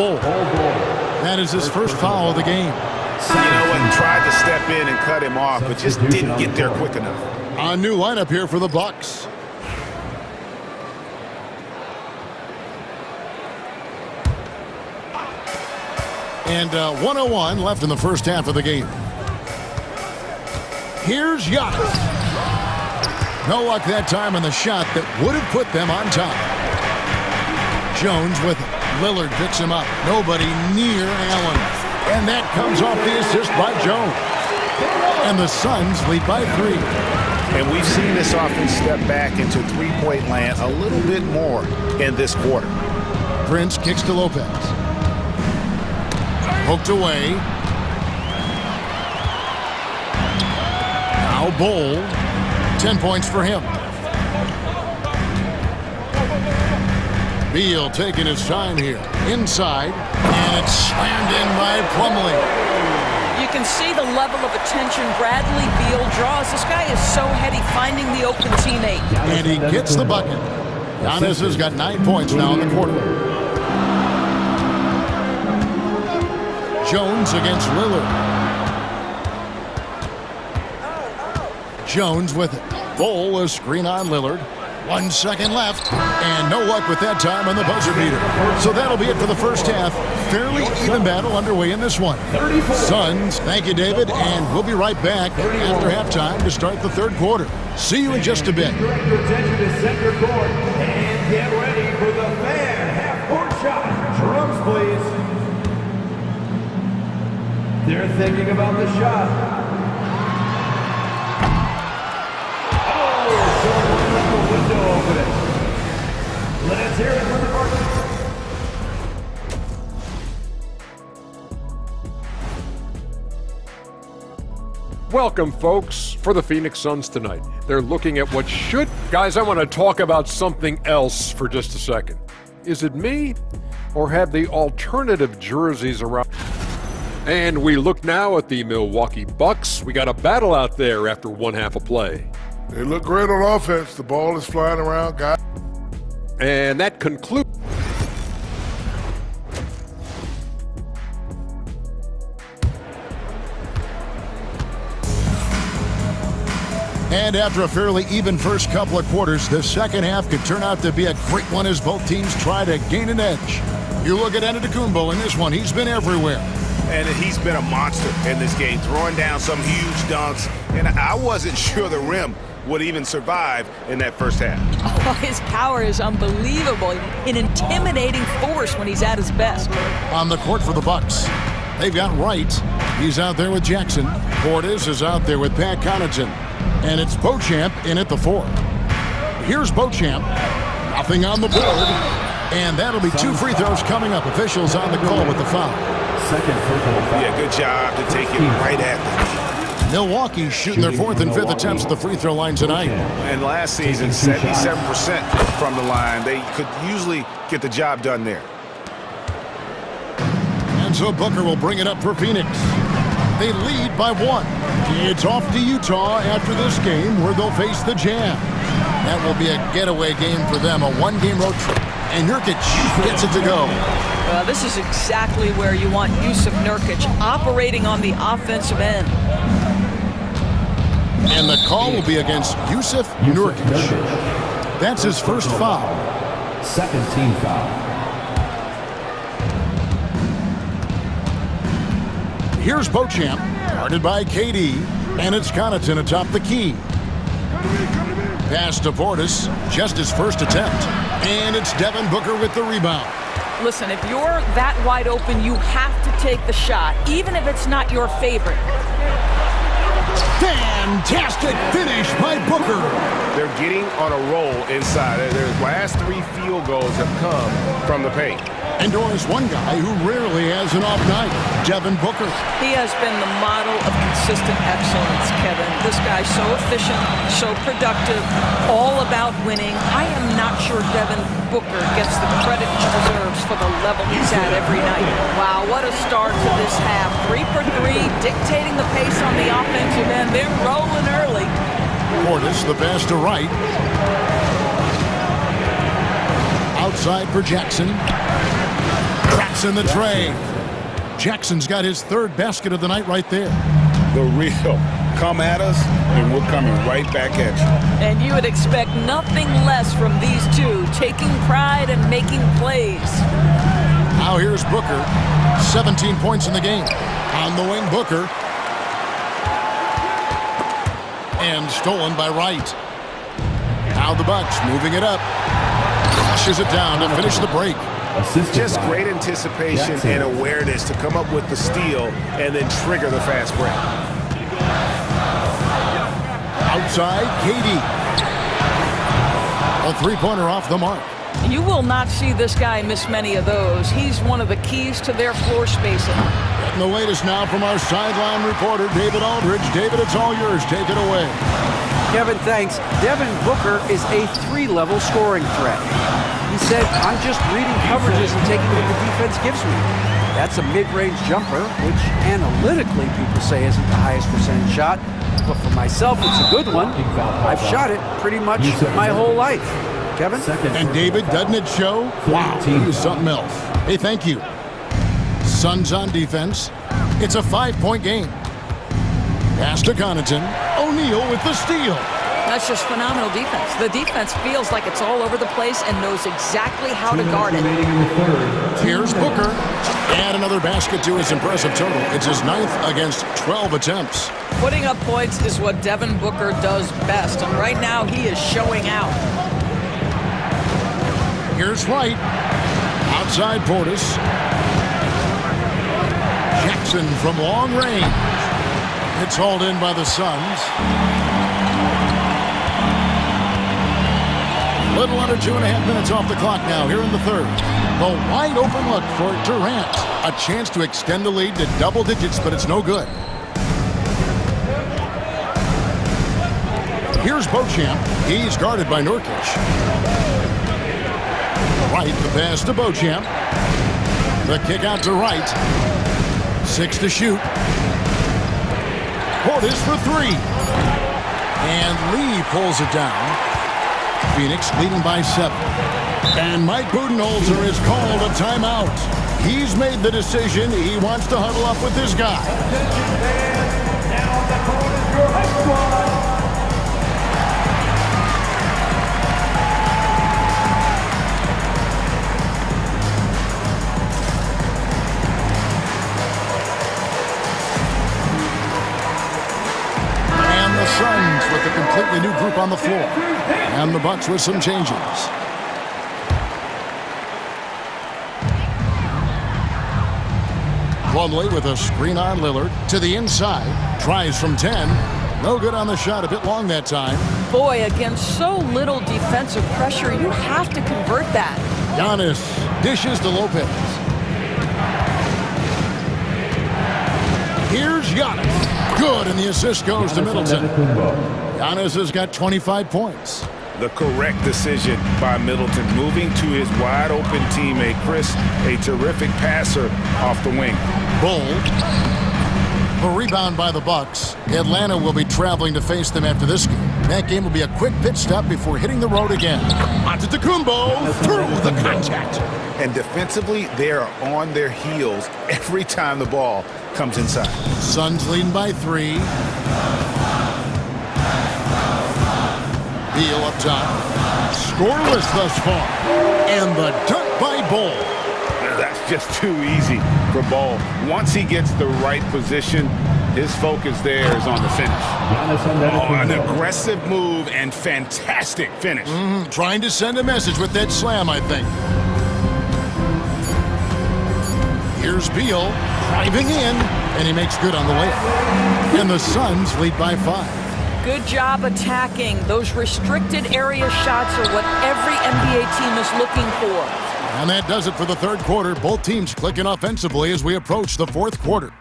That is his first foul of the game. You know what? Tried to step in and cut him off, but just didn't get there quick enough. A new lineup here for the Bucks. And 1:01 left in the first half of the game. Here's Giannis. No luck that time on the shot that would have put them on top. Jones with it. Lillard picks him up. Nobody near Allen. And that comes off the assist by Jones. And the Suns lead by 3. And we've seen this offense step back into three-point land a little bit more in this quarter. Prince kicks to Lopez. Poked away. Now Bol. 10 points for him. Beal taking his time here. Inside. And it's slammed in by Plumlee. You can see the level of attention Bradley Beal draws. This guy is so heady finding the open teammate. And he gets the bucket. Giannis has got 9 points now in the quarter. Jones against Lillard. Jones with it. Bol a screen on Lillard. 1 second left, and no luck with that time on the buzzer beater. So that'll be it for the first half. Fairly even battle underway in this one. Suns, thank you, David, and we'll be right back after halftime to start the third quarter. See you in just a bit. Direct your attention to center court and get ready for the fan half-court shot. Drums, please. They're thinking about the shot. Window opening. Let's hear it for the Bucks. Welcome, folks, for the Phoenix Suns tonight. They're looking at what should... Guys, I want to talk about something else for just a second. Is it me, or have the alternative jerseys around? And we look now at the Milwaukee Bucks. We got a battle out there after one half of play. They look great on offense. The ball is flying around, guys. And that concludes. And after a fairly even first couple of quarters, the second half could turn out to be a great one as both teams try to gain an edge. You look at Antetokounmpo in this one. He's been everywhere. And he's been a monster in this game, throwing down some huge dunks. And I wasn't sure the rim would even survive in that first half. Oh, his power is unbelievable. An intimidating force when he's at his best. On the court for the Bucks, they've got Wright. He's out there with Jackson. Portis is out there with Pat Connaughton. And it's Beauchamp in at the 4. Here's Beauchamp. Nothing on the board. And that'll be 2 free throws coming up. Officials on the call with the foul. Yeah, good job to take it right at them. Milwaukee shooting their 4th and 5th attempts at the free throw line tonight. And last season, 77% from the line. They could usually get the job done there. And so Booker will bring it up for Phoenix. They lead by 1. It's off to Utah after this game where they'll face the Jazz. That will be a getaway game for them, a 1-game road trip. And Nurkic gets it to go. This is exactly where you want Yusuf Nurkic operating on the offensive end. And the call will be against Yusuf Nurkic. That's his first foul. Second team foul. Here's Beauchamp, guarded by KD, and it's Connaughton atop the key. Pass to Portis, just his first attempt. And it's Devin Booker with the rebound. Listen, if you're that wide open, you have to take the shot, even if it's not your favorite. Fantastic finish by Booker. They're getting on a roll inside. Their last 3 field goals have come from the paint. And Doris, one guy who rarely has an off night, Devin Booker. He has been the model of consistent excellence, Kevin. This guy's so efficient, so productive, all about winning. I am not sure Devin Booker gets the credit he deserves for the level he's at every night. Wow, what a start to this half. 3 for 3, dictating the pace on the offensive end. They're rolling early. Portis, the pass to Wright. Outside for Jackson. Cracks in the tray. Jackson's got his 3rd basket of the night right there. The real come at us, and we're coming right back at you. And you would expect nothing less from these two, taking pride and making plays. Now here's Booker. 17 points in the game. On the wing, Booker. And stolen by Wright. Now the Bucks moving it up. Flushes it down to finish the break. Just great anticipation and awareness to come up with the steal and then trigger the fast break. Outside, KD. A 3-pointer off the mark. You will not see this guy miss many of those. He's one of the keys to their floor spacing. Getting the latest now from our sideline reporter, David Aldridge. David, it's all yours. Take it away. Kevin, thanks. Devin Booker is a 3-level scoring threat. He said, I'm just reading coverages and taking what the defense gives me. That's a mid-range jumper, which analytically people say isn't the highest percentage shot. But for myself, it's a good one. I've shot it pretty much my whole life. Kevin? And David, doesn't it show? Wow, he was something else. Hey, thank you. Suns on defense. It's a 5-point game. Pass to Connaughton. O'Neal with the steal. That's just phenomenal defense. The defense feels like it's all over the place and knows exactly how to guard it. Here's Booker. Add another basket to his impressive total. It's his 9th against 12 attempts. Putting up points is what Devin Booker does best, and right now he is showing out. Here's Wright. Outside Portis. Jackson from long range. It's hauled in by the Suns. Little under 2.5 minutes off the clock now here in the 3rd. The wide open look for Durant. A chance to extend the lead to double digits, but it's no good. Here's Beauchamp. He's guarded by Nurkic. Wright, the pass to Beauchamp. The kick out to Wright. 6 to shoot. Portis for 3. And Lee pulls it down. Phoenix leading by 7. And Mike Budenholzer is called a timeout. He's made the decision. He wants to huddle up with his guy. And the Suns with a completely new group on the floor. And the Bucks with some changes. Plumlee with a screen on Lillard to the inside. Tries from 10. No good on the shot. A bit long that time. Boy, against so little defensive pressure, you have to convert that. Giannis dishes to Lopez. Here's Giannis. Good, and the assist goes to Middleton. Giannis has got 25 points. The correct decision by Middleton, moving to his wide-open teammate, Chris, a terrific passer off the wing. Bull. A rebound by the Bucks. Atlanta will be traveling to face them after this game. That game will be a quick pit stop before hitting the road again. Antetokounmpo through the contact. And defensively, they are on their heels every time the ball comes inside. Suns leading by 3. Beal up top. Scoreless thus far. And the dunk by Ball. That's just too easy for Ball. Once he gets the right position, his focus there is on the finish. Oh, an aggressive move and fantastic finish. Trying to send a message with that slam, I think. Here's Beal driving in, and he makes good on the layup. And the Suns lead by 5. Good job attacking. Those restricted area shots are what every NBA team is looking for. And that does it for the third quarter. Both teams clicking offensively as we approach the fourth quarter.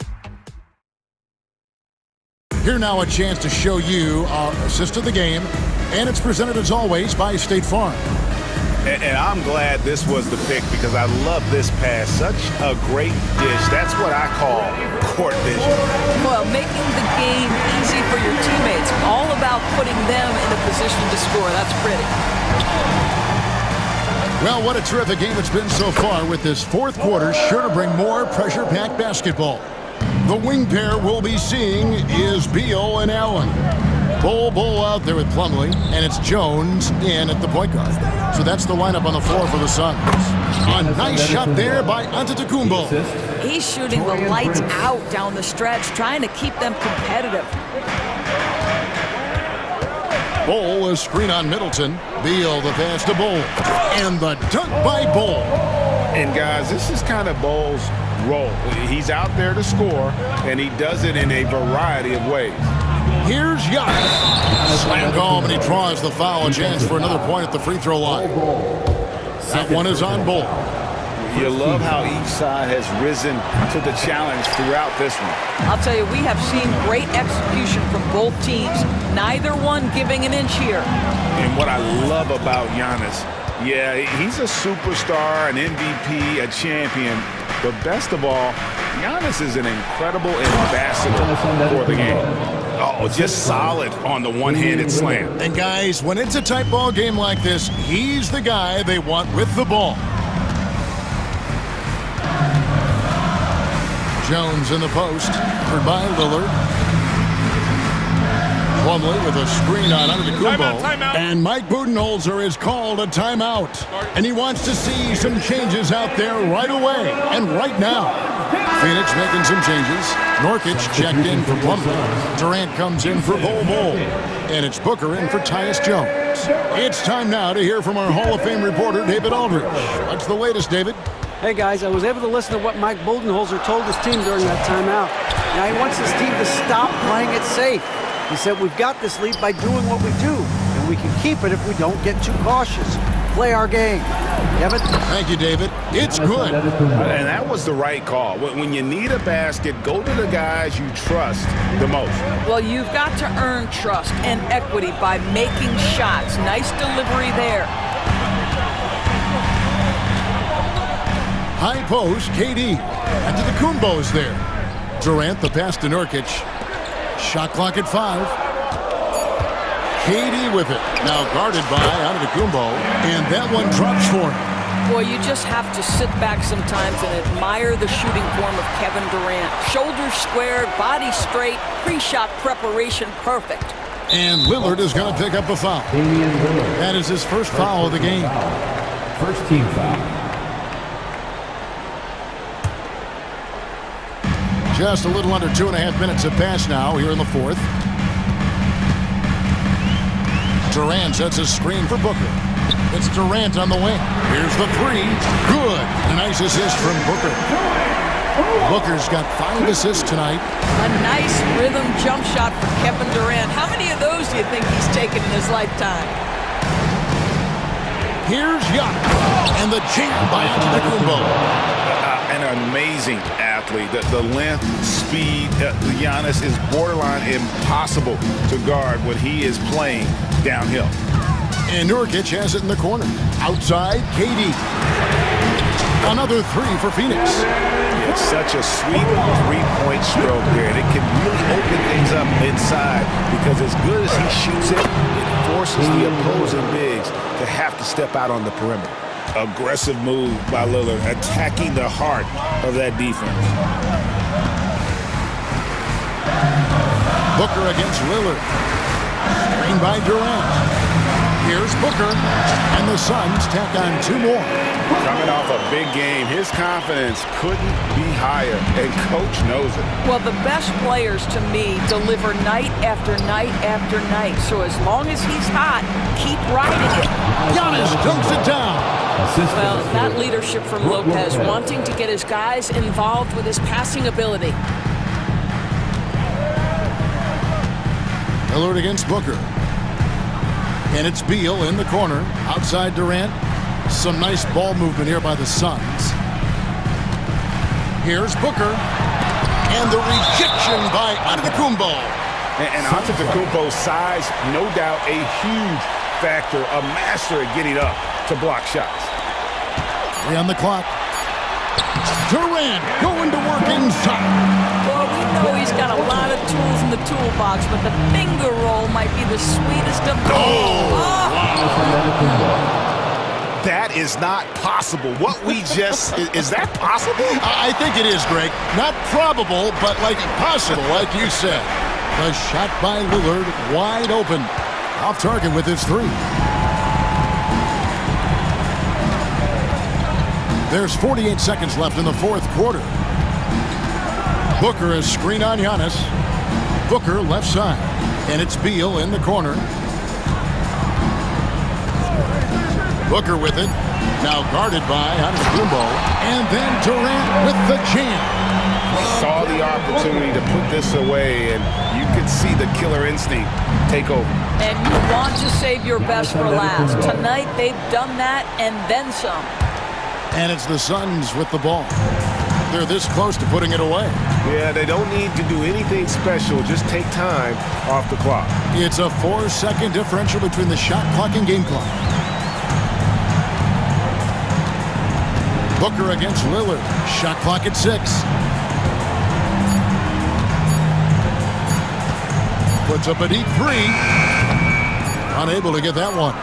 Here now a chance to show you our assist of the game, and it's presented as always by State Farm. And I'm glad this was the pick because I love this pass. Such a great dish. That's what I call court vision. Well, making the game easy for your teammates. All about putting them in a position to score. That's pretty. Well, what a terrific game it's been so far, with this fourth quarter sure to bring more pressure-packed basketball. The wing pair we'll be seeing is Beal and Allen. Bol out there with Plumlee, and it's Jones in at the point guard. So that's the lineup on the floor for the Suns. A nice shot there by Antetokounmpo. He's shooting the lights out down the stretch, trying to keep them competitive. Bol, a screen on Middleton. Beal, the pass to Bol. And the dunk by Bol. And guys, this is kind of Bol's role. He's out there to score, and he does it in a variety of ways. Here's Giannis. Slam home, and he draws the foul. A chance for another point at the free throw line. That one is on Bol. You love how each side has risen to the challenge throughout this one. I'll tell you, we have seen great execution from both teams. Neither one giving an inch here. And what I love about Giannis, yeah, he's a superstar, an MVP, a champion. But best of all, Giannis is an incredible ambassador for the game. Oh, just solid on the one-handed slam. And guys, when it's a tight ball game like this, he's the guy they want with the ball. Jones in the post, covered by Lillard. Plumlee with a screen on Antetokounmpo. And Mike Budenholzer has called a timeout. And he wants to see some changes out there right away and right now. Phoenix making some changes. Nurkic checked in for Plumlee. Durant comes in for Bol. And it's Booker in for Tyus Jones. It's time now to hear from our Hall of Fame reporter, David Aldridge. What's the latest, David? Hey guys, I was able to listen to what Mike Budenholzer told his team during that timeout. Now he wants his team to stop playing it safe. He said, we've got this lead by doing what we do, and we can keep it if we don't get too cautious. Play our game. Kevin? Thank you, David. It's good. And that was the right call. When you need a basket, go to the guys you trust the most. Well, you've got to earn trust and equity by making shots. Nice delivery there. High post, KD. Antetokounmpo's there. Durant, the pass to Nurkic. Shot clock at 5. KD with it. Now guarded by Antetokounmpo. And that one drops for him. Boy, you just have to sit back sometimes and admire the shooting form of Kevin Durant. Shoulders squared, body straight, pre-shot preparation perfect. And Lillard is going to pick up a foul. That is his first foul of the game. First team foul. Just a little under 2.5 minutes have passed now here in the fourth. Durant sets a screen for Booker. It's Durant on the wing. Here's the three. Good. A nice assist from Booker. Booker's got 5 assists tonight. A nice rhythm jump shot for Kevin Durant. How many of those do you think he's taken in his lifetime? Here's Giannis. And the jam by Antetokounmpo. An amazing athlete. The length, speed, Giannis is borderline impossible to guard when he is playing downhill. And Nurkic has it in the corner. Outside, KD. Another 3 for Phoenix. It's such a sweet three-point stroke there. And it can really open things up inside because as good as he shoots it, it forces the opposing bigs to have to step out on the perimeter. Aggressive move by Lillard, attacking the heart of that defense. Booker against Lillard. Screen by Durant. Here's Booker, and the Suns tack on 2 more. Coming off a big game, his confidence couldn't be higher, and coach knows it. Well, the best players, to me, deliver night after night after night. So as long as he's hot, keep riding it. Giannis dunks it down. Well, that leadership from Lopez, wanting to get his guys involved with his passing ability. Lillard against Booker. And it's Beal in the corner, outside Durant. Some nice ball movement here by the Suns. Here's Booker. And the rejection by Antetokounmpo. And Antetokounmpo's size, no doubt a huge factor, a master at getting up to block shots. 3 on the clock. Durant going to work inside. Well, we know he's got a lot of tools in the toolbox, but the finger roll might be the sweetest of all. That is not possible. What we just, is that possible? I think it is, Greg. Not probable, but like possible, like you said. The shot by Lillard, wide open. Off target with his 3. There's 48 seconds left in the 4th quarter. Booker is screen on Giannis. Booker left side. And it's Beal in the corner. Booker with it. Now guarded by Antetokounmpo. And then Durant with the jam. Saw the opportunity to put this away, and you could see the killer instinct take over. And you want to save your best for last. Tonight, they've done that and then some. And it's the Suns with the ball. They're this close to putting it away. Yeah, they don't need to do anything special. Just take time off the clock. It's a 4-second differential between the shot clock and game clock. Booker against Lillard. Shot clock at 6. Puts up a deep 3. Unable to get that one.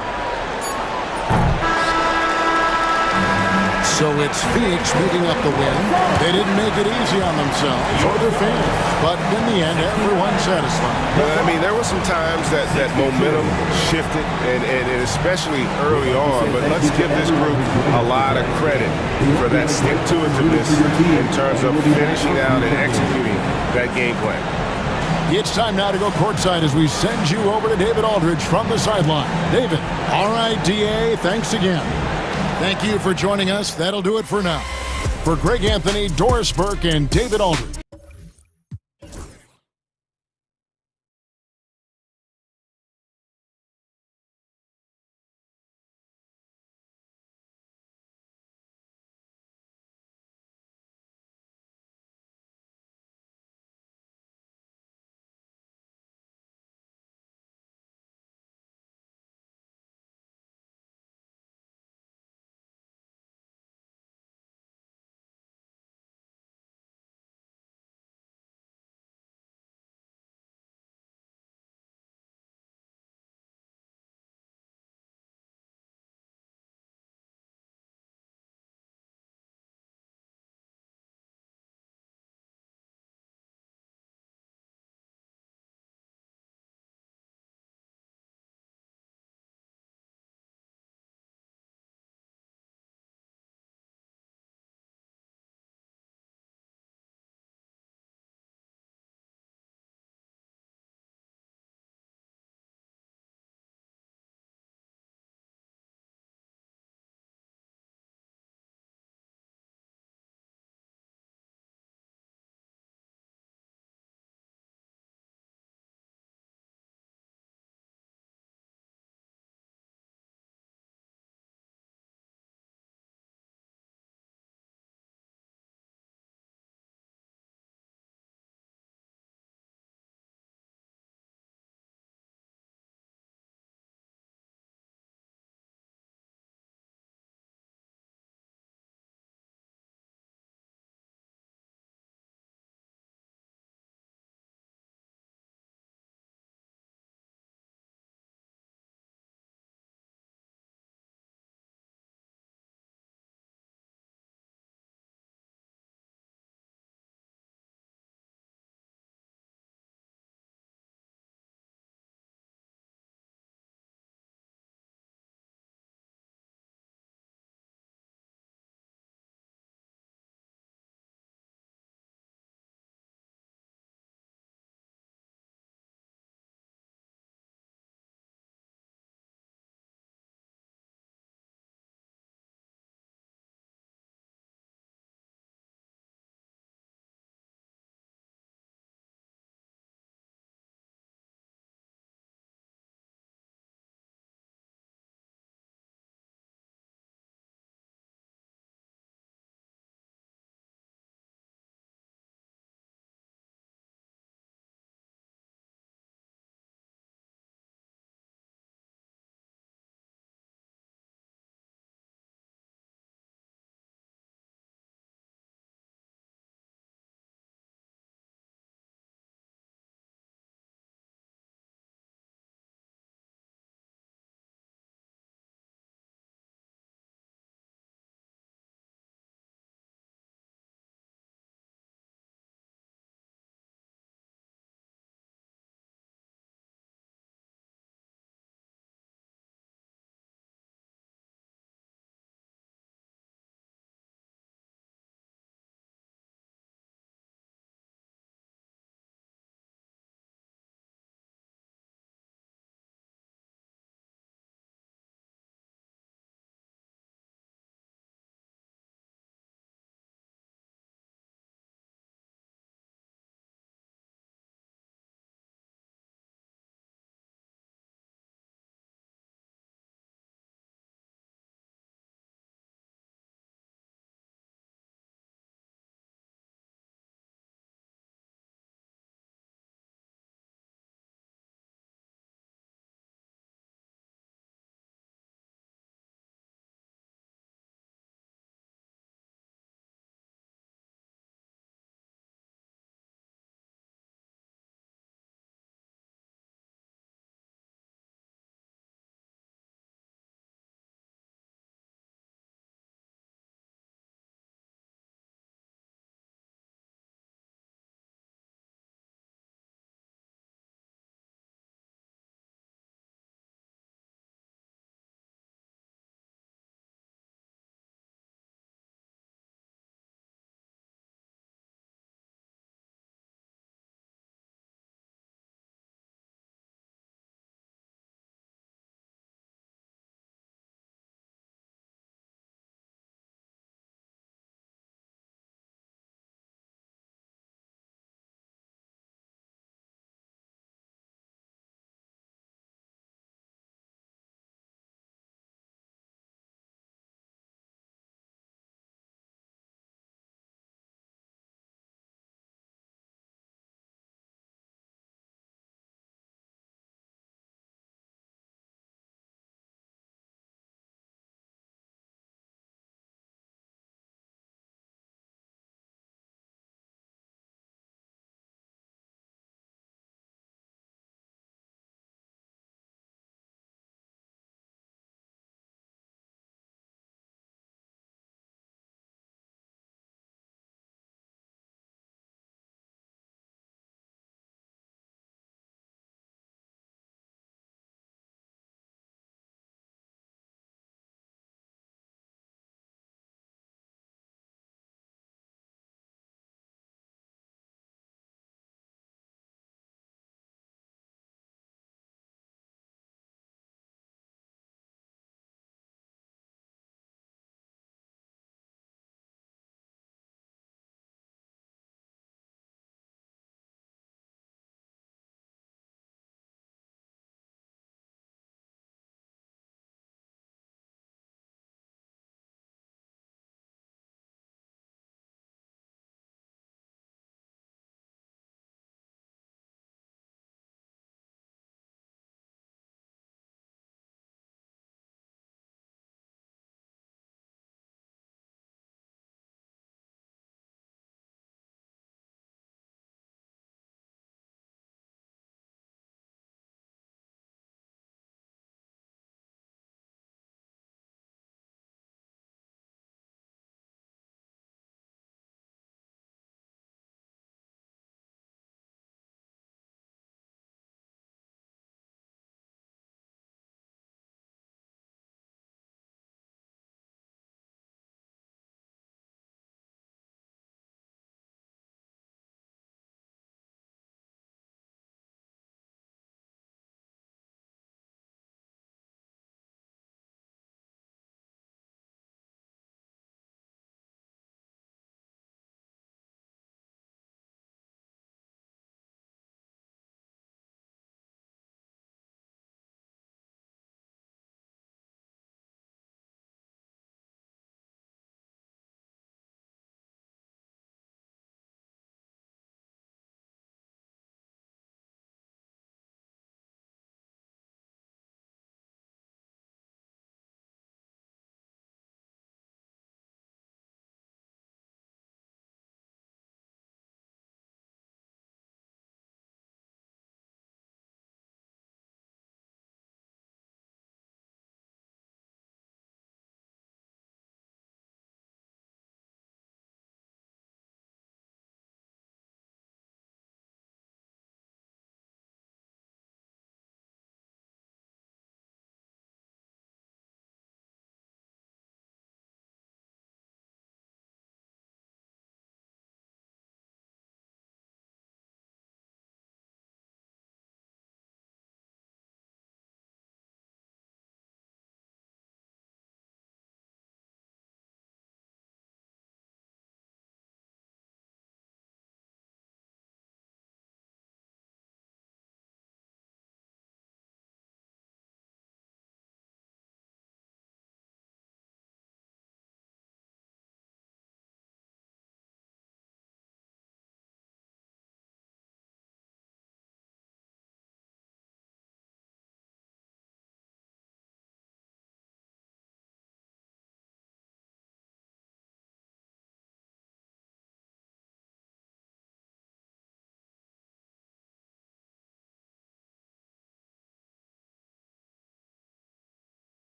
So it's Phoenix picking up the win. They didn't make it easy on themselves or their fans, but in the end, everyone's satisfied. I mean, there were some times that momentum shifted, and especially early on, but let's give this group a lot of credit for that stick-to-itiveness in terms of finishing out and executing that game plan. It's time now to go courtside as we send you over to David Aldridge from the sideline. David. All right, DA, thanks again. Thank you for joining us. That'll do it for now. For Greg Anthony, Doris Burke, and David Aldridge.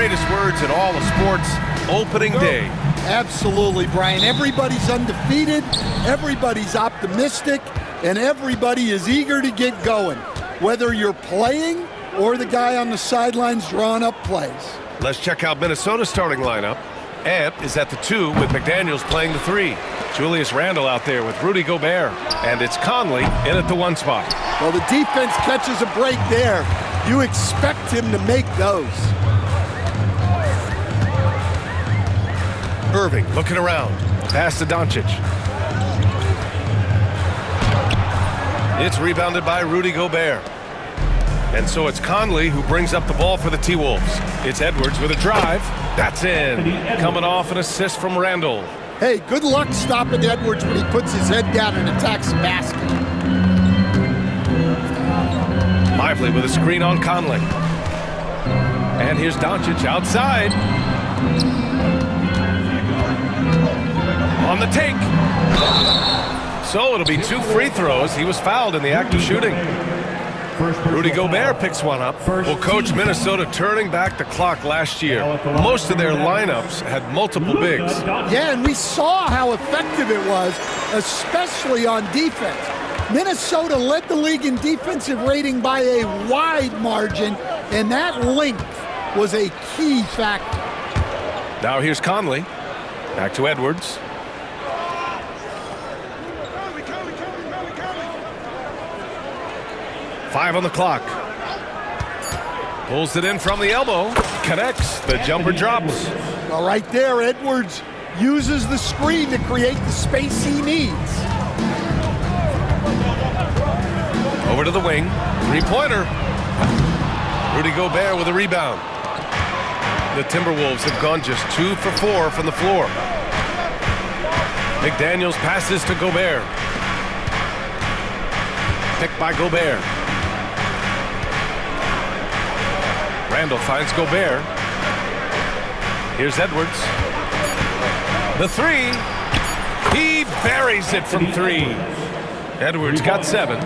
greatest words in all of sports, opening day. Absolutely, Brian. Everybody's undefeated, everybody's optimistic, and everybody is eager to get going, whether you're playing or the guy on the sidelines drawing up plays. Let's check out Minnesota's starting lineup. Ant is at the 2 with McDaniels playing the 3. Julius Randle out there with Rudy Gobert. And it's Conley in at the 1 spot. Well, the defense catches a break there. You expect him to make those. Irving looking around. Pass to Doncic. It's rebounded by Rudy Gobert. And so it's Conley who brings up the ball for the T-Wolves. It's Edwards with a drive. That's in. Coming off an assist from Randle. Hey, good luck stopping Edwards when he puts his head down and attacks the basket. Lively with a screen on Conley. And here's Doncic outside. On the take. So it'll be 2 free throws. He was fouled in the act of shooting. Rudy Gobert picks one up. Well, Coach, Minnesota turning back the clock last year. Most of their lineups had multiple bigs. Yeah, and we saw how effective it was, especially on defense. Minnesota led the league in defensive rating by a wide margin, and that length was a key factor. Now here's Conley. Back to Edwards. Five on the clock. Pulls it in from the elbow. Connects. The jumper drops. Well, right there, Edwards uses the screen to create the space he needs. Over to the wing. Three-pointer. Rudy Gobert with a rebound. The Timberwolves have gone just 2 for 4 from the floor. McDaniels passes to Gobert. Picked by Gobert. Randle finds Gobert. Here's Edwards. The 3. He buries it from 3. Edwards got 7.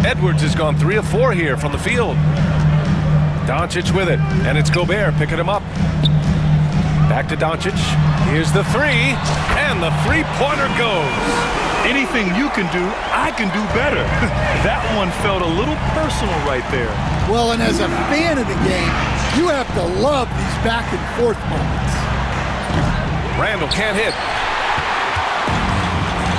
Edwards has gone 3 of 4 here from the field. Doncic with it, and it's Gobert picking him up. Back to Doncic. Here's the 3, and the three-pointer goes. Anything you can do, I can do better. That one felt a little personal right there. Well, and as a fan of the game, you have to love these back-and-forth moments. Randle can't hit.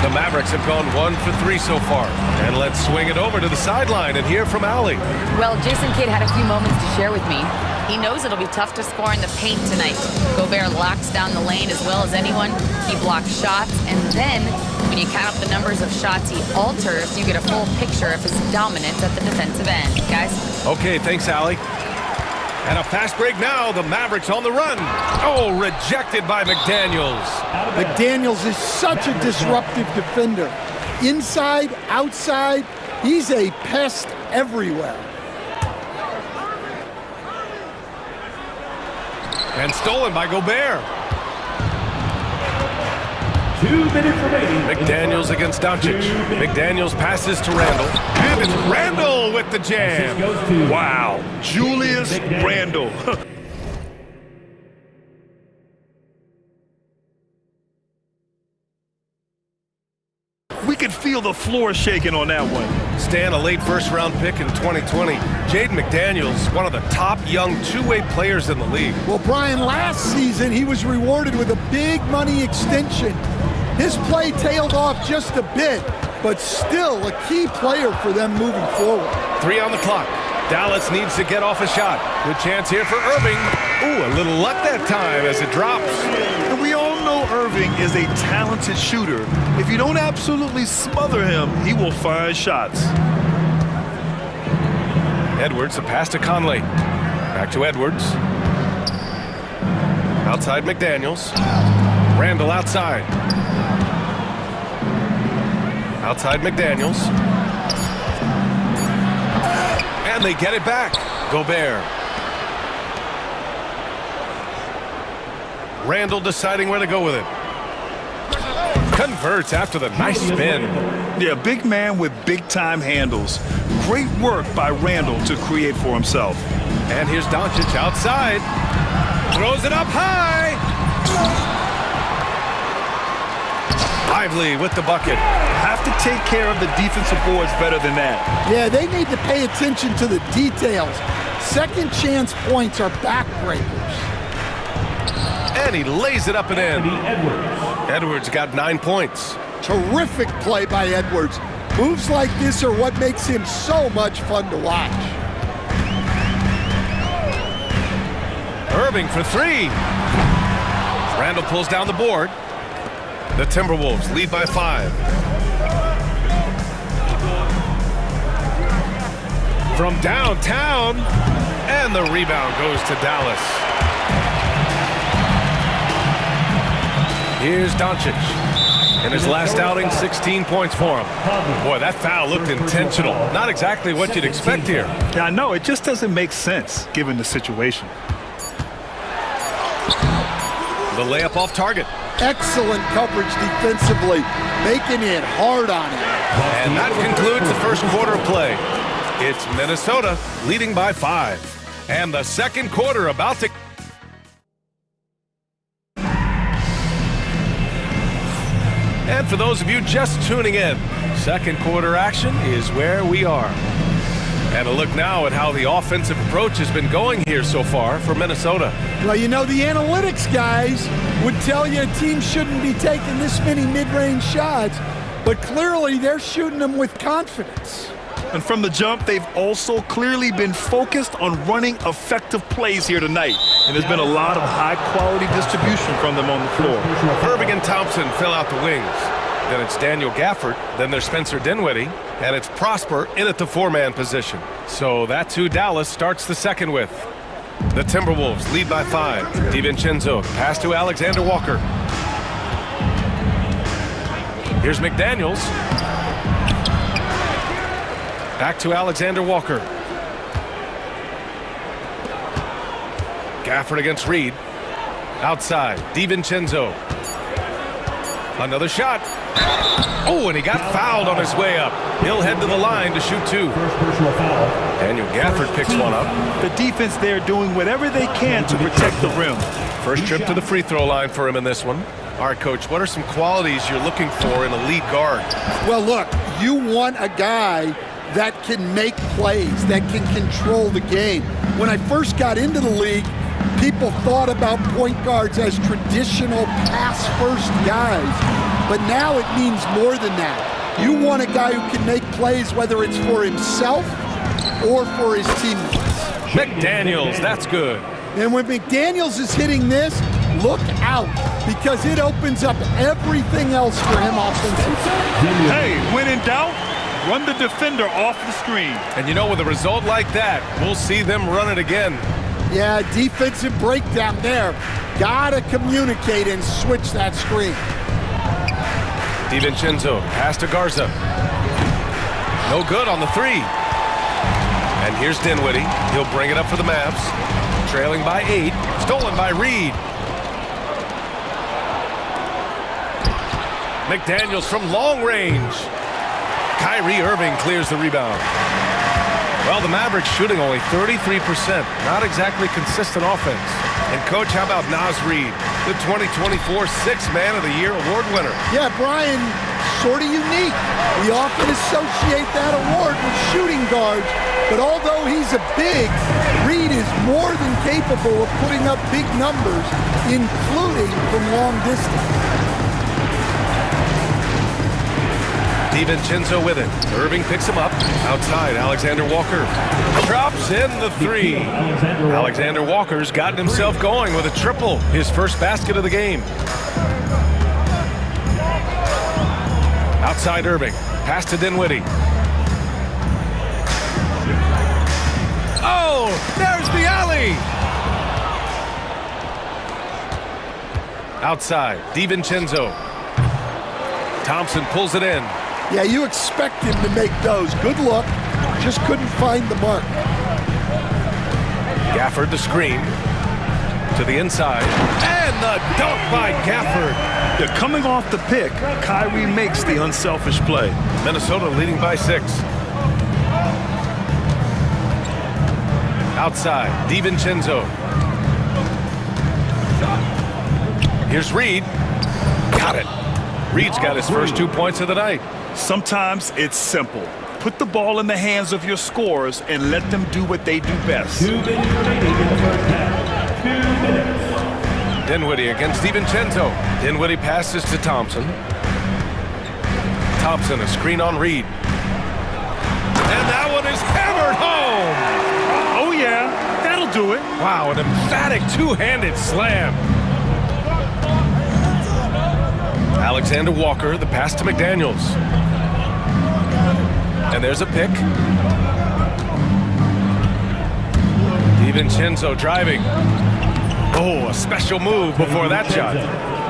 The Mavericks have gone 1 for 3 so far. And let's swing it over to the sideline and hear from Allie. Well, Jason Kidd had a few moments to share with me. He knows it'll be tough to score in the paint tonight. Gobert locks down the lane as well as anyone. He blocks shots, and then when you count up the numbers of shots he alters, you get a full picture of his dominance at the defensive end. Guys? Okay, thanks, Allie. And a fast break now. The Mavericks on the run. Oh, rejected by McDaniels. McDaniels is such a disruptive defender. Inside, outside, he's a pest everywhere. And stolen by Gobert. 2 minutes remaining. McDaniels against Doncic. McDaniels passes to Randle. And it's Randle with the jam. Wow. Julius Randle. We could feel the floor shaking on that one. Stan, a late first-round pick in 2020. Jaden McDaniels, one of the top young two-way players in the league. Well, Brian, last season he was rewarded with a big money extension. His play tailed off just a bit, but still a key player for them moving forward. 3 on the clock. Dallas needs to get off a shot. Good chance here for Irving. Ooh, a little luck that time as it drops. And we all know Irving is a talented shooter. If you don't absolutely smother him, he will find shots. Edwards, a pass to Conley. Back to Edwards. Outside McDaniels. Randle outside. Outside McDaniels. And they get it back. Gobert. Randle deciding where to go with it. Converts after the nice spin. Yeah, big man with big-time handles. Great work by Randle to create for himself. And here's Doncic outside. Throws it up high. Lively with the bucket. Have to take care of the defensive boards better than that. Yeah, they need to pay attention to the details. Second chance points are backbreakers. And he lays it up and in. Edwards got 9 points. Terrific play by Edwards. Moves like this are what makes him so much fun to watch. Irving for three. Randall pulls down the board. The Timberwolves lead by 5. From downtown, and the rebound goes to Dallas. Here's Doncic. In his last outing, 16 points for him. Boy, that foul looked intentional. Not exactly what you'd expect here. Yeah, I know. It just doesn't make sense given the situation. The layup off target. Excellent coverage defensively, making it hard on him. And that concludes the first quarter of play. It's Minnesota leading by 5. And the second quarter about to... And for those of you just tuning in, second quarter action is where we are. And a look now at how the offensive approach has been going here so far for Minnesota. Well, you know, the analytics guys would tell you a team shouldn't be taking this many mid-range shots, but clearly they're shooting them with confidence. And from the jump, they've also clearly been focused on running effective plays here tonight. And there's been a lot of high-quality distribution from them on the floor. Irving and Thompson fill out the wings. Then it's Daniel Gafford, then there's Spencer Dinwiddie, and it's Prosper in at the 4-man position. So that's who Dallas starts the second with. The Timberwolves lead by 5. DiVincenzo pass to Alexander Walker. Here's McDaniels. Back to Alexander Walker. Gafford against Reed. Outside, DiVincenzo. Another shot. Oh, and he got fouled on his way up. He'll head to the line to shoot 2. Daniel Gafford picks one up. The defense there doing whatever they can to protect the rim. First trip to the free throw line for him in this one. All right, Coach, what are some qualities you're looking for in a lead guard? Well, look, you want a guy that can make plays, that can control the game. When I first got into the league, people thought about point guards as traditional pass-first guys, but now it means more than that. You want a guy who can make plays, whether it's for himself or for his teammates. McDaniels, that's good. And when McDaniels is hitting this, look out, because it opens up everything else for him offensively. Hey, when in doubt, run the defender off the screen. And you know, with a result like that, we'll see them run it again. Yeah, defensive breakdown there. Gotta communicate and switch that screen. DiVincenzo, pass to Garza. No good on the 3. And here's Dinwiddie. He'll bring it up for the Mavs. Trailing by 8. Stolen by Reed. McDaniels from long range. Kyrie Irving clears the rebound. Well, the Mavericks shooting only 33%. Not exactly consistent offense. And, Coach, how about Naz Reid, the 2024 Sixth Man of the Year award winner? Yeah, Brian, sort of unique. We often associate that award with shooting guards, but although he's a big, Reid is more than capable of putting up big numbers, including from long distance. DiVincenzo with it. Irving picks him up. Outside, Alexander Walker drops in the 3. Alexander Walker's gotten himself going with a triple. His first basket of the game. Outside Irving. Pass to Dinwiddie. Oh, there's the alley. Outside, DiVincenzo. Thompson pulls it in. Yeah, you expect him to make those. Good look. Just couldn't find the mark. Gafford the screen. To the inside. And the dunk by Gafford. They're coming off the pick. Kyrie makes the unselfish play. Minnesota leading by 6. Outside, DiVincenzo. Here's Reed. Got it. Reed's got his first 2 points of the night. Sometimes it's simple. Put the ball in the hands of your scorers and let them do what they do best. 2 minutes remaining in the first half. 2 minutes. Dinwiddie against DiVincenzo. Dinwiddie passes to Thompson. Thompson, a screen on Reed. And that one is hammered home! Oh yeah, that'll do it. Wow, an emphatic two-handed slam. Alexander Walker, the pass to McDaniels. And there's a pick. DiVincenzo driving. Oh, a special move before that shot.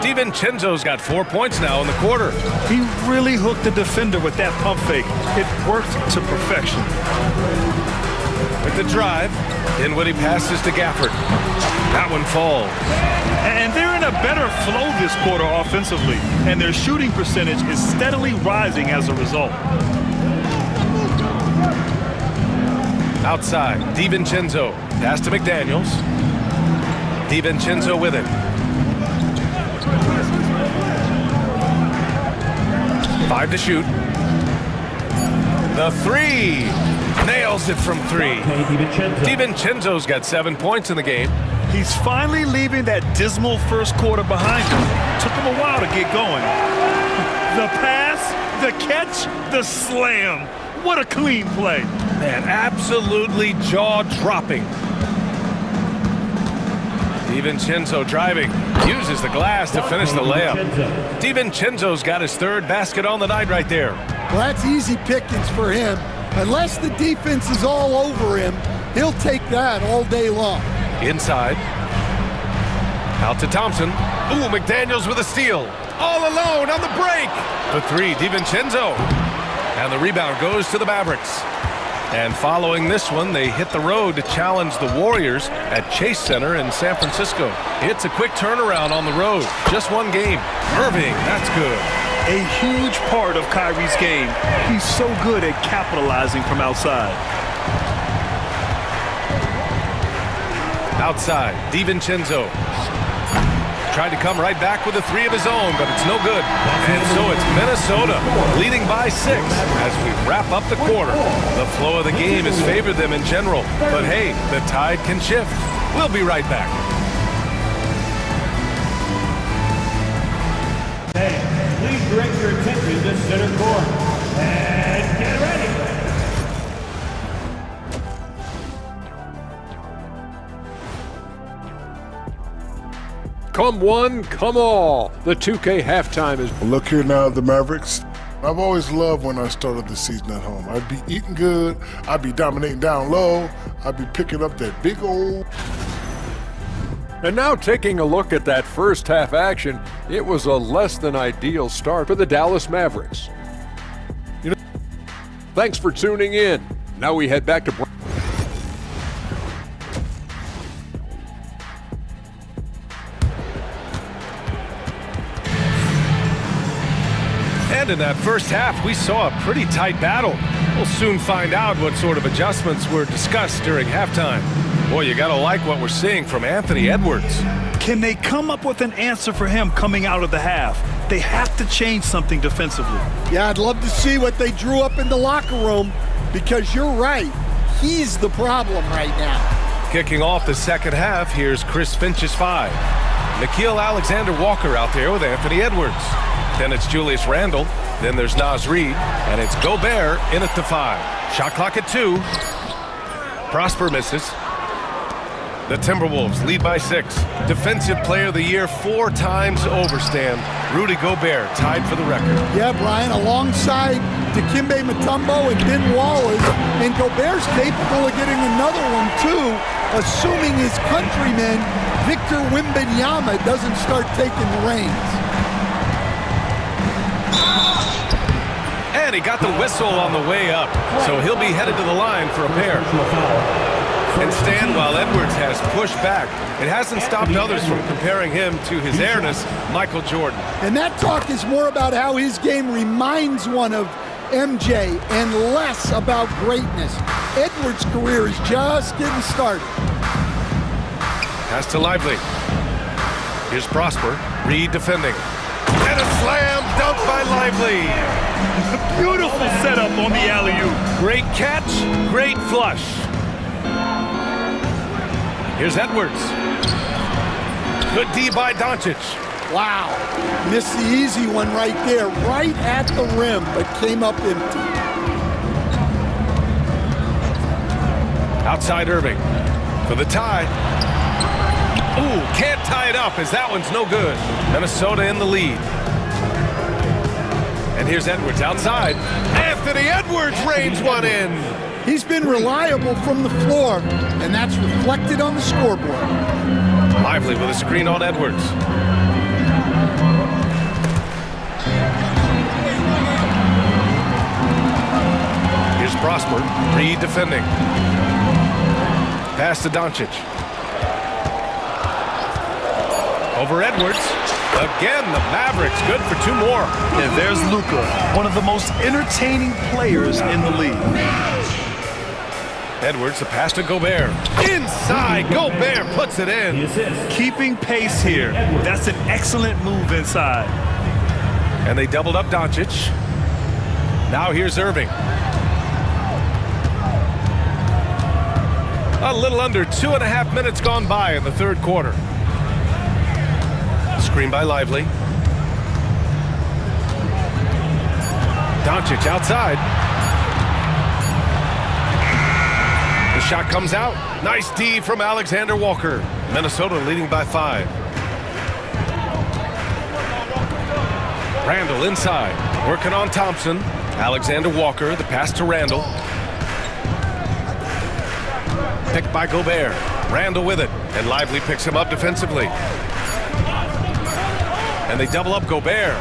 DiVincenzo's got 4 points now in the quarter. He really hooked the defender with that pump fake. It worked to perfection. With the drive, Dinwiddie passes to Gafford. That one falls. And they're in a better flow this quarter offensively, and their shooting percentage is steadily rising as a result. Outside, DiVincenzo. Pass to McDaniels. DiVincenzo with it. 5 to shoot. The three. Nails it from 3. DiVincenzo's got 7 points in the game. He's finally leaving that dismal first quarter behind him. Took him a while to get going. The pass, the catch, the slam. What a clean play. Man, absolutely jaw-dropping. DiVincenzo driving. Uses the glass to finish the layup. DiVincenzo's got his 3rd basket on the night right there. Well, that's easy pickings for him. Unless the defense is all over him, he'll take that all day long. Inside. Out to Thompson. Ooh, McDaniels with a steal. All alone on the break. The 3, DiVincenzo. And the rebound goes to the Mavericks. And following this one, they hit the road to challenge the Warriors at Chase Center in San Francisco. It's a quick turnaround on the road. Just 1 game. Irving, that's good. A huge part of Kyrie's game. He's so good at capitalizing from outside. Outside, DiVincenzo. Tried to come right back with a 3 of his own, but it's no good. And so it's Minnesota leading by 6 as we wrap up the quarter. The flow of the game has favored them in general, but hey, the tide can shift. We'll be right back. Hey, please direct your attention to center court. And get ready. Come one, come all. The 2K halftime is... Look here now at the Mavericks. I've always loved when I started the season at home. I'd be eating good, I'd be dominating down low, I'd be picking up that big old... And now taking a look at that first half action, it was a less than ideal start for the Dallas Mavericks. Thanks for tuning in. Now we head back to... And in that first half, we saw a pretty tight battle. We'll soon find out what sort of adjustments were discussed during halftime. Boy, you gotta like what we're seeing from Anthony Edwards. Can they come up with an answer for him coming out of the half? They have to change something defensively. Yeah, I'd love to see what they drew up in the locker room, because you're right. He's the problem right now. Kicking off the second half, here's Chris Finch's 5. Nickeil Alexander-Walker out there with Anthony Edwards. Then it's Julius Randle. Then there's Naz Reid. And it's Gobert in at the 5. Shot clock at 2. Prosper misses. The Timberwolves lead by 6. Defensive Player of the Year 4 times over, Stan. Rudy Gobert tied for the record. Yeah, Brian, alongside Dikembe Mutombo and Ben Wallace, and Gobert's capable of getting another one too, assuming his countryman Victor Wembanyama doesn't start taking the reins. And he got the whistle on the way up, so he'll be headed to the line for a pair. And Stan, while Edwards has pushed back, it hasn't stopped others from comparing him to his airness, Michael Jordan. And that talk is more about how his game reminds one of MJ and less about greatness. Edwards' career is just getting started. Pass to Lively. Here's Prosper. Reed defending. And a slam dunk by Lively. Beautiful setup on the alley-oop. Great catch, great flush. Here's Edwards. Good D by Doncic. Wow. Missed the easy one right there, right at the rim, but came up empty. Outside Irving for the tie. Ooh, can't tie it up as that one's no good. Minnesota in the lead. And here's Edwards outside. Anthony Edwards rains one in. He's been reliable from the floor, and that's reflected on the scoreboard. Lively with a screen on Edwards. Here's Prosper. Reed defending. Pass to Doncic. Over Edwards. Again, the Mavericks good for two more. And there's Luka, one of the most entertaining players in the league. Edwards, the pass to Gobert. Inside, Gobert puts it in. Keeping pace here. That's an excellent move inside. And they doubled up Doncic. Now here's Irving. A little under 2.5 minutes gone by in the third quarter. Screen by Lively. Doncic outside. The shot comes out. Nice D from Alexander Walker. Minnesota leading by 5. Randall inside. Working on Thompson. Alexander Walker, the pass to Randall. Picked by Gobert. Randall with it. And Lively picks him up defensively. And they double up Gobert.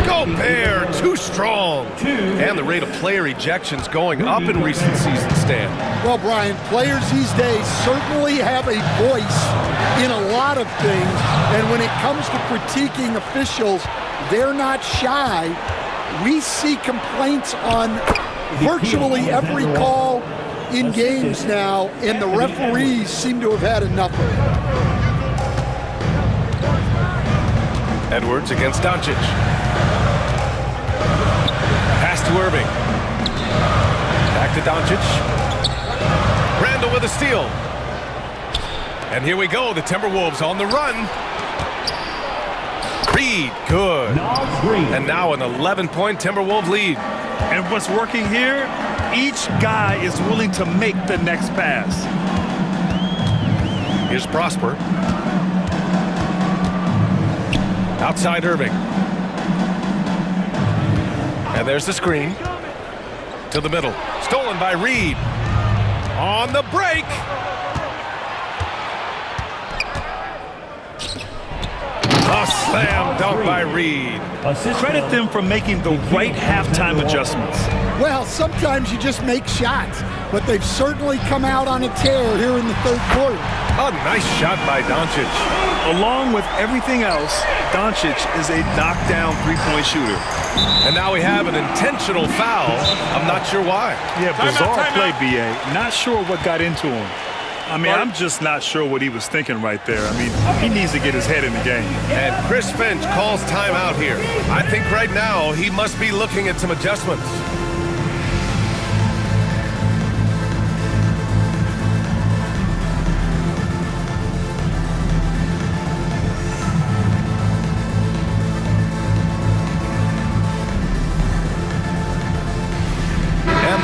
Gobert, too strong. And the rate of player ejections going up in recent seasons, Stan. Well, Brian, players these days certainly have a voice in a lot of things. And when it comes to critiquing officials, they're not shy. We see complaints on virtually every call in games now, and the referees seem to have had enough of it. Edwards against Doncic. Pass to Irving. Back to Doncic. Randall with a steal. And here we go, the Timberwolves on the run. Reed, good. And now an 11-point Timberwolves lead. And what's working here, each guy is willing to make the next pass. Here's Prosper. Outside Irving. And there's the screen. To the middle. Stolen by Reed. On the break. A slam dunk by Reed. Credit them for making the right halftime adjustments. Well, sometimes you just make shots, but they've certainly come out on a tear here in the third quarter. A nice shot by Doncic. Along with everything else, Doncic is a knockdown three-point shooter. And now we have an intentional foul. I'm not sure why. Yeah, bizarre play, B.A. Not sure what got into him. I mean, I'm just not sure what he was thinking right there. I mean, he needs to get his head in the game. And Chris Finch calls timeout here. I think right now he must be looking at some adjustments.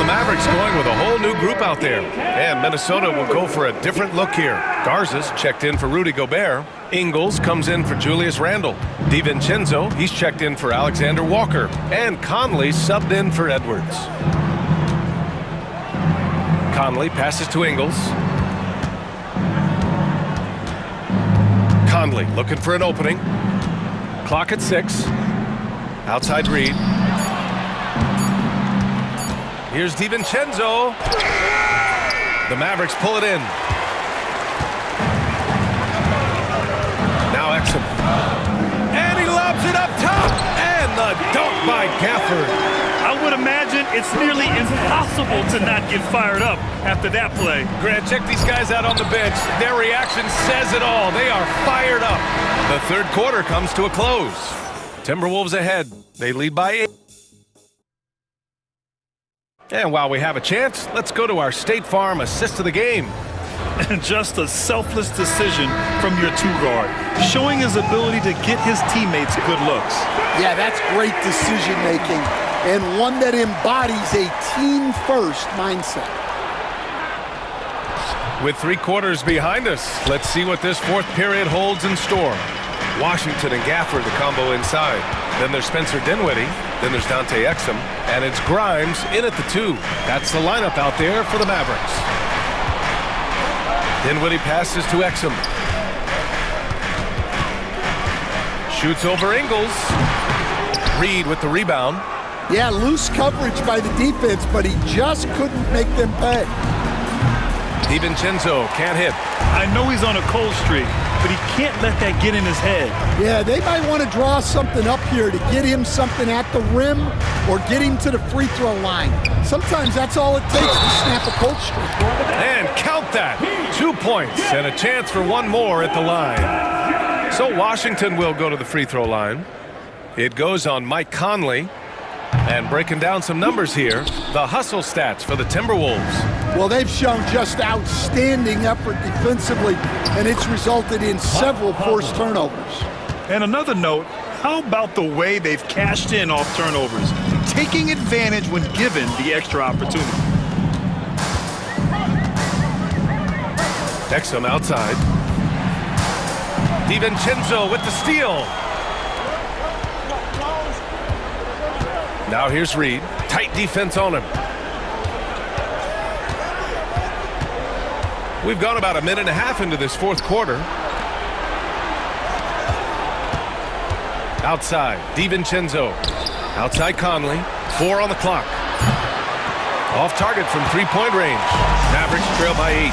Mavericks going with a whole new group out there. And Minnesota will go for a different look here. Garza's checked in for Rudy Gobert. Ingles comes in for Julius Randle. DiVincenzo, he's checked in for Alexander Walker. And Conley subbed in for Edwards. Conley passes to Ingles. Conley looking for an opening. Clock at 6. Outside Reed. Here's DiVincenzo. The Mavericks pull it in. Now Exum. And he lobs it up top. And the dunk by Gafford. I would imagine it's nearly impossible to not get fired up after that play. Grant, check these guys out on the bench. Their reaction says it all. They are fired up. The third quarter comes to a close. Timberwolves ahead. They lead by 8. And while we have a chance, let's go to our State Farm assist of the game. And just a selfless decision from your two-guard, showing his ability to get his teammates good looks. Yeah, that's great decision-making, and one that embodies a team-first mindset. With 3 quarters behind us, let's see what this fourth period holds in store. Washington and Gafford, the combo inside. Then there's Spencer Dinwiddie. Then there's Dante Exum. And it's Grimes in at the 2. That's the lineup out there for the Mavericks. Dinwiddie passes to Exum. Shoots over Ingles. Reed with the rebound. Yeah, loose coverage by the defense, but he just couldn't make them pay. DiVincenzo can't hit. I know he's on a cold streak, but he can't let that get in his head. Yeah, they might want to draw something up here to get him something at the rim or get him to the free throw line. Sometimes that's all it takes to snap a cold streak. And count that. 2 points and a chance for one more at the line. So Washington will go to the free throw line. It goes on Mike Conley. And breaking down some numbers here, the hustle stats for the Timberwolves. Well, they've shown just outstanding effort defensively, and it's resulted in several forced turnovers. And another note, how about the way they've cashed in off turnovers, taking advantage when given the extra opportunity. Exum outside. DiVincenzo with the steal. Now here's Reed. Tight defense on him. We've gone about a minute and a half into this fourth quarter. Outside, DiVincenzo. Outside Conley. 4 on the clock. Off target from three-point range. Mavericks trail by 8.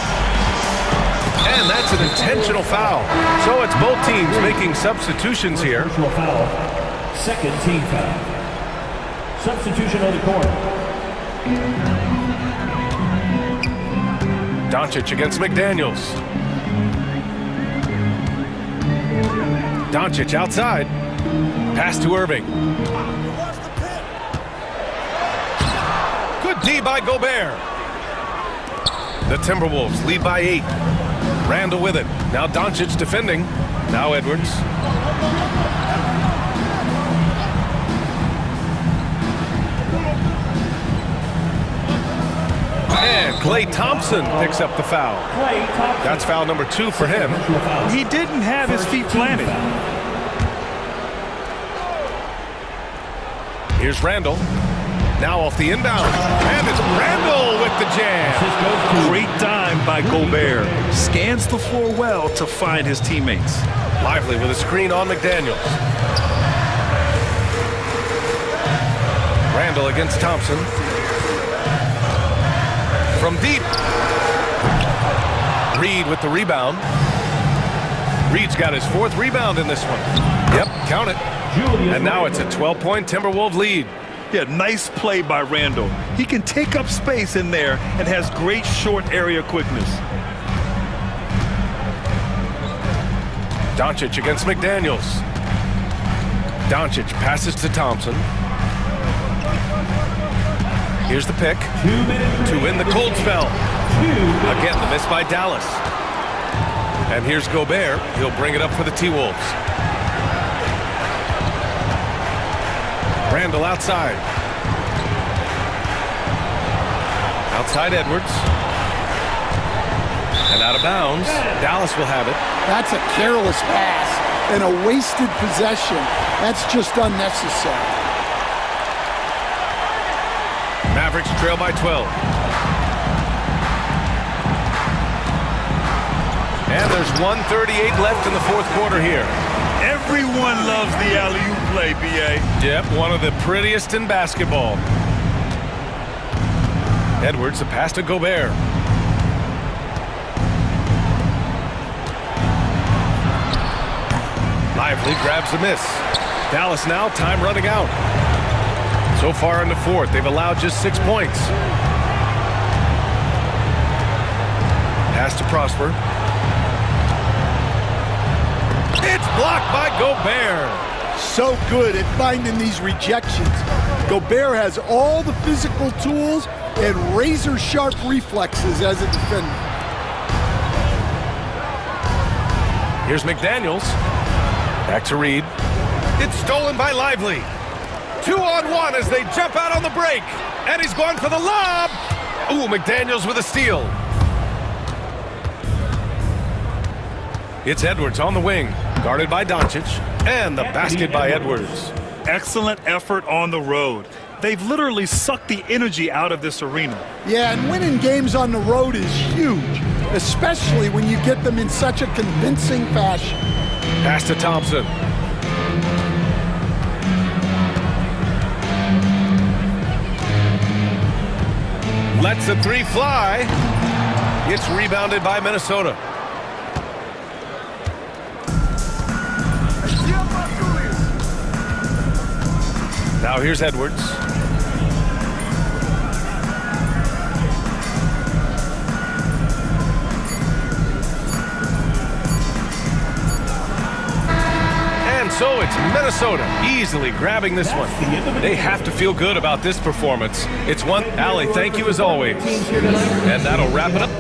And that's an intentional foul. So it's both teams making substitutions here. Second team foul. Substitution on the court. Doncic against McDaniels. Doncic outside. Pass to Irving. Good D by Gobert. The Timberwolves lead by 8. Randall with it. Now Doncic defending. Now Edwards. And Klay Thompson picks up the foul. That's foul number 2 for him. He didn't have his feet planted. Here's Randall. Now off the inbound. And it's Randall with the jam. Great dime by Gobert. Scans the floor well to find his teammates. Lively with a screen on McDaniels. Randall against Thompson. From deep. Reed with the rebound. Reed's got his 4th rebound in this one. Yep, count it. And now it's a 12-point Timberwolves lead. Yeah, nice play by Randall. He can take up space in there and has great short area quickness. Doncic against McDaniels. Doncic passes to Thompson. Here's the pick to win the cold spell. Again, the miss by Dallas. And here's Gobert. He'll bring it up for the T-Wolves. Randall outside. Outside Edwards. And out of bounds. Dallas will have it. That's a careless pass and a wasted possession. That's just unnecessary. Mavericks trail by 12. And there's 1:38 left in the fourth quarter here. Everyone loves the alley-oop play, B.A. Yep, one of the prettiest in basketball. Edwards, the pass to Gobert. Lively grabs the miss. Dallas now, time running out. So far in the fourth, they've allowed just 6 points. Pass to Prosper. It's blocked by Gobert. So good at finding these rejections. Gobert has all the physical tools and razor-sharp reflexes as a defender. Here's McDaniels. Back to Reed. It's stolen by Lively. 2-on-1 as they jump out on the break. And he's going for the lob. Ooh, McDaniels with a steal. It's Edwards on the wing, guarded by Doncic, and the basket by Edwards. Excellent effort on the road. They've literally sucked the energy out of this arena. Yeah, and winning games on the road is huge, especially when you get them in such a convincing fashion. Pass to Thompson. Lets the three fly. It's rebounded by Minnesota. Now here's Edwards. And so it's Minnesota easily grabbing this one. They have to feel good about this performance. It's one. Allie, thank you as always. And that'll wrap it up.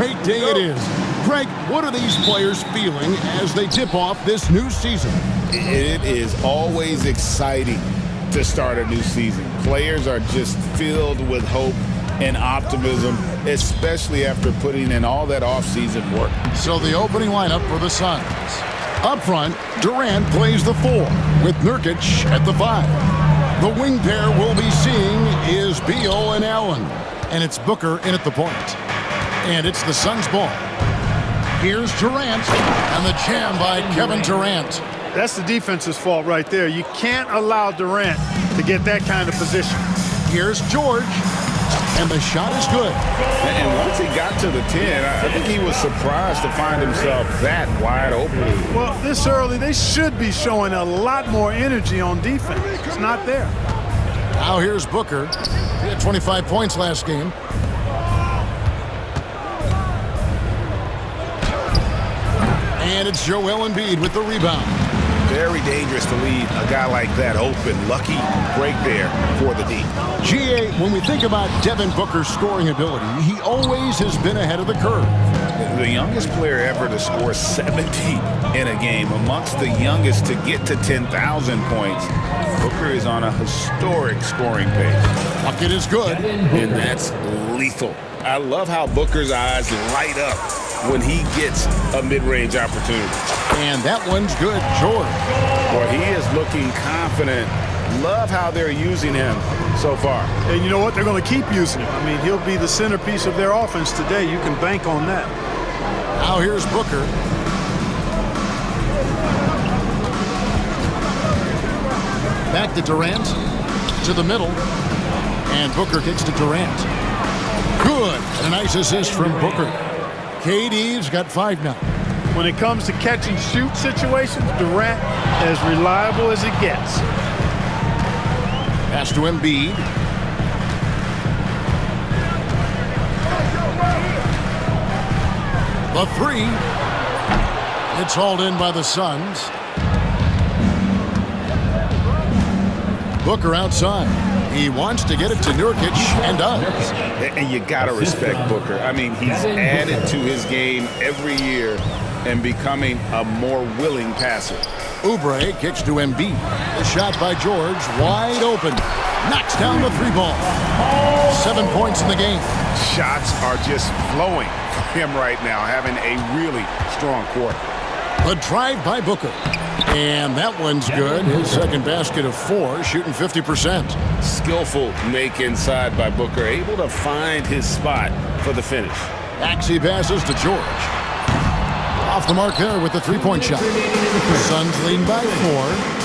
great day it is. Greg, what are these players feeling as they tip off this new season? It is always exciting to start a new season. Players are just filled with hope and optimism, especially after putting in all that offseason work. So the opening lineup for the Suns. Up front, Durant plays the 4 with Nurkic at the 5. The wing pair we'll be seeing is Beal and Allen. And it's Booker in at the point. And it's the Suns' ball. Here's Durant, and the jam by Kevin Durant. That's the defense's fault right there. You can't allow Durant to get that kind of position. Here's George, and the shot is good. And once he got to the 10, I think he was surprised to find himself that wide open. Well, this early, they should be showing a lot more energy on defense. It's not there. Now here's Booker. He had 25 points last game. And it's Joel Embiid with the rebound. Very dangerous to leave a guy like that open. Lucky break there for the D. GA, when we think about Devin Booker's scoring ability, he always has been ahead of the curve. The youngest player ever to score 70 in a game, amongst the youngest to get to 10,000 points. Booker is on a historic scoring pace. Bucket is good. And that's lethal. I love how Booker's eyes light up when he gets a mid-range opportunity. And that one's good, George. Well, he is looking confident. Love how they're using him so far. And you know what? They're going to keep using him. I mean, he'll be the centerpiece of their offense today. You can bank on that. Now here's Booker. Back to Durant. To the middle. And Booker kicks to Durant. Good. And a nice assist from Booker. KD's got 5 now. When it comes to catch and shoot situations, Durant as reliable as it gets. Pass to Embiid. The 3. It's hauled in by the Suns. Booker outside. He wants to get it to Nurkic and does. And you got to respect Booker. I mean, he's added to his game every year and becoming a more willing passer. Oubre kicks to Embiid. The shot by George, wide open. Knocks down the 3 ball. 7 points in the game. Shots are just flowing for him right now, having a really strong quarter. The drive by Booker. And that one's good. His second basket of 4, shooting 50%. Skillful make inside by Booker, able to find his spot for the finish. Maxey passes to George. Off the mark there with the 3-point shot. The Suns lead by 4.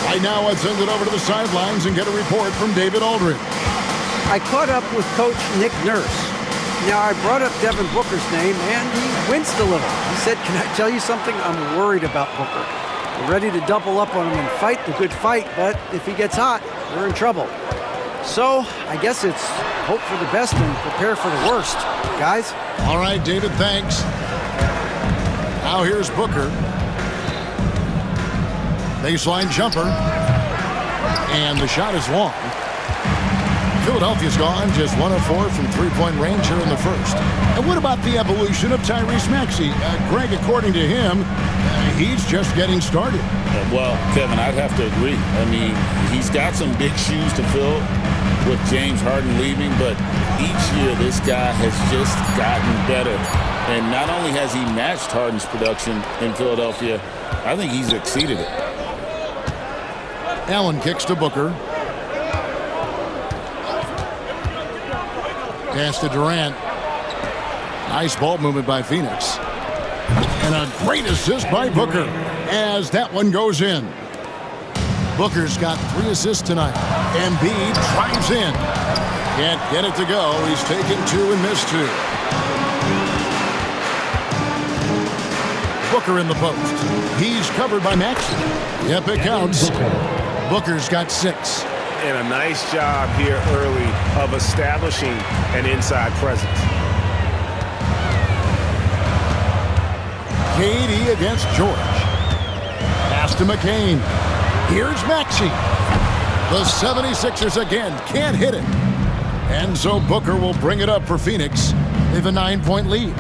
Right now, I'd send it over to the sidelines and get a report from David Aldridge. I caught up with Coach Nick Nurse. Now, I brought up Devin Booker's name, and he winced a little. He said, "Can I tell you something? I'm worried about Booker. We're ready to double up on him and fight the good fight, but if he gets hot, we're in trouble." So, I guess it's hope for the best and prepare for the worst, guys. All right, David, thanks. Now here's Booker. Baseline jumper. And the shot is long. Philadelphia's gone just 1 of 4 from 3-point range here in the first. And what about the evolution of Tyrese Maxey? Greg, according to him, he's just getting started. Well, Kevin, I'd have to agree. I mean, he's got some big shoes to fill with James Harden leaving, but each year this guy has just gotten better. And not only has he matched Harden's production in Philadelphia, I think he's exceeded it. Allen kicks to Booker. Pass to Durant. Nice ball movement by Phoenix. And a great assist by Booker as that one goes in. Booker's got 3 assists tonight. Embiid drives in. Can't get it to go. He's taken 2 and missed 2. Booker in the post. He's covered by Maxey. Yep, it counts. Booker's got 6. And a nice job here early of establishing an inside presence. KD against George. Pass to McCain. Here's Maxey. The 76ers again can't hit it. And so Booker will bring it up for Phoenix. They have a 9-point lead.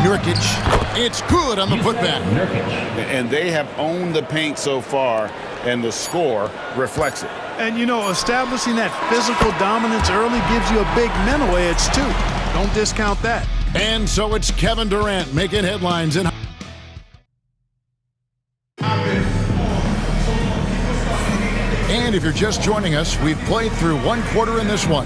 Nurkic. It's good on the putback. And they have owned the paint so far, and the score reflects it. And, you know, establishing that physical dominance early gives you a big mental edge, too. Don't discount that. And so it's Kevin Durant making headlines in. And if you're just joining us, we've played through one quarter in this one.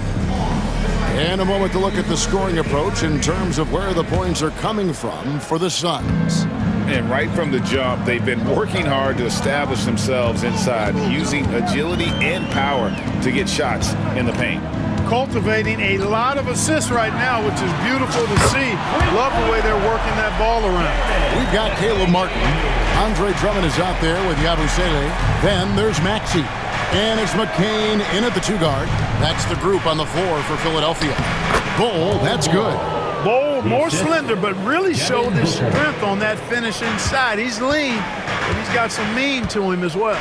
And a moment to look at the scoring approach in terms of where the points are coming from for the Suns. And right from the jump, they've been working hard to establish themselves inside, using agility and power to get shots in the paint. Cultivating a lot of assists right now, which is beautiful to see. Love the way they're working that ball around. We've got Caleb Martin. Andre Drummond is out there with Yabusele. Then there's Maxey. And it's McCain in at the 2-guard. That's the group on the floor for Philadelphia. Bol, that's good. Bol, more slender, but really showed his strength on that finish inside. He's lean, but he's got some mean to him as well.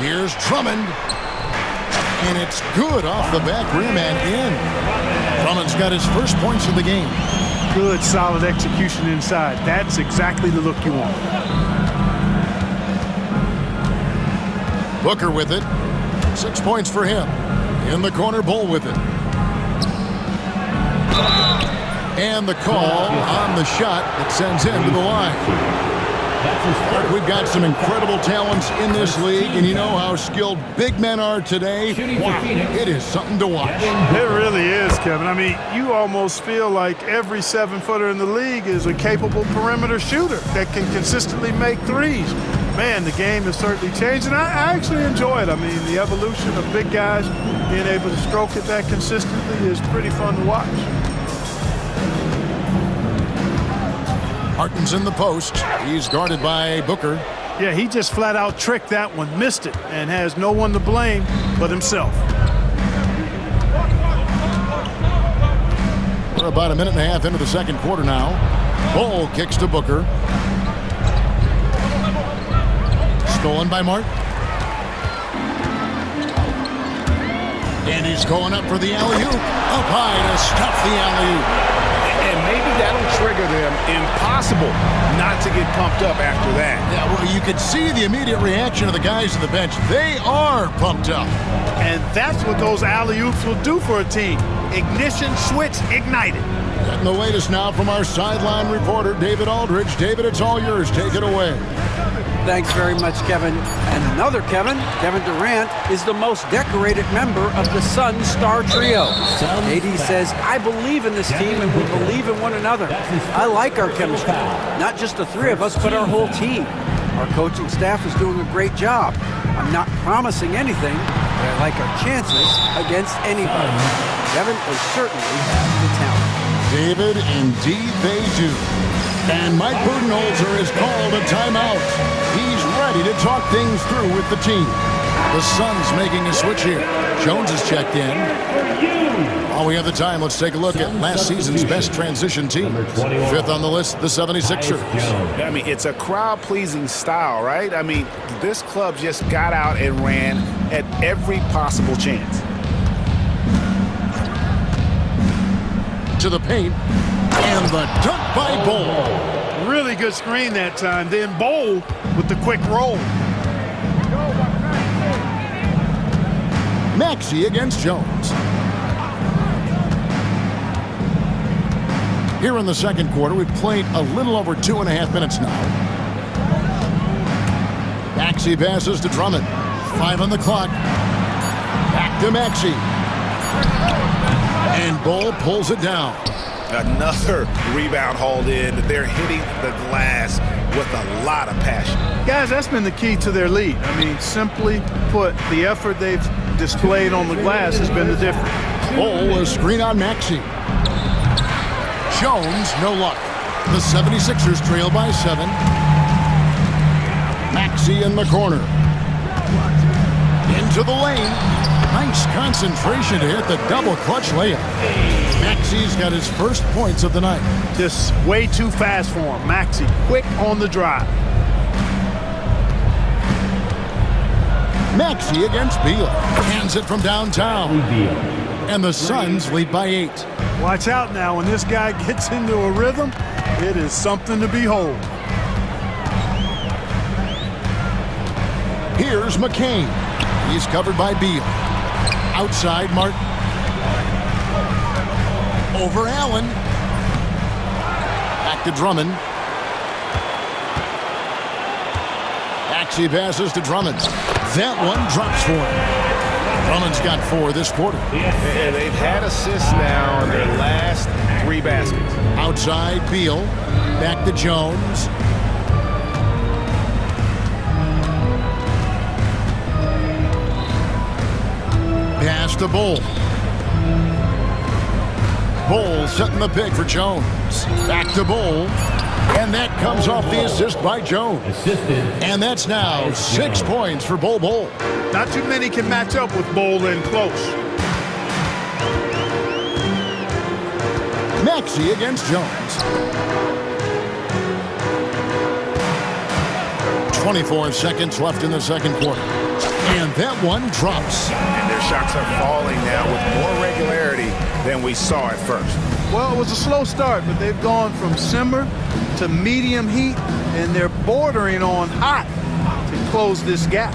Here's Drummond. And it's good off the back rim and in. Drummond's got his first points of the game. Good, solid execution inside. That's exactly the look you want. Booker with it. 6 points for him. In the corner, Bol with it. And the call on the shot that sends him to the line. We've got some incredible talents in this league, and you know how skilled big men are today. Wow, it is something to watch. It really is, Kevin. I mean, you almost feel like every 7-footer in the league is a capable perimeter shooter that can consistently make threes. Man, the game has certainly changed, and I actually enjoy it. I mean, the evolution of big guys being able to stroke it that consistently is pretty fun to watch. Martin's in the post. He's guarded by Booker. Yeah, he just flat out tricked that one, missed it, and has no one to blame but himself. We're about a minute and a half into the second quarter now. Bol kicks to Booker. Stolen by Martin. And he's going up for the alley-oop. Up high to stuff the alley-oop. And maybe that'll trigger them. Impossible not to get pumped up after that. Yeah, well, you could see the immediate reaction of the guys on the bench. They are pumped up. And that's what those alley-oops will do for a team. Ignition switch ignited. Getting the latest now from our sideline reporter, David Aldridge. David, it's all yours. Take it away. Thanks very much, Kevin. And another Kevin, Kevin Durant, is the most decorated member of the Suns star trio. KD says, I believe in this team and we believe in one another. I like our chemistry. Not just the three of us, but our whole team. Our coaching staff is doing a great job. I'm not promising anything, but I like our chances against anybody. Kevin is certainly the talent. David, indeed they do. And Mike Budenholzer has called a timeout. He's ready to talk things through with the team. The Suns making a switch here. Jones has checked in. While we have the time, let's take a look at last season's best transition team. Fifth on the list, the 76ers. I mean, it's a crowd-pleasing style, right? I mean, this club just got out and ran at every possible chance. To the paint. And the dunk by Bol. Really good screen that time. Then Bol with the quick roll. Maxey against Jones. Here in the second quarter, we've played a little over 2.5 minutes now. Maxey passes to Drummond. 5 on the clock. Back to Maxey. And Bol pulls it down. Another rebound hauled in. They're hitting the glass with a lot of passion. Guys, that's been the key to their lead. I mean, simply put, the effort they've displayed on the glass has been the difference. Bol, a screen on Maxey. Jones, no luck. The 76ers trail by 7. Maxey in the corner. Into the lane. Nice concentration to hit the double clutch layup. Maxey's got his first points of the night. Just way too fast for him. Maxey, quick on the drive. Maxey against Beal. Hands it from downtown. And the Suns lead by 8. Watch out now. When this guy gets into a rhythm, it is something to behold. Here's McCain. He's covered by Beal. Outside Martin. Over Allen. Back to Drummond. Axie passes to Drummond. That one drops for him. Drummond's got 4 this quarter. And they've had assists now in their last 3 baskets. Outside Beal. Back to Jones. Pass to Bull. Bull setting the pick for Jones. Back to Bull. And that comes off the assist by Jones. And that's now 6 points for Bull. Not too many can match up with Bull in close. Maxey against Jones. 24 seconds left in the second quarter. And that one drops. And their shots are falling now with more regularity than we saw at first. Well, it was a slow start, but they've gone from simmer to medium heat, and they're bordering on hot to close this gap.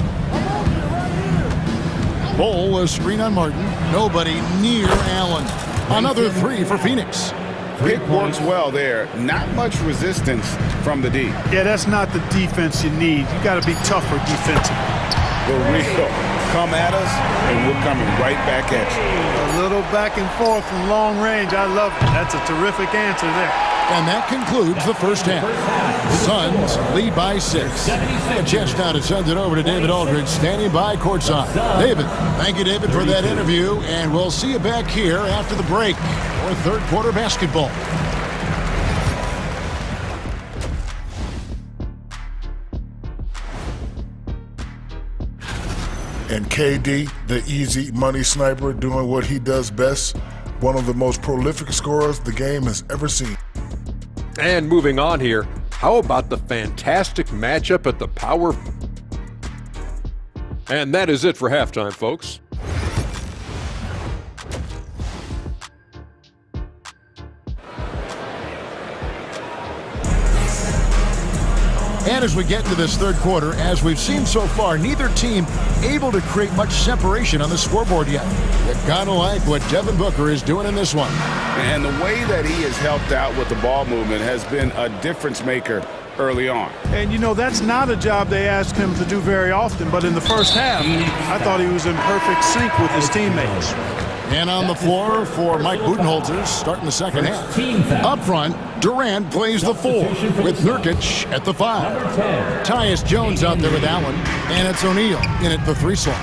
Bull, a screen on Martin. Nobody near Allen. Another 3 for Phoenix. Pick works well there. Not much resistance from the D. Yeah, that's not the defense you need. You got to be tougher defensively. The real come at us, and we're coming right back at you. A little back and forth from long range. I love it. That's a terrific answer there. And that concludes the first half. Suns lead by 6. A chance now to send it over to David Aldridge, standing by courtside. David, thank you, David, for that interview, and we'll see you back here after the break for third quarter basketball. And KD, the easy money sniper, doing what he does best. One of the most prolific scorers the game has ever seen. And moving on here, how about the fantastic matchup at the power? And that is it for halftime, folks. And as we get into this third quarter, as we've seen so far, neither team able to create much separation on the scoreboard yet. You gotta like what Devin Booker is doing in this one. And the way that he has helped out with the ball movement has been a difference maker early on. And you know, that's not a job they ask him to do very often, but in the first half, I thought he was in perfect sync with his teammates. And on the floor for Mike Budenholzer, starting the second half. Up front, Durant plays the 4 with Nurkic at the 5. Tyus Jones out there with Allen, and it's O'Neal in at the 3 slot.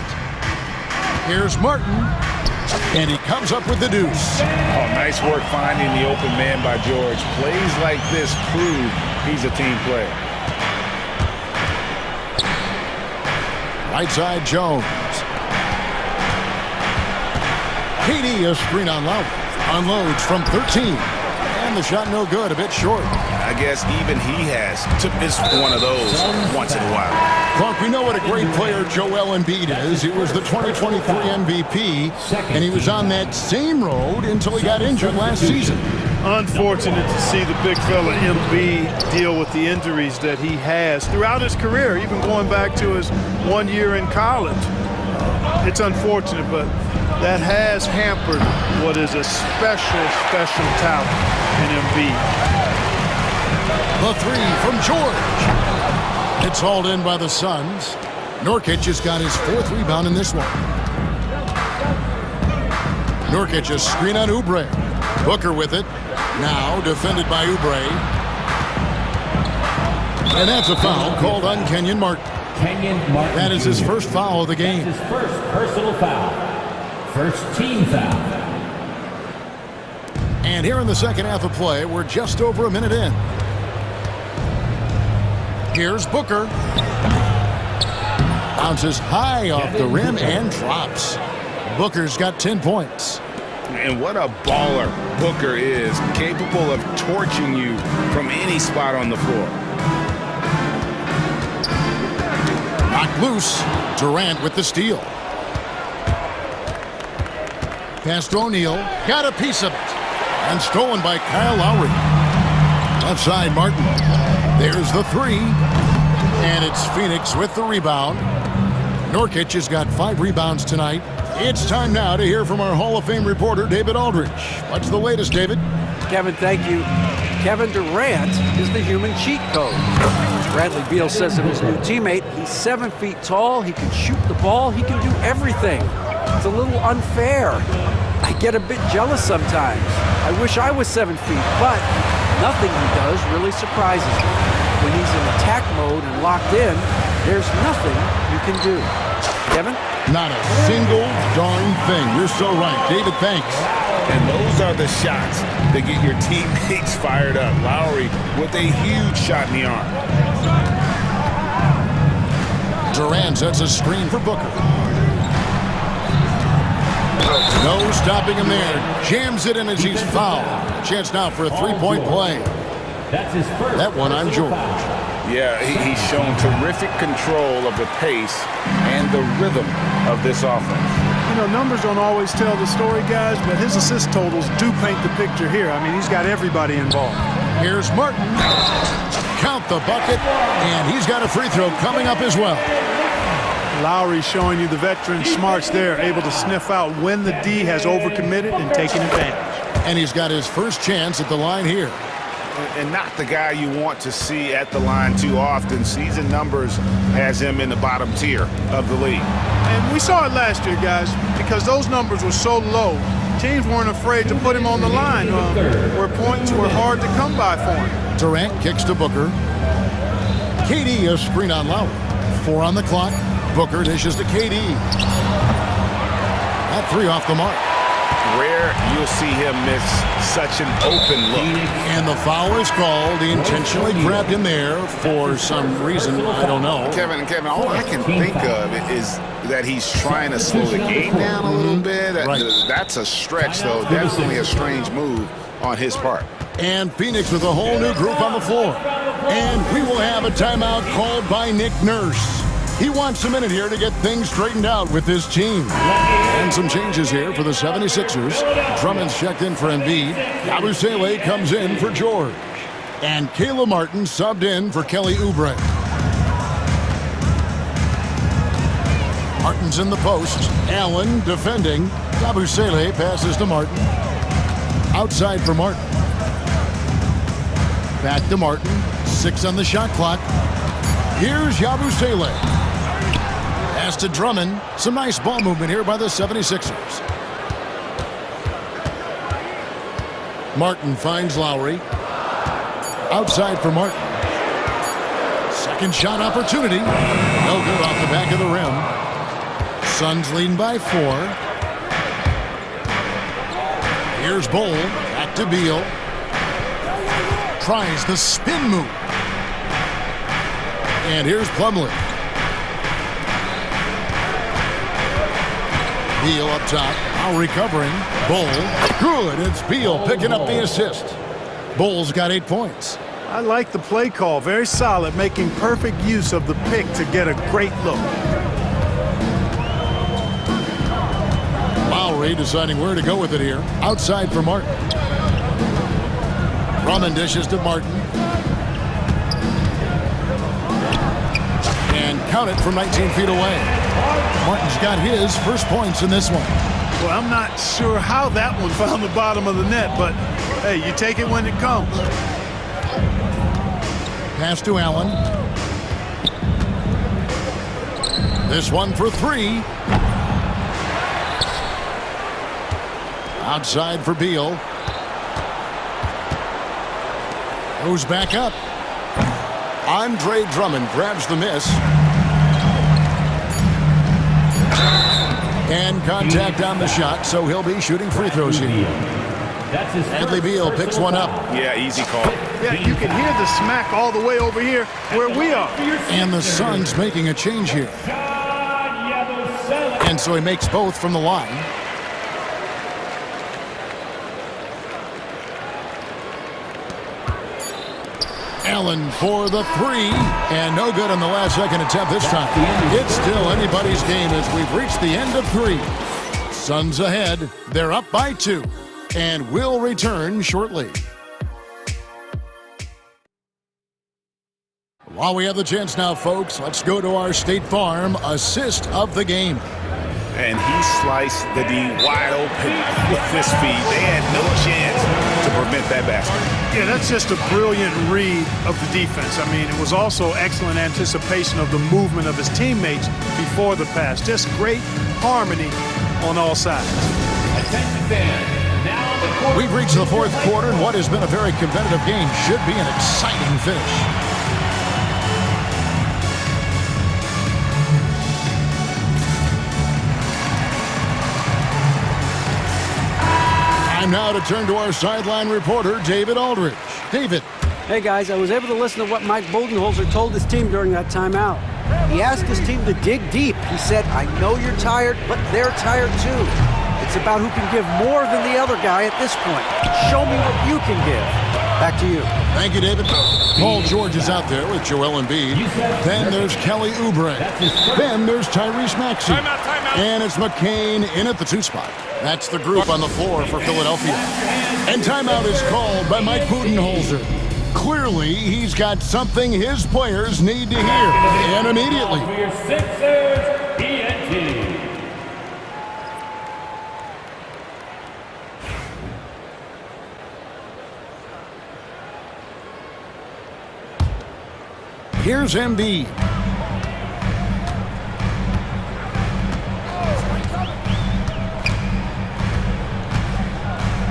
Here's Martin, and he comes up with the deuce. Oh, nice work finding the open man by George. Plays like this prove he's a team player. Right side, Jones. KD, a screen on Lowry. Unloads from 13. And the shot no good, a bit short. I guess even he has to miss one of those once in a while. Clark, we know what a great player Joel Embiid is. He was the 2023 MVP, and he was on that same road until he got injured last season. Unfortunate to see the big fella Embiid deal with the injuries that he has throughout his career, even going back to his 1 year in college. It's unfortunate, but that has hampered what is a special talent in Embiid. The 3 from George. It's hauled in by the Suns. Nurkic has got his 4th rebound in this one. Nurkic a screen on Oubre. Booker with it. Now defended by Oubre. And that's a foul called on Kenyon Martin. That is his first foul of the game. His first personal foul. First team foul. And here in the second half of play, we're just over a minute in. Here's Booker. Bounces high off the rim and drops. Booker's got 10 points. And what a baller Booker is, capable of torching you from any spot on the floor. Knocked loose. Durant with the steal. Pass to O'Neal. Got a piece of it. And stolen by Kyle Lowry. Left side, Martin. There's the three. And it's Phoenix with the rebound. Nurkic has got 5 rebounds tonight. It's time now to hear from our Hall of Fame reporter, David Aldrich. What's the latest, David? Kevin, thank you. Kevin Durant is the human cheat code. Bradley Beal says of his new teammate, he's 7 feet tall, he can shoot the ball, he can do everything. It's a little unfair. I get a bit jealous sometimes. I wish I was 7 feet, but nothing he does really surprises me. When he's in attack mode and locked in, there's nothing you can do. Kevin? Not a single darn thing. You're so right. David, thanks. And those are the shots that get your teammates fired up. Lowry with a huge shot in the arm. Durant sets a screen for Booker. No stopping him there. Jams it in as he's fouled. Chance now for a three-point play. That one on George. Yeah, he's shown terrific control of the pace and the rhythm of this offense. You know, numbers don't always tell the story, guys, but his assist totals do paint the picture here. I mean, he's got everybody involved. Here's Martin. Count the bucket, and he's got a free throw coming up as well. Lowry showing you the veteran smarts there, able to sniff out when the D has overcommitted and taking advantage. And he's got his first chance at the line here. And not the guy you want to see at the line too often. Season numbers has him in the bottom tier of the league. And we saw it last year, guys, because those numbers were so low. Teams weren't afraid to put him on the line where points were hard to come by for him. Durant kicks to Booker. KD a screen on Lowry. 4 on the clock. Booker dishes to KD. That 3 off the mark. Rare you'll see him miss such an open look. And the foul is called. He intentionally grabbed him there for some reason. I don't know. Kevin, all I can think of is that he's trying to slow the game down a little bit. Right. That's a stretch, though. Definitely a strange move on his part. And Phoenix with a whole new group on the floor. And we will have a timeout called by Nick Nurse. He wants a minute here to get things straightened out with his team. And some changes here for the 76ers. Drummond's checked in for Embiid. Yabusele comes in for George. And Kayla Martin subbed in for Kelly Oubre. Martin's in the post. Allen defending. Yabusele passes to Martin. Outside for Martin. Back to Martin. 6 on the shot clock. Here's Yabusele. Pass to Drummond. Some nice ball movement here by the 76ers. Martin finds Lowry. Outside for Martin. Second shot opportunity. No good off the back of the rim. Suns leading by 4. Here's Bowl. Back to Beal. Tries the spin move. And here's Plumlee. Beal up top. Now recovering. Bull. Good. It's Beal picking up the assist. Bull's got 8 points. I like the play call. Very solid, making perfect use of the pick to get a great look. Lowry deciding where to go with it here. Outside for Martin. Drummond dishes to Martin. And count it from 19 feet away. Martin's got his first points in this one. Well, I'm not sure how that one found the bottom of the net, but hey, you take it when it comes. Pass to Allen. This one for 3. Outside for Beal. Goes back up. Andre Drummond grabs the miss. And contact on the shot, so he'll be shooting free throws here. Bradley Beal picks one up. Yeah, easy call. Yeah, you can hear the smack all the way over here where we are. And the Suns making a change here. And so he makes both from the line. Allen for the 3, and no good on the last second attempt this time. It's still anybody's game as we've reached the end of 3. Suns ahead. They're up by 2. and we'll return shortly. While we have the chance now, folks, let's go to our State Farm assist of the game. And he sliced the D wide open with his feet. They had no chance to prevent that basket. Yeah, that's just a brilliant read of the defense. I mean, it was also excellent anticipation of the movement of his teammates before the pass. Just great harmony on all sides. We've reached the fourth quarter, and what has been a very competitive game should be an exciting finish. Time now to turn to our sideline reporter, David Aldridge. David. Hey, guys, I was able to listen to what Mike Budenholzer told his team during that timeout. He asked his team to dig deep. He said, I know you're tired, but they're tired too. It's about who can give more than the other guy at this point. Show me what you can give. Back to you. Thank you, David. Paul George is out there with Joel Embiid. Then there's Kelly Oubre. Then there's Tyrese Maxey. Timeout. And it's McCain in at the 2 spot. That's the group on the floor for Philadelphia. And timeout is called by Mike Budenholzer. Clearly, he's got something his players need to hear. And immediately. Sixers, ENT. Here's Embiid.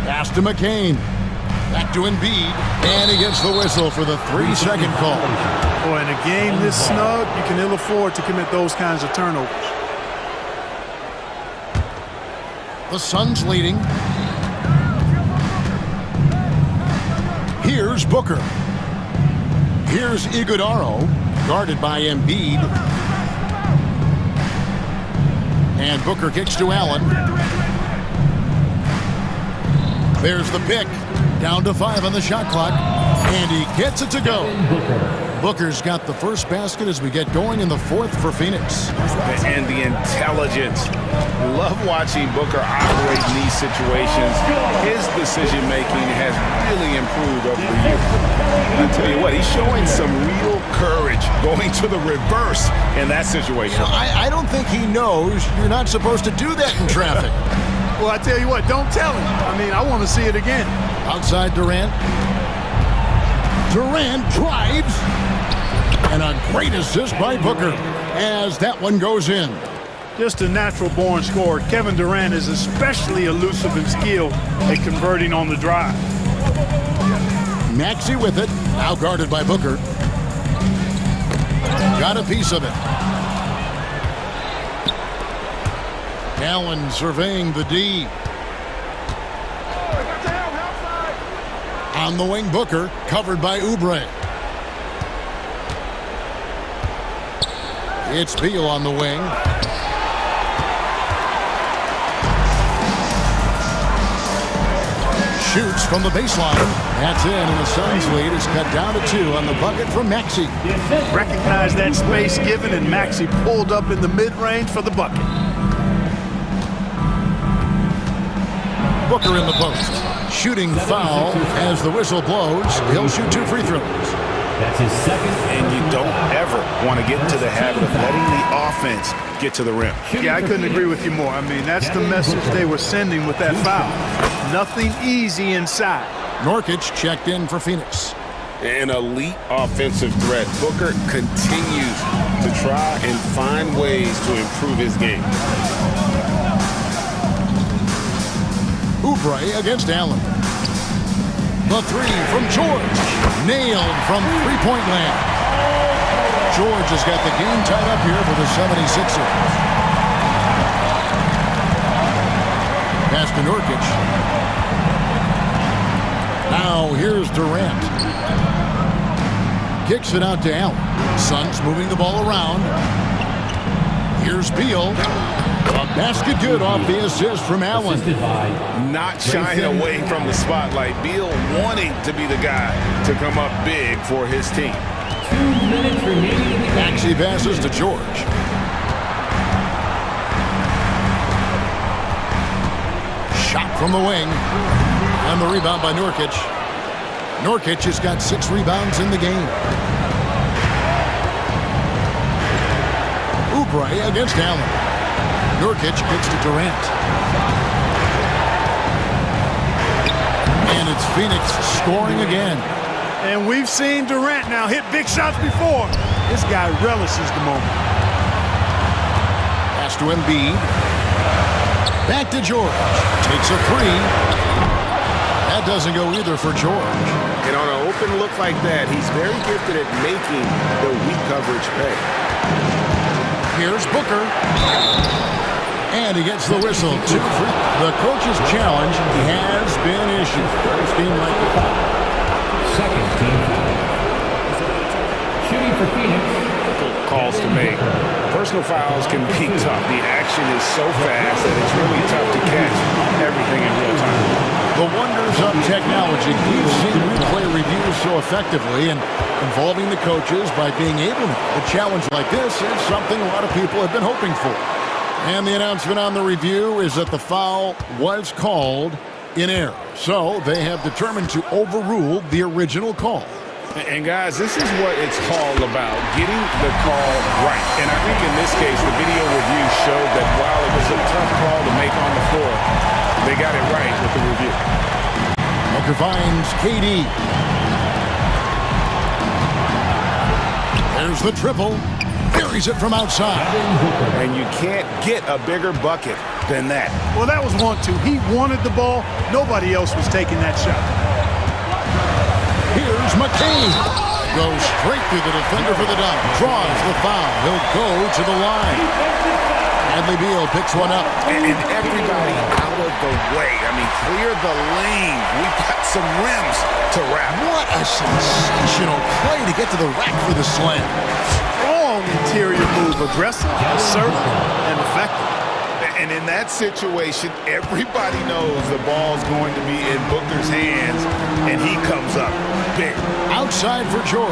Pass to McCain. Back to Embiid. And he gets the whistle for the 3-second call. Boy, in a game this snug, you can ill afford to commit those kinds of turnovers. The Suns leading. Here's Booker. Here's Iguodaro, guarded by Embiid. And Booker kicks to Allen. There's the pick. Down to 5 on the shot clock. And he gets it to go. Booker's got the first basket as we get going in the fourth for Phoenix. And the intelligence. Love watching Booker operate in these situations. His decision-making has really improved over the years. I tell you what, he's showing some real courage going to the reverse in that situation. I don't think he knows you're not supposed to do that in traffic. Well, I tell you what, don't tell him. I mean, I want to see it again. Outside Durant. Durant drives. And a great assist by Booker as that one goes in. Just a natural-born scorer. Kevin Durant is especially elusive and skilled at converting on the drive. Maxey with it. Now guarded by Booker. Got a piece of it. Allen surveying the D. On the wing, Booker, covered by Oubre. It's Beal on the wing. Shoots from the baseline. That's in, and the Suns lead is cut down to 2 on the bucket from Maxey. Recognized that space given, and Maxey pulled up in the mid-range for the bucket. Booker in the post. Shooting foul as the whistle blows. He'll shoot 2 free throws. That's his second. And you don't ever want to get into the habit of letting the offense get to the rim. Yeah, I couldn't agree with you more. I mean, that's the message they were sending with that foul. Nothing easy inside. Nurkic checked in for Phoenix. An elite offensive threat. Booker continues to try and find ways to improve his game. Oubre against Allen. The 3 from George. Nailed from three-point land. George has got the game tied up here for the 76ers. Pass to Nurkic. Now here's Durant. Kicks it out to Allen. Suns moving the ball around. Here's Beal. A basket good off the assist from Allen. Not shying away from the spotlight. Beal wanting to be the guy to come up big for his team. 2 minutes remaining. Maxey passes to George. Shot from the wing. And the rebound by Nurkic. Nurkic has got 6 rebounds in the game. Oubre against Allen. Nurkic gets to Durant. And it's Phoenix scoring again. And we've seen Durant now hit big shots before. This guy relishes the moment. Pass to Embiid. Back to George. Takes a 3. That doesn't go either for George. And on an open look like that, he's very gifted at making the weak coverage pay. Here's Booker. And he gets the whistle. 2 free. The coach's challenge has been issued. First game like that. Second team foul. Shooting for Phoenix. Calls to make. Personal fouls can be tough. The action is so fast that it's really tough to catch everything in real time. The wonders of technology. We've seen replay reviews so effectively and involving the coaches by being able to. A challenge like this is something a lot of people have been hoping for. And the announcement on the review is that the foul was called in error. So they have determined to overrule the original call. And guys, this is what it's all about, getting the call right. And I think in this case, the video review showed that while it was a tough call to make on the floor, they got it right with the review. Booker finds KD. There's the triple. Buries it from outside. And you can't get a bigger bucket than that. Well, that was 1-2. He wanted the ball. Nobody else was taking that shot. Here's McCain. Goes straight through the defender for the dunk. Draws the foul. He'll go to the line. Bradley Beal picks one up. And everybody out of the way. I mean, clear the lane. We've got some rims to wrap. What a sensational play to get to the rack for the slam. Strong interior move. Aggressive, assertive, and effective. And in that situation, everybody knows the ball's going to be in Booker's hands, and he comes up big. Outside for George.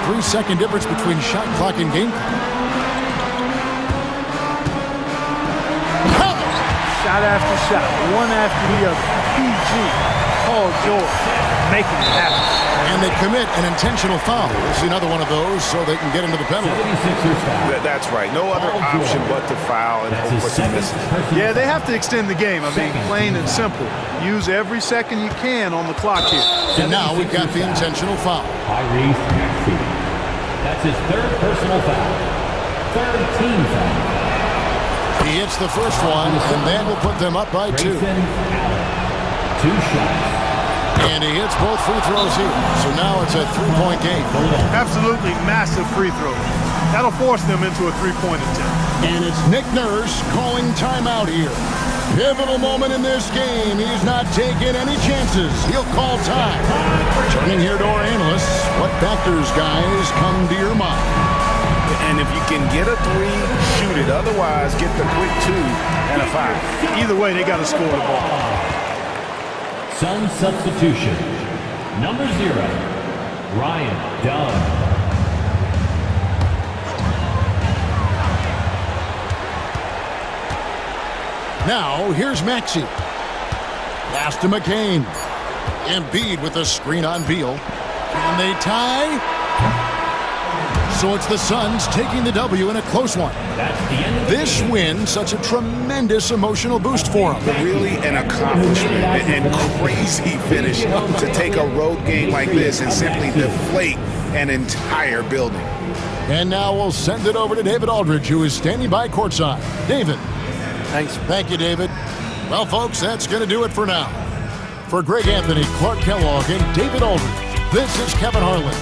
3-second difference between shot clock and game clock. Shot after shot, one after the other. PG, Paul George, making it happen. And they commit an intentional foul. We'll see another one of those so they can get into the penalty. That's right. No other option but to foul and hope for some misses. Yeah, they have to extend the game. I mean, plain and simple. Use every second you can on the clock here. And now we've got the intentional foul. That's his 3rd personal foul. 3rd team foul. He hits the first one, and that will put them up by 2. 2 shots. And he hits both free throws here. So now it's a 3-point game. Absolutely massive free throw. That'll force them into a 3-point attempt. And it's Nick Nurse calling timeout here. Pivotal moment in this game. He's not taking any chances. He'll call time. Turning here to our analysts. What factors, guys, come to your mind? And if you can get a 3, shoot it. Otherwise, get the quick 2 and a 5. Either way, they got to score the ball. Sun substitution. Number 0, Ryan Dunn. Now, here's Maxey. Pass to McCain. Embiid with a screen on Beal. Can they tie? So it's the Suns taking the W in a close one. This win, such a tremendous emotional boost for them. Really an accomplishment and crazy finish to take a road game like this and simply deflate an entire building. And now we'll send it over to David Aldridge, who is standing by courtside. David. Thanks. Thank you, David. Well, folks, that's going to do it for now. For Greg Anthony, Clark Kellogg, and David Aldridge, this is Kevin Harlan.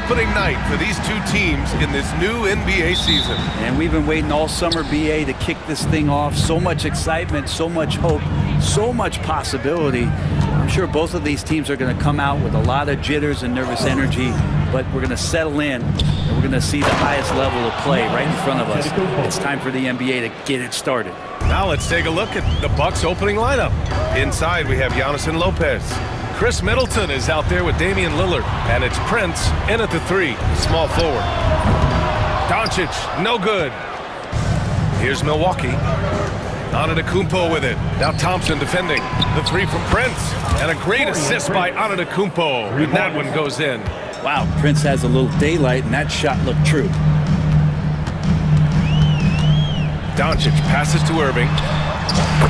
opening night for these two teams in this new NBA season. And we've been waiting all summer, BA, to kick this thing off. So much excitement, so much hope, so much possibility. I'm sure both of these teams are going to come out with a lot of jitters and nervous energy, but we're going to settle in, and we're going to see the highest level of play right in front of us. It's time for the NBA to get it started. Now let's take a look at the Bucks opening lineup. Inside we have Giannis and Lopez. Chris Middleton is out there with Damian Lillard, and it's Prince in at the 3, small forward. Doncic, no good. Here's Milwaukee. Antetokounmpo with it. Now Thompson defending. The 3 from Prince, and a great assist by Antetokounmpo, and that one goes in. Wow, Prince has a little daylight, and that shot looked true. Doncic passes to Irving,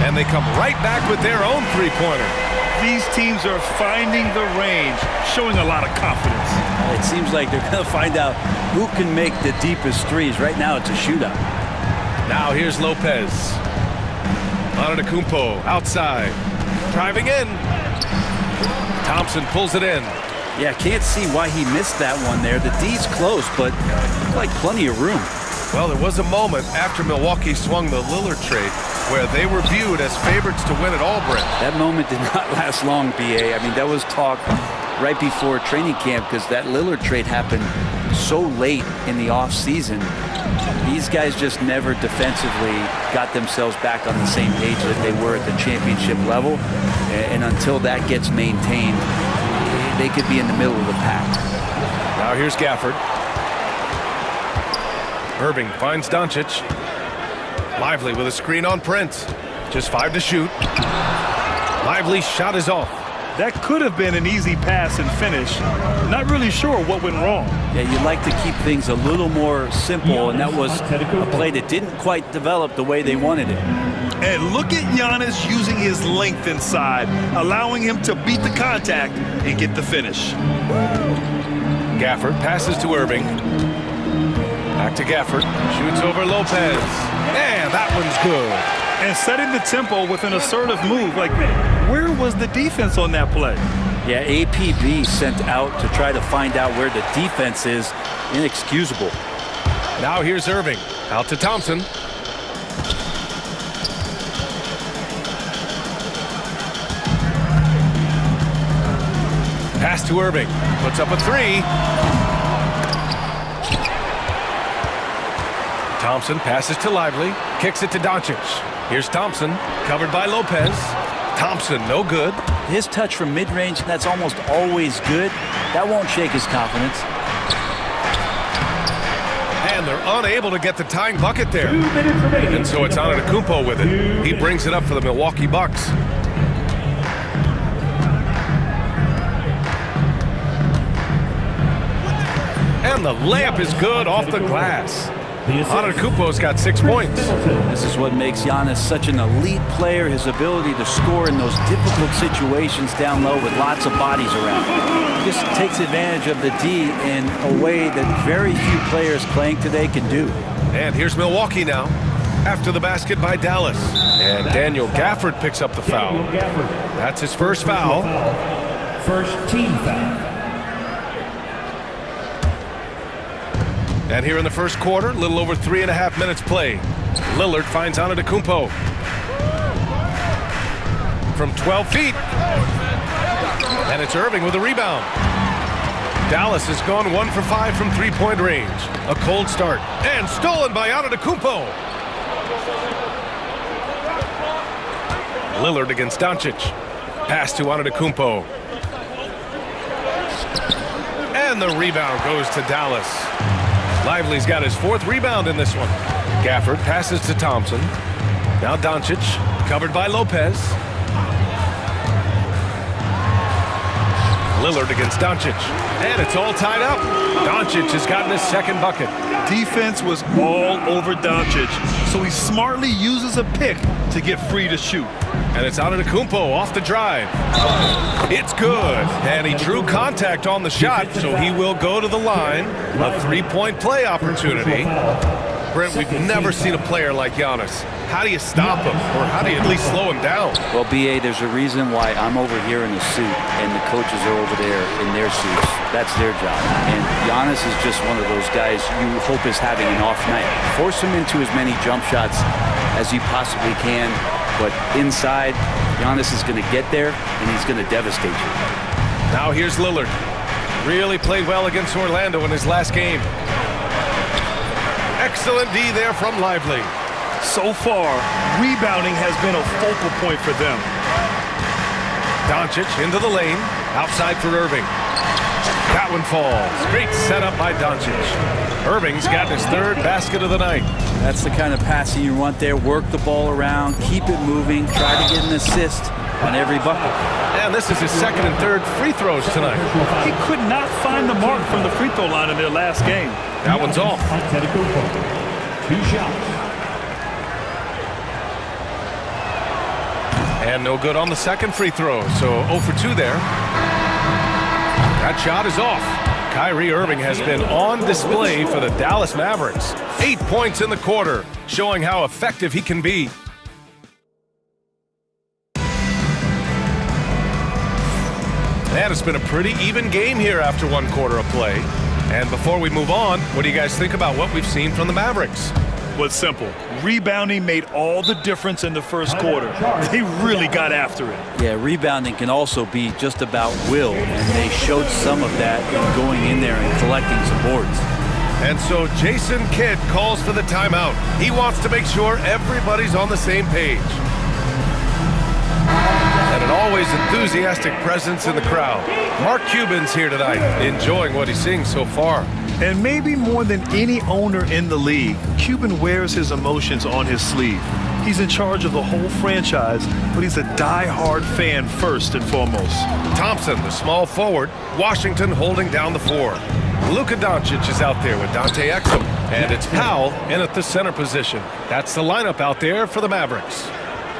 and they come right back with their own three-pointer. These teams are finding the range, showing a lot of confidence. It seems like they're going to find out who can make the deepest threes. Right now, it's a shootout. Now here's Lopez. Antetokounmpo outside, driving in. Thompson pulls it in. Yeah, can't see why he missed that one there. The D's close, but like plenty of room. Well, there was a moment after Milwaukee swung the Lillard trade where they were viewed as favorites to win at all, Brent. That moment did not last long, BA. I mean, that was talk right before training camp because that Lillard trade happened so late in the offseason. These guys just never defensively got themselves back on the same page that they were at the championship level. And until that gets maintained, they could be in the middle of the pack. Now here's Gafford. Irving finds Doncic. Lively with a screen on Prince. Just 5 to shoot. Lively's shot is off. That could have been an easy pass and finish. Not really sure what went wrong. Yeah, you'd like to keep things a little more simple, and that was a play that didn't quite develop the way they wanted it. And look at Giannis using his length inside, allowing him to beat the contact and get the finish. Gafford passes to Irving. Back to Gafford. Shoots over Lopez. And that one's good. And setting the tempo with an assertive move. Like, where was the defense on that play? Yeah, APB sent out to try to find out where the defense is. Inexcusable. Now here's Irving. Out to Thompson. Pass to Irving. Puts up a 3. Thompson passes to Lively. Kicks it to Doncic. Here's Thompson. Covered by Lopez. Thompson, no good. His touch from mid-range, that's almost always good. That won't shake his confidence. And they're unable to get the tying bucket there. And so it's Antetokounmpo with it. He brings it up for the Milwaukee Bucks. And the layup is good off the glass. Antetokounmpo's got 6 points. This is what makes Giannis such an elite player, his ability to score in those difficult situations down low with lots of bodies around. He just takes advantage of the D in a way that very few players playing today can do. And here's Milwaukee now, after the basket by Dallas. And Daniel Gafford picks up the foul. That's his first foul. First team foul. And here in the first quarter, a little over 3.5 minutes played. Lillard finds Antetokounmpo. From 12 feet. And it's Irving with a rebound. Dallas has gone 1 for 5 from three-point range. A cold start. And stolen by Antetokounmpo. Lillard against Doncic. Pass to Antetokounmpo. And the rebound goes to Dallas. Lively's got his 4th rebound in this one. Gafford passes to Thompson. Now Doncic, covered by Lopez. Lillard against Doncic. And it's all tied up. Doncic has gotten his 2nd bucket. Defense was all over Doncic, so he smartly uses a pick to get free to shoot. And it's Antetokounmpo off the drive. It's good. And he drew contact on the shot, so he will go to the line. A 3-point play opportunity. Brent, we've never seen a player like Giannis. how do you stop him? Or how do you at least slow him down? Well, B.A., there's a reason why I'm over here in a suit and the coaches are over there in their suits. That's their job. And Giannis is just one of those guys you hope is having an off night. Force him into as many jump shots as you possibly can. But inside, Giannis is going to get there and he's going to devastate you. Now here's Lillard. Really played well against Orlando in his last game. Excellent D there from Lively. So far, rebounding has been a focal point for them. Doncic into the lane, outside for Irving. That one falls. Great setup by Doncic. Irving's got his third basket of the night. That's the kind of passing you want there. Work the ball around, keep it moving, try to get an assist on every bucket. And this is his second and third free throws tonight. He could not find the mark from the free throw line in their last game. That one's off. 2 shots. And no good on the second free throw, so 0 for 2 there. That shot is off. Kyrie Irving has been on display for the Dallas Mavericks. 8 points in the quarter, showing how effective he can be. And it's been a pretty even game here after 1 quarter of play. And before we move on, what do you guys think about what we've seen from the Mavericks? Well, it's simple. Rebounding made all the difference in the first quarter. They really got after it. Yeah, rebounding can also be just about will, and they showed some of that in going in there and collecting some boards. And so Jason Kidd calls for the timeout. He wants to make sure everybody's on the same page. And an always enthusiastic presence in the crowd. Mark Cuban's here tonight, enjoying what he's seeing so far. And maybe more than any owner in the league, Cuban wears his emotions on his sleeve. He's in charge of the whole franchise, but he's a die-hard fan first and foremost. Thompson, the small forward, Washington holding down the 4. Luka Doncic is out there with Dante Exum, and it's Powell in at the center position. That's the lineup out there for the Mavericks.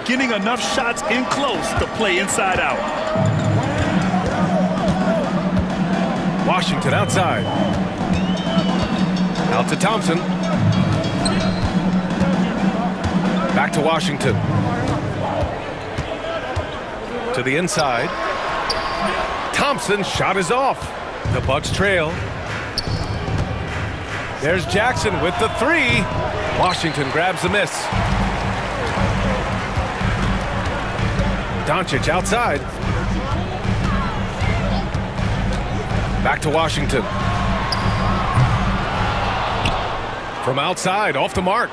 Getting enough shots in close to play inside out. Washington outside. Out to Thompson. Back to Washington. To the inside. Thompson's shot is off. The Bucks trail. There's Jackson with the 3. Washington grabs the miss. Doncic outside. Back to Washington. From outside, off the mark.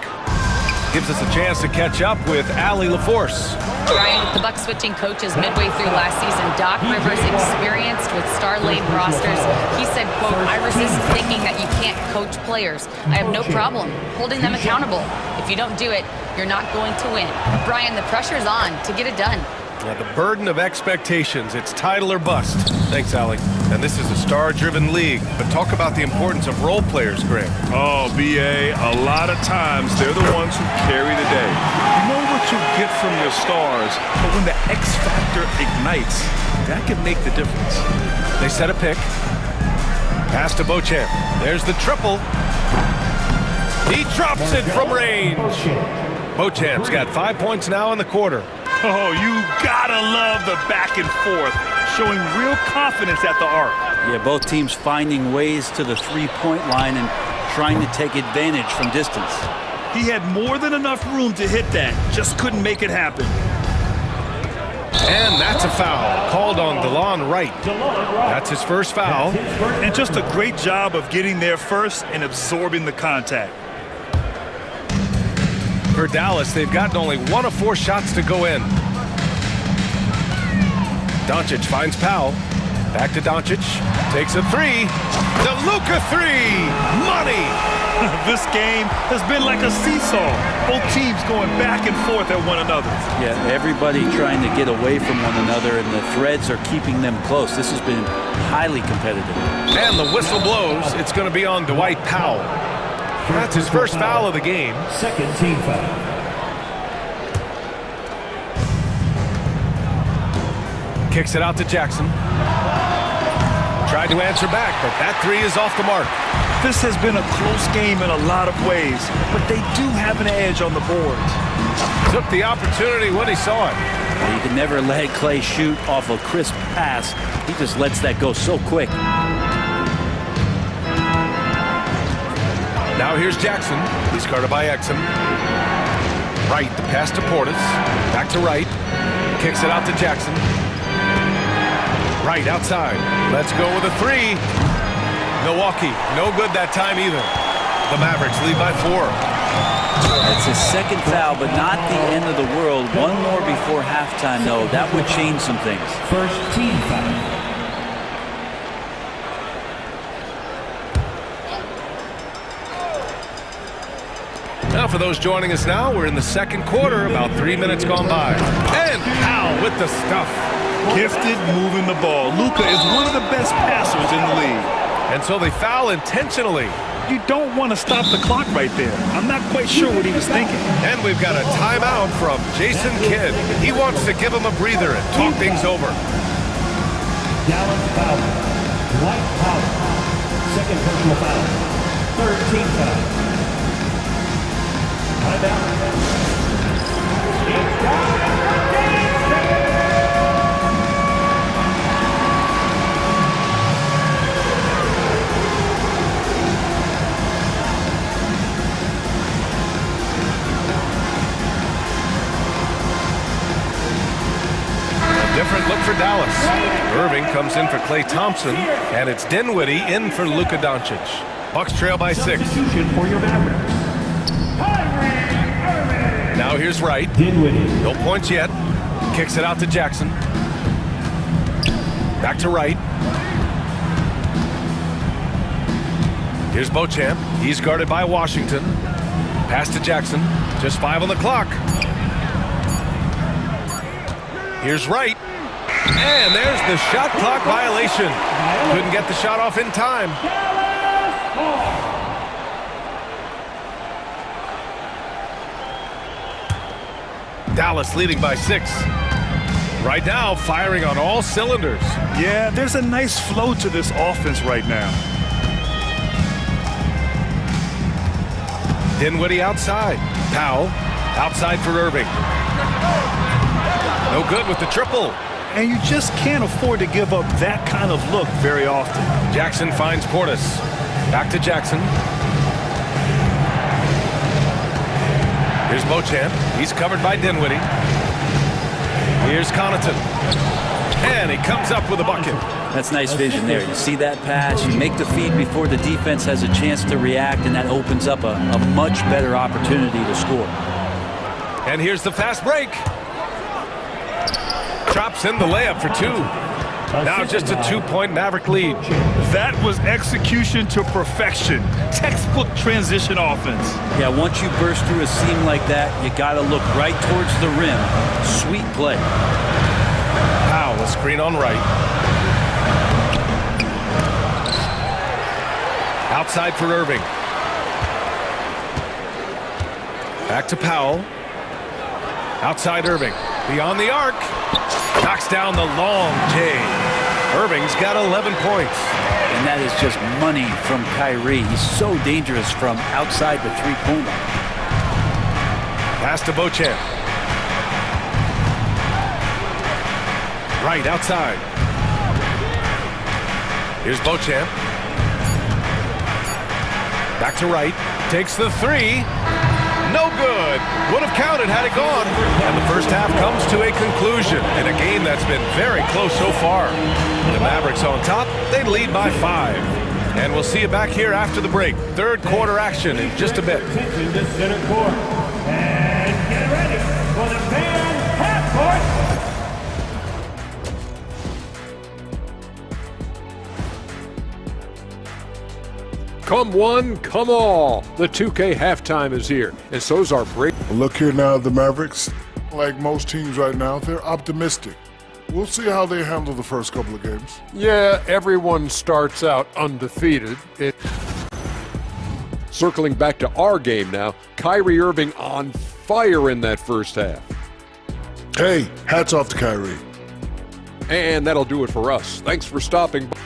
Gives us a chance to catch up with Allie LaForce. Brian, with the Bucks switching coaches midway through last season, Doc Rivers, experienced with star-laden rosters, he said, quote, "I resist thinking that you can't coach players. I have no problem holding them accountable. If you don't do it, you're not going to win." Brian, the pressure's on to get it done. Yeah, the burden of expectations. It's title or bust. Thanks, Allie. And this is a star-driven league. But talk about the importance of role players, Greg. Oh, B.A., a lot of times they're the ones who carry the day. You know what you get from your stars, but when the X factor ignites, that can make the difference. They set a pick. Pass to Beauchamp. There's the triple. He drops it from range. Beauchamp's got 5 points now in the quarter. Oh, you gotta love the back and forth, showing real confidence at the arc. Yeah, both teams finding ways to the three-point line and trying to take advantage from distance. He had more than enough room to hit that, just couldn't make it happen. And that's a foul called on DeLon Wright. That's his first foul. And just a great job of getting there first and absorbing the contact. For Dallas, they've gotten only 1 of 4 shots to go in. Doncic finds Powell. Back to Doncic. Takes a 3. The Luka 3. Money. This game has been like a seesaw. Both teams going back and forth at one another. Yeah, everybody trying to get away from one another, and the threads are keeping them close. This has been highly competitive. And the whistle blows. It's going to be on Dwight Powell. That's his first foul of the game. Second team foul. Kicks it out to Jackson. Tried to answer back, but that 3 is off the mark. This has been a close game in a lot of ways, but they do have an edge on the boards. Took the opportunity when he saw it. Well, you can never let Clay shoot off a crisp pass. He just lets that go so quick. Now here's Jackson. He's guarded by Exum. Right, the pass to Portis. Back to Wright. Kicks it out to Jackson. Right, outside. Let's go with a three. Milwaukee, no good that time either. The Mavericks lead by 4. It's his second foul, but not the end of the world. One more before halftime, though. That would change some things. First team foul. Now for those joining us now, we're in the second quarter, about 3 minutes gone by. And Powell with the stuff. Gifted moving the ball. Luka is one of the best passers in the league. And so they foul intentionally. You don't want to stop the clock right there. I'm not quite sure what he was thinking. And we've got a timeout from Jason Kidd. He wants to give him a breather and talk things over. Dallas foul. Dwight Powell. Second personal foul. Third team foul. Timeout. Different look for Dallas. Irving comes in for Klay Thompson, and it's Dinwiddie in for Luka Doncic. Bucks trail by 6. For your Mavericks. Now here's Wright. Dinwiddie. No points yet. Kicks it out to Jackson. Back to Wright. Here's Beauchamp. He's guarded by Washington. Pass to Jackson. Just 5 on the clock. Here's Wright. And there's the shot clock violation. Couldn't get the shot off in time. Dallas leading by 6. Right now, firing on all cylinders. Yeah, there's a nice flow to this offense right now. Dinwiddie outside. Powell outside for Irving. No good with the triple. And you just can't afford to give up that kind of look very often. Jackson finds Portis. Back to Jackson. Here's Beauchamp. He's covered by Dinwiddie. Here's Connaughton. And he comes up with a bucket. That's nice vision there. You see that pass, you make the feed before the defense has a chance to react, and that opens up a much better opportunity to score. And here's the fast break. Drops in the layup for 2. Now just a 2-point Maverick lead. That was execution to perfection. Textbook transition offense. Yeah, once you burst through a seam like that, you got to look right towards the rim. Sweet play. Powell, a screen on Wright. Outside for Irving. Back to Powell. Outside Irving. Beyond the arc. Knocks down the long J. Irving's got 11 points. And that is just money from Kyrie. He's so dangerous from outside the three-point line. Pass to Beauchamp. Right outside. Here's Beauchamp. Back to Wright. Takes the 3. No good. Would have counted had it gone. And the first half comes to a conclusion in a game that's been very close so far. The Mavericks on top. They lead by 5. And we'll see you back here after the break. Third quarter action in just a bit. Attention to center court. And get ready for the fan half court. Come one, come all. The 2K halftime is here, and so's our break. Look here now, the Mavericks. Like most teams right now, they're optimistic. We'll see how they handle the first couple of games. Yeah, everyone starts out undefeated. Circling back to our game now, Kyrie Irving on fire in that first half. Hey, hats off to Kyrie. And that'll do it for us. Thanks for stopping by.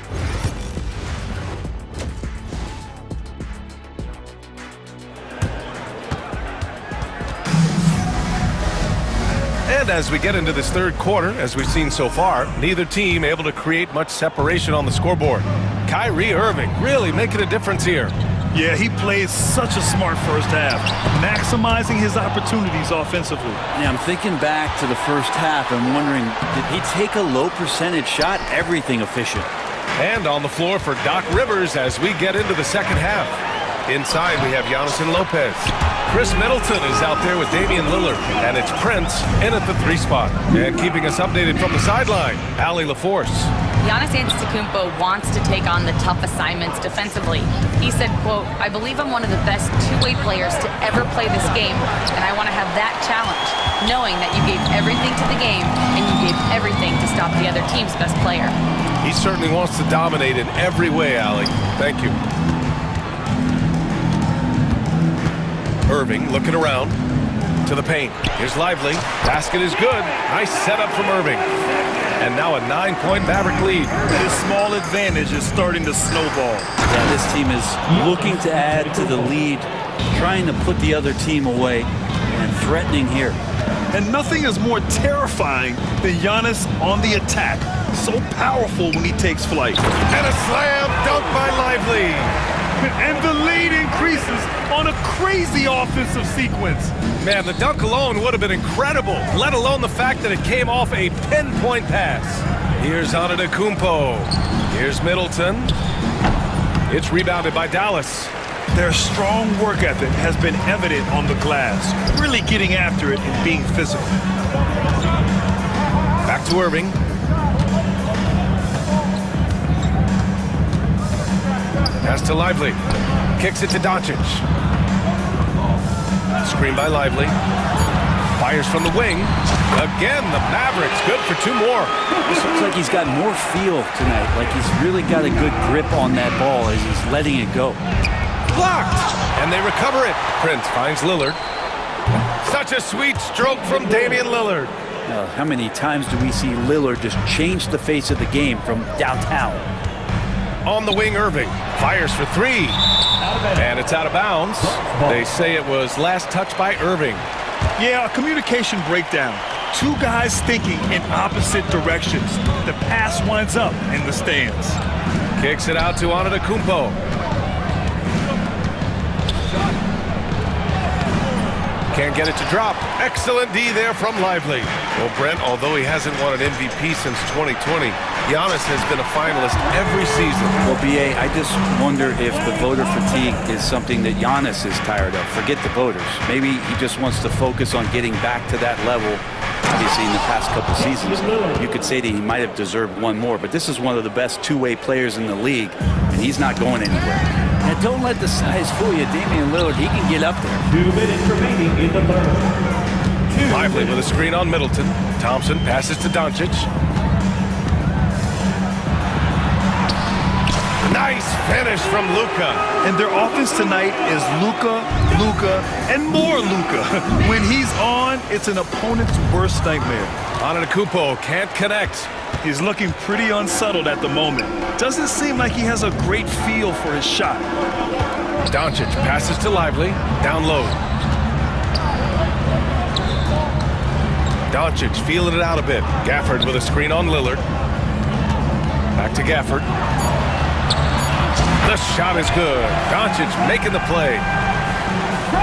And as we get into this third quarter, as we've seen so far, neither team able to create much separation on the scoreboard. Kyrie Irving really making a difference here. Yeah, he played such a smart first half, maximizing his opportunities offensively. Yeah, I'm thinking back to the first half and wondering, did he take a low percentage shot? Everything efficient. And on the floor for Doc Rivers as we get into the second half. Inside, we have Giannis and Lopez. Chris Middleton is out there with Damian Lillard, and it's Prince in at the 3 spot. And keeping us updated from the sideline, Allie LaForce. Giannis Antetokounmpo wants to take on the tough assignments defensively. He said, quote, "I believe I'm one of the best two-way players to ever play this game, and I want to have that challenge, knowing that you gave everything to the game and you gave everything to stop the other team's best player." He certainly wants to dominate in every way, Allie. Thank you. Irving looking around to the paint. Here's Lively. Basket is good. Nice setup from Irving. And now a 9-point Maverick lead. His small advantage is starting to snowball. Yeah, this team is looking to add to the lead, trying to put the other team away, and threatening here. And nothing is more terrifying than Giannis on the attack. So powerful when he takes flight. And a slam dunk by Lively. And the lead increases on a crazy offensive sequence. Man, the dunk alone would have been incredible, let alone the fact that it came off a pinpoint pass. Here's Antetokounmpo. Here's Middleton. It's rebounded by Dallas. Their strong work ethic has been evident on the glass, really getting after it and being physical. Back to Irving. Pass to Lively. Kicks it to Doncic. Screen by Lively. Fires from the wing. Again, the Mavericks good for 2 more. This looks like he's got more feel tonight, like he's really got a good grip on that ball as he's letting it go. Blocked! And they recover it. Prince finds Lillard. Such a sweet stroke from Damian Lillard. How many times do we see Lillard just change the face of the game from downtown? On the wing, Irving fires for 3, and it's out of bounds. They say it was last touched by Irving. Yeah, a communication breakdown. 2 guys thinking in opposite directions. The pass winds up in the stands. Kicks it out to Antetokounmpo. Can't get it to drop. Excellent D there from Lively. Well, Brent, although he hasn't won an MVP since 2020, Giannis has been a finalist every season. Well, BA, I just wonder if the voter fatigue is something that Giannis is tired of. Forget the voters. Maybe he just wants to focus on getting back to that level. Obviously, in the past couple seasons, you could say that he might have deserved one more, but this is one of the best two-way players in the league, and he's not going anywhere. And don't let the size fool you. Damian Lillard, he can get up there. 2 minutes remaining in the third. Lively with a screen on Middleton. Thompson passes to Doncic. Nice finish from Luka. And their offense tonight is Luka, and more Luka. When he's on, it's an opponent's worst nightmare. Antetokounmpo can't connect. He's looking pretty unsettled at the moment. Doesn't seem like he has a great feel for his shot. Doncic passes to Lively, down low. Doncic feeling it out a bit. Gafford with a screen on Lillard. Back to Gafford. The shot is good. Doncic making the play.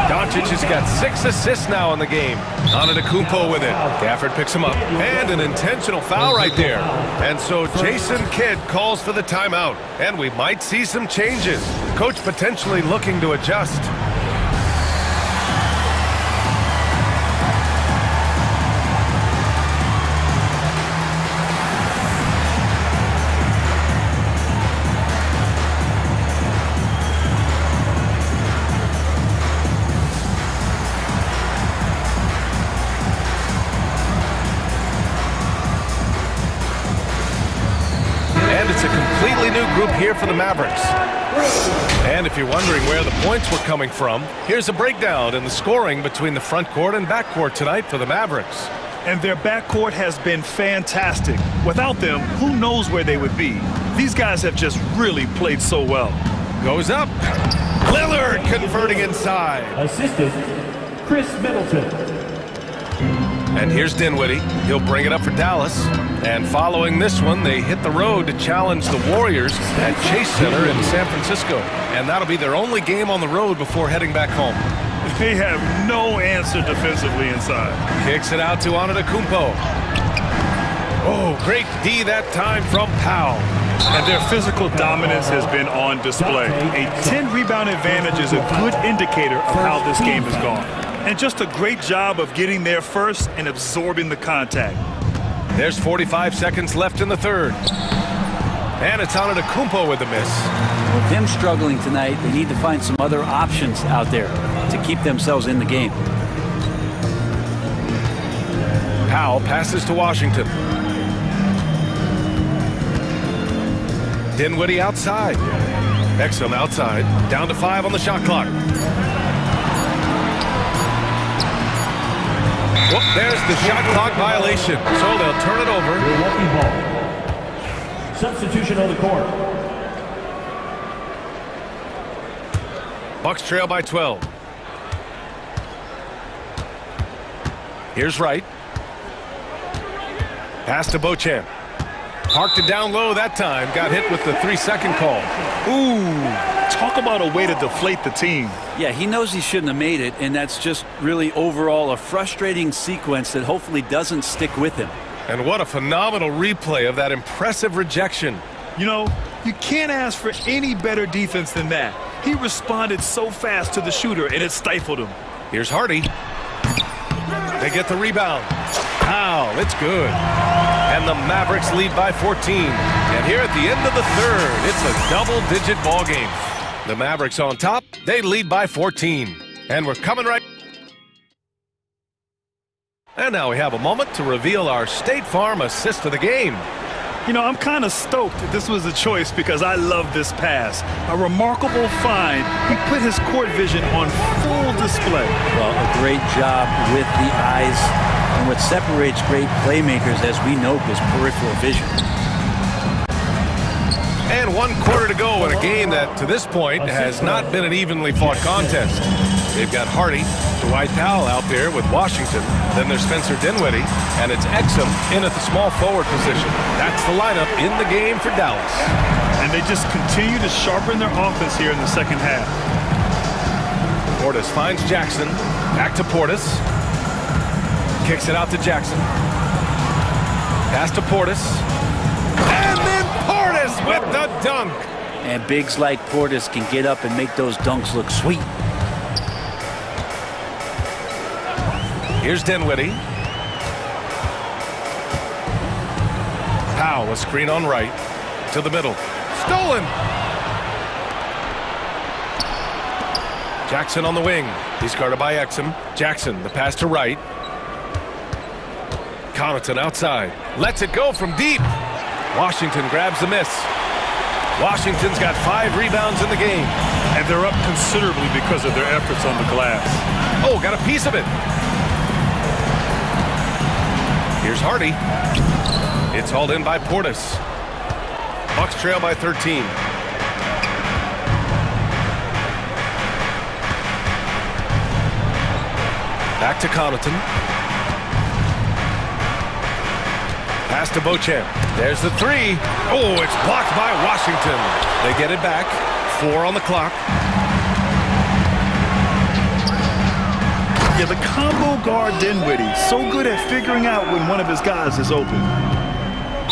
Doncic has got 6 assists now in the game. Antetokounmpo with it. Gafford picks him up. And an intentional foul right there. And so Jason Kidd calls for the timeout. And we might see some changes. Coach potentially looking to adjust. Group here for the Mavericks. And if you're wondering where the points were coming from, here's a breakdown in the scoring between the front court and back court tonight for the Mavericks. And their backcourt has been fantastic. Without them, who knows where they would be? These guys have just really played so well. Goes up. Lillard converting inside. Assistant, Chris Middleton. And here's Dinwiddie. He'll bring it up for Dallas. And following this one, they hit the road to challenge the Warriors at Chase Center in San Francisco. And that'll be their only game on the road before heading back home. They have no answer defensively inside. Kicks it out to Antetokounmpo. Oh, great D that time from Powell. And their physical dominance has been on display. A 10-rebound advantage is a good indicator of how this game has gone. And just a great job of getting there first and absorbing the contact. There's 45 seconds left in the third. And it's Antetokounmpo with the miss. With him struggling tonight, they need to find some other options out there to keep themselves in the game. Powell passes to Washington. Dinwiddie outside. Exum outside. Down to 5 on the shot clock. Whoop, there's the shot clock violation. So they'll turn it over. Milwaukee ball. Substitution on the court. Bucks trail by 12. Here's Wright. Pass to Beauchamp. Parked it down low that time. Got hit with the 3-second call. Ooh, talk about a way to deflate the team. Yeah, he knows he shouldn't have made it, and that's just really overall a frustrating sequence that hopefully doesn't stick with him. And what a phenomenal replay of that impressive rejection. You know, you can't ask for any better defense than that. He responded so fast to the shooter, and it stifled him. Here's Hardy. They get the rebound. Wow, it's good. And the Mavericks lead by 14. And here at the end of the third, it's a double-digit ball game. The Mavericks on top, they lead by 14. And we're coming right. And now we have a moment to reveal our State Farm assist of the game. You know, I'm kind of stoked that this was a choice because I love this pass. A remarkable find. He put his court vision on full display. Well, a great job with the eyes. And what separates great playmakers, as we know, is peripheral vision. And 1 quarter to go in a game that, to this point, has not been an evenly fought contest. They've got Hardy, Dwight Powell out there with Washington. Then there's Spencer Dinwiddie, and it's Exum in at the small forward position. That's the lineup in the game for Dallas. And they just continue to sharpen their offense here in the second half. Portis finds Jackson. Back to Portis. Kicks it out to Jackson. Pass to Portis. And then Portis with the dunk. And bigs like Portis can get up and make those dunks look sweet. Here's Dinwiddie. Powell, a screen on right. To the middle. Stolen! Jackson on the wing. He's guarded by Exum. Jackson, the pass to right. Connaughton outside. Lets it go from deep. Washington grabs the miss. Washington's got 5 rebounds in the game. And they're up considerably because of their efforts on the glass. Oh, got a piece of it. Here's Hardy. It's hauled in by Portis. Bucks trail by 13. Back to Connaughton. Pass to Beauchamp. There's the 3. Oh, it's blocked by Washington. They get it back. 4 on the clock. Yeah, the combo guard Dinwiddie, so good at figuring out when one of his guys is open.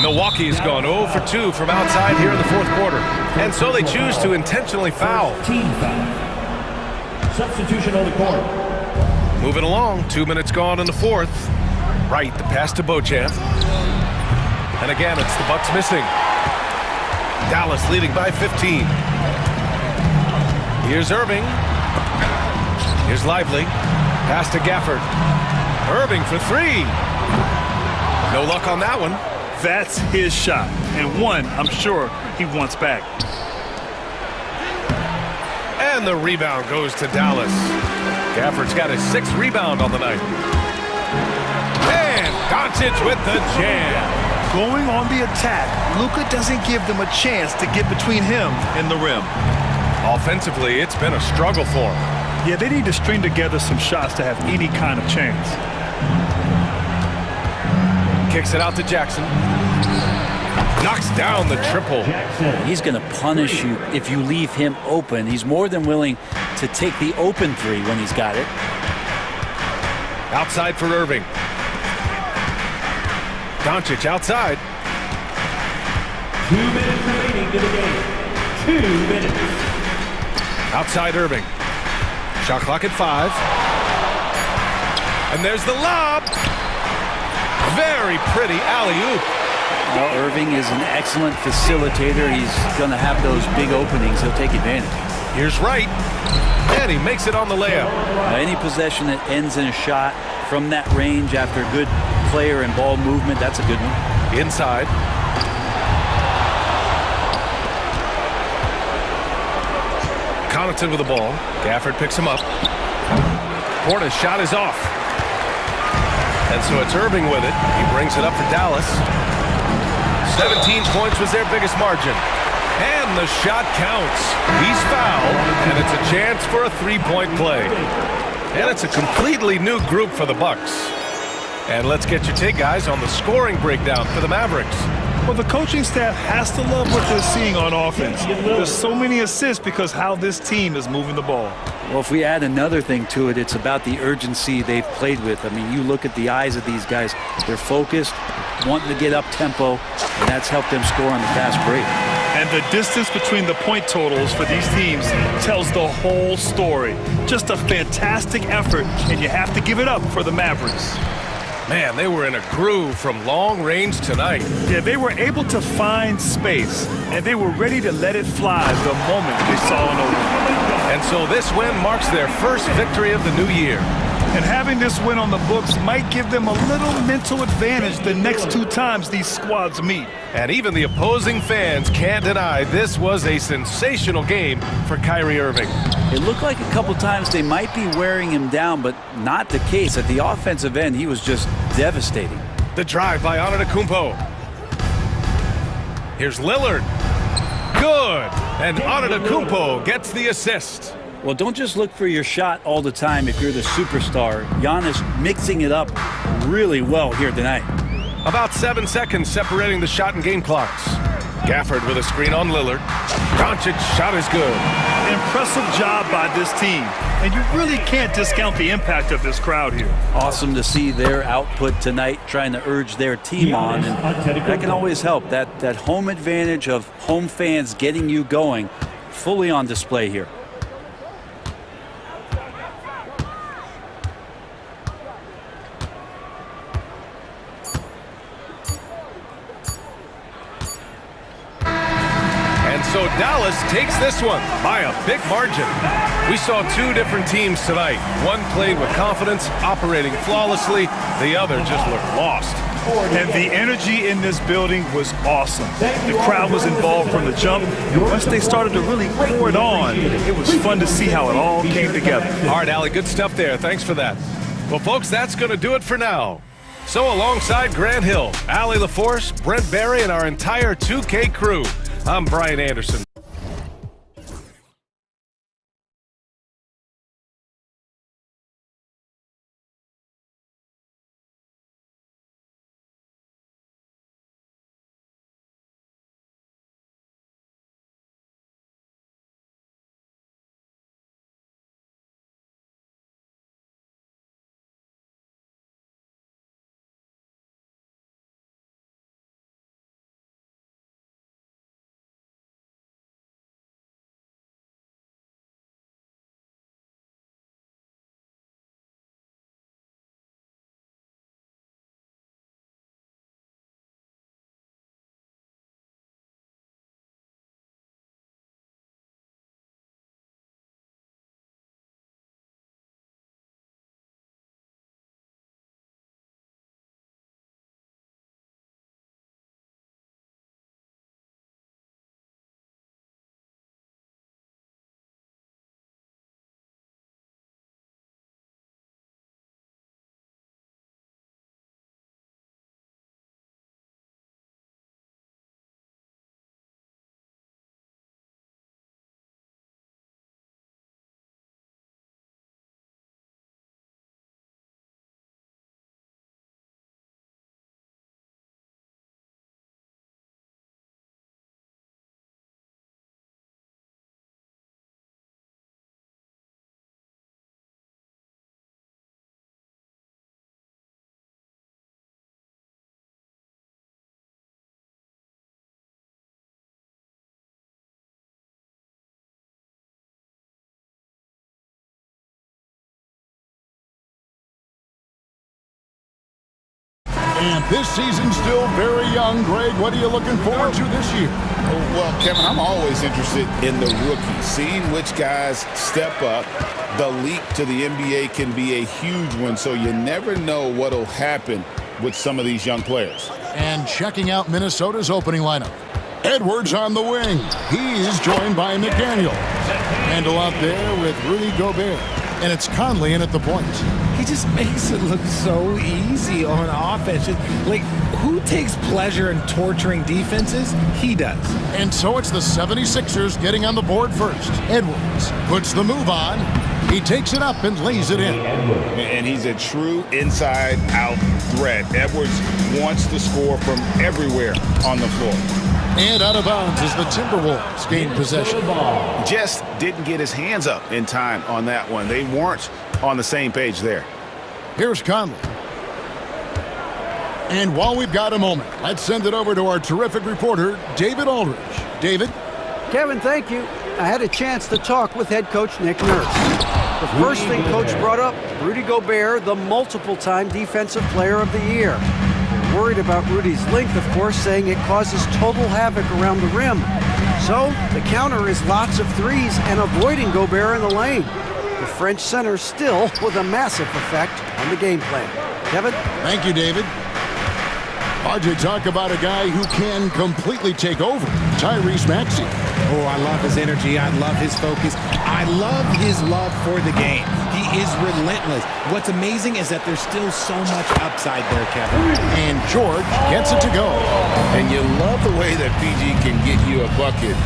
Milwaukee's gone 0 for 2 from outside here in the fourth quarter. And so they choose to intentionally foul. Team foul. Substitution on the court. Moving along, 2 minutes gone in the fourth. Right, the pass to Beauchamp. And again, it's the Bucks missing. Dallas leading by 15. Here's Irving. Here's Lively. Pass to Gafford. Irving for 3. No luck on that one. That's his shot, and one I'm sure he wants back. And the rebound goes to Dallas. Gafford's got his 6th rebound on the night. And Doncic with the jam. Going on the attack, Luka doesn't give them a chance to get between him and the rim. Offensively, it's been a struggle for him. Yeah, they need to string together some shots to have any kind of chance. Kicks it out to Jackson. Knocks down the triple. He's going to punish you if you leave him open. He's more than willing to take the open three when he's got it. Outside for Irving. Doncic outside. 2 minutes remaining to the game. 2 minutes. Outside Irving. Shot clock at 5. And there's the lob. Very pretty alley-oop. Well, Irving is an excellent facilitator. He's going to have those big openings. He'll take advantage. Here's Wright. And he makes it on the layup. Any possession that ends in a shot from that range after good player and ball movement, that's a good one. Inside. Connaughton with the ball. Gafford picks him up. Porter's shot is off. And so it's Irving with it. He brings it up for Dallas. 17 points was their biggest margin. And the shot counts. He's fouled, and it's a chance for a three-point play. And it's a completely new group for the Bucks. And let's get your take, guys, on the scoring breakdown for the Mavericks. Well, the coaching staff has to love what they're seeing on offense. There's so many assists because how this team is moving the ball. Well, if we add another thing to it, it's about the urgency they've played with. I mean, you look at the eyes of these guys. They're focused, wanting to get up tempo, and that's helped them score on the fast break. And the distance between the point totals for these teams tells the whole story. Just a fantastic effort, and you have to give it up for the Mavericks. Man, they were in a groove from long range tonight. Yeah, they were able to find space, and they were ready to let it fly the moment they saw an opening. And so this win marks their first victory of the new year. And having this win on the books might give them a little mental advantage the next 2 times these squads meet. And even the opposing fans can't deny this was a sensational game for Kyrie Irving. It looked like a couple times they might be wearing him down, but not the case. At the offensive end, he was just devastating. The drive by Antetokounmpo. Here's Lillard. Good. And Antetokounmpo gets the assist. Well, don't just look for your shot all the time if you're the superstar. Giannis mixing it up really well here tonight. About 7 seconds separating the shot and game clocks. Gafford with a screen on Lillard. Doncic's shot is good. Impressive job by this team. And you really can't discount the impact of this crowd here. Awesome to see their output tonight, trying to urge their team on. And that can always help. That home advantage of home fans getting you going, fully on display here. So Dallas takes this one by a big margin. We saw 2 different teams tonight. One played with confidence, operating flawlessly. The other just looked lost. And the energy in this building was awesome. The crowd was involved from the jump. And once they started to really pour it on, it was fun to see how it all came together. All right, Allie, good stuff there. Thanks for that. Well, folks, that's going to do it for now. So alongside Grant Hill, Allie LaForce, Brent Barry, and our entire 2K crew, I'm Brian Anderson. And this season's still very young. Greg, what are you looking forward to this year? Well, Kevin, I'm always interested in the rookies, seeing which guys step up. The leap to the NBA can be a huge one, so you never know what will happen with some of these young players. And checking out Minnesota's opening lineup. Edwards on the wing. He's joined by McDaniel. Handle out there with Rudy Gobert. And it's Conley in at the point. He just makes it look so easy on offense. Like, who takes pleasure in torturing defenses? He does. And so it's the 76ers getting on the board first. Edwards puts the move on. He takes it up and lays it in. And he's a true inside-out threat. Edwards wants to score from everywhere on the floor. And out of bounds as the Timberwolves gain possession. Just didn't get his hands up in time on that one. They weren't on the same page there. Here's Conley. And while we've got a moment, let's send it over to our terrific reporter, David Aldridge. David? Kevin, thank you. I had a chance to talk with head coach Nick Nurse. The first thing Coach brought up, Rudy Gobert, the multiple-time Defensive Player of the Year. They're worried about Rudy's length, of course, saying it causes total havoc around the rim. So the counter is lots of threes and avoiding Gobert in the lane. The French center still with a massive effect on the game plan. Kevin? Thank you, David. RJ, talk about a guy who can completely take over. Tyrese Maxey. Oh, I love his energy. I love his focus. I love his love for the game. He is relentless. What's amazing is that there's still so much upside there, Kevin. And George gets it to go. And you love the way that PG can get you a bucket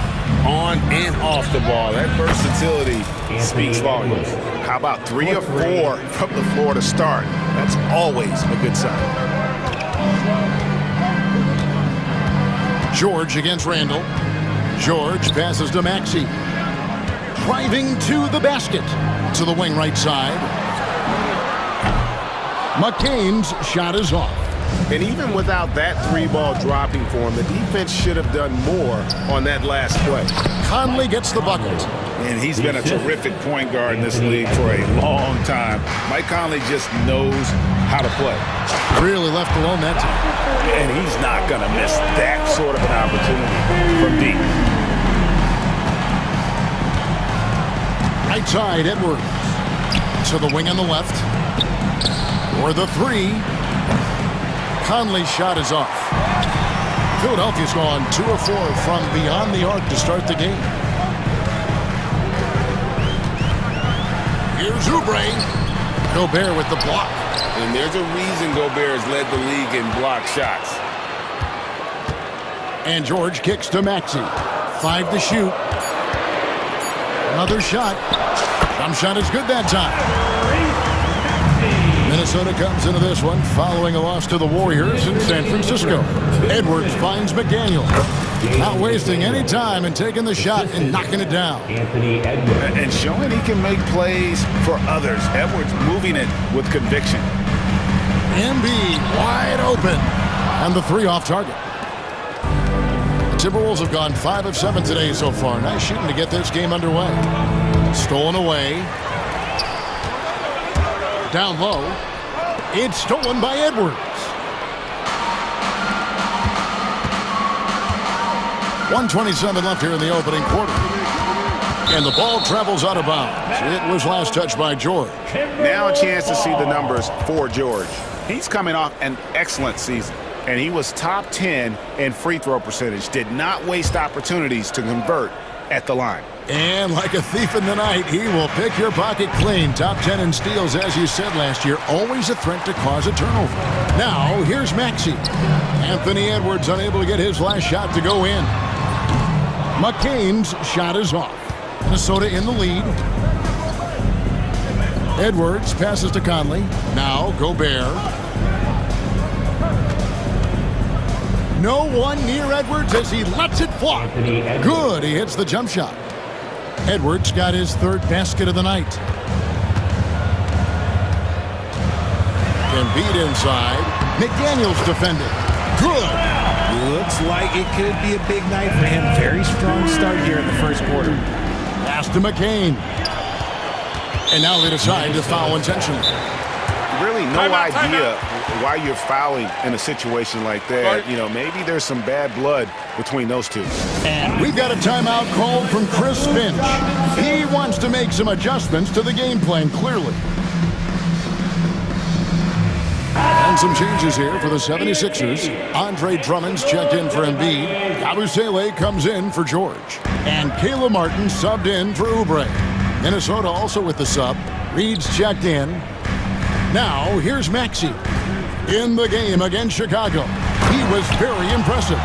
on and off the ball. That versatility speaks volumes. How about 3 or 4 from the floor to start? That's always a good sign. George against Randall. George passes to Maxey. Driving to the basket. To the wing right side. McCain's shot is off. And even without that 3-ball dropping for him, the defense should have done more on that last play. Conley gets the bucket. And he's been a terrific point guard in this league for a long time. Mike Conley just knows how to play. Really left alone that time. And he's not going to miss that sort of an opportunity from deep. Right side, Edwards. To the wing on the left. For the 3. Conley's shot is off. Philadelphia's gone 2 of 4 from beyond the arc to start the game. Here's Oubre. Gobert with the block. And there's a reason Gobert has led the league in block shots. And George kicks to Maxey. 5 to shoot. Another shot. Jump shot is good that time. Minnesota comes into this one following a loss to the Warriors in San Francisco. Edwards finds McDaniel. Not wasting any time and taking the shot and knocking it down. And showing he can make plays for others. Edwards moving it with conviction. Embiid wide open. And the 3 off target. The Timberwolves have gone 5 of 7 today so far. Nice shooting to get this game underway. Stolen away. Down low. It's stolen by Edwards. 1:27 left here in the opening quarter. And the ball travels out of bounds. It was last touched by George. Now a chance to see the numbers for George. He's coming off an excellent season. And he was top 10 in free throw percentage. Did not waste opportunities to convert at the line. And like a thief in the night, he will pick your pocket clean. Top 10 in steals, as you said last year. Always a threat to cause a turnover. Now, here's Maxey. Anthony Edwards unable to get his last shot to go in. McCain's shot is off. Minnesota in the lead. Edwards passes to Conley. Now, Gobert. No one near Edwards as he lets it fly. Good, he hits the jump shot. Edwards got his 3rd basket of the night. Embiid inside. McDaniel's defending. Good. Looks like it could be a big night for him. Very strong start here in the first quarter. Pass to McCain. And now they decide to foul intentionally. really no idea why you're fouling in a situation like that. You know, maybe there's some bad blood between those two. And we've got a timeout called from Chris Finch. He wants to make some adjustments to the game plan, clearly. And some changes here for the 76ers. Andre Drummond's checked in for Embiid. Yabusele comes in for George. And Kayla Martin subbed in for Oubre. Minnesota also with the sub. Reed's checked in. Now, here's Maxey. In the game against Chicago. He was very impressive.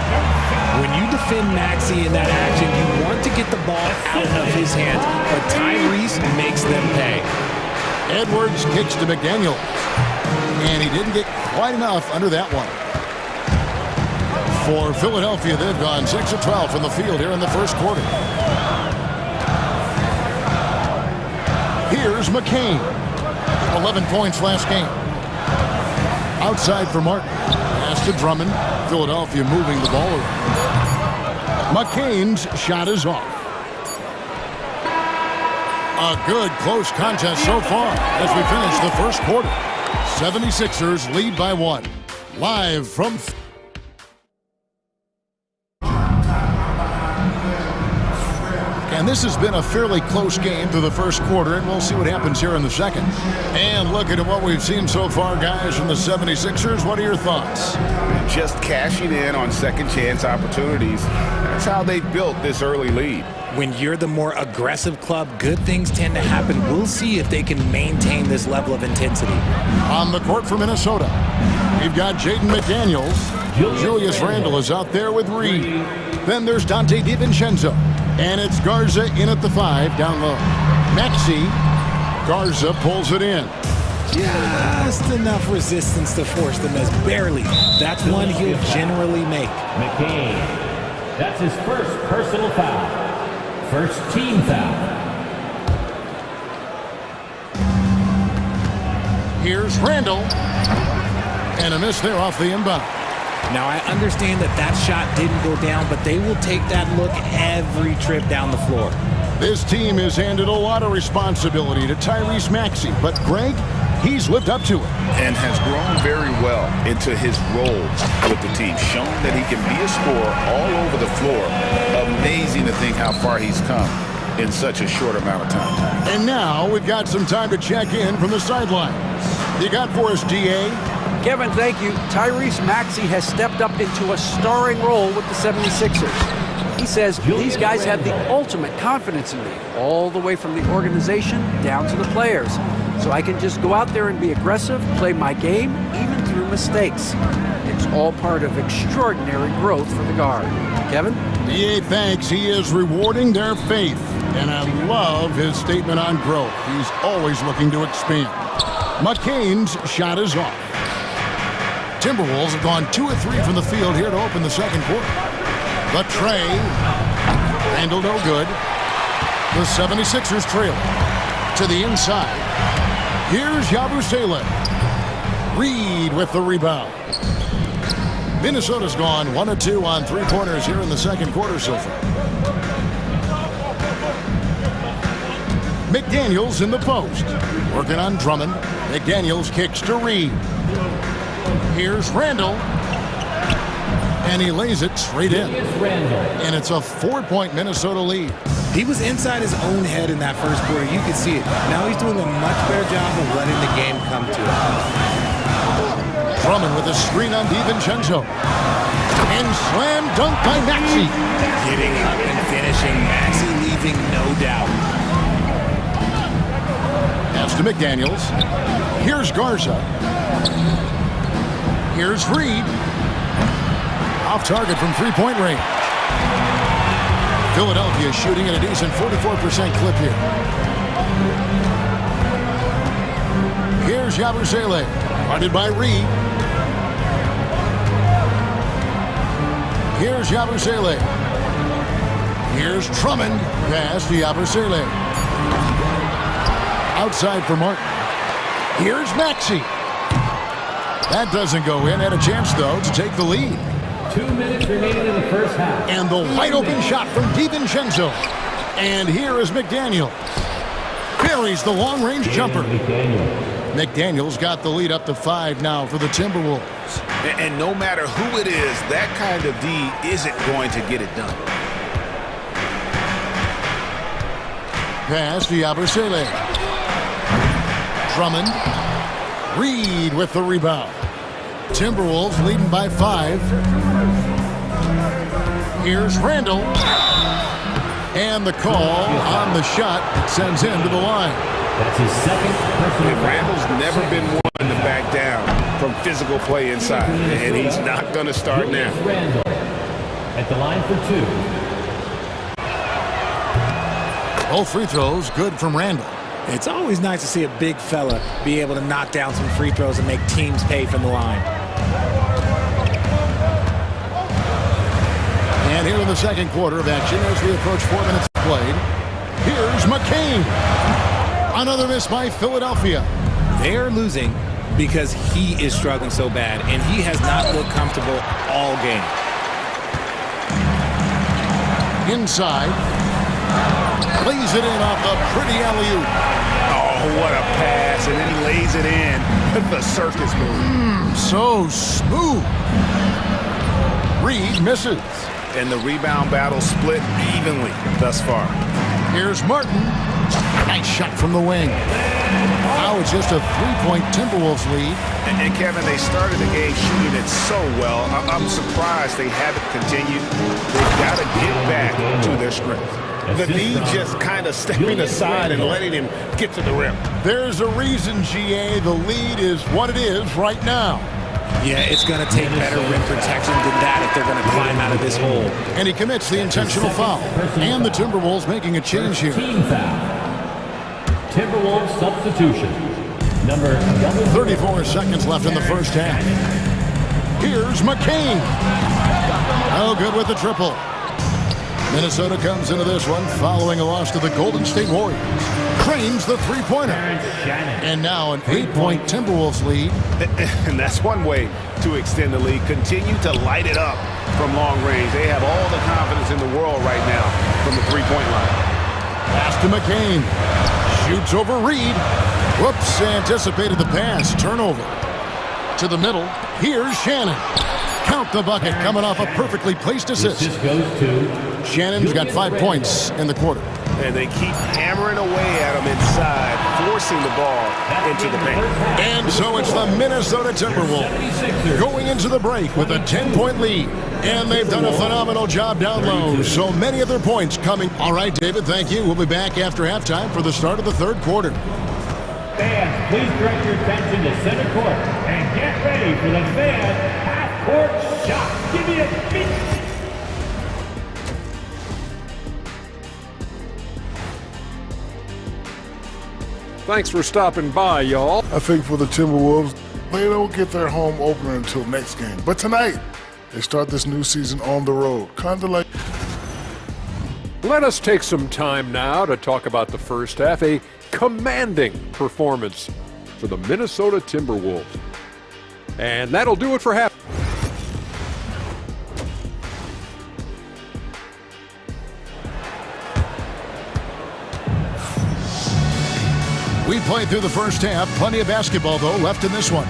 When you defend Maxey in that action, you want to get the ball out of his hands, but Tyrese makes them pay. Edwards kicks to McDaniels. And he didn't get quite enough under that one. For Philadelphia, they've gone 6 of 12 from the field here in the first quarter. Here's McCain. 11 points last game. Outside for Martin. Pass to Drummond. Philadelphia moving the ball around. McCain's shot is off. A good close contest so far as we finish the first quarter. 76ers lead by 1. Live from... And this has been a fairly close game through the first quarter, and we'll see what happens here in the second. And looking at what we've seen so far, guys, from the 76ers, what are your thoughts? Just cashing in on second chance opportunities. That's how they built this early lead. When you're the more aggressive club, good things tend to happen. We'll see if they can maintain this level of intensity. On the court for Minnesota, we've got Jaden McDaniels. Julius Randle is out there with Reed. Then there's Dante DiVincenzo. And it's Garza in at the 5, down low. Maxey. Garza pulls it in. Just enough resistance to force the miss. Barely. That's one he'll generally make. McCain. That's his first personal foul. First team foul. Here's Randle. And a miss there off the inbound. Now, I understand that that shot didn't go down, but they will take that look every trip down the floor. This team has handed a lot of responsibility to Tyrese Maxey, but Greg, he's lived up to it. And has grown very well into his role with the team, shown that he can be a scorer all over the floor. Amazing to think how far he's come in such a short amount of time. And now we've got some time to check in from the sidelines. You got for us, DA? Kevin, thank you. Tyrese Maxey has stepped up into a starring role with the 76ers. He says these guys have the ultimate confidence in me, all the way from the organization down to the players. So I can just go out there and be aggressive, play my game, even through mistakes. It's all part of extraordinary growth for the guard. Kevin? DA thanks. He is rewarding their faith. And I love his statement on growth. He's always looking to expand. McCain's shot is off. Timberwolves have gone 2 of 3 from the field here to open the second quarter. The tray. Randle no good. The 76ers trail. To the inside. Here's Yabusele. Reed with the rebound. Minnesota's gone 1 of 2 on 3-pointers here in the second quarter so far. McDaniels in the post. Working on Drummond. McDaniels kicks to Reed. Here's Randle. And he lays it straight in. And it's a 4-point Minnesota lead. He was inside his own head in that first quarter. You could see it. Now he's doing a much better job of letting the game come to him. Drummond with a screen on DiVincenzo. And slam dunk by Maxey. Getting up and finishing. Maxey leaving no doubt. Pass to McDaniels. Here's Garza. Here's Reed. Off target from 3-point range. Philadelphia shooting at a decent 44% clip here. Here's Yabusele. Guarded by Reed. Here's Yabusele. Here's Drummond. Pass to Yabusele. Outside for Martin. Here's Maxey. That doesn't go in. Had a chance, though, to take the lead. 2 minutes remaining in the first half. And the wide-open shot from DiVincenzo. And here is McDaniel. Buries the long-range jumper. McDaniels got the lead up to 5 now for the Timberwolves. And no matter who it is, that kind of D isn't going to get it done. Pass to Yabusele. Drummond. Reed with the rebound. Timberwolves leading by 5. Here's Randall. And the call on the shot sends him to the line. That's his second personal foul. Randall's never been one to back down from physical play inside, and he's not going to start now. Randall at the line for 2. Both free throws good from Randall. It's always nice to see a big fella be able to knock down some free throws and make teams pay from the line. And here in the second quarter of action as we approach 4 minutes played, here's McCain. Another miss by Philadelphia. They're losing because he is struggling so bad, and he has not looked comfortable all game. Inside. Lays it in off the pretty alley-oop. Oh, what a pass, and then he lays it in. The circus move. So smooth. Reed misses. And the rebound battle split evenly thus far. Here's Martin. Nice shot from the wing. Now it's just a 3-point Timberwolves lead. And Kevin, they started the game shooting it so well. I'm surprised they haven't continued. They've got to get back to their strength. The knee just kind of stepping aside and letting him get to the rim. There's a reason, GA, the lead is what it is right now. Yeah, it's going to take better rim protection than that if they're going to climb out of this hole. And he commits the intentional foul. And the Timberwolves making a change here. Team foul. Timberwolves substitution. Number 34 seconds left in the first half. Here's McCain. Oh, good with the triple. Minnesota comes into this one following a loss to the Golden State Warriors. Cranes the three-pointer. And now an 8-point Timberwolves lead. And that's one way to extend the lead. Continue to light it up from long range. They have all the confidence in the world right now from the three-point line. Pass to McCain. Shoots over Reed. Whoops, anticipated the pass. Turnover. To the middle. Here's Shannon. Count the bucket coming off a perfectly placed assist. This goes to Shannon's got 5 points in the quarter. And they keep hammering away at him inside, forcing the ball into the paint. And so it's the Minnesota Timberwolves going into the break with a 10-point lead. And they've done a phenomenal job down low. So many of their points coming. All right, David, thank you. We'll be back after halftime for the start of the third quarter. Fans, please direct your attention to center court and get ready for the fan half-court shot. Give me a beat. Thanks for stopping by, y'all. I think for the Timberwolves, they don't get their home opener until next game. But tonight, they start this new season on the road. Kind of like... Let us take some time now to talk about the first half. A commanding performance for the Minnesota Timberwolves. And that'll do it for half. We played through the first half. Plenty of basketball, though, left in this one.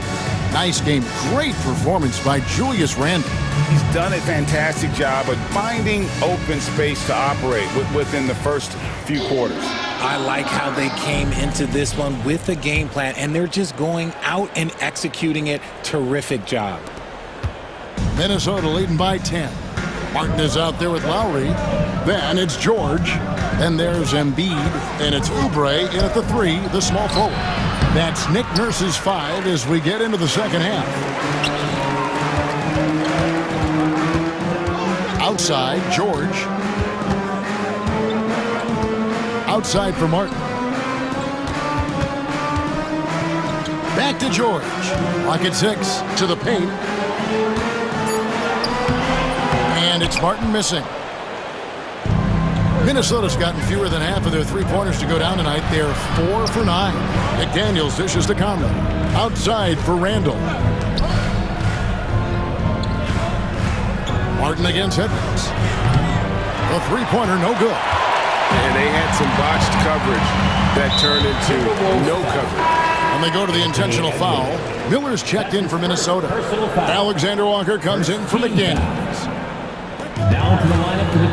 Nice game. Great performance by Julius Randle. He's done a fantastic job of finding open space to operate within the first few quarters. I like how they came into this one with a game plan, and they're just going out and executing it. Terrific job. Minnesota leading by 10. Martin is out there with Lowry. Then it's George. Then there's Embiid. And it's Oubre in at the 3, the small forward. That's Nick Nurse's 5 as we get into the second half. Outside, George. Outside for Martin. Back to George. Lock at 6 to the paint. And it's Martin missing. Minnesota's gotten fewer than half of their three-pointers to go down tonight. They're 4 for 9. McDaniels dishes to Conley. Outside for Randall. Martin against Edwards. The three-pointer no good. And they had some botched coverage that turned into no coverage. And they go to the intentional foul. Miller's checked in for Minnesota. Alexander Walker comes in for McDaniels.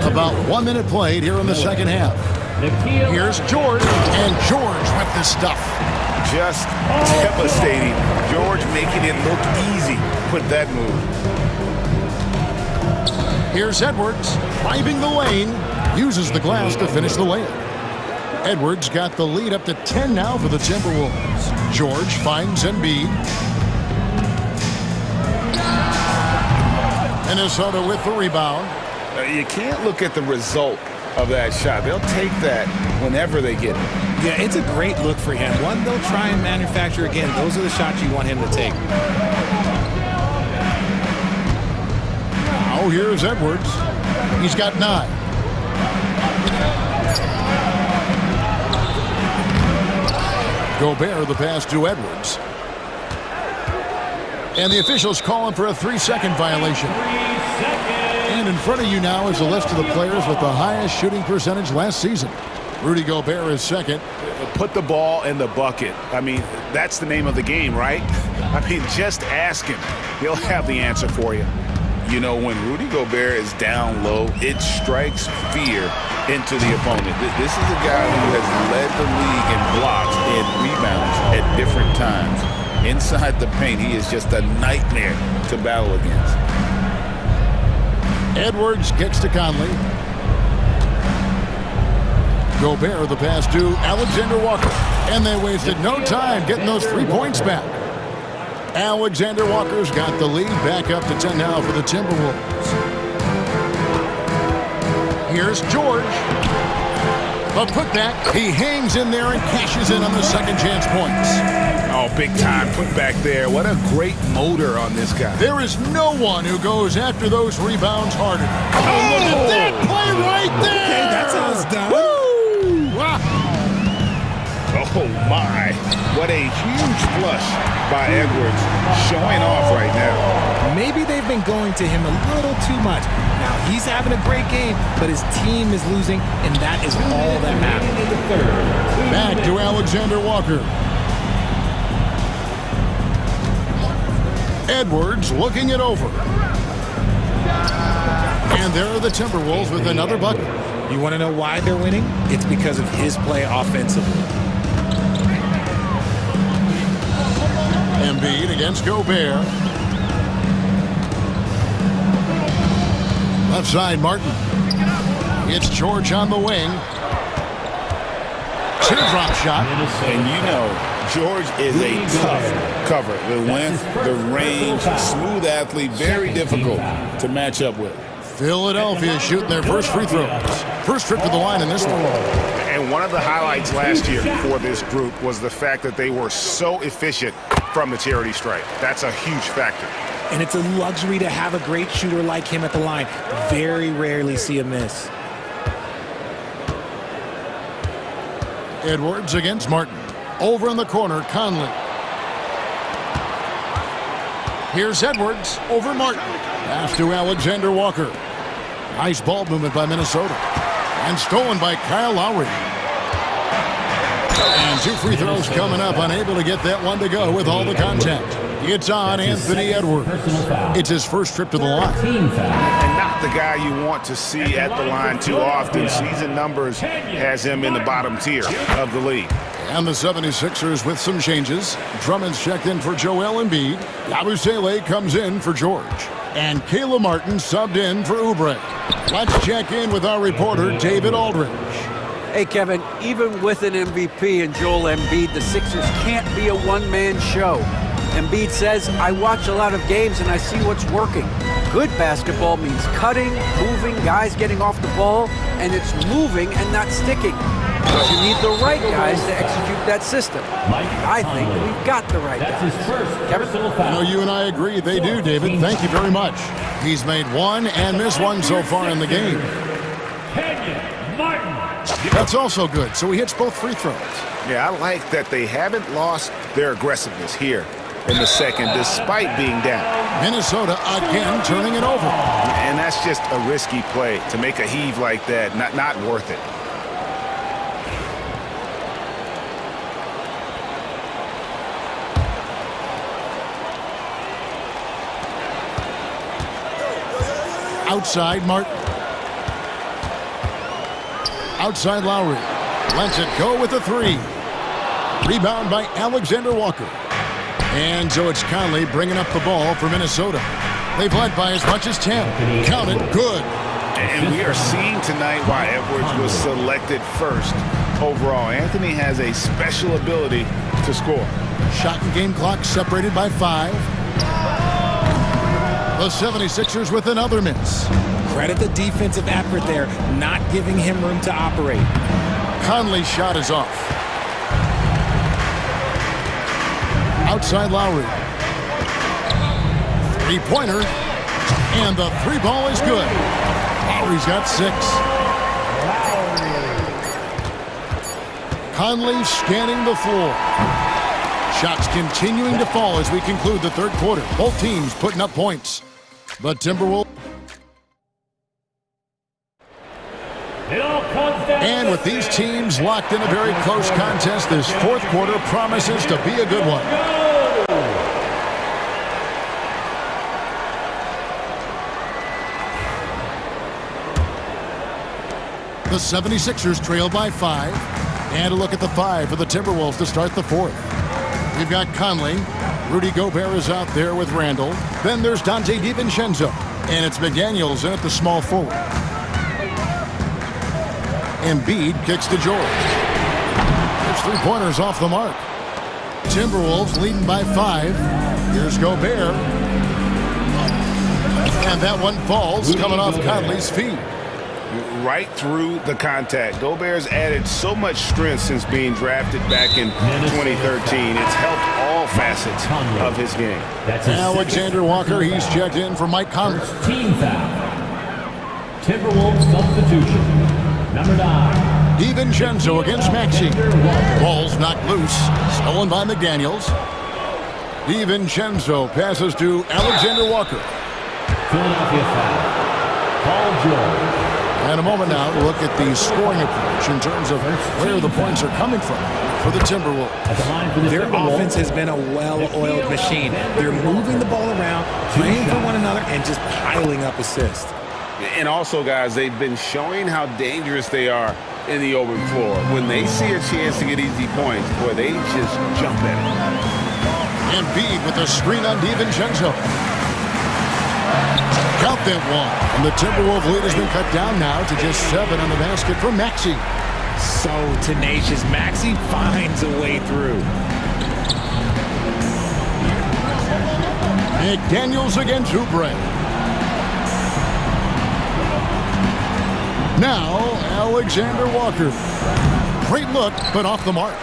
About 1 minute played here in the second half. Here's George, and George with the stuff. Just devastating. George making it look easy with that move. Here's Edwards, driving the lane, uses the glass to finish the layup. Edwards got the lead up to 10 now for the Timberwolves. George finds Embiid. Minnesota with the rebound. You can't look at the result of that shot. They'll take that whenever they get it. Yeah, it's a great look for him. One they'll try and manufacture again. Those are the shots you want him to take. Now here's Edwards. He's got 9. Gobert the pass to Edwards. And the officials calling for a 3-second violation. And in front of you now is a list of the players with the highest shooting percentage last season. Rudy Gobert is second. Put the ball in the bucket. I mean, that's the name of the game, right? I mean, just ask him. He'll have the answer for you. You know, when Rudy Gobert is down low, it strikes fear into the opponent. This is a guy who has led the league in blocks and rebounds at different times. Inside the paint, he is just a nightmare to battle against. Edwards kicks to Conley. Gobert the pass to Alexander Walker. And they wasted no time getting those 3 points back. Alexander Walker's got the lead back up to 10 now for the Timberwolves. Here's George. But put that, he hangs in there and cashes in on the second chance points. Oh, big time put back there. What a great motor on this guy. There is no one who goes after those rebounds harder. Oh, look at that play right there. Okay, that's how it's done. Woo! Wow. Oh, my. What a huge flush by Edwards, showing off right now. Maybe they've been going to him a little too much. Now, he's having a great game, but his team is losing, and that is all that matters. Back to Alexander Walker. Edwards looking it over. And there are the Timberwolves with another bucket. You want to know why they're winning? It's because of his play offensively. Embiid against Gobert. Left side, Martin. It's George on the wing. Teardrop shot. And you know, George is a tough cover. The length, the range, smooth athlete, very difficult to match up with. Philadelphia shooting their first free throws. First trip to the line in this one. And one of the highlights last year for this group was the fact that they were so efficient from the charity stripe. That's a huge factor. And it's a luxury to have a great shooter like him at the line. Very rarely see a miss. Edwards against Martin. Over in the corner, Conley. Here's Edwards over Martin. Pass to Alexander Walker. Nice ball movement by Minnesota. And stolen by Kyle Lowry. And 2 free throws coming up. Unable to get that one to go with all the contact. It's on Anthony Edwards. It's his first trip to the line. And not the guy you want to see at the line too often. Season numbers has him in the bottom tier of the league. And the 76ers with some changes. Drummond's checked in for Joel Embiid. Yabusele comes in for George. And Kayla Martin subbed in for Oubre. Let's check in with our reporter, David Aldridge. Hey, Kevin, even with an MVP and Joel Embiid, the Sixers can't be a one-man show. Embiid says, I watch a lot of games and I see what's working. Good basketball means cutting, moving, guys getting off the ball, and it's moving and not sticking. But you need the right guys to execute that system. I think we've got the right guys. Kevin? I know you and I agree they do, David. Thank you very much. He's made one and missed one so far in the game. That's also good, so he hits both free throws. Yeah, I like that they haven't lost their aggressiveness here in the second, despite being down. Minnesota again turning it over. And that's just a risky play. To make a heave like that, not worth it. Outside Martin. Outside Lowry. Lets it go with a three. Rebound by Alexander Walker. And so it's Conley bringing up the ball for Minnesota. They've led by as much as 10. Count it, good. And we are seeing tonight why Edwards was selected first overall. Anthony has a special ability to score. Shot and game clock separated by 5. The 76ers with another miss. Credit the defensive effort there, not giving him room to operate. Conley's shot is off. Outside Lowry. Three-pointer. And the three ball is good. Lowry's got 6. Conley scanning the floor. Shots continuing to fall as we conclude the third quarter. Both teams putting up points. But Timberwolves. And with these teams locked in a very close contest, this fourth quarter promises to be a good one. The 76ers trail by 5. And a look at the 5 for the Timberwolves to start the fourth. We've got Conley. Rudy Gobert is out there with Randall. Then there's Dante DiVincenzo. And it's McDaniels in at the small forward. Embiid kicks to George. There's three-pointers off the mark. Timberwolves leading by 5. Here's Gobert. And that one falls, coming off Conley's feet. Right through the contact. Gobert's added so much strength since being drafted back in 2013. It's helped all facets of his game. Alexander Walker, he's checked in for Mike Conley. Team foul. Timberwolves substitution. Number 9. DiVincenzo against Maxey. Ball's knocked loose. Stolen by McDaniels. DiVincenzo passes to Alexander Walker. Philadelphia foul. Paul George. And a moment now to look at the scoring approach in terms of where the points are coming from for the Timberwolves. Their offense has been a well-oiled machine. They're moving the ball around, playing for one another, and just piling up assists. And also, guys, they've been showing how dangerous they are in the open floor. When they see a chance to get easy points, boy, they just jump at it. Embiid with a screen on DiVincenzo. Count that one. And the Timberwolves lead has been cut down now to just 7 on the basket for Maxey. So tenacious. Maxey finds a way through. McDaniels against Oubre. Now, Alexander Walker. Great look, but off the mark.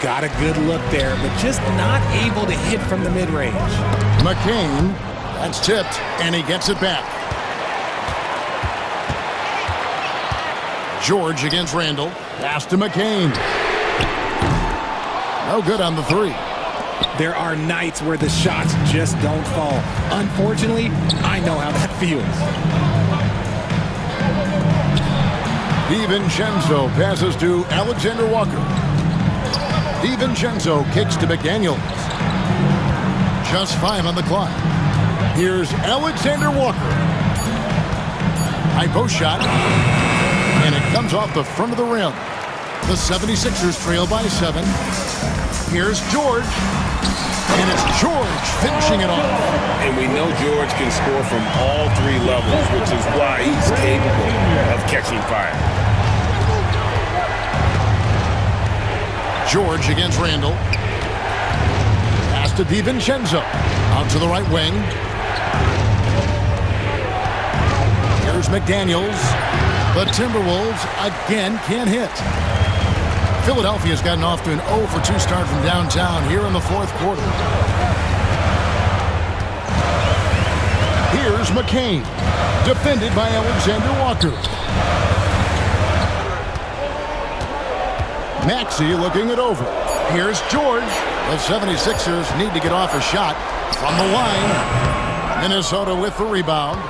Got a good look there, but just not able to hit from the mid-range. McCain, that's tipped, and he gets it back. George against Randall. Pass to McCain. No good on the 3. There are nights where the shots just don't fall. Unfortunately, I know how that feels. DiVincenzo passes to Alexander Walker. DiVincenzo kicks to McDaniels. Just 5 on the clock. Here's Alexander Walker. High post shot. And it comes off the front of the rim. The 76ers trail by 7. Here's George. And it's George finishing it off. And we know George can score from all 3 levels, which is why he's capable of catching fire. George against Randall. Pass to DiVincenzo. Out to the right wing. Here's McDaniels. The Timberwolves again can't hit. Philadelphia's gotten off to an 0 for 2 start from downtown here in the fourth quarter. Here's McCain. Defended by Alexander Walker. Maxey looking it over. Here's George. The 76ers need to get off a shot from the line. Minnesota with the rebound.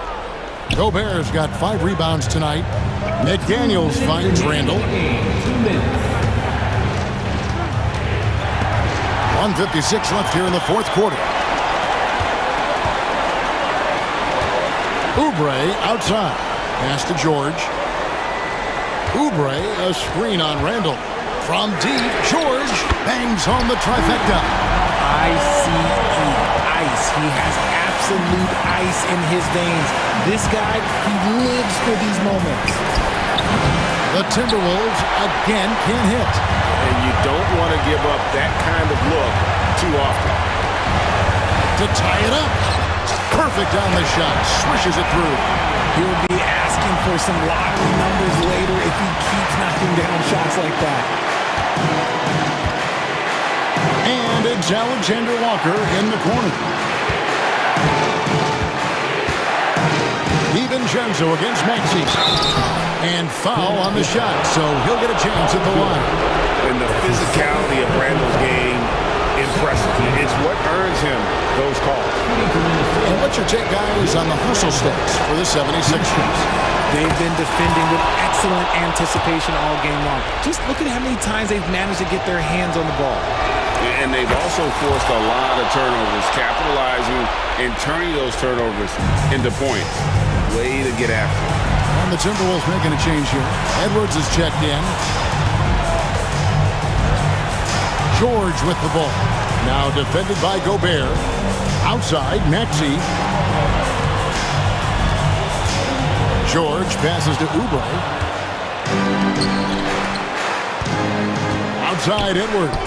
Gobert's got 5 rebounds tonight. McDaniels finds Randall. 1:56 left here in the fourth quarter. Oubre outside. Pass to George. Oubre, a screen on Randall. From deep, George bangs home the trifecta. ICE. Ice. He has absolute ice in his veins. This guy, he lives for these moments. The Timberwolves again can't hit. And you don't want to give up that kind of look too often. To tie it up. Perfect on the shot. Swishes it through. He'll be asking for some lottery numbers later if he keeps knocking down shots like that. And it's Alexander Walker in the corner. DiVincenzo against Maxey. And foul on the shot, so he'll get a chance at the line. And the physicality of Randall's game, impressive. It's what earns him those calls. And what's your take, guys, on the hustle stats for the 76ers? They've been defending with excellent anticipation all game long. Just look at how many times they've managed to get their hands on the ball. And they've also forced a lot of turnovers, capitalizing and turning those turnovers into points. Way to get after it. And the Timberwolves making a change here. Edwards is checked in. George with the ball. Now defended by Gobert. Outside, Maxey. George passes to Oubre. Outside, Edwards.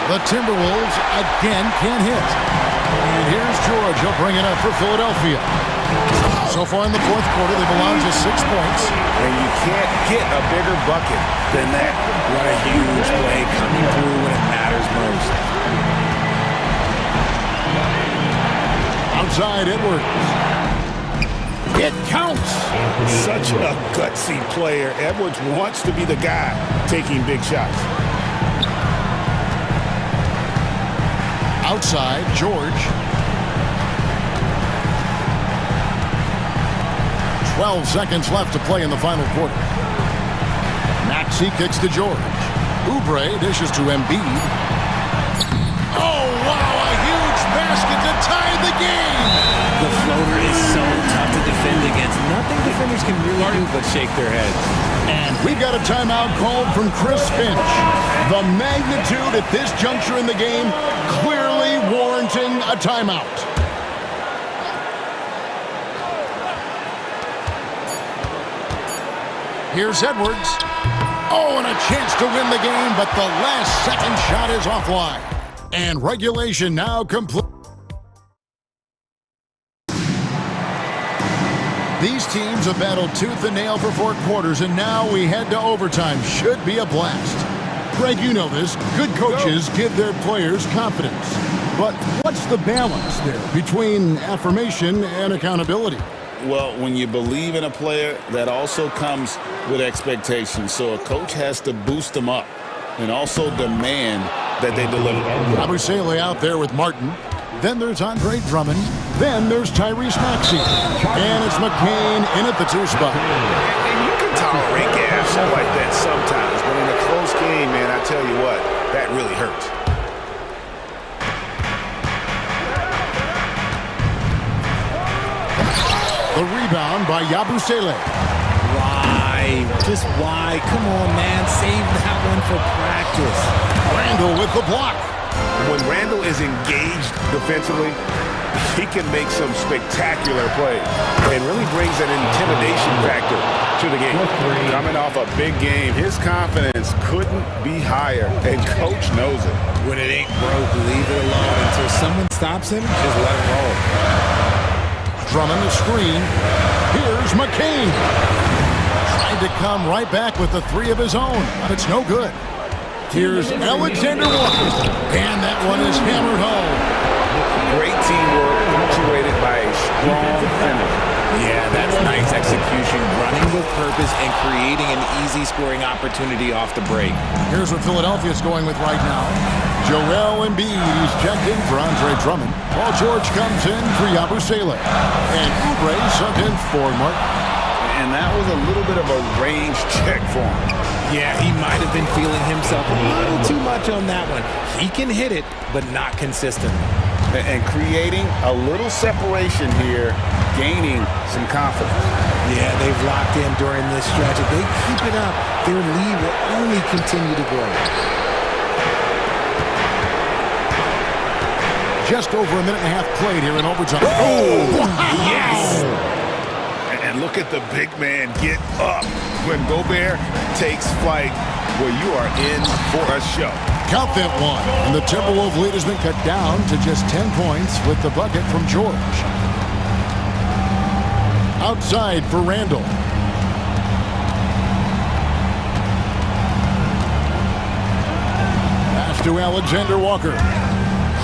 The Timberwolves again can't hit. And here's George. He'll bring it up for Philadelphia. So far in the fourth quarter, they've allowed just 6 points. And you can't get a bigger bucket than that. What a huge play coming through when it matters most. Outside, Edwards. It counts. Such a gutsy player. Edwards wants to be the guy taking big shots. Outside, George. 12 seconds left to play in the final quarter. Maxey kicks to George. Oubre dishes to Embiid. Oh, wow, a huge basket to tie the game. The floater is so tough to defend against. Nothing defenders can really do but shake their heads. And we've got a timeout called from Chris Finch. The magnitude at this juncture in the game clearly warranting a timeout. Here's Edwards. Oh, and a chance to win the game, but the last second shot is offline. And regulation now complete. These teams have battled tooth and nail for 4 quarters, and now we head to overtime. Should be a blast. Greg, you know this. Good coaches give their players confidence. But what's the balance there between affirmation and accountability? Well, when you believe in a player, that also comes with expectations. So a coach has to boost them up and also demand that they deliver. Abusele out there with Martin. Then there's Andre Drummond. Then there's Tyrese Maxey. And it's McCain in at the 2 spot. And you can tolerate gas like that sometimes, but in a close game, man, I tell you what, that really hurts. The rebound by Yabusele. Why? Just why? Come on, man. Save that one for practice. Randall with the block. When Randall is engaged defensively, he can make some spectacular plays and really brings an intimidation factor to the game. Coming off a big game, his confidence couldn't be higher, and coach knows it. When it ain't broke, leave it alone. Until someone stops him, just let him roll. Drummond the screen. Here's McCain. Tried to come right back with the 3 of his own, but it's no good. Here's Alexander Walker. And that one is hammered home. Great teamwork punctuated by a strong finish. Yeah, that's nice execution. Running with purpose and creating an easy scoring opportunity off the break. Here's what Philadelphia's going with right now. Joel Embiid, he's checked in for Andre Drummond. Paul George comes in for Yabusele. And Oubre subbed in for Martin. And that was a little bit of a range check for him. Yeah, he might have been feeling himself a little too much on that one. He can hit it, but not consistently. and creating a little separation here, gaining some confidence. Yeah, they've locked in during this stretch. If they keep it up, their lead will only continue to grow. Just over a minute and a half played here in overtime. Oh, yes! And look at the big man get up when Gobert takes flight. Well, you are in for a show. Count that one. And the Timberwolves lead has been cut down to just 10 points with the bucket from George. Outside for Randall. Pass to Alexander Walker.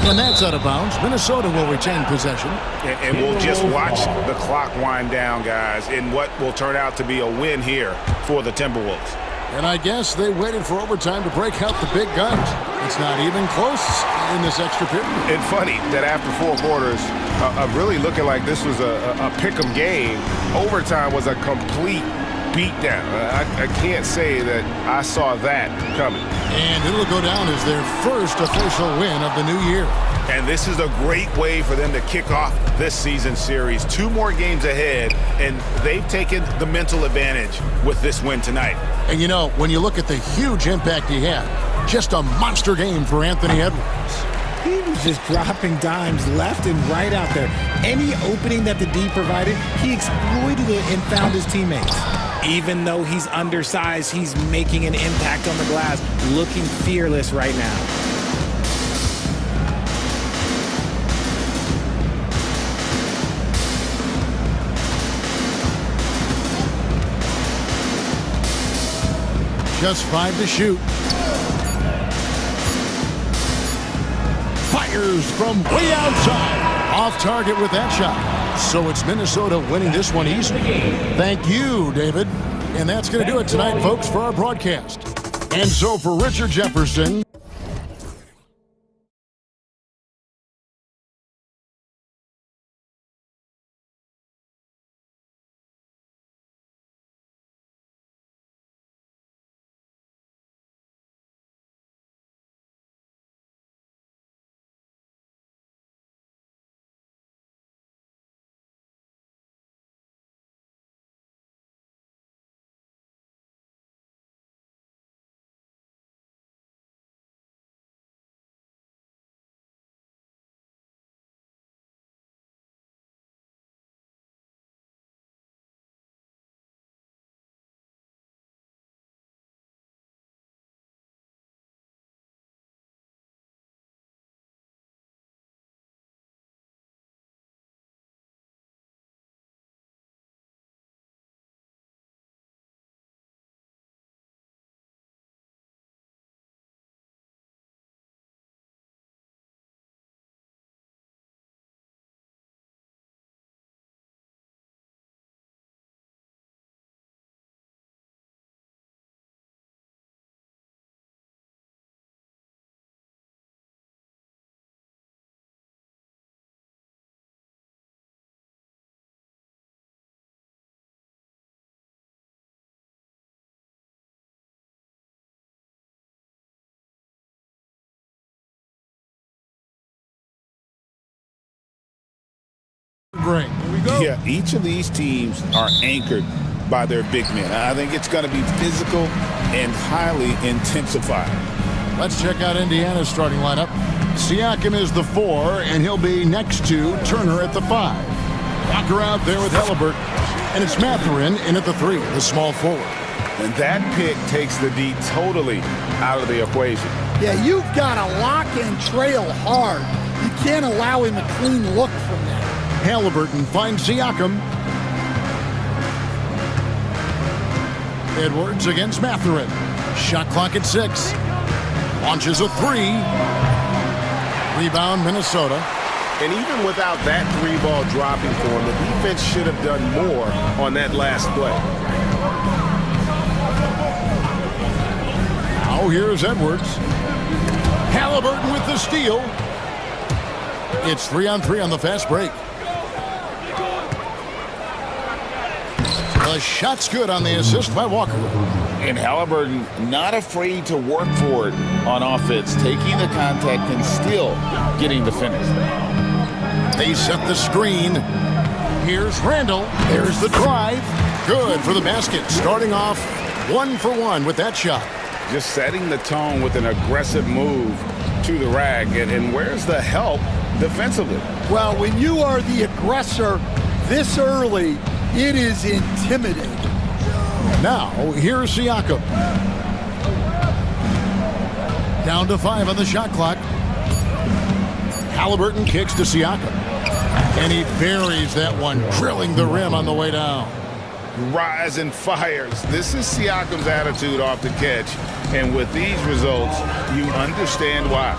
And that's out of bounds. Minnesota will retain possession. And we'll just watch the clock wind down, guys, in what will turn out to be a win here for the Timberwolves. And I guess they waited for overtime to break out the big guns. It's not even close in this extra period. It's funny that after 4 quarters of really looking like this was a pick-em game, overtime was a complete beatdown. I can't say that I saw that coming. And it'll go down as their first official win of the new year. And this is a great way for them to kick off this season series. 2 more games ahead, and they've taken the mental advantage with this win tonight. And you know, when you look at the huge impact he had, just a monster game for Anthony Edwards. He was just dropping dimes left and right out there. Any opening that the D provided, he exploited it and found his teammates. Even though he's undersized, he's making an impact on the glass, looking fearless right now. Just 5 to shoot. Fires from way outside. Off target with that shot. So it's Minnesota winning this one easily. Thank you, David. And that's going to do it tonight, folks, for our broadcast. And so for Richard Jefferson. Great. Here we go. Yeah, each of these teams are anchored by their big men. I think it's going to be physical and highly intensified. Let's check out Indiana's starting lineup. Siakam is the 4, and he'll be next to Turner at the 5. Walker out there with Halliburton. And it's Mathurin in at the 3, the small forward. And that pick takes the D totally out of the equation. Yeah, you've got to lock and trail hard. You can't allow him a clean look from there. Halliburton finds Siakam. Edwards against Mathurin. Shot clock at 6. Launches a 3. Rebound, Minnesota. And even without that 3-ball dropping for him, the defense should have done more on that last play. Now here's Edwards. Halliburton with the steal. It's 3-on-3 on the fast break. The shot's good on the assist by Walker. And Halliburton not afraid to work for it on offense, taking the contact and still getting the finish. They set the screen. Here's Randall. There's the drive. Good for the basket. Starting off 1 for 1 with that shot. Just setting the tone with an aggressive move to the rack. And where's the help defensively? Well, when you are the aggressor this early, it is intimidating. Now, here's Siakam. Down to 5 on the shot clock. Halliburton kicks to Siakam. And he buries that one, drilling the rim on the way down. Rise and fires. This is Siakam's attitude off the catch. And with these results, you understand why.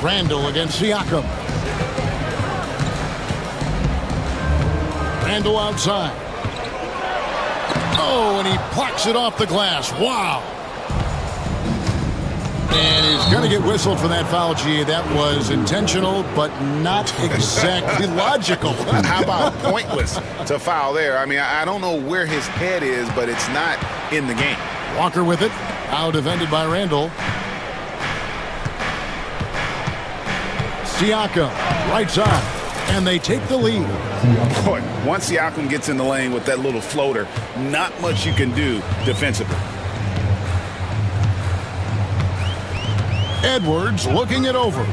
Randall against Siakam. Randall outside. Oh, and he plucks it off the glass. Wow. And he's going to get whistled for that foul, G. That was intentional, but not exactly logical. How about pointless to foul there? I mean, I don't know where his head is, but it's not in the game. Walker with it. Out defended by Randall. Siakam, right side. And they take the lead. Boy, once Siakam gets in the lane with that little floater, not much you can do defensively. Edwards looking it over.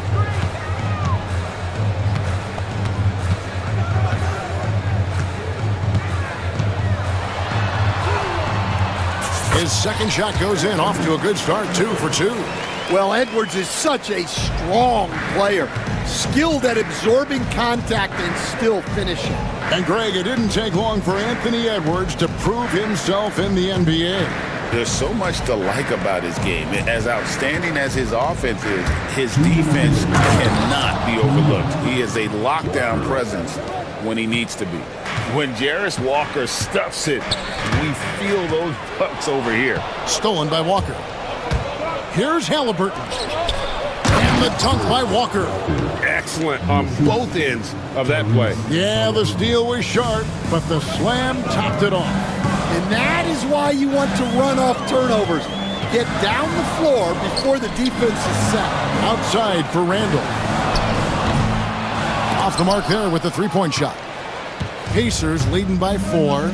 His second shot goes in, off to a good start, 2 for 2. Well, Edwards is such a strong player, skilled at absorbing contact and still finishing. And Greg, it didn't take long for Anthony Edwards to prove himself in the NBA. There's so much to like about his game. As outstanding as his offense is, his defense cannot be overlooked. He is a lockdown presence when he needs to be. When Jarris Walker stuffs it, we feel those bucks over here. Stolen by Walker. Here's Halliburton. And the dunk by Walker. Excellent on both ends of that play. Yeah, the steal was sharp, but the slam topped it off. And that is why you want to run off turnovers. Get down the floor before the defense is set. Outside for Randall. Off the mark there with the three-point shot. Pacers leading by 4.